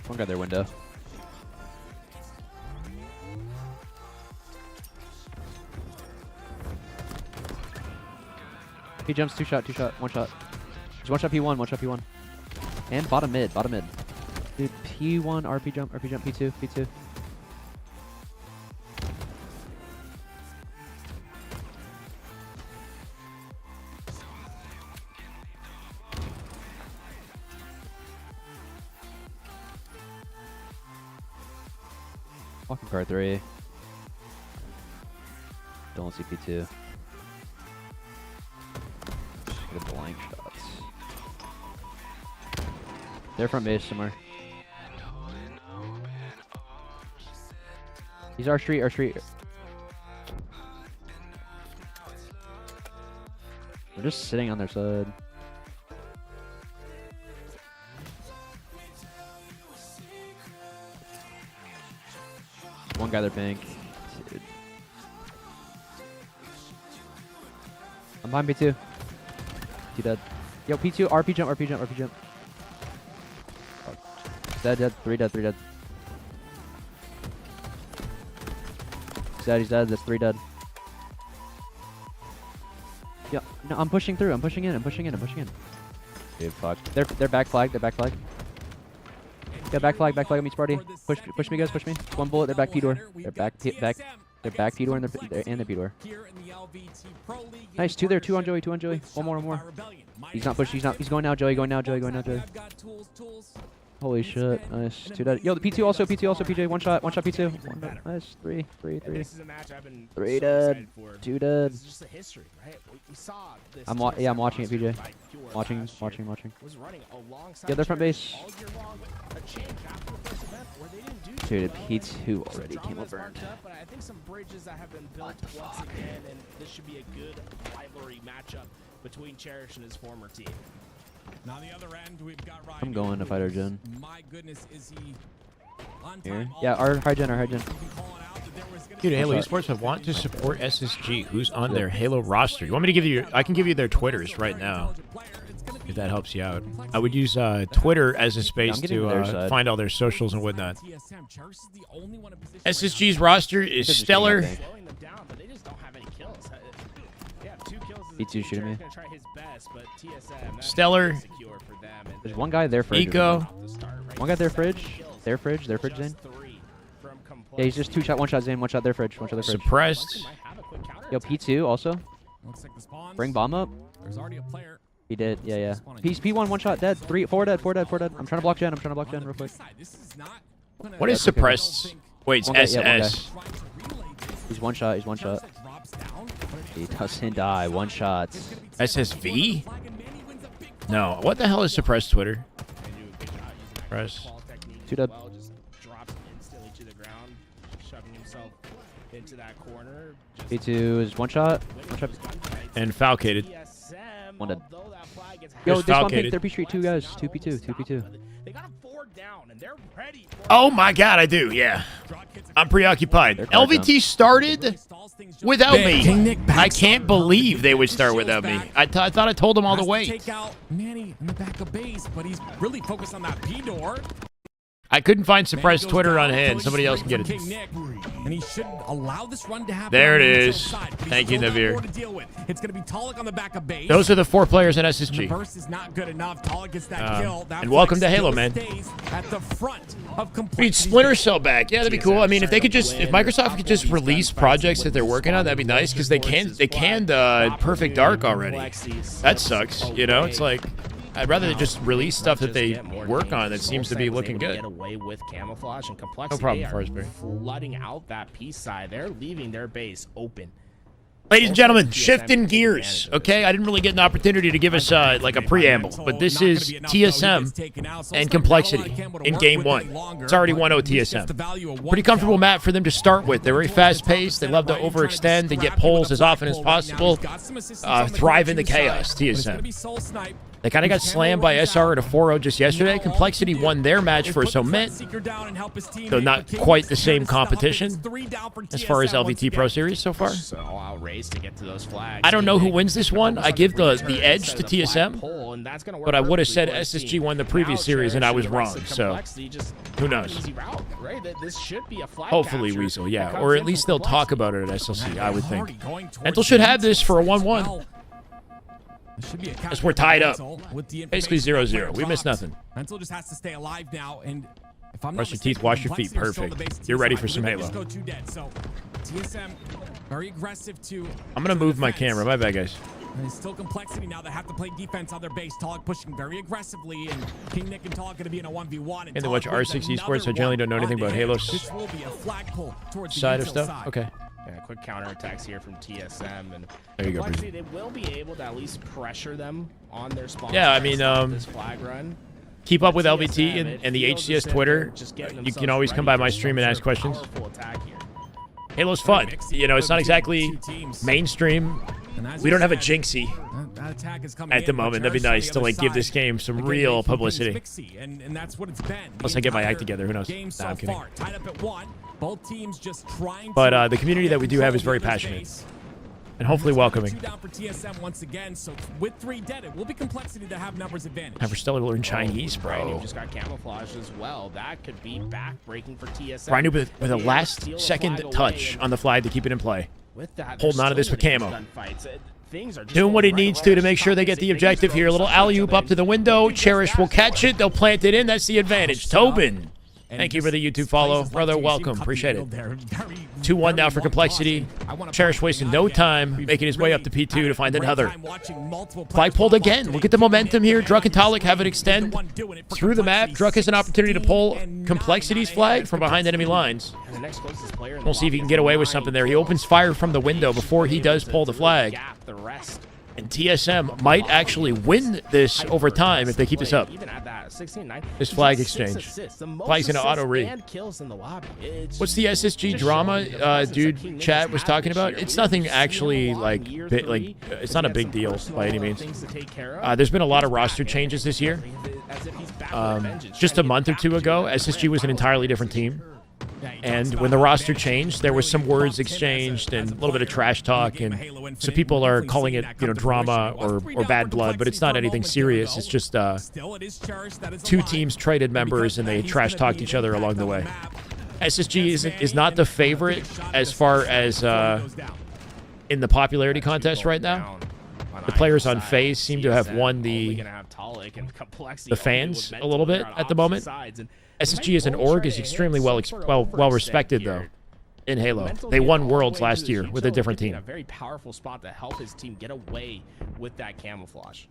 One guy their window. He jumps, two shot, one shot. There's one shot P1, one shot P1. And bottom mid. Dude, P1, RP jump, P2. Walking car 3. Don't see P2. Get a blank shots. They're from base somewhere. He's our street. We're just sitting on their side. One guy, they're pink. Dude. I'm behind P2. He dead. Yo, P2, RP jump. Oh. Dead. 3 dead. He's dead. That's 3 dead. Yeah, no, I'm pushing through. I'm pushing in. Dude, fuck. They're back flag. Yeah, back flag on me, Sparty. Push me, guys, push me. One bullet, they're back P-door. They're back P-door and they're P-door. Nice, 2 there, 2 on Joey. One more. He's not pushed, he's going now, Joey. Holy shit, nice. 2 dead. Yo, the P2 also, PJ. One shot P2. Nice, 3. This is a match I've been 3 so dead, excited for. 2 dead. It's just the history, right? We saw this. I'm watching it, PJ. Watching. Was running alongside Yeah, they're front base. all year long, but a change after the first event where they didn't do Dude, too P2 much. already came up burned. But I think some bridges that have been built once again, and this should be a good rivalry matchup between Cherish and his former team. Now the other end, we've got Ryan. I'm going to fighter gen. My goodness, is he on Here? time? Yeah, our high gen. Calling out that there was Dude, Halo Esports, I want to support SSG. Who's on their Halo roster? You want me to give you? I can give you their Twitters right now, if that helps you out. I would use Twitter as a space to find all their socials and whatnot. SSG's roster is stellar. B2 shooting me. Stellar. There's one guy there fridge. Eco. One guy there fridge. Their fridge Zane. Yeah, he's just one shot Zane, one shot their fridge, one shot their fridge. Suppressed. Yo, P2 also. Bring bomb up. There's already a player. He did, yeah. P1, one shot, dead. 4 dead. I'm trying to block Gen. Real quick. What is suppressed? Wait, it's SS. He's one shot. He doesn't die. One shot. SSV? No. What the hell is suppressed Twitter? Press. 2 dead. P2 is one shot. And falcated. One dead. Yo, this one pick. They're P Street 2 guys. 2P2. They got a 4 down and they're ready. Oh my god, I do, yeah. I'm preoccupied. LVT started without me. I can't believe they would start without me. I thought I told them all the way. Take out Manny in the back of base, but he's really focused on that P door. I couldn't find suppressed Twitter on hand. Somebody else can get it. And he should allow this run to happen. There it is. Thank you, Navir. It's going to be Talik on the back of base. Those are the 4 players in SSG. The burst is not good enough. Talik gets that kill. And welcome to Halo, man. At the front of We'd Splinter Cell back. Yeah, that'd be cool. I mean, if Microsoft could just release projects that they're working on, that'd be nice, because they canned Perfect Dark already. That sucks. You know, it's like, I'd rather they just release stuff that they work on that seems to be looking good. Get away with camouflage and complexity. No problem, Forsberg. Flooding out that peace side. They're leaving their base open. Ladies and gentlemen, shifting gears, okay? I didn't really get an opportunity to give us like a preamble, but this is TSM and Complexity in Game 1. It's already 1-0 TSM. Pretty comfortable map for them to start with. They're very fast-paced. They love to overextend and get pulls as often as possible. Thrive in the chaos, TSM. They kind of got slammed by SR at a 4-0 just yesterday. Complexity won their match for OMiT, though not quite the same competition as far as LVT Pro Series so far. I don't know who wins this one. I give the edge to TSM, but I would have said SSG won the previous series, and I was wrong, so who knows? Hopefully Weasel, yeah, or at least they'll talk about it at SLC, I would think. Mental should have this for a 1-1. As we're tied up. Basically 0-0. We missed nothing. Mental just has to stay alive now, and if I'm brush your teeth, wash your feet. Perfect. You're ready for some Halo. So TSM very aggressive too. I'm gonna move my camera. My bad, guys. And it's still Complexity now. They have to play defense on their base. Talik pushing very aggressively, and King Nick and Talik going to be in a 1v1. And they watch R6 Esports. I generally don't know anything about Halo's side of stuff. Okay. Yeah, quick counterattacks here from TSM, and there you go. They will be able to at least pressure them on their spawn. Yeah, I mean, this flag run. Keep up with LVT and the HCS Twitter. You can always come by my stream and ask questions. Halo's fun. You know, it's not exactly mainstream. We don't have a Jinxie at the moment. That'd be nice to like give this game some real publicity. Unless I get my act together, who knows? Nah, I'm kidding. But the community that we do have is very passionate and hopefully welcoming. And for still learn Chinese, bro. Just got camouflage as well. That could be back-breaking for TSM. Brand new with a last-second touch on the flag to keep it in play. Holding on to this with camo. Doing what he needs to make sure they get the objective here. A little alley-oop up to the window. Cherish will catch it. They'll plant it in. That's the advantage. Tobin. Thank you for the YouTube follow. Brother, welcome. Appreciate it. 2-1 now for Complexity. Cherish wasting no time, making his way up to P2 to find another. Flag pulled again. Look at the momentum here. Druk and Talik have it extend through the map. Druk has an opportunity to pull Complexity's flag from behind enemy lines. We'll see if he can get away with something there. He opens fire from the window before he does pull the flag. And TSM might actually win this over time if they keep this up. This flag exchange. Flag's gonna auto-re. What's the SSG drama dude chat was talking about? It's nothing actually like it's not a big deal by any means. There's been a lot of roster changes this year. Just a month or two ago, SSG was an entirely different team. And when the roster changed, there was some words exchanged and a little bit of trash talk, and so people are calling it, you know, drama or bad blood, but it's not anything serious. It's just two teams traded members and they trash talked each other along the way. SSG is not the favorite as far as in the popularity contest right now. The players on FaZe seem to have won the fans a little bit at the moment. SSG as an org is extremely well respected though in Halo. They won Worlds last year with a different team. A very powerful spot to help his team get away with that camouflage.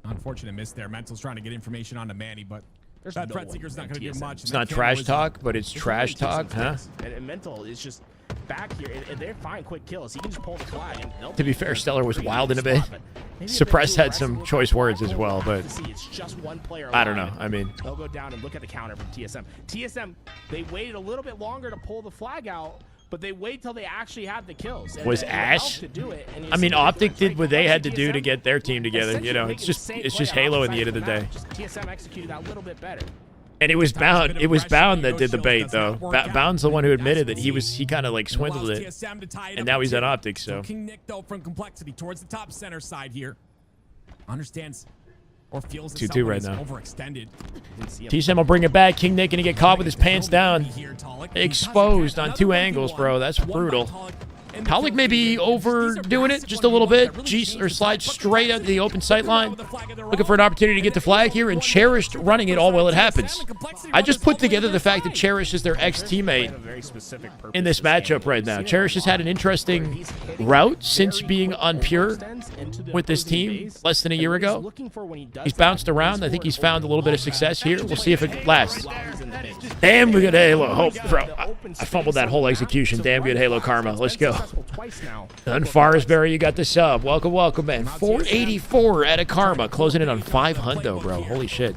Unfortunate miss there. Mental's trying to get information onto Manny, but that threat seeker's not going to do much. It's not trash talk, but it's trash talk, huh? And Mental is just back here, and they're fine quick kills. He can just pull the flag. And to be fair, Stellar was wild in a bit. Suppress had some choice words as well, but I don't know. I mean, they'll go down and look at the counter from TSM. TSM, they waited a little bit longer to pull the flag out, but they wait till they actually had the kills. And was Ash? I mean, Optic did what they had to do to get their team together. You know, it's just Halo at the end of the day. TSM executed that a little bit better. And it was Bound. It was Bound that did the bait, though. Bound's the one who admitted that he kind of like swindled it, and now he's at Optic. So King Nick though from Complexity towards the top center side here understands or feels 2-2 right now. Overextended. TSM will bring it back. King Nick gonna get caught with his pants down, exposed on 2 angles, bro. That's brutal. Talik may be overdoing it just a little bit. Slides straight out the open sight line. Looking for an opportunity to get the flag here, and Cherished running it all while it happens. I just put together the fact that Cherish is their ex-teammate in this matchup right now. Cherish has had an interesting route since being on Pure with this team less than a year ago. He's bounced around. I think he's found a little bit of success here. We'll see if it lasts. Damn good Halo. Oh, bro, I fumbled that whole execution. Damn good Halo karma. Let's go. And Farsberry, you got the sub. Welcome, welcome, man. 484 out of karma. Closing it on 500, bro. Holy shit.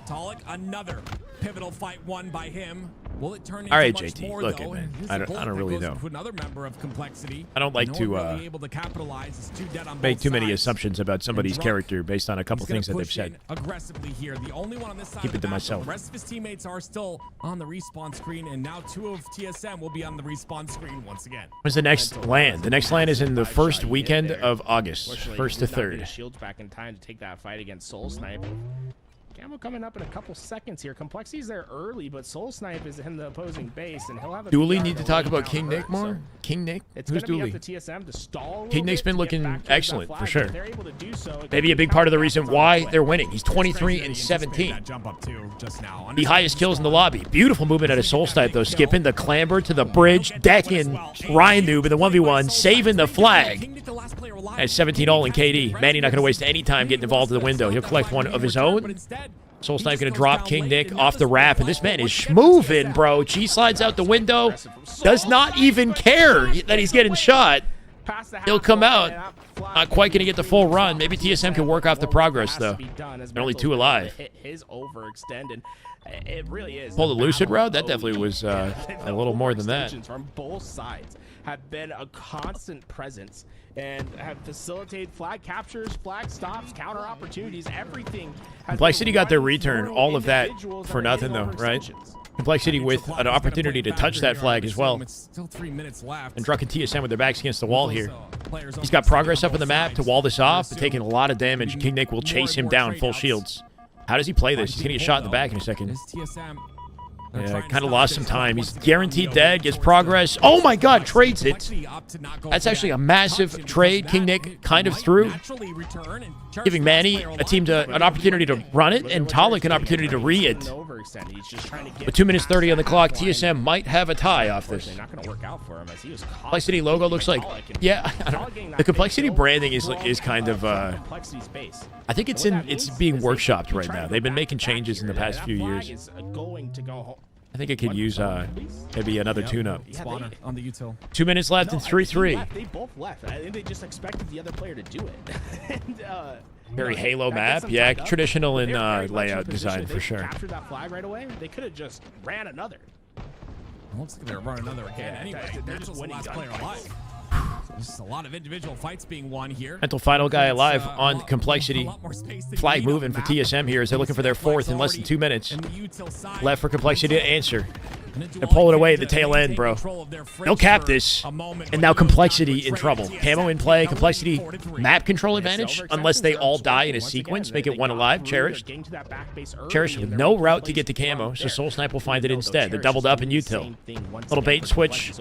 Talik, another pivotal fight won by him. Will it turn into all right, much JT, more, look though? it, man. I don't really know. Another member of Complexity. I don't like to make too many assumptions about somebody's character based on a couple things that they've said. Aggressively here. The only one on this side Keep it to of the myself. The rest of his teammates are still on the respawn screen, and now 2 of TSM will be on the respawn screen once again. When's the next LAN? The next LAN is in the first weekend of August, 1st to 3rd. Shields back in time to take that fight against Soul Snipe. Camo coming up in a couple seconds here. Complexity's there early, but Soul Snipe is in the opposing base, and he'll have a Dooley need to talk about King Nick more? King Nick? Who's Dooley? King Nick's been looking excellent, for sure. Maybe a big part of the reason why they're winning. He's 23 and 17. The highest kills in the lobby. Beautiful movement out of Soul Snipe, though. Skipping the clamber to the bridge, decking Ryan Noob in the 1v1, saving the flag. At 17 all in KD. Manny not going to waste any time getting involved in the window. He'll collect one of his own. Soul Snipe going to drop King Nick off the wrap, and this man is moving, bro. G slides out the window. Does not even care that he's getting shot. He'll come out. Not quite going to get the full run. Maybe TSM can work off the progress, though. They're only 2 alive. His overextended. It really is. Pull the Lucid route? That definitely was a little more than that. From both sides have been a constant presence and have facilitated flag captures, flag stops, counter opportunities, everything. Complexity got their return. All of that for nothing, though, right? Complexity with an opportunity to touch that flag as well. Still 3 minutes left. And Druck and TSM with their backs against the wall here. He's got progress up in the map to wall this off, but taking a lot of damage. King Nick will chase him down full shields. How does he play this? He's going to get shot in the back in a second. Yeah, kind of lost some time. He's guaranteed dead, gets progress. Oh my god, trades it. That's actually a massive trade. King Nick kind of threw, giving Manny an opportunity to run it, and Talik an opportunity to re it. With 2 minutes 30 on the clock, TSM might have a tie off this. Complexity logo looks like, yeah, I don't know. The Complexity branding is kind of, I think it's being workshopped right now. They've been making changes in the past few years. I think it could use maybe another tune-up. On the util. 2 minutes left and 3-3. They both left. I think they just expected the other player to do it. And, very Halo map, yeah, traditional in layout design for sure. Captured that flag right away. They could have just ran another. Looks like they're running another again. Anyway, they're just the last player alive. There's a lot of individual fights being won here. Mental final guy alive on Complexity. Flag moving for TSM here as they're looking for their 4th in less than 2 minutes. Left for Complexity to answer. They're pulling away at the tail end, bro. They'll cap this. And now Complexity in trouble. Camo in play. Complexity map control advantage. Unless they all die in a sequence. Make it one alive. Cherished. Cherished with no route to get to Camo. So Soul Snipe will find it instead. They're doubled up in util. Little bait and switch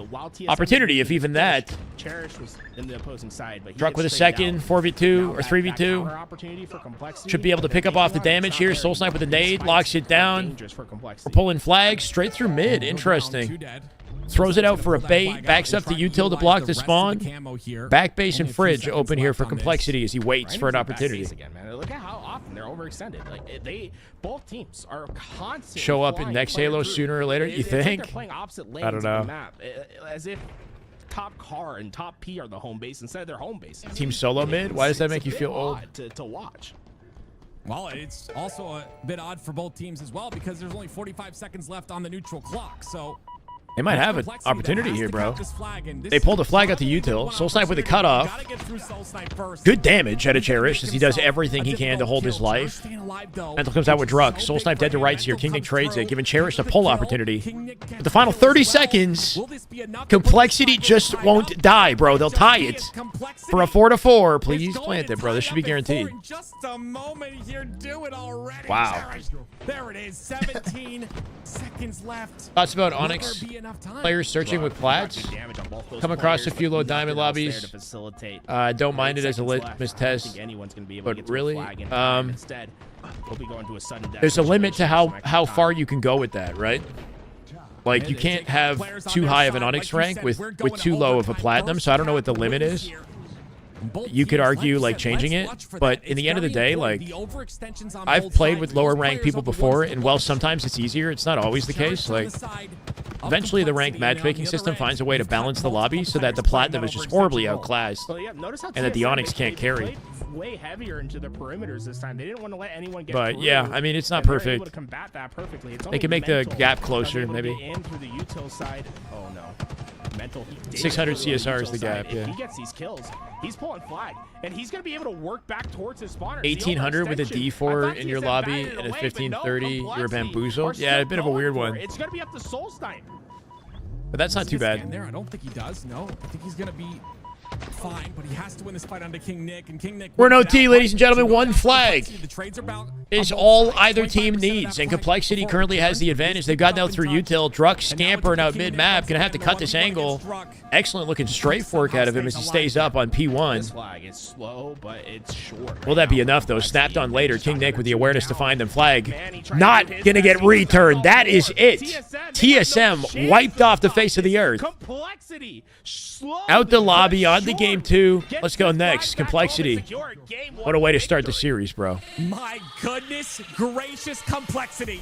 opportunity, if even that. Druck with a second. 4v2 or 3v2. Should be able to pick up off the damage here. Soul Snipe with a nade. Locks it down. We're pulling flags straight through mid. Interesting. Throws it out for a bait. Backs up the util to block the spawn. Back base and fridge open here for Complexity as he waits for an opportunity. Look at how often they're overextended. Like both teams are constantly show up in next Halo sooner or later. You think? They're playing opposite lanes I don't know. of the map, as if top car and top P are the home base instead of their home base. Team solo mid. Why does that make you feel old? To watch. Well, it's also a bit odd for both teams as well because there's only 45 seconds left on the neutral clock. So they might have an opportunity here, bro. They pulled a flag out the util. Soul Snipe with a cutoff. Good damage out of Cherish as he does everything he can to hold his life. Mental comes out with Druck. Soul Snipe dead to rights here. King Nick trades it, giving Cherish a pull opportunity. With the final 30 seconds, Complexity just won't die, bro. They'll tie it for a 4-4. Please plant it, bro. This should be guaranteed. Just a moment here, do it already. Wow. There it is. 17 seconds left. Thoughts about Onyx players searching with plats? Come across a few low diamond lobbies. Don't mind it as a litmus test, but really, there's a limit to how far you can go with that, right? Like, you can't have too high of an Onyx rank with too low of a platinum, so I don't know what the limit is. You could argue like changing it, but in the end of the day, like, I've played with lower ranked people before, and while sometimes it's easier, it's not always the case. Like, eventually the ranked matchmaking system finds a way to balance the lobby so that the platinum is just horribly outclassed and that the Onyx can't carry. Way heavier into the perimeters this time. They didn't want to let anyone get but through, yeah, I mean, it's not perfect. They can make the gap closer, maybe. Through the util side. Oh no. Mental. 600 CSR is the gap, yeah. If he gets these kills, he's pulling flag, and he's going to be able to work back towards his spawner. 1800 with a D4 in your lobby and a 1530, you're bamboozled. Yeah, a bit of a weird one. It's going to be up to Soul Snipe. But that's not too bad. There, I don't think he does. No, I think he's going to be fine, but he has to win this fight under King Nick, and King Nick. We're in OT, ladies and gentlemen. One flag is all either team needs, and Complexity currently has the advantage. They've gotten out through util. Druck scampering out mid-map. Gonna have to cut this angle. Excellent looking strafe work out of him as he stays up on P1. This flag is slow, but it's short. Will that be enough, though? Snapped on later. King Nick with the awareness to find them. Flag not gonna get returned. That is it. TSM wiped off the face of the earth. Out the lobby, on the game 2. Let's go next. Complexity. What a way to start the series, bro. My goodness gracious, Complexity.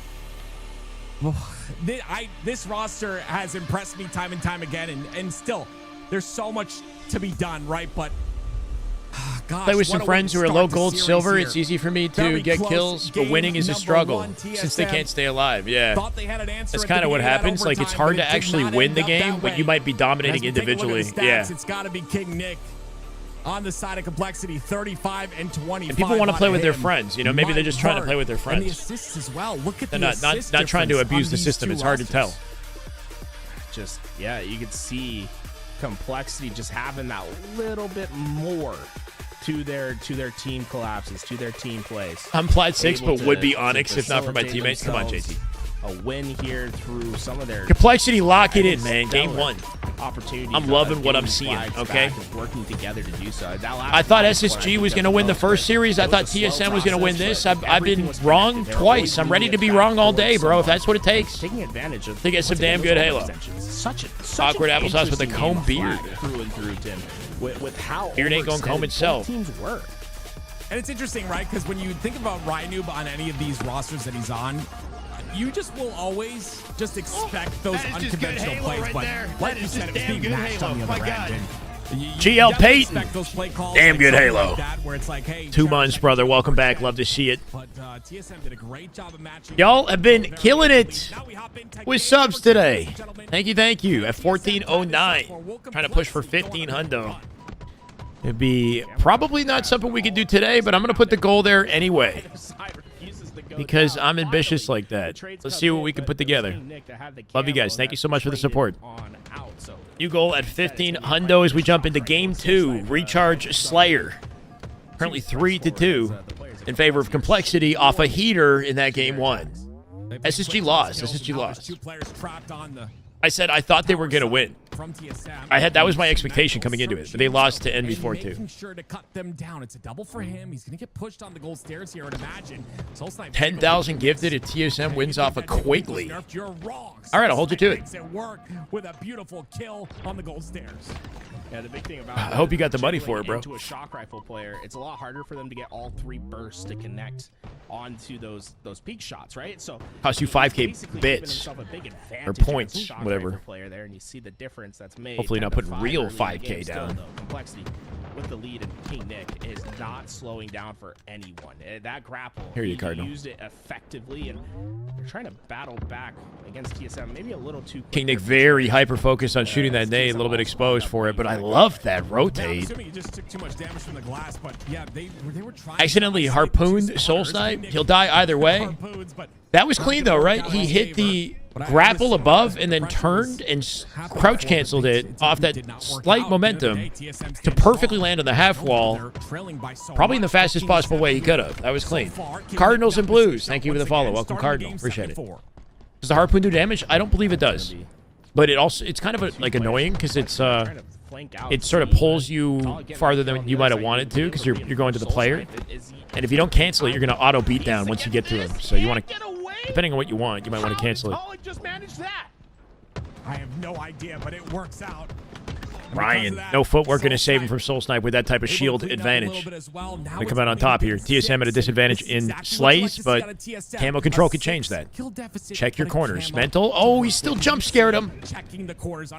This roster has impressed me time and time again, and still, there's so much to be done, right? But gosh, play with some friends who are low gold, silver. It's easy for me to get kills, but winning is a struggle since they can't stay alive. Yeah, that's kind of what happens. Like, it's hard to actually win the game, but you might be dominating individually. Yeah, it's got to be King Nick on the side of Complexity, 35 and 25. And people want to play with their friends. You know, maybe they're just trying to play with their friends. And the assists as well. Look at they're not trying to abuse the system. It's hard to tell. Just, yeah, you could see Complexity just having that little bit more to their team collapses, to their team plays. I'm plat 6, but would be Onyx if not for my teammates. Come on, JT. A win here through some of their Complexity. Lock it in, man. Game 1. Opportunity. I'm loving what I'm seeing. Okay. Working together to do so. I thought SSG was going to win the first series. I thought TSM was going to win this. I've been wrong twice. I'm ready to be wrong all day, bro. If that's what it takes taking advantage of to get some damn good Halo. Such Awkward applesauce with a comb beard. Through and through, Tim. With how beard ain't gonna comb itself. Teams work. And it's interesting, right? Because when you think about Rynoob on any of these rosters that he's on, you just will always just expect those unconventional plays. But like you said, it was being matched on the other end. GL Payton. Damn good Halo. Where it's like, hey, 2 months, brother. Welcome back. Love to see it. But TSM did a great job of matching. Y'all have been killing it with subs today. Thank you. At 1409. Trying to push for 15 hundo. It'd be probably not something we could do today, but I'm going to put the goal there anyway. Because I'm ambitious like that. Let's see what we can put together. Love you guys. Thank you so much for the support. New goal at 15 hundo as we jump into game 2. Recharge Slayer. Currently 3-2 in favor of Complexity off a heater in that game 1. SSG lost. SSG lost. I said I thought they were going to win. That was my expectation coming into it, but they lost to NV4 too. Sure to cut them down. It's a double for him. He's going to get pushed on the gold stairs here, I'd imagine. 10,000 gifted at TSM wins off a Quigley. You're wrong. All right, I'll hold you to it. Makes it work with a beautiful kill on the gold stairs. Yeah, the big thing about I hope you got the money for it, bro. To a shock rifle player, it's a lot harder for them to get all 3 bursts to connect onto those peak shots, right? So cost you 5k bits or points, whatever. Player there, and you see the difference that's made. Hopefully not putting real 5k down. Still, Complexity with the lead, and King Nick is not slowing down for anyone. That grapple, Here you, he Cardinal. used it effectively, and they're trying to battle back against TSM, maybe a little too quick. King Nick very hyper-focused on shooting that nade, a little bit exposed for it, but I love that rotate. He just took too much damage from the glass, but yeah, they were trying. Accidentally harpooned Soul Snipe. He'll die either way. That was clean though, right? He hit the grapple above and then turned and crouch canceled it off that slight momentum to perfectly land on the half wall, probably in the fastest possible way he could have. That was clean. Cardinals and Blues, thank you for the follow. Welcome, Cardinal. Appreciate it. Does the harpoon do damage? I don't believe it does, but it's kind of like annoying because it sort of pulls you farther than you might have wanted to because you're going to the player, and if you don't cancel it, you're going to auto beat down once you get to him. So you want to, depending on what you want, you might want to cancel it. Just managed that. I have no idea, but it works out. Ryan, no footwork going to save him from Soul Snipe with that type of shield advantage. They come out on top here. TSM at a disadvantage in slays, but camo control could change that. Check your corners. Mental. Oh, he still jump scared him.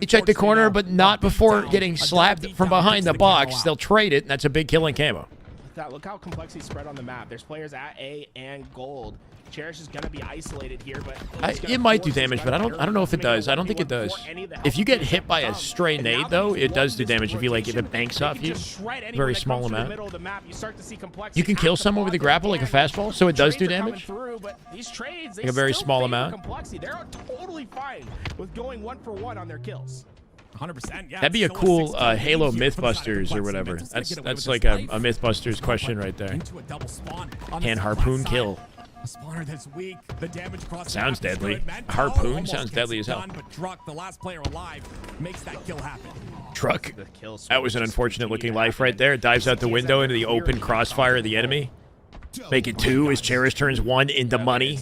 He checked the corner, but not before getting slapped from behind the box. They'll trade it, and that's a big kill in camo. Look how Complexity spread on the map. There's players at A and gold. Cherish is gonna be isolated here, but it might do damage, but I don't know if it does. I don't think it does. If you get hit by a stray nade, though, it does do damage. If it banks off you, very small amount. You can kill some over the grapple like a fastball, so it does do damage. Like a very small amount. They're totally fine with going 1-for-1 on their kills. 100%. Yeah, that'd be a cool Halo Mythbusters or whatever. That's like a Mythbusters question right there. Can harpoon kill? Sounds deadly. Harpoon sounds deadly as hell. But Truck, the last player alive, makes that kill happen. Truck. That was an unfortunate looking life right there. Dives out the window into the open crossfire of the enemy. Make it 2 as Cherish turns 1 into money.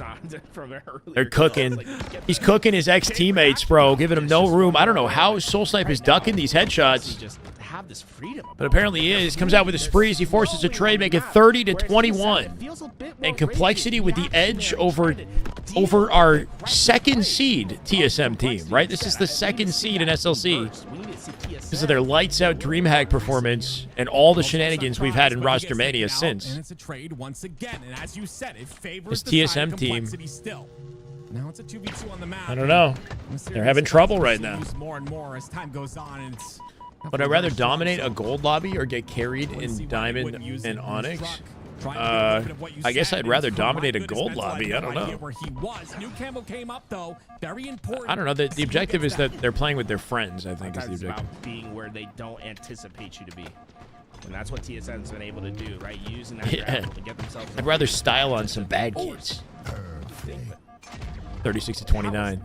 They're cooking. He's cooking his ex-teammates, bro, giving him no room. I don't know how Soul Snipe is ducking these headshots, but apparently he is. Comes out with a spree as he forces a trade, make it 30-21. And Complexity with the edge over our second seed TSM team, right? This is the second seed in SLC because of their lights-out DreamHack performance and all the shenanigans we've had in Roster Mania since. And it's a trade once again, and as you said, it favors this TSM team. Still. Now it's a 2v2 on the map. I don't know. They're having trouble right now. More and more as time goes on, and it's would I rather dominate a gold lobby or get carried in Diamond and Onyx? I guess I'd rather dominate a gold lobby. I don't know. I don't know. The objective is that they're playing with their friends, I think, is the objective. Being where they don't anticipate you to be. And that's what TSM's been able to do, right? Using that grapple to get themselves. I'd rather style on some bad kids. 36-29.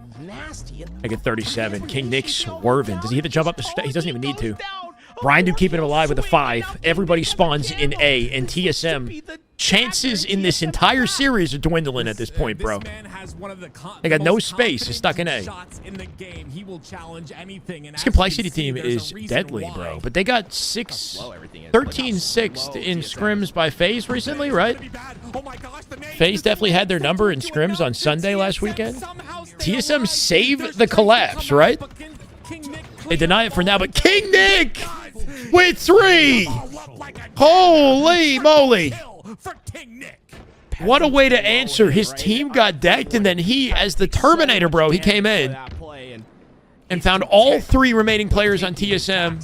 I get 37. King Nick swerving. Does he hit the jump up the stairs? He doesn't even need to. Ryan keeping him alive with a 5. Everybody spawns in A, and TSM chances in this entire series are dwindling at this point, bro. They got no space. It's stuck in A. This Complexity team is deadly, bro. But they got 13-6 in Scrims by FaZe recently, right? FaZe definitely had their number in Scrims on Sunday last weekend. TSM saved the collapse, right? They deny it for now, but King Nick with 3! Holy moly! What a way to answer. His team got decked, and then he, as the Terminator, bro, he came in and found all 3 remaining players on TSM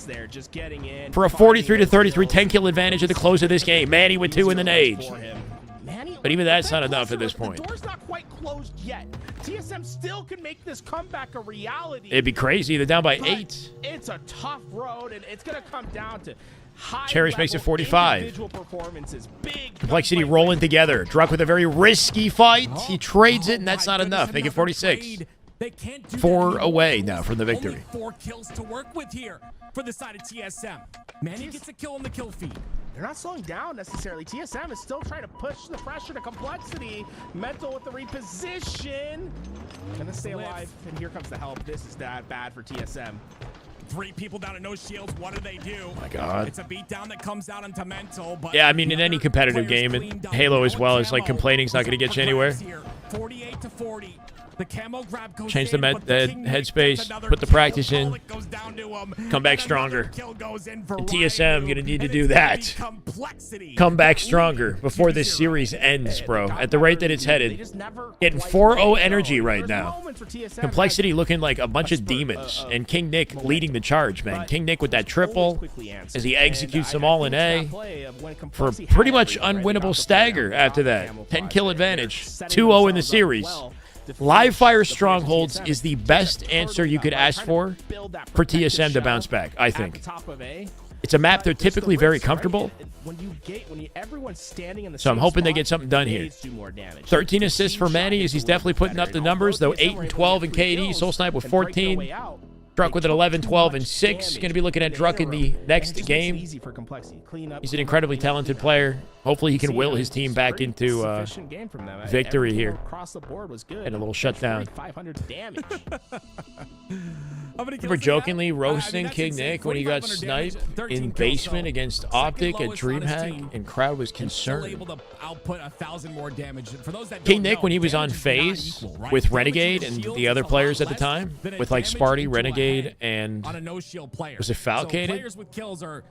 for a 43-33 10-kill advantage at the close of this game. Manny with 2 in the nades. But even that's not enough at this The point. door's not quite closed yet. TSM still can make this comeback a reality. It'd be crazy. They're down by but 8. It's a tough road, and it's going to come down to high Cherish makes it level 45. individual performances. Big Complexity gunfight rolling wins. together. Druck with a very risky fight. He trades it, and that's not enough. Make it 46. They can't do 4 that away anymore. now from the victory. Only 4 kills to work with here for the side of TSM. Manny gets a kill on the kill feed. They're not slowing down necessarily. TSM is still trying to push the pressure to Complexity. Mental with the reposition. Gonna stay alive, and here comes the help. This is that bad for TSM. 3 people down at no shields. What do they do? My God. It's a beatdown that comes out into Mental. But Yeah, I mean, in any competitive game, and Halo as well, is like complaining's not going to get you anywhere. 48 to 40. The camo grab goes Change the in, but the King headspace, gets another put the kill. practice in, Bullet goes down to him, come back and stronger. another kill goes in for And TSM Ryu, going to need to and do it's gonna that. be Complexity. Come back stronger before this series ends, bro. At the rate that it's They headed. just never Getting quite 4-0 let energy go. right There's now. moments where TSM Complexity has looking like a bunch of spurt demons, of and King Nick leading the charge, man. But King Nick with that always triple quickly answered. as he And executes I them all in think A that play of when for Complexity pretty had much everything ready unwinnable about the stagger play, after that. camouflage 10 kill there. advantage, Setting 2-0 in the themselves up series. well to Live finish fire the play for strongholds TSM. is the best answer you could ask for TSM to bounce back, I think. It's a map they're typically very comfortable. So I'm hoping they get something done here. 13 assists for Manny as he's definitely putting up the numbers, though 8 and 12 in KD. Soul Snipe with 14. Druck with an 11, 12, and 6. Going to be looking at Druck in the next game. He's an incredibly talented player. Hopefully he can will his team back into victory here. And a little shutdown. 500 damage. Remember jokingly roasting King Nick when he got sniped in basement against Optic at DreamHack, and crowd was concerned. Able to output 1,000 more damage. For those that King don't Nick, know, when he was on damage is not FaZe equal, right? with Damage Renegade to and shields the other is a lot players at the less time, than with like damage Sparty, into a Renegade, head and on a no shield player. was it Falcated? So players with kills are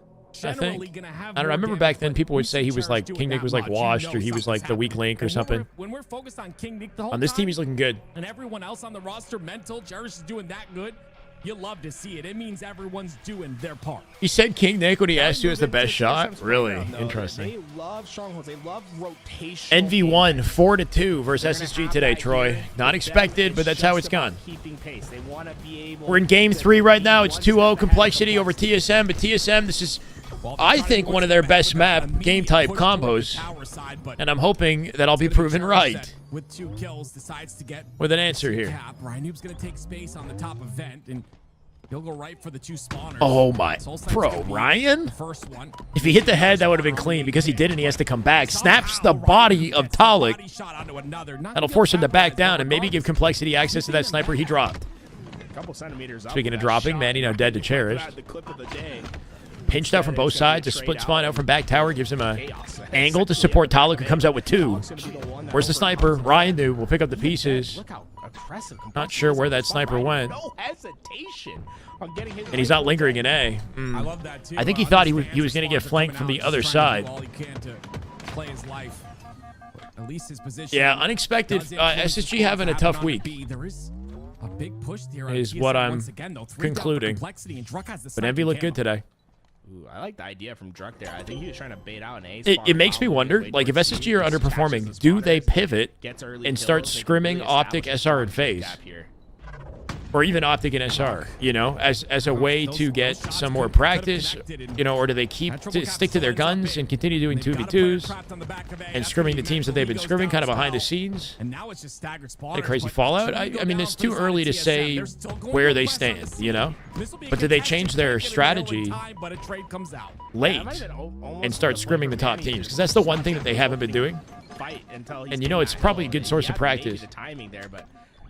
I generally think. gonna have I don't know. I more remember damage, back then but people we would say he was Cherish like, do it King Nick that was like much. You washed, know or he was like something's the weak happening. link or And something. when we're focused on King Nick the whole On this team, time, he's looking good. and everyone else on the roster, Mental, Cherish is doing that good, you love to see it. It means everyone's doing their part. He said King Nick when he asked you as the best shot. TSM's Really playground, though. interesting. They love strongholds. They love rotation. NV1 4-2 versus SSG today, Troy. Not expected, but that's how it's gone. We're in game 3 right now. It's 2-0 Complexity over TSM, but TSM, this is, I think, one of their best map game type combos, and I'm hoping that I'll be proven right With 2 kills, decides to get with an answer here. cap. Ryanoob's gonna take space on the top of vent, and he'll go right for the 2 spawners. Oh my, Soul Snipe's bro, gonna be Ryan? the first one. If he hit the head, that would have been clean. Because he didn't, he has to come back. Snaps the body of Talik. Body shot onto another. Not That'll gonna force him to back capitalize, down but and maybe give regardless, Complexity access to that sniper he dropped. Couple centimeters up Speaking with of that dropping, shot. Manny now dead to Cherish. The clip of the day. Pinched out from both sides. A split spawn out from back tower gives him a angle to support Talik, who comes out with 2. Where's the sniper? Ryan knew. We'll pick up the pieces. Look how aggressive. Not sure where that sniper went. No hesitation on getting his And he's not lingering in A. I love that too. I think he thought he was going to get flanked from the other side. All he can to play his life. At least his position. Yeah, unexpected. does influence SSG what's having a happening tough on week. B. There is a big push there on Is TSM what I'm once again, though. 3 down for concluding. Complexity, and Druck has the But second Envy looked camo. good today. Ooh, I like the idea from Druck there. I think he was trying to bait out an A. It makes me wonder, like, if SSG are underperforming, do they pivot and start scrimming Optic, SR, and FaZe? Or even Optic and SR, you know, as a way to get some more practice, you know, or do they stick to their guns and continue doing 2v2s and scrimming the teams that they've been scrimming kind of behind the scenes? And now it's just staggered spawners. A crazy but fallout? should we go I mean, down it's for too the early to side of say TSM? They're still going where for they the stand, West. you know? This will be a But did they contested change their victory, though, in strategy time, but a trade comes out. late and start scrimming the top teams? Because that's the one thing that they haven't been doing. And you know, it's probably a good source of practice. The timing there, but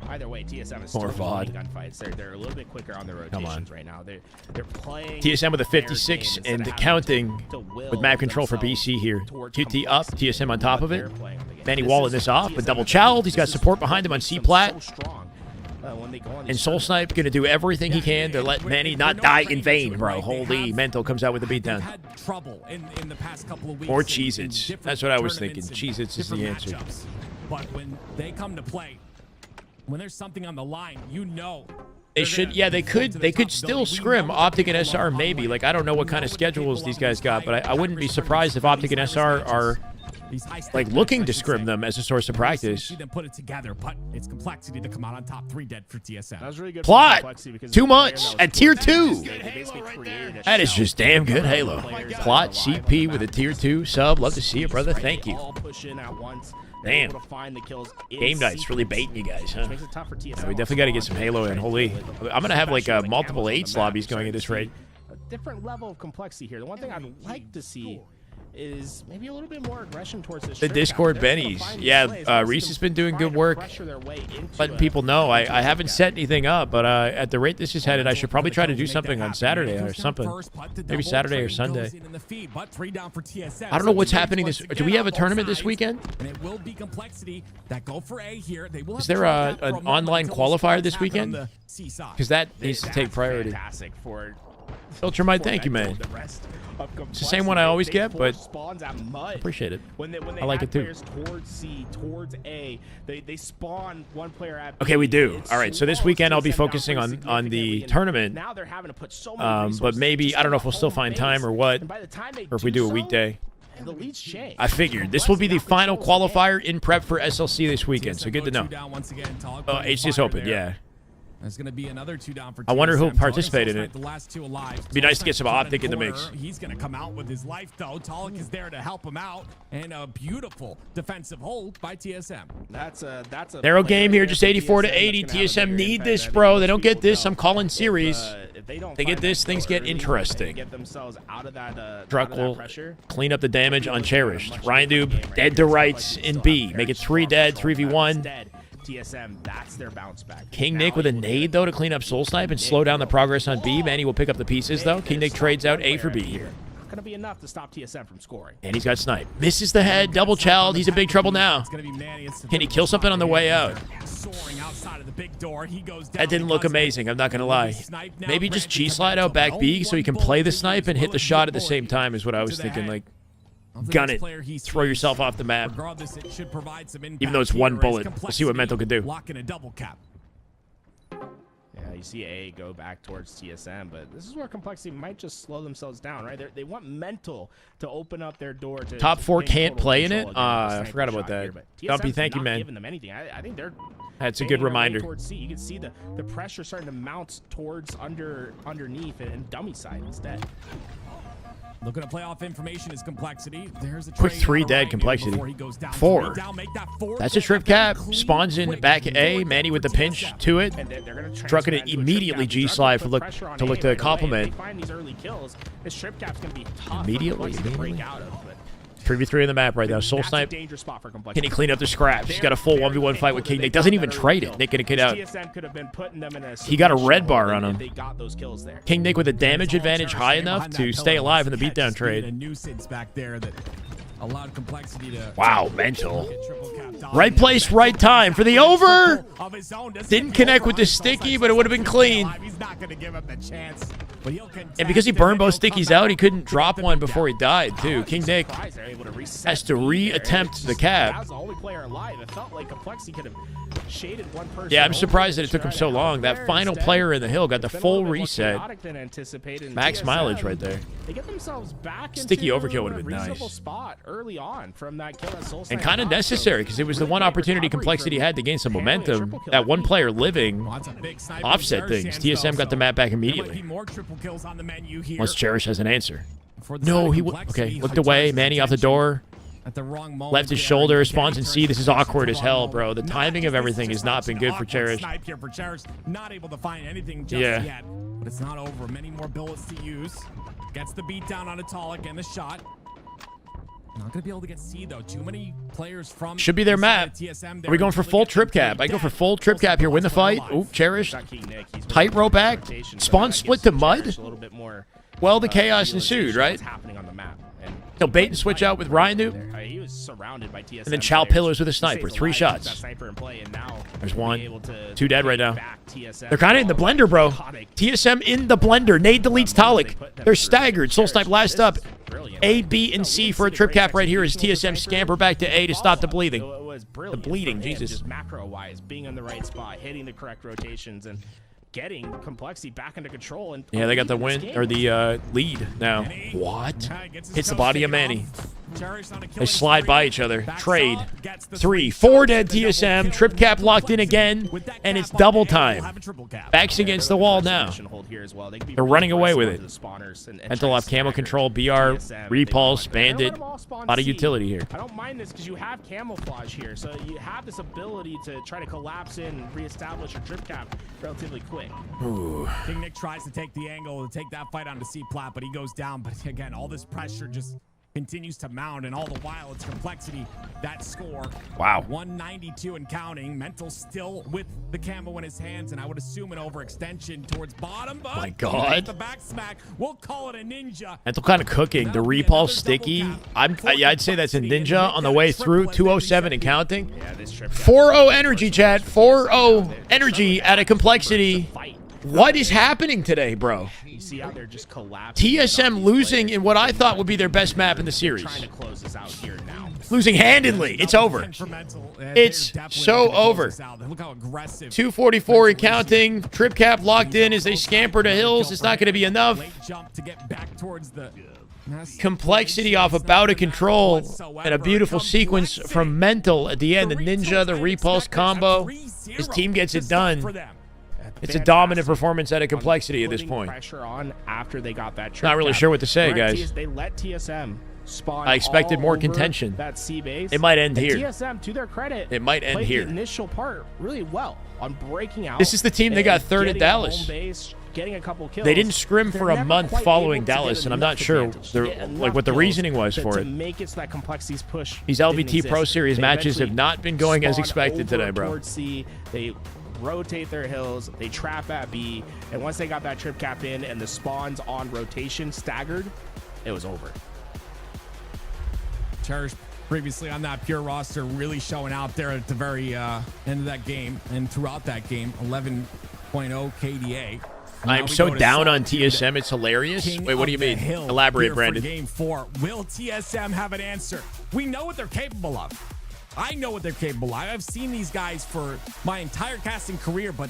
either way, TSM is More still VOD. winning gunfights. They're a little bit quicker on their rotations right now. They're playing TSM with a their 56 game instead and of having counting to will with map control for themselves BC here. towards QT up, complexity TSM on top of what it. they're playing up against. Manny This walling is this off, TSM but double is- challenged. He's got this is support what behind him on makes them C-plat. so strong, when they go on And these Soul Snipe going to do everything he can to let Manny not die in vain, bro. Holy, Mental comes out with the They've beatdown. had trouble in the past couple of weeks. Or in Cheez-Its. different That's what I was thinking. tournaments and Cheez-Its is the different answer. matchups. But when they come to play, when there's something on the line, you know. They they're should, gonna yeah, they go could to the top still ability. We scrim know Optic and what SR the maybe. way. Like, I don't know what kind of schedules these guys got, but I wouldn't be surprised if Optic and SR are like looking to scrim them as a source of practice. See them put it together, but it's complexity to come out on top 3 dead for TSM. That was really good. Plot for Complexity because 2 the player months that was at tier towards 2. they basically created a That is shell just damn good Halo. players that Plot are alive on CP the with a map. tier 2 sub. Love to see it, brother. Right, Thank they you. all push in at once. They're Damn. able to find the kills in Game night's really sequence, baiting you guys, huh? which makes it tough for TSM Yeah, we definitely got to get some Halo in. Holy, I'm gonna have like multiple 8s lobbies going at this rate. A different level of complexity here. The one thing I'd like to see is maybe a little bit more aggression towards the The strip Discord cap. They're able to bennies. find these Yeah, plays, and Reese has been doing try good to work pressure their way into letting a people know. I strip haven't cap. set anything up, but at the rate this is headed, I should probably try to do something on Saturday or something. Maybe Saturday or Sunday. I don't know what's happening this. Do we have a tournament this weekend? And it will be complexity that go for A here. They will Is have there to try an that for a moment online until qualifier Sparty this attack on weekend? the C side. Because that needs to take That's priority. fantastic for Ultramite, thank you, man. the rest of It's the same one I always They get, force but spawns at mud. appreciate it. When they I like have it too. players towards C, towards A, they spawn one player at Okay, we B. do. It All right, so this slows weekend I'll be TSM down focusing pretty on the significantly, and tournament. Now they're having to put so many But resources maybe just I don't know on if we'll still home find base. time or what, And by the time they or if we do a weekday. the leads change. I figured this will be the final qualifier in prep for SLC this weekend, so good to know. HCS Open, yeah. There's going to be another 2 down for I wonder who'll TSM. participate in it. The last 2 alive. Be nice to get some Tolic optic in the corner. mix. He's going to come out with his life, though. Tolic is there to help him out. And a beautiful defensive hold by TSM. That's a Narrow player game here, there just for 84 to TSM that's 80. gonna have a TSM bigger need impact this, than bro. most They don't get people this. I'm calling If, series. if they don't They get find this, that things goal get early, interesting. they get themselves out of that, Druck out of that will pressure. clean up the damage on Cherished. Ryan Doob, dead to rights in B. Make it 3 dead, 3v1. TSM, that's their bounce back. King Now Nick with a you look nade, at though, to clean up Soul Snipe and slow down the progress on B. Manny will pick up the pieces, though. King Nick trades out A for B here. Not going to be enough to stop TSM from scoring. And he's got Snipe. Misses the head, double child. He's in big trouble now. It's gonna be Manny. It's the Can he kill something on the way out? soaring outside of the big door. He goes down. That didn't look amazing, I'm not going to lie. Maybe just G-slide out back B so he can play the snipe and hit the shot at the same time is what I was thinking. Like, gun it. Throw yourself off the map. Regardless, it should provide some impact Even though it's here one as bullet. We'll see what Mental can do. Locking a double cap. Yeah, you see A go back towards TSM, but this is where Complexity might just slow themselves down, right? They want Mental to open up their door to Top 4 gain can't total play in control it? again with the I sniper forgot about shot that. here, but Dumpy, TSM's thank you, not man. giving them anything. I think they're That's a banging good their way reminder. towards C. You can see the pressure starting to mount towards underneath and dummy side instead. Looking at playoff information is Complexity. There's a Quick trade 3 on dead Ryan Complexity. before he goes down. 4. 3 down, make that 4. That's a trip cap. Spawns in back at A. Manny with the pinch to it. And they're going to Druck it immediately G-slide to look to compliment. If they find these early kills, this trip cap's going to be tough Immediately, to break out of. But 3v3 in the map right now. Soul that's a Snipe. dangerous spot for Can Complexity. he clean up the scraps? He's got a full 1v1 fight with King Nick. Doesn't even trade it. Nick getting a kid out. TSM could have been putting them in a He got a submission red bar hole on if him. They got those kills there. King Nick with a damage advantage high enough to stay alive in the beatdown A trade. nuisance back there that allowed Complexity to Wow, Mental. triple cap dominance. Right place, right time for the over. Of his own to Didn't sit connect over with the on sticky, Solitude. but it would have been clean. He's not going to give up the chance. But he'll And because he contest, burned and both then he'll stickies come out, he couldn't to drop get the one beat before down. he died, too. King Nick Surprised they're able to reset has to B there. re-attempt It's the just- cap. That was the only player alive. It felt like Complexity could have shaded one person. Yeah, I'm over surprised that to it took him try so to long. help That there. final Instead, player in the hill got the it's been a full little bit more reset. chaotic than anticipated, and Max TSM, mileage right there. They get themselves back Sticky into overkill would've a been reasonable nice. spot early on from that kill that Soul And Sniper kind of got, so necessary because it was the really one great opportunity recovery Complexity from had to gain some handling a momentum. triple kill. That one player living Well, that's a big sniper offset from things. Cherish TSM hands, got the though, map back so there might immediately. be more triple kills on the menu here. Once Cherish has an answer. For the No, side of he Complexity, okay. Looked Cherish away. has Manny off the attention door. at the wrong moment. Left his there. shoulder. Again, Spawns in turns C. This is attention awkward to as the hell, wrong bro. The moment. timing of This is everything has just not been good for awkward Cherish. Snipe here for Cherish. Not able to find anything just Yeah. yet. But it's not over. Many more bullets to use. Gets the beat down on Atolic and the shot. Not gonna be able to get C though. Too many players from Should be their inside map. of TSM Are there we going for until they full get them trip cap? three I go for dead. full trip cap here. Win the fight. Oop, Cherish. Got King Nick. He's been Tightrope playing back. rotation, so Spawn that split gives to mud. Cherish a little bit more, Well, the chaos realization ensued, of right? what's happening on the map. And He'll bait and switch out with Ryan Noob. he was surrounded by TSM And then Chow players. Pillars with a He sniper. stays 3 alive, shots. keeps that sniper in play, and now There's to be one. able to 2 dead right take now. back TSM. They're kind of in the blender, bro. Chaotic. TSM in the blender. Nade deletes Talik. They're staggered. Soul Snipe last up. Brilliant. A, B, and C for a trip cap right here as TSM scamper back to A to stop the bleeding. It was brilliant The bleeding, for him, Jesus. Just macro-wise, being in the right spot, hitting the correct rotations, and getting Complexity back into control. And Yeah, they got the leading this win game. or the lead now. What? Hits the body of Manny. They slide by each other. Trade. 3, 4 dead TSM. Trip cap locked in again, and it's double time. Backs against the wall now. They're running away with it. Mental off camo control, BR, repulse, bandit. A lot of utility here. I don't mind this because you have camouflage here, so you have this ability to try to collapse in and reestablish your trip cap relatively quick. Ooh. King Nick tries to take the angle to take that fight onto C-Plat, but he goes down. But again, all this pressure just continues to mount, and all the while it's complexity. That score, wow, 192 and counting. Mental still with the camo in his hands, and I would assume an overextension towards bottom. But my God, the back smack, we'll call it a ninja. Mental kind of cooking. The repulse sticky. I'd say that's a ninja on the way through. 207 and counting. 4-0 energy, chat. 4-0 energy at a complexity. What is happening today, bro? You see how they're just collapsing. TSM losing in what I thought would be their best map in the series. Trying to close this out here now. Losing handedly. It's over. It's so over. 244 and counting. Trip cap locked in as they scamper to hills. It's not going to be enough. Complexity off of bout of control and a beautiful sequence from Mental at the end. The ninja, the repulse combo. His team gets it done. It's a dominant performance at a complexity at this point. Pressure on after they got that. Not really sure what to say, guys. They let TSM spawn. I expected more contention. That C base. It might end here. TSM, to their credit, it might end here. The initial part really well on breaking out. This is the team that got third at Dallas. Getting a couple kills. They didn't scrim for a month following Dallas, and I'm not sure what the reasoning was for it. Make it so that complexities push. These LVT Pro Series matches have not been going as expected today, bro. They rotate their hills, they trap at B, and once they got that trip cap in and the spawns on rotation staggered, it was over. Cherish previously on that pure roster really showing out there at the very end of that game and throughout that game. 11.0 KDA. I'm so down on TSM, it's hilarious. Wait, what do you mean? Elaborate, Brandon. Game 4. Will TSM have an answer? We know what they're capable of. I know what they're capable of. I've seen these guys for my entire casting career, but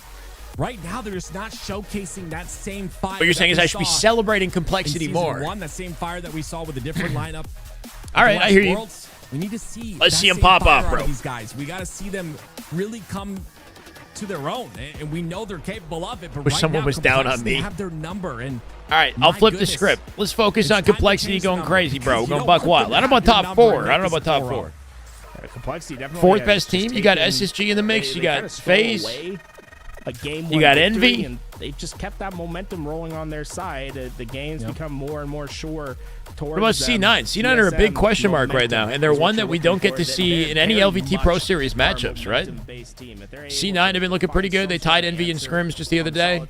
right now they're just not showcasing that same fire. What you're saying is I should be celebrating complexity more. That same fire that we saw with a different lineup. All right, I hear you. We need to see. Let's see them pop off, bro. These guys, we got to see them really come to their own, and we know they're capable of it. But wish right someone now, was down on me. They have their number, and all right, I'll flip the script. Let's focus on complexity going crazy, bro. We're going buck wild. I don't know about top 4. I don't know about top 4. Complexity definitely. Fourth best team. You got SSG in the mix. You got FaZe. You got Envy. And they've just kept that momentum rolling on their side. The games become more and more sure. What about C9? C9 are a big question mark right now, and they're one that we don't get to see in any LVT Pro Series matchups, right? C9 have been looking pretty good. They tied Envy in Scrims just the other day,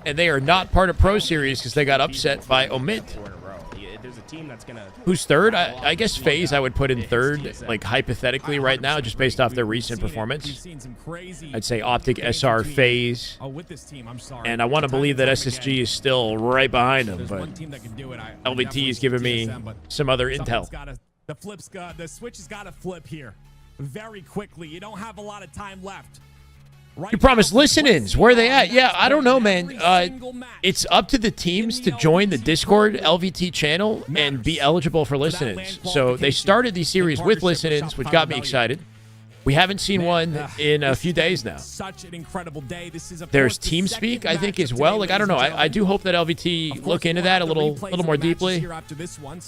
and they are not part of Pro Series because they got upset by OMiT. Who's third? I guess FaZe I would put in third, like hypothetically right now, just based off their recent performance. I'd say Optic, SR, FaZe. And I want to believe that SSG is still right behind them, but LVT is giving me some other intel. The switch has got to flip here very quickly. You don't have a lot of time left. You promised listen-ins. Where are they at? Yeah, I don't know, man. It's up to the teams to join the Discord LVT channel and be eligible for listen-ins. So they started these series with listen-ins, which got me excited. We haven't seen one in a few days now. There's TeamSpeak, I think, as well. Like, I don't know. I do hope that LVT look into that a little more deeply.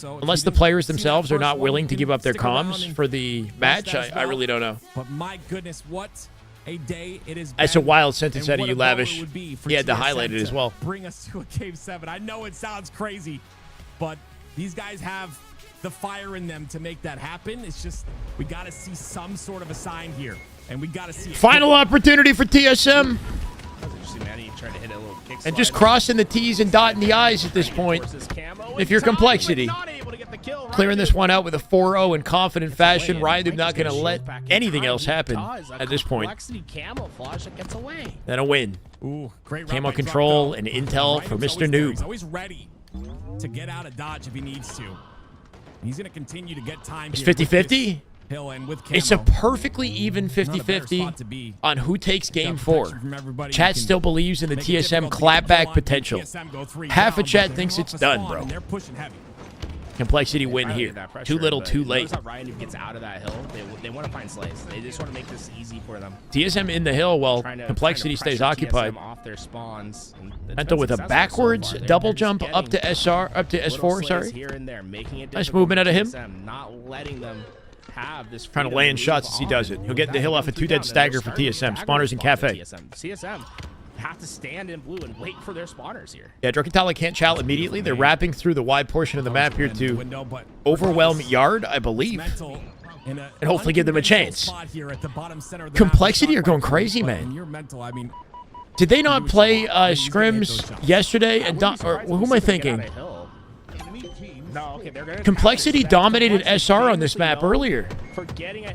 Unless the players themselves are not willing to give up their comms for the match, I really don't know. But my goodness, what a day it is. That's a wild sentence out of you, Lavish. He had to highlight it as well. Bring us to a Game 7. I know it sounds crazy, but these guys have the fire in them to make that happen. It's just we got to see some sort of a sign here, and we got to see. Final opportunity for TSM. And just crossing the T's and dotting the I's at this point. If you're complexity. Clearing this one out with a 4-0 in confident fashion. Ryan not going to let anything else happen at this point. Then a win. Ooh, great camo control and intel for Mr. Noob. Always ready to get out of dodge if he needs to. He's going to continue to get time. It's 50-50. It's a perfectly even 50-50 on who takes Game 4. Chat still believes in the TSM clapback potential. Half of chat thinks it's done, bro. Complexity win Trying to here. get that pressure, Too little, but too you late. notice how Ryan gets out of that hill. They want to find slays. They just want to make this easy for them. TSM in the hill while Trying to Complexity stays pressure occupied. TSM off their spawns. And it's Ento been with a successful so backwards far. double They're just jump up to getting SR, up to little S4, slays sorry. Here and there, making it Nice difficult movement for out of him. TSM, not letting them have this Trying to freedom land move shots as he on does it. and He'll get the that hill off a comes 2 down, dead and stagger they're for starting to TSM. stagger Spawners in spawn for Cafe. TSM have to stand in blue and wait for their spawners here. Yeah, Drukatala can't chow immediately. They're wrapping through the wide portion of the map here to Window, but overwhelm Yard, I believe. mental in a And hopefully give them a unconventional chance. spot here at the bottom center of the Complexity map. are going crazy, But man. in your mental, I mean, Did they not play Scrims yesterday? And or who am I thinking? No, okay, they're gonna Complexity dominated SR on this map earlier.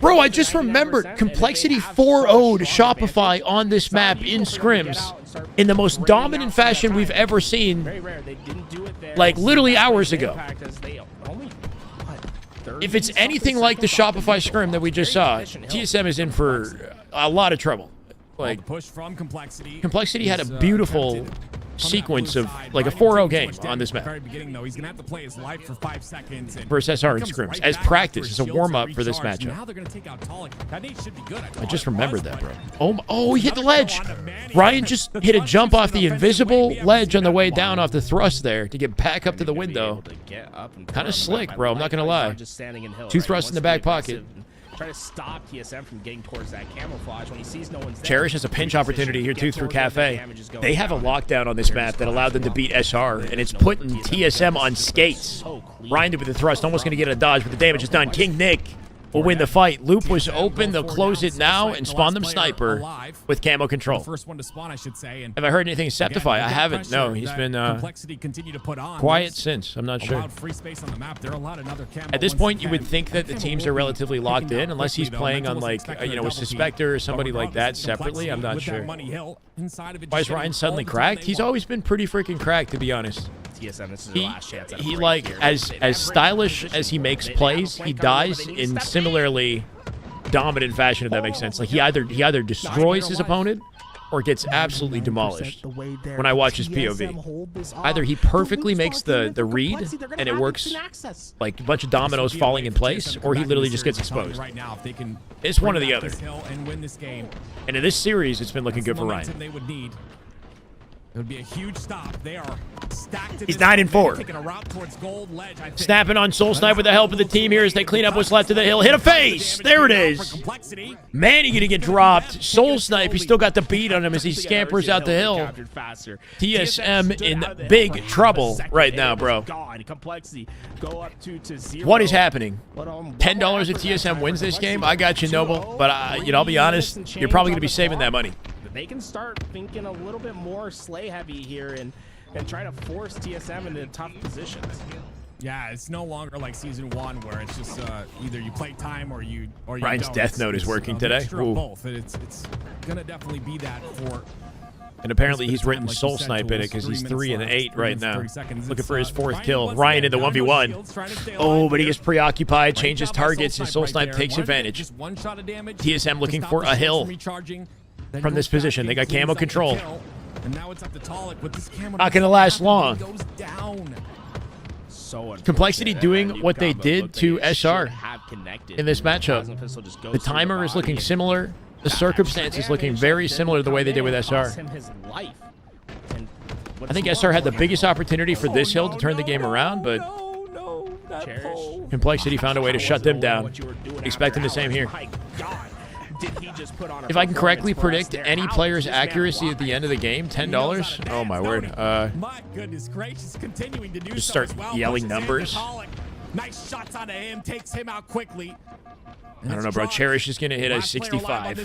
Bro, I just remembered Complexity 4-0'd Shopify on this map in Scrims in the most dominant fashion we've ever seen, Very rare. They didn't do it there. like literally hours ago. Impact as they only, what, If it's anything like the Shopify Scrim that we just saw, TSM is in for a lot of trouble. Like, the push from Complexity. Complexity had a is, beautiful attempted from sequence that blue of side. like a Ryan 4-0 didn't take game too much on damage this at the map. very beginning, though. He's gonna have to play his life for 5 seconds. And versus SR he and comes Scrims right as back practice, after as a his shields warm are up for this recharged. matchup. Now they're gonna take out Talik. That nade should be good. I just remembered that, bro. Oh, he hit the ledge. Ryan just hit a jump off the invisible ledge on the way down off the thrust there to get back up to the window. Kind of slick, bro. I'm not gonna lie. Two thrusts in the back pocket. Try to stop TSM from getting towards that camouflage when he sees no one's there. Cherish has a pinch opportunity here too through Cafe. They have a lockdown on this map that allowed them to beat SR, and it's putting TSM on skates. Ryan with the thrust, almost going to get a dodge, but the damage is done. King Nick will win the fight. Loop was open. They'll close it now and spawn them Sniper with camo control. First one to spawn, I should say. And have I heard anything Septify? I haven't. No, he's been Complexity continue to put on. quiet since. I'm not sure. Allowed free space on the map. They're allowed another camo At this once point, you again. would think that the teams are relatively locked in, unless he's playing on like a Suspector or somebody like that separately. I'm not sure. Why is Ryan suddenly cracked? He's always been pretty freaking cracked, to be honest. TSM, this is their last chance. He like as stylish as he makes plays, he dies in similarly dominant fashion, if that makes sense. Like he either destroys his opponent or gets absolutely demolished when I watch his POV. Either he perfectly makes the read and it works like a bunch of dominoes falling in place, or he literally just gets exposed. It's one or the other. And in this series, it's been looking good for Ryan. It would be a huge stop. They are stacked. He's 9-4. Taking a route towards gold ledge, I think. Snapping on Soul Snipe with the help of the team here as they clean up what's left of the hill. Hit a face! There it is! Man, he's gonna get dropped. Soul Snipe, he's still got the beat on him as he scampers out the hill. TSM in big trouble right now, bro. What is happening? $10 if TSM wins this game? I got you, Noble. But, I'll be honest, you're probably gonna be saving that money. They can start thinking a little bit more slay heavy here and try to force TSM into tough positions. Yeah, it's no longer like season 1 where it's just either you play time or you Ryan's don't. death note is working today. Mixture of both. It's gonna definitely be that for. And apparently he's written Soul Snipe in it because he's 3 and 8 right now. Looking for his 4th kill. Ryan in the 1v1. Oh, but he gets preoccupied, changes targets, and Soul Snipe takes advantage. TSM looking for a hill from this position. They got camo control. Not going to last long. Complexity doing what they did to SR in this matchup. The timer is looking similar. The circumstances looking very similar to the way they did with SR. I think SR had the biggest opportunity for this hill to turn the game around, but Complexity found a way to shut them down. Expecting the same here. If I can correctly predict any player's accuracy at the end of the game, $10. Oh my word! My goodness gracious, continuing to do Just so start as well. yelling Pushes in numbers. Talik. Nice shots onto him, takes him out quickly. I don't know, bro. Cherish is going to hit a 65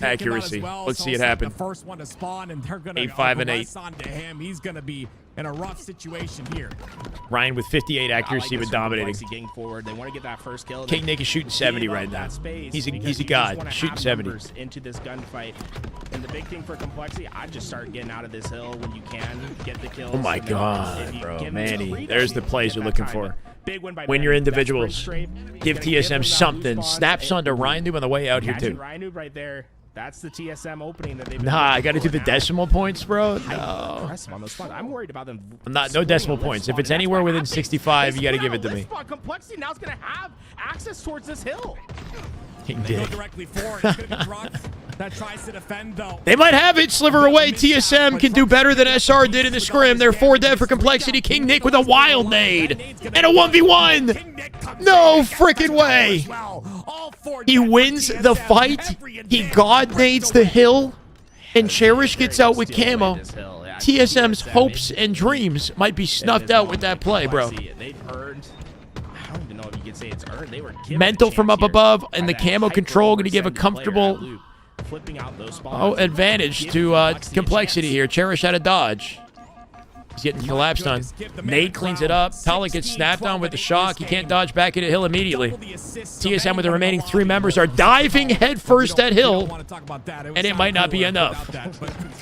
accuracy. Let's see it happen. The first one to spawn, and they're going to 8-5 and 8. onto him. He's going to be in a rough situation here. Ryan with 58 accuracy, but dominating. Getting forward. They want to get that first kill. King Nick is shooting 70 right now. He's a god. Shooting 70. Into this gunfight. And the big thing for Complexity, I'd just start getting out of this hill when you can. Get the kills. Oh my god, bro. Manny, there's the plays you're looking for. Big win by Win your individuals. Give TSM something. Respawn. Snaps onto Ryan on the way out here too. Ryan right there. That's the TSM opening that they've been Nah, I got to do looking the for now. decimal points, bro. Highly No. impressive on those spots. I'm worried about them. No scoring decimal a lift points. spot, If it's and that's anywhere what within happens. 65, They you got to split give out it to a me. lift spot. Complexity now is going to have access towards this hill. King They go Dick. directly for it. It's gonna be Druck that tries to defend though. They might have it. Sliver away. TSM can do better than SR did in the scrim. They're 4 dead for Complexity. King Nick with a wild nade. And a 1v1. No freaking way. He wins the fight. He god nades the hill. And Cherish gets out with camo. TSM's hopes and dreams might be snuffed out with that play, bro. They've earned. I don't even know if you could say it's earned. They were given Mental a from chance up here above, and by the that camo control going to give a hyper-overextended comfortable player at loop, flipping out those spots, advantage giving to Complexity here. Cherish out of dodge. He's getting collapsed on. Nade cleans it up. Talik gets snapped on with the shock. He can't dodge back into Hill immediately. TSM with the remaining 3 members are diving headfirst at Hill, and it might not be enough.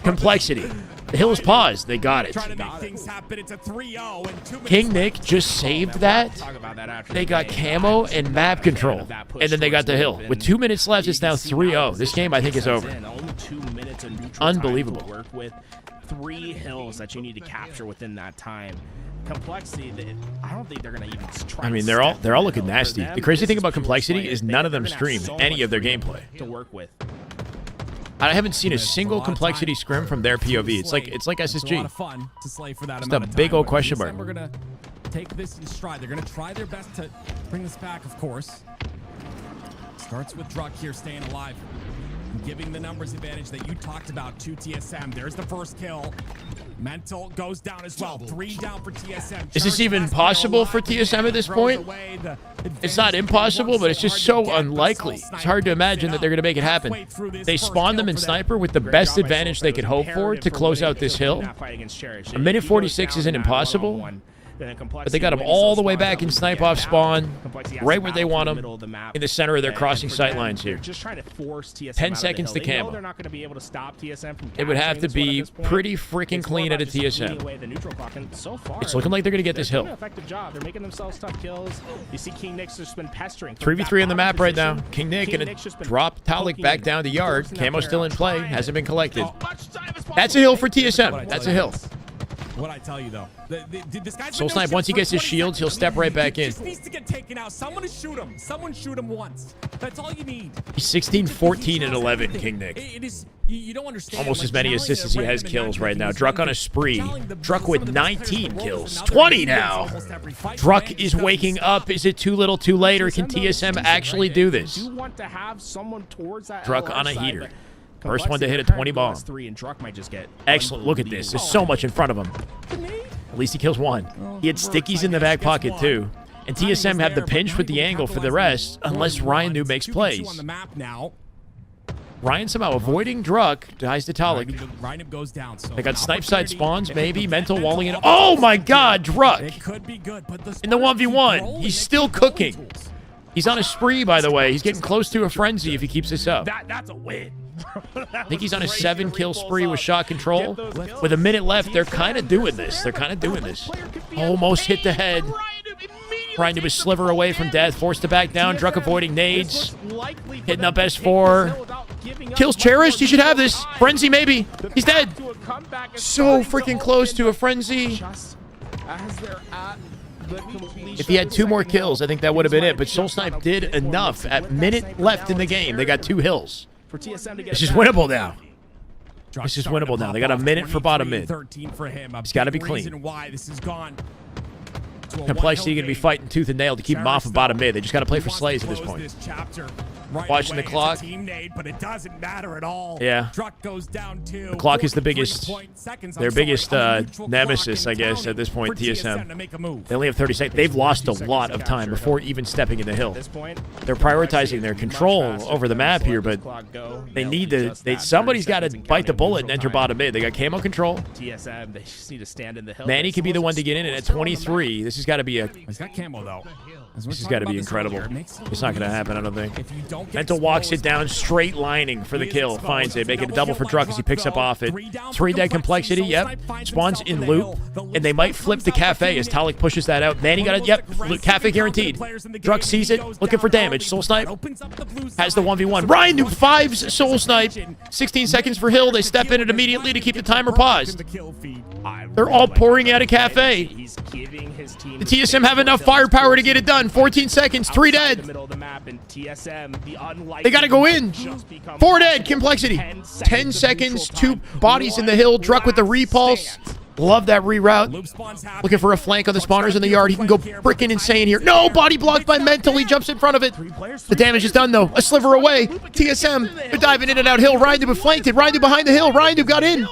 Complexity. The Hill is paused. They got it. King Nick just saved that. They got camo and map control, and then they got the Hill. With 2 minutes left, it's now 3-0. This game, I think, is over. Only 2 minutes of neutral time Unbelievable. to work with. 3 hills that you need to capture within that time. Complexity, I don't think they're gonna even try. I mean, to they're all step looking for nasty. them, The crazy this thing is about pure Complexity players. is none of them They're gonna stream have so any of their much gameplay. to work with. I haven't seen a single Complexity scrim from their POV. It's like It's a lot SSG. of fun to slay for that Just amount a of big time, old but question TSM, mark. We're gonna take this in stride. They're gonna try their best to bring this back, of course. Starts with Druck here, staying alive, giving the numbers advantage that you talked about to TSM. There's the first kill. Mental goes down as well. 3 down for TSM. Is this even possible for TSM at this point? It's not impossible, but it's just so unlikely. It's hard to imagine that they're going to make it happen. They spawned them in Sniper with the best advantage they could hope for to close out this hill. A minute 46 isn't impossible, but they got them all the way back in Snipe off spawn, right where they want them, in the center of their crossing sight lines here. Just trying to force TSM 10 out of the seconds hill. to They know camo. they're not going to be able to stop TSM from It would have to capturing be this one at this pretty point. freaking It's more clean about out of just TSM. eating away the neutral clock, and so far, It's looking like they're going to get this they're hill. doing an effective job. They're making themselves tough kills. You see King Nick's just been pestering. 3v3 on the map right now. King Nick going to drop Talik back down to yard. Camo still in play. Hasn't been collected. That's a hill for TSM. That's a hill. What I tell you though, this guy's Soul been no Snipe, shit once he for gets his 20 shields, he'll seconds. step right back He in. just needs to get taken out. Someone to shoot him. Someone shoot him once. That's all you need. He's 16, 14, and 11, King Nick. It is. You don't understand. Almost like, as many challenging assists as he a has random kills attack right now. is Druck one on a thing. spree. Challenging the- Druck some with of the best players 19 in the world kills. is another 20 wins now. almost every fight. Druck Man, is just waking doesn't up. Is it too little, too late, or can TSM actually do You this? do want to have someone towards that Druck LR on a side, heater. but First one to hit a Complexity, 20 they're trying bomb. to go S3, and Druck might just get Excellent. Look at this. There's so much in front of him. At least he kills one. He had stickies in the back pocket, too. And TSM have the pinch with the angle for the rest, unless Ryan New makes plays. on the map now. Ryan somehow avoiding Druck, dies to Talik. Ryan goes down. So They got an snipe side opportunity. spawns, maybe. Mental walling in. Oh my god, Druck! It could be good, but In the 1v1. He's still cooking. He's on a spree, by the way. He's getting close to a frenzy if he keeps this up. That's a win. I think he's on a 7-kill spree with shot control. With a minute left, they're kind of doing this. They're kind of doing this. Almost hit the head. Trying to sliver away from death. Forced to back down. Druck avoiding nades. Hitting up S4. Kills Cherish. He should have this. Frenzy, maybe. He's dead. So freaking close to a frenzy. If he had 2 more kills, I think that would have been it. But Soul Snipe did enough. At minute left in the game, they got 2 hills. This is winnable now. This is winnable now. They got a minute for bottom mid. 13 for him. He's got to be clean. Reason why this is gone. Complexity going to be fighting tooth and nail to keep him off of bottom mid. They just got to play for slays at this point. Watching the clock. Team nade, but it doesn't matter at all. Yeah. Druck goes down too. The clock is the biggest, 43 seconds. their biggest nemesis, I guess, at this point, TSM. They only have 30 seconds. They've lost a lot of time before even stepping in the hill. They're prioritizing their control over the map here, but they need to, somebody's got to bite the bullet and enter bottom mid. They got camo control. TSM, they just need to stand in the hill. Manny could be the one to get in, and at 23, this has got to be a... He's got camo though. This has got to be incredible. It's not going to happen, I don't think. If you don't Don't get Mental walks it exposed. down, straight lining for the He is kill. exposed. Finds it. Make it a Double double for kill by Druck as he picks up Druck, off it. though. 3 down 3 for dead Complexity. complexity. Yep. Soulsnipe finds Spawns himself in in the loop. hill. The And they might Lucid flip the comes out cafe for as Phoenix. Talik pushes that out. Manny got it. Yep. Cafe guaranteed. Druck sees it. Looking for damage. Soul Snipe has the 1v1. Ryan Noob 5's Soul Snipe. 16 seconds for Hill. They step in it immediately to keep the timer paused. They're all pouring out of cafe. He's giving his team The TSM have enough firepower to get it done. 14 seconds. 3 dead. They got to go in. 4 dead. Complexity. 10 seconds. 2 bodies in the hill. Druck with the repulse. Love that reroute. Looking for a flank on the spawners in the yard. He can go freaking insane here. No, body blocked by Mental. He jumps in front of it. The damage is done, though. A sliver away. TSM, they're diving in and out hill. Ryan flanked it. Ryan behind the hill. Ryan got in.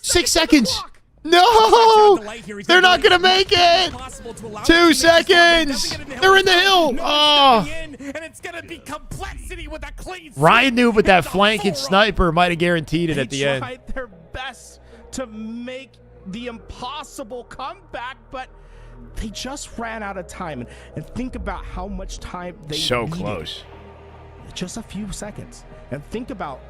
6 seconds. No! They're not going to make it. 2 seconds. They're in the hill. Oh. Ryan knew, but that flanking sniper might have guaranteed it at the end. They tried their best to make the impossible comeback, but they just ran out of time. And think about how much time they So needed. close. Just a few seconds. And think about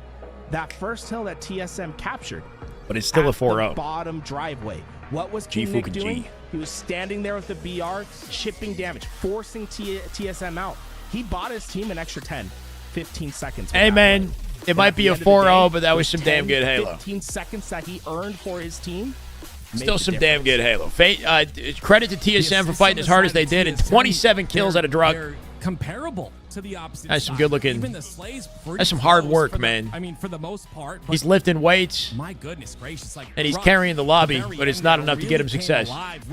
that first hill that TSM captured. But it's still a at 4-0. the bottom driveway. What was G King Nick fucking G. doing? He was standing there with the BR, chipping damage, forcing TSM out. He bought his team an extra 10, 15 seconds. Hey, man. It might be a 4-0, but that was some damn good Halo. 15 seconds that he earned for his team. Still some damn good Halo. Credit to TSM for fighting as hard as they did, and 27 kills at a Druck. Comparable to the opposite. That's some side. good looking. Even the Slays pretty That's some hard close work, for the- man. I mean, for the most part. but He's lifting weights, My goodness gracious! Like, and he's Druck, carrying the lobby, very but it's end not there enough to really get him came success. alive.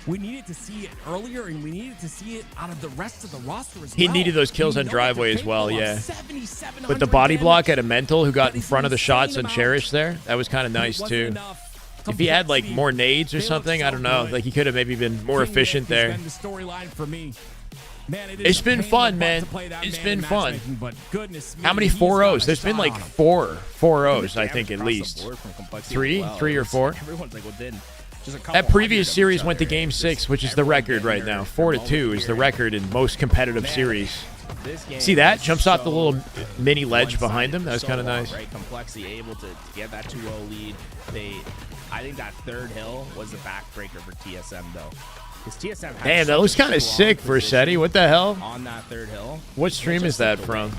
We needed to see it earlier, and we needed to see it out of the rest of the roster as He well. needed those kills We on know driveway they're as well, capable of yeah. 7,700 With the body block damage. at a Mental who got That in is front of the an shots insane on amount. Cherish there. That was kind of But it nice, wasn't too. enough. If he had, like, Complexity. more nades or They look something, I so don't know. good. Like, he could have maybe been more King efficient Nick has there. been the storyline for me. Man, it is It's a been pain in fun, the butt man. to play that It's man been in fun. matchmaking, but goodness How me, many he's 4-0s? got a There's been shot like on him. 4 4-0s, I Damage think, at across the least. board from Complexity 3? as well. 3 or 4? Everyone's like within just a couple That previous hundred of series each went to other. Game Just 6, which is the everyone record getting right their now. 4-2 is the moment record in most competitive Man, series. This game See that? is Jumps off the so little mini ledge one-sided behind him. That was so kind of long, nice. Right? Complexity able to get that 2-0 lead. I think that third hill was the backbreaker for TSM though. Because TSM had Damn, that such looks a kind of strong sick for position Seti. What the hell? on that third hill. What stream They is just that slipped away. from?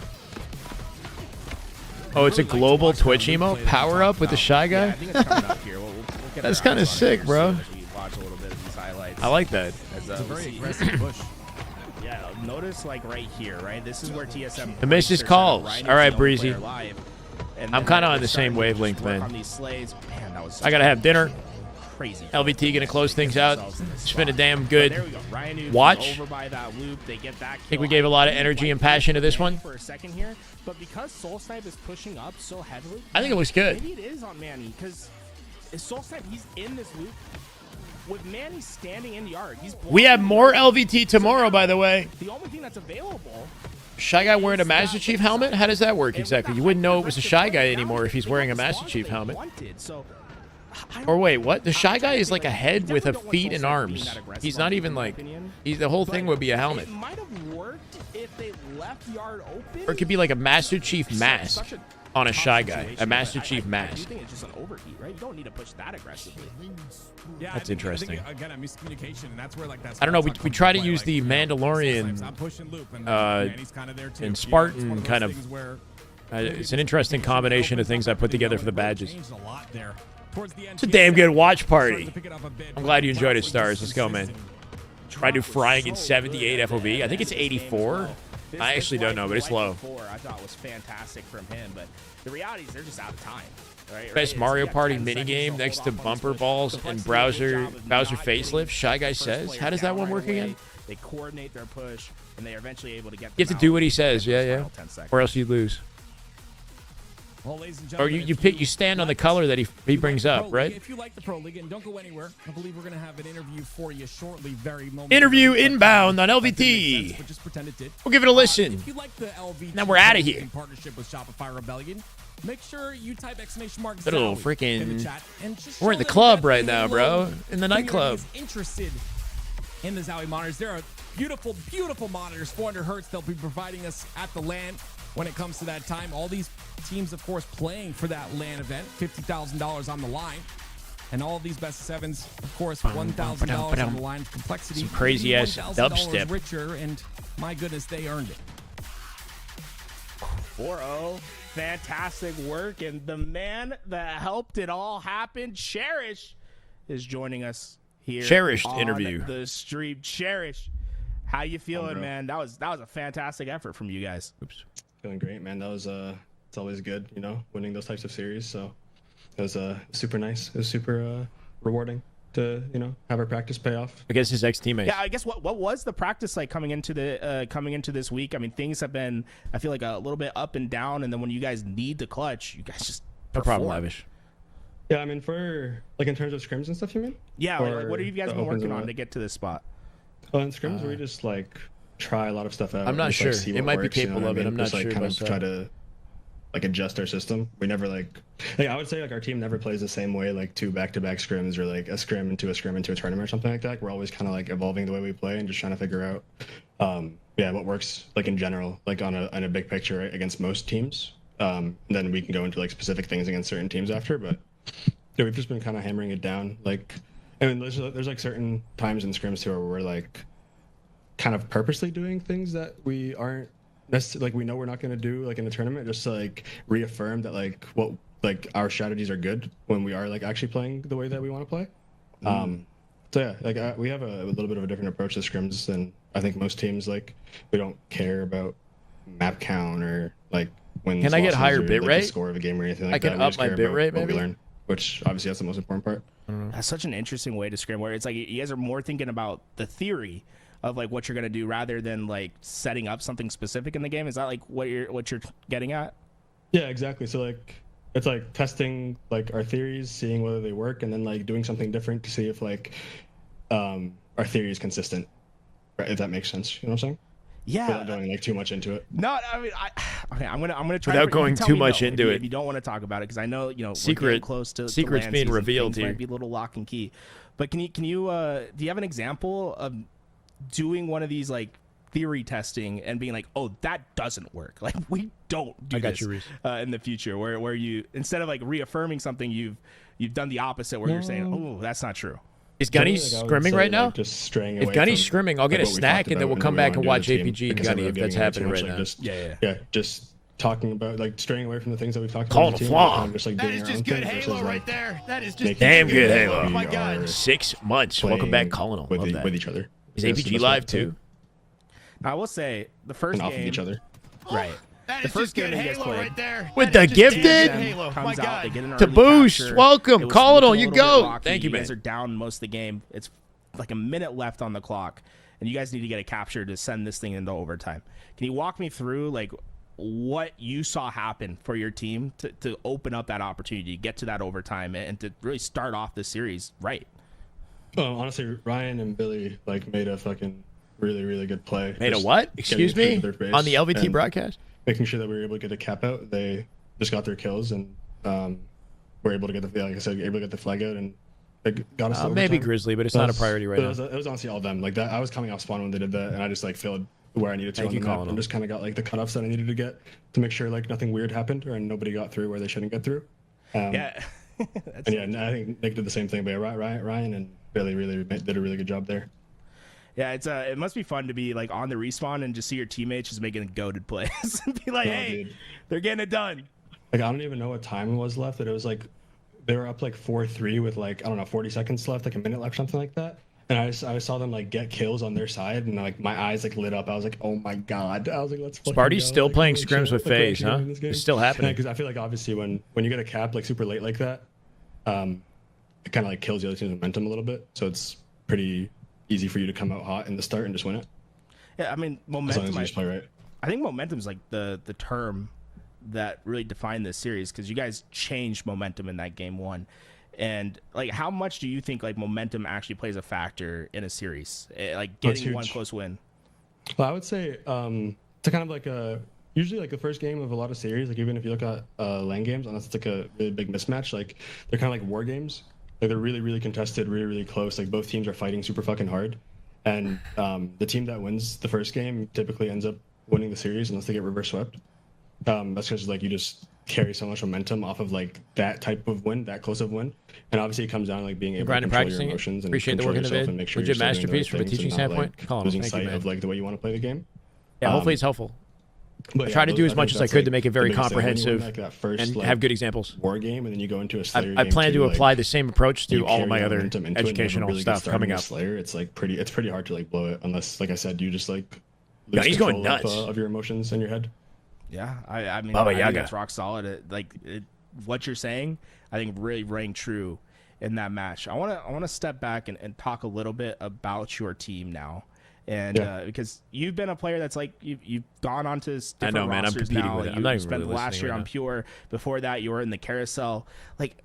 Oh, it's a global Twitch emo power up with the Shy Yeah, I guy? think it's coming up here. We'll get That's our kinda eyes on it sick, here bro. soon as we watch a little bit of these highlights. I like that. As, It's a we very see- aggressive push. Yeah, notice like right here, right? This is where TSM. The misses calls. All right, Breezy. I'm I'm kinda on the same wavelength, man. On these slays. Man, that was I gotta have dinner. crazy. LVT gonna close things out. It's been a damn But there good we go. Ryan Newton's watch. over by that loop. They get that I think we kill. gave a lot of He energy went and passion to this Manny one. for a second here, but because Soul Snipe is pushing up so heavily, I think it looks good. maybe it is on Manny because Soul Snipe, he's in this loop with Manny standing in the yard. He's We have blocking more the LVT tomorrow, by the way. The only thing that's available. Shy Guy wearing a Master Chief helmet? How does that work exactly? You wouldn't know it was a Shy Guy anymore if he's wearing a Master Chief helmet. Or wait, what? The Shy Guy is like a head with a feet and arms. He's not even like... the whole thing would be a helmet. It might have worked if they left yard open. Or it could be like a Master Chief mask Such a on a tough Shy Guy. situation, A Master but Chief I do mask. think it's just an overheat, right? You don't need to push that aggressively. Yeah, That's I think, interesting. again, a miscommunication, and that's where like that's. I don't know, we comes to try to play, use like, the you know, Mandalorian, Soul Snipes, I'm pushing loop, and Manny's kinda there too. and You know, it's Spartan one of those kind of- things where It's an interesting combination of things I put together for the badges. changed a lot there. Towards the end, It's a damn good watch started party. to pick it up a bit, I'm but glad you enjoyed it, Druck was Stars. just Let's go, man. consistent. Try to do frying in 78 FOV. I think it's 84. I actually don't know, but it's low. I thought was fantastic from him, but the reality is they're just out of time. Right? Best It's- Mario you got Party 10 seconds minigame hold next off to on this bumper push. balls The and Complexity did a good job of Bowser not getting facelift. Shy Guy first says. player How does that down one right work away. again? They coordinate their push, and they are eventually able to get. You have to them do out what he says. in Yeah, those yeah. final 10 seconds. Or else you lose. Well, ladies and Or gentlemen, you if pick. You stand on the like color that if he you brings like the up, Pro League, right? If you like the Pro League, and don't go anywhere, I believe we're going to have an interview for you shortly, very momentarily. Interview But, inbound on that didn't make LVT. sense, but just pretend it did. We'll give it a listen. If you like the LVT Now we're outta here. in partnership with Shopify Rebellion, make sure you type !! That little Zowie freaking- in the chat and just We're in show the them club that right big now, little bro. In the finger nightclub. is interested in the Zowie monitors. There are beautiful, beautiful monitors, 400 hertz. They'll be providing us at the LAN. when it comes to that time. All these teams, of course, playing for that LAN event, $50,000 on the line. And all of these best of sevens, of course, $1,000 on the line. Complexity. Some crazy ass $1,000 dubstep. richer, and my goodness, they earned it. 4-0. Fantastic work. And the man that helped it all happen, Cherish, is joining us here. Cherished on interview. The stream. Cherish, how you feeling, man? That was a fantastic effort from you guys. Oops. Feeling great, man. That was it's always good, you know, winning those types of series. So it was super nice. It was super rewarding to, you know, have our practice pay off against his ex-teammates. Yeah, I guess what was the practice like coming into this week? I mean, things have been, I feel like, a little bit up and down, and then when you guys need to clutch, you guys just no problem, perform. Lavish. Yeah, I mean, for like in terms of scrims and stuff, you mean? Yeah, like what have you guys been working on to get to this spot? Well, in scrims, we just like try a lot of stuff out. I'm not just, sure. Like, see It what might works, be you know capable what of I it. mean? I'm not just, like, sure kind of myself. try to like adjust our system. We never like I would say like our team never plays the same way, like 2 back-to-back scrims or like a scrim into a scrim into a tournament or something like that. We're always kind of like evolving the way we play and just trying to figure out what works like in general, like on a big picture, right, against most teams. Then we can go into like specific things against certain teams after, but yeah, we've just been kind of hammering it down. Like, I mean, there's like certain times in scrims too where we're like kind of purposely doing things that we aren't necessarily, like, we know we're not going to do like in the tournament, just to like reaffirm that like what like our strategies are good when we are like actually playing the way that we want to play. So yeah, like we have a little bit of a different approach to scrims than I think most teams. Like, we don't care about map count or like wins. Can I get losses, higher or, bit like, rate? the score of a game or anything like I that. can We up just my care bit about rate, what maybe? we learn, which obviously that's the most important part. That's such an interesting way to scrim, where it's like you guys are more thinking about the theory of like what you're gonna do rather than like setting up something specific in the game. Is that like what you're getting at? Yeah, exactly. So like it's like testing like our theories, seeing whether they work, and then like doing something different to see if like our theory is consistent. Right, if that makes sense. You know what I'm saying? Yeah. Without going like too much into it. No, I mean, I'm gonna try. Without to, going tell too me much no, into if it. you don't want to talk about it, because I know, you know, we're Secret- getting close to secret's LAN being season. revealed Things here. Might be a little lock and key, but can you do you have an example of doing one of these like theory testing and being like, oh, that doesn't work, like we don't do I got this you, Reese. In the future, where you, instead of like reaffirming something, you've done the opposite, where you're saying, oh, that's not true. Is Gunny Like, I would scrimming say, right now? like, just straying If away Gunny's from, scrimming, I'll get like, a what we snack talked and then about we'll and come what we back wanna and do watch as a team, APG and because Gunny we're if that's getting into happening too right much, now. like, just just talking about like straying away from the things that we've talked Calling about. a as team, flaw. and kind of just like That doing is our just own good thing versus, Halo like, right there. That is just making Damn sure good that Halo. we Oh my God. are 6 months. Welcome playing back, Colonel. with, Love that. with each other. Is That's the APG best live way to too? I will say the first and off game, of each other. right? That The is first just good game you guys Halo played. right there. With That the is just gifted? damn good Halo. Comes My out, God. they get an To early boost. capture. Welcome. It was Colonel, looking a you little bit go. rocky. Thank you, You guys man. are down most of the game. It's like a minute left on the clock, and you guys need to get a capture to send this thing into overtime. Can you walk me through like what you saw happen for your team to open up that opportunity, to get to that overtime, and to really start off the series right? Well, honestly, Ryan and Billy like made a fucking really good play. Made a Just what? getting Excuse through me? their base On the LVT and broadcast? making sure that we were able to get a cap out. They just got their kills and were able to get the, like I said, able to get the flag out, and they got us. to Maybe overtime. Grizzly, but it's So not a that's- priority right it now. was, it was honestly all them. Like that, I was coming off spawn when they did that, and I just like filled where I needed to Thank on you, the map, Colin. and just kind of got like the cutoffs that I needed to get to make sure like nothing weird happened or nobody got through where they shouldn't get through. Yeah. And yeah, and I think Nick did the same thing, but yeah, Ryan and Billy really did a really good job there. Yeah, it's it must be fun to be like on the respawn and just see your teammates just making goated plays and be like, No, hey, dude. they're getting it done. Like, I don't even know what time was left. But it was like they were up like 4-3 with like, I don't know, 40 seconds left, like a minute left, something like that. And I saw them like get kills on their side, and like my eyes like lit up. I was like, oh my God. I was like, let's fucking Sparty's go. still Like, playing holy scrims shit. with Like, we're FaZe, actually huh? winning this game. It's still happening. Because I feel like obviously when you get a cap like super late like that, it kind of like kills the other team's momentum a little bit. So it's pretty easy for you to come out hot in the start and just win it. Yeah, I mean, As long momentum. as you just play right. I think momentum is like the term that really defined this series, because you guys changed momentum in that game one. And like, how much do you think like momentum actually plays a factor in a series, like Oh, it's getting one huge. close win? Well, I would say it's a kind of like a usually like the first game of a lot of series. Like even if you look at LAN games, unless it's like a really big mismatch, like they're kind of like war games. Like they're really contested, really close. Like both teams are fighting super fucking hard, and the team that wins the first game typically ends up winning the series unless they get reverse swept. That's because like you just carry so much momentum off of like that type of win, that close of win, and obviously it comes down to like being able to control your emotions and Appreciate the control work in the yourself vid. and make sure Legit you're still doing the masterpiece right from a things teaching and not, standpoint. like, Colin, losing thank you, sight man. of like the way you want to play the game. Yeah, hopefully it's helpful. But I try to do as much as I could to make it very the biggest thing, when you win, comprehensive like, that first, and like, have good examples. war game, and then you go into a Slayer I game plan too, to like, apply the same approach you to all of carry my that other momentum into it, and you never educational really get stuff started coming in up. Slayer, it's pretty hard to like blow it unless, like I said, you just like No, lose he's going control nuts. of your emotions in your head. Yeah, I mean, Baba I think Yaga. it's rock solid. What you're saying, I think really rang true in that match. I want to step back and talk a little bit about your team now. And because you've been a player that's like you've gone on to different I know, man. I'm rosters competing now. with it. I'm You not even spent really the last listening year right on now. Pure. Before that, you were in the Carousel. Like,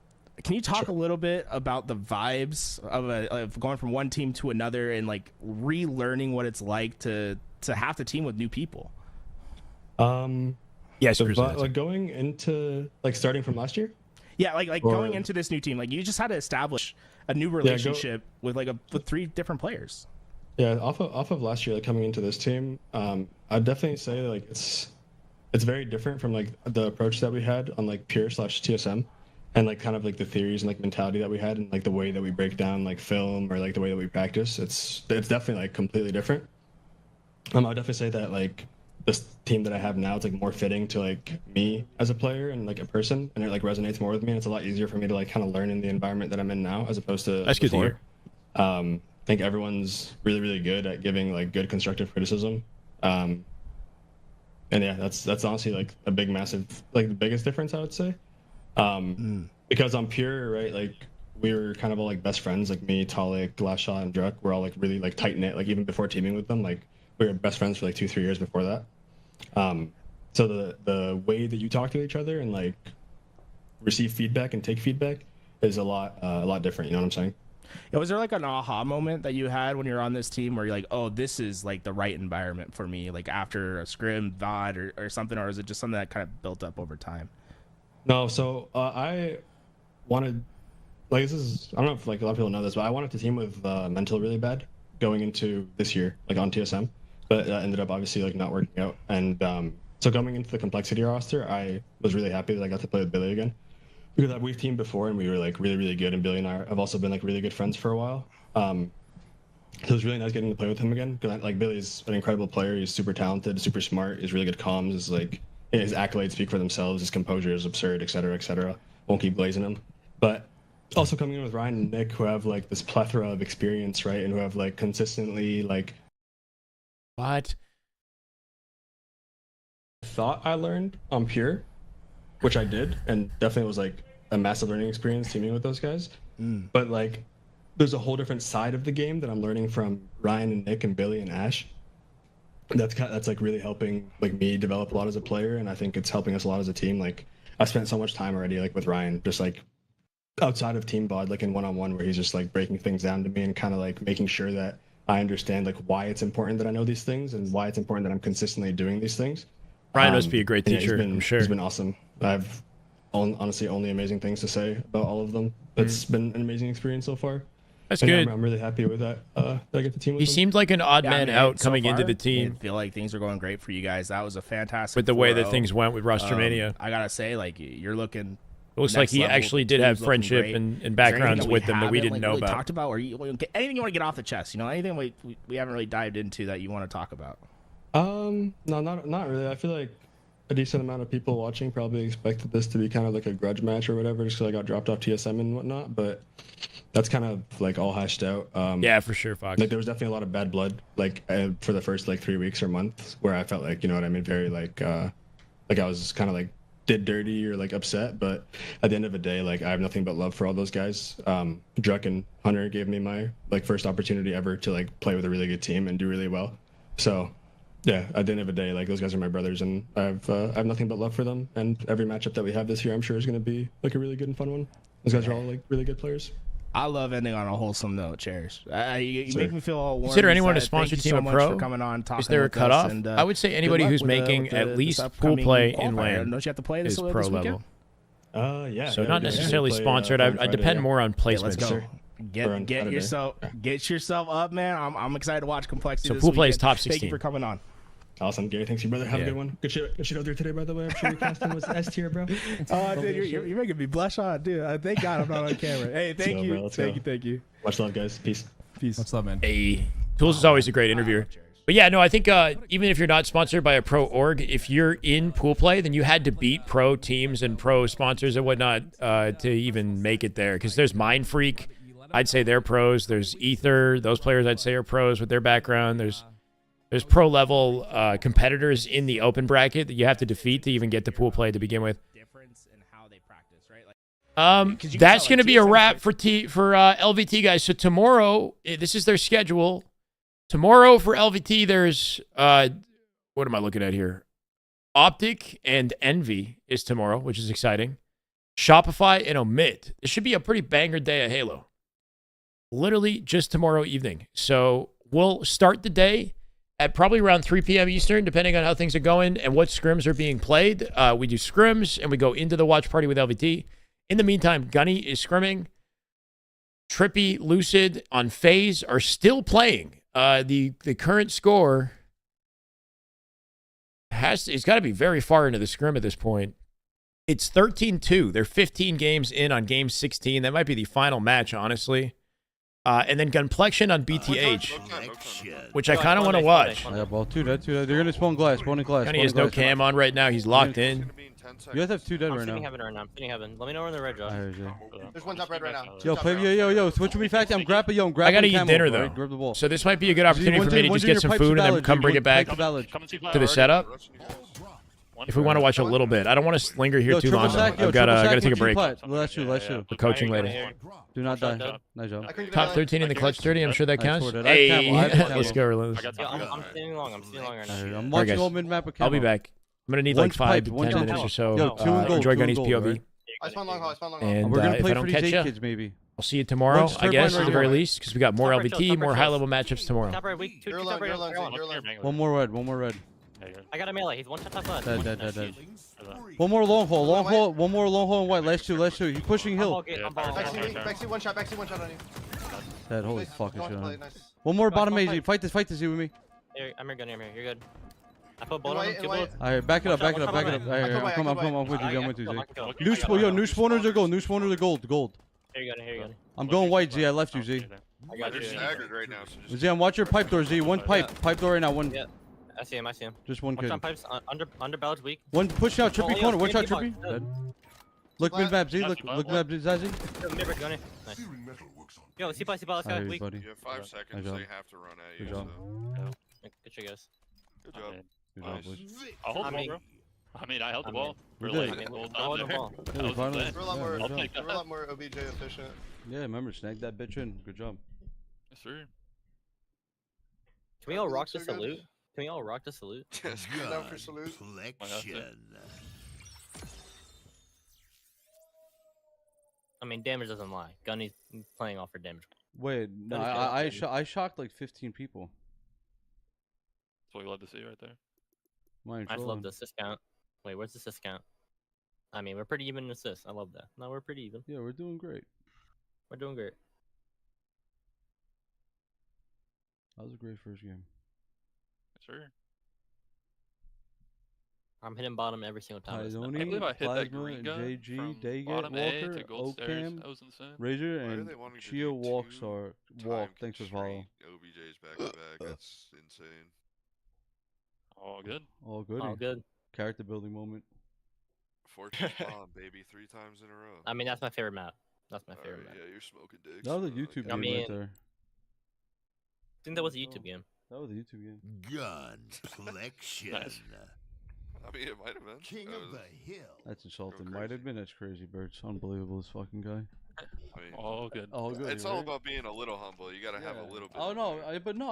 can you talk a little bit about the vibes of going from one team to another and like relearning what it's like to have to team with new people? Yes, so, Chris, like going into like starting from last year. Yeah, like Or- going into this new team, like you just had to establish a new relationship with with 3 different players. Yeah, off of last year, like coming into this team, I'd definitely say like it's very different from like the approach that we had on like Pure/TSM, and like kind of like the theories and like mentality that we had and like the way that we break down like film or like the way that we practice. It's definitely like completely different. I'd definitely say that like this team that I have now, it's like more fitting to like me as a player and like a person, and it like resonates more with me. And it's a lot easier for me to like kind of learn in the environment that I'm in now as opposed to That's good to before. hear. I think everyone's really, really good at giving like good constructive criticism. And yeah, that's honestly like a big, massive, like the biggest difference I would say. Because on Pure, right, like we were kind of all like best friends, like me, Talik, Lastshot, and Druk. We're all like really like tight knit. Like even before teaming with them, like we were best friends for like 2-3 years before that. So the way that you talk to each other and like receive feedback and take feedback is a lot different. You know what I'm saying? Yeah, was there like an aha moment that you had when you're on this team where you're like, oh, this is like the right environment for me, like after a scrim, VOD, or something, or is it just something that kind of built up over time? No, so I wanted, like this is, I don't know if like a lot of people know this, but I wanted to team with Mental really bad going into this year, like on TSM, but that ended up obviously like not working out. And so coming into the Complexity roster, I was really happy that I got to play with Billy again. Because we've teamed before and we were like really, really good, and Billy and I have also been like really good friends for a while. So it was really nice getting to play with him again. Because like Billy's an incredible player. He's super talented, super smart. He's really good comms. Is like his accolades speak for themselves. His composure is absurd, etc., etc. Won't keep glazing him. But also coming in with Ryan and Nick, who have like this plethora of experience, right, and who have like consistently like what thought I learned on Pure, which I did, and definitely was like a massive learning experience teaming with those guys. But like, there's a whole different side of the game that I'm learning from Ryan and Nick and Billy and Ash. That's like really helping like me develop a lot as a player, and I think it's helping us a lot as a team. Like I spent so much time already like with Ryan, just like outside of team VOD, like in one-on-one, where he's just like breaking things down to me and kind of like making sure that I understand like why it's important that I know these things and why it's important that I'm consistently doing these things. Ryan must be a great yeah, teacher, I'm sure. He's been awesome. I've honestly only amazing things to say about all of them. It's been an amazing experience so far. That's And good. I'm really happy with that. That I get the team with He him. seemed like an odd man out so coming into far, the team. I feel like things are going great for you guys. That was a fantastic With the way that 4-0. things went with Rostermania. I gotta say, like you're looking. It looks like next he level. actually did Team's have looking friendship great. and Is there backgrounds anything with them that we haven't, didn't like, know really about. talked about, or anything you want to get off the chest? You know, anything we haven't really dived into that you want to talk about? No, not really. I feel like a decent amount of people watching probably expected this to be kind of like a grudge match or whatever, just because I got dropped off TSM and whatnot. But that's kind of like all hashed out. Yeah, for sure, Fox. Like there was definitely a lot of bad blood, like for the first like 3 weeks or months, where I felt like, you know what I mean, very like I was kind of like did dirty or like upset. But at the end of the day, like I have nothing but love for all those guys. Druk and Hunter gave me my like first opportunity ever to like play with a really good team and do really well. So yeah, at the end of the day, like those guys are my brothers, and I have nothing but love for them. And every matchup that we have this year, I'm sure is going to be like a really good and fun one. Those guys are all like really good players. I love ending on a wholesome note. Cheers. You make me feel all warm. Consider anyone a inside. sponsor Thank you team so a much pro? for coming on, talking Is there a with us, cutoff? and, I would say good anybody luck who's with the- making with the- at this least pool upcoming play in qualifier. LAN Don't you have to play this is this pro weekend? level. Yeah. So yeah, not we necessarily play, sponsored. on I Friday, depend yeah. more on Yeah, let's placements. go. Or Get on Saturday. yourself up, man. I'm excited to watch Complexity. So this pool play is weekend. top Thank 16. you for coming on. Awesome, Gary. Thanks, you brother. Have Yeah. a good one. Good shit out there today, by the way. I'm sure your casting was S tier, bro. Oh, dude, you're making me blush on, dude. Thank God I'm not on camera. Hey, thank go, you. bro. Let's Thank go. you. Thank you. Much love, guys. Peace. Peace. What's up, man? Hey, Tools is always a great interviewer. But yeah, no, I think even if you're not sponsored by a pro org, if you're in pool play, then you had to beat pro teams and pro sponsors and whatnot to even make it there. Because there's Mind Freak, I'd say they're pros. There's Ether, those players I'd say are pros with their background. There's pro level competitors in the open bracket that you have to defeat to even get to pool play to begin with. That's going to be a wrap for LVT, guys. So tomorrow, this is their schedule. Tomorrow for LVT, there's what am I looking at here? Optic and Envy is tomorrow, which is exciting. Shopify and OMiT. This should be a pretty banger day of Halo. Literally just tomorrow evening. So we'll start the day at probably around 3 p.m. Eastern, depending on how things are going and what scrims are being played. We do scrims, and we go into the watch party with LVT. In the meantime, Gunny is scrimming. Trippy, Lucid on FaZe are still playing. The current score it's got to be very far into the scrim at this point. It's 13-2. They're 15 games in on game 16. That might be the final match, honestly. And then Gunplexion on BTH, which I kind of want to watch. Yeah, ball. Two dead. They're gonna spawn glass. Spawning glass. Gunny has no cam on right now. He's locked in. You guys have 2 dead right I'm now. heaven right now. I'm sitting heaven. Let me know when they're red, Josh. There's one top red right now. Yo, play. Yo. Switch with me, fact. I'm grabbing. I'm grabbing. I gotta eat camo, dinner bro. though, Grab the ball. so this might be a good opportunity for me to just get some food and then come bring it back to the setup. If we want to watch a little bit, I don't want to linger here too long. Though. I've got to take a break. Let's shoot. For coaching later. Do not die. Nice job. Top 13 in the clutch 30. I'm sure that counts. Hey, let's go, Relentless. I'm staying long. I'm staying long right now. I'm watching all mid map. I'll be back. I'm gonna need like 5 to 10 minutes or so. Yo, 2 and gold. Enjoy Gunny's POV. I spawn long haul. And we're gonna if play I for don't these catch 8 you, kids, maybe. I'll see you tomorrow, I guess, at the very least, because we got more LVT, more high-level matchups tomorrow. Top right, weak. Two top right. One more red. I got a melee. He's one shot top left. Dead. One more long hole. One more long hole in white. Last two. He's pushing hill. Backseat one shot on you. Dead. Holy fucking shit. One more bottom AZ. Fight this Z with me. I'm here, Gunny. I'm here. You're good. I put bolt on him. 2 bolts. Alright, back it up. I'm with you, Z. New spawners are gold. Here you go. I'm going white, Z. I left you, Z. I got you. Right now, so Z, watch your pipe door, Z. One pipe door right now. One. Yeah. I see him. Just one kid. Watch on pipes. Under balance weak. One push out, Trippy corner. Watch out, Trippy. Dead. Look mid map, Z. Look map, Zazie. Mid Gunny. Nice. Yo, see let's go. Weak. you have 5 seconds, so you have to run at you. Good job. Good shit, guys. Good job. Good job, boys. I'll hold the ball, bro. I mean, I held the ball. You Really? did. Hold on there. Yeah, That was lit. We're a lot more OBJ efficient. Yeah, remember, snag that bitch in. Good job. Yes, sir. Can we all rock the salute? Can we all rock the salute? Yes, down for salute. I mean, damage doesn't lie. Gunny's playing off for damage. Wait, no, I shocked like 15 people. That's what we love to see right there. I just love the assist count. Wait, where's the assist count? I mean, we're pretty even in assists. I love that. No, we're pretty even. Yeah, we're doing great. We're doing great. That was a great first game. Yes, sir. I'm hitting bottom every single time. I can't believe I hit that green gun JG, from Daggett, bottom A Walker, to gold stairs. Ocam, That was insane. Razor, and Chio Walk. Thanks for following. OBJ's back to back. That's insane. All good. All good. All good. Character building moment. 14 bomb, baby, 3 times in a row. I mean, that's my favorite map. That's my favorite map. Yeah, you're smoking dicks. That was a YouTube game right there. I think that was a YouTube game. That was a YouTube game. Gunplexion. Nice. I mean, it might have been. King of the Hill. That's insulting. Might have been. That's crazy, Birds. Unbelievable, this fucking guy. I mean, all good. All good. It's all about being a little humble. You gotta have a little bit. Oh no,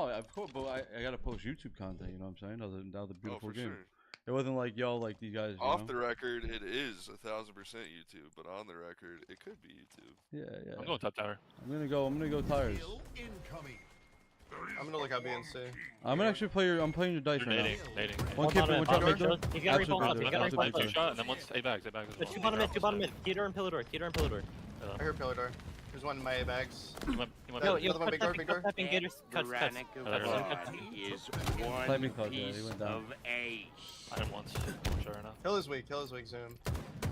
of course, but I gotta post YouTube content. You know what I'm saying? Now the beautiful game. Sure. It wasn't like yo, like these guys. Off the record, it is 1000% YouTube, but on the record, it could be YouTube. Yeah. I'm going top tower. I'm gonna go tires. I'm gonna look at BNC. I'm gonna actually play I'm playing your dice right now. One kid, one top door. He's got shot, and then once A bags. Two bottom mid. Keter and pillar door. I heard pillar door. There's one in my bags. Yo, one big door, big door. Gators, cuts. Play me close, yeah, he went down. I didn't once. Sure enough. Kill is weak, Zoom.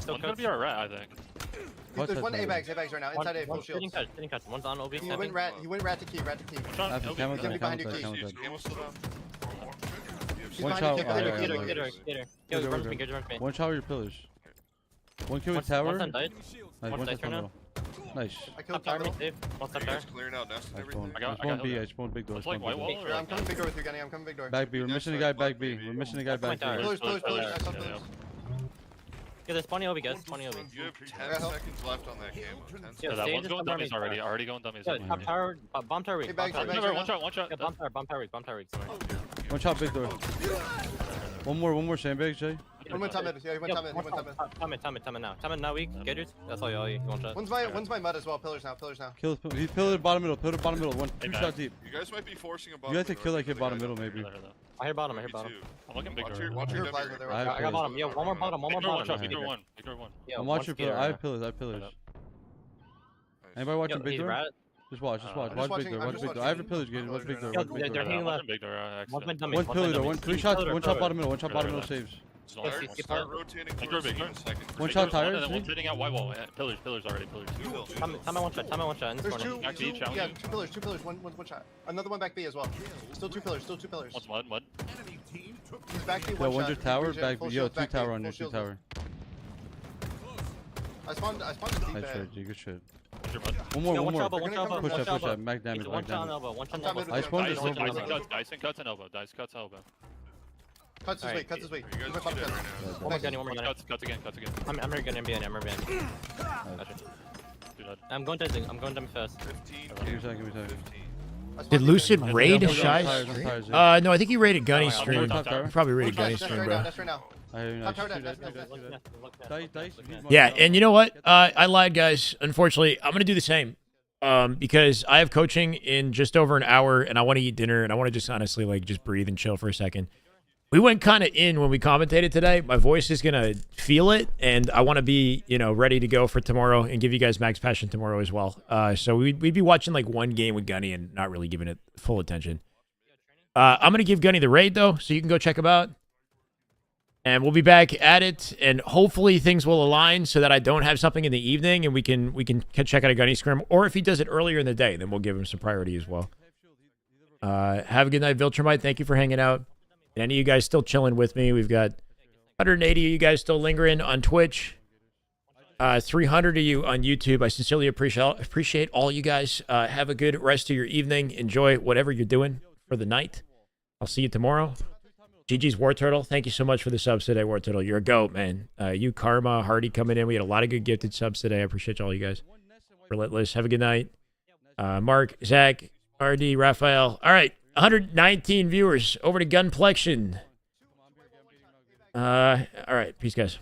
One's gonna be alright, I think. There's one A-bags right now, inside A, full shields. Sitting cuts. One's on OB. He went rat to key. Camel's He's behind your key. Camel's still down. One shot. Gator. Yo, runs me. One shot with your pillars. One kill with tower. One died. Nice, one shot middle. Nice. I killed tower. One step guys there. clearing out nest and I everything. got Spawn B, I spawned big door. Like white wall. I'm coming big door with you, Gunny. I'm coming big door. Back B, we're missing a guy back B. We're missing a guy back B. Pillars. I saw pillars. Yeah, there's plenty OB, guys. Plenty OB. You have 10 seconds left on that camo. 10 seconds. Yeah, that one's going dummies already. Already going dummies. Yeah, top tower, bomb tower weak. One Yeah, bomb tower weak. One shot big door. One more sandbags, Jay. One went top mid. Yeah, he went top mid. Time it now weak. Gators. That's all you one shot. One's my mud as well. Pillars now. Kill. He's pillar bottom middle. One, two shot deep. You guys might be forcing a bottom. You have to kill that kid bottom middle, maybe. I hear bottom. I'm looking big door. Watch your I got bottom. Yeah, one more bottom. Big door one. Yeah, I'm watching pillar. I have pillars. Anybody watching big door? Just watch. Watch big door. I have a pillage gate. Watch big door. They're hitting left. One pillar though. Three shots. One shot bottom middle. saves. Start rotating towards big in seconds. One shot tires. And then one's hitting out white wall. Pillars already. Time one shot. There's two pillars. One shot. Another one back B as well. Still two pillars. One's mud. He's back B, Yo, one one's your shot. tower. Full Back B. Yo, shield, two back B, tower on full you. Two shield. tower. I spawned a deep Nice bag. shit, G. Good shit. One One more. One elbow. Push up. Max damage. One shot on elbow. One shot on elbow. I spawned this one. Dice and cuts and elbow. Cuts this week. You guys One do that right now. One more gunny. Cuts again. I'm here gunny MBN. I'm going to fast. 15. Give me a second. Did Lucid raid I'm Shy? tired. No, I think he raided Gunny's stream. top tower. He probably raided That's Gunny's stream, right bro. now. That's right now. Top tower, that's. Dice. Yeah, and you know what? I lied, guys. Unfortunately, I'm going to do the same because I have coaching in just over an hour, and I want to eat dinner, and I want to just honestly like just breathe and chill for a second. We went kind of in when we commentated today. My voice is going to feel it, and I want to be, ready to go for tomorrow and give you guys max passion tomorrow as well. So we'd be watching like one game with Gunny and not really giving it full attention. I'm going to give Gunny the raid, though, so you can go check him out. And we'll be back at it, and hopefully things will align so that I don't have something in the evening, and we can check out a Gunny scrim. Or if he does it earlier in the day, then we'll give him some priority as well. Have a good night, Viltrumite. Thank you for hanging out. And any of you guys still chilling with me? We've got 180 of you guys still lingering on Twitch. 300 of you on YouTube. I sincerely appreciate all you guys. Have a good rest of your evening. Enjoy whatever you're doing for the night. I'll see you tomorrow. GG's War Turtle. Thank you so much for the subs today, War Turtle. You're a goat, man. You, Karma, Hardy coming in. We had a lot of good gifted subs today. I appreciate all you guys. Relentless. Have a good night. Mark, Zach, RD, Raphael. All right. 119 viewers. Over to Gunplexion. All right. Peace, guys.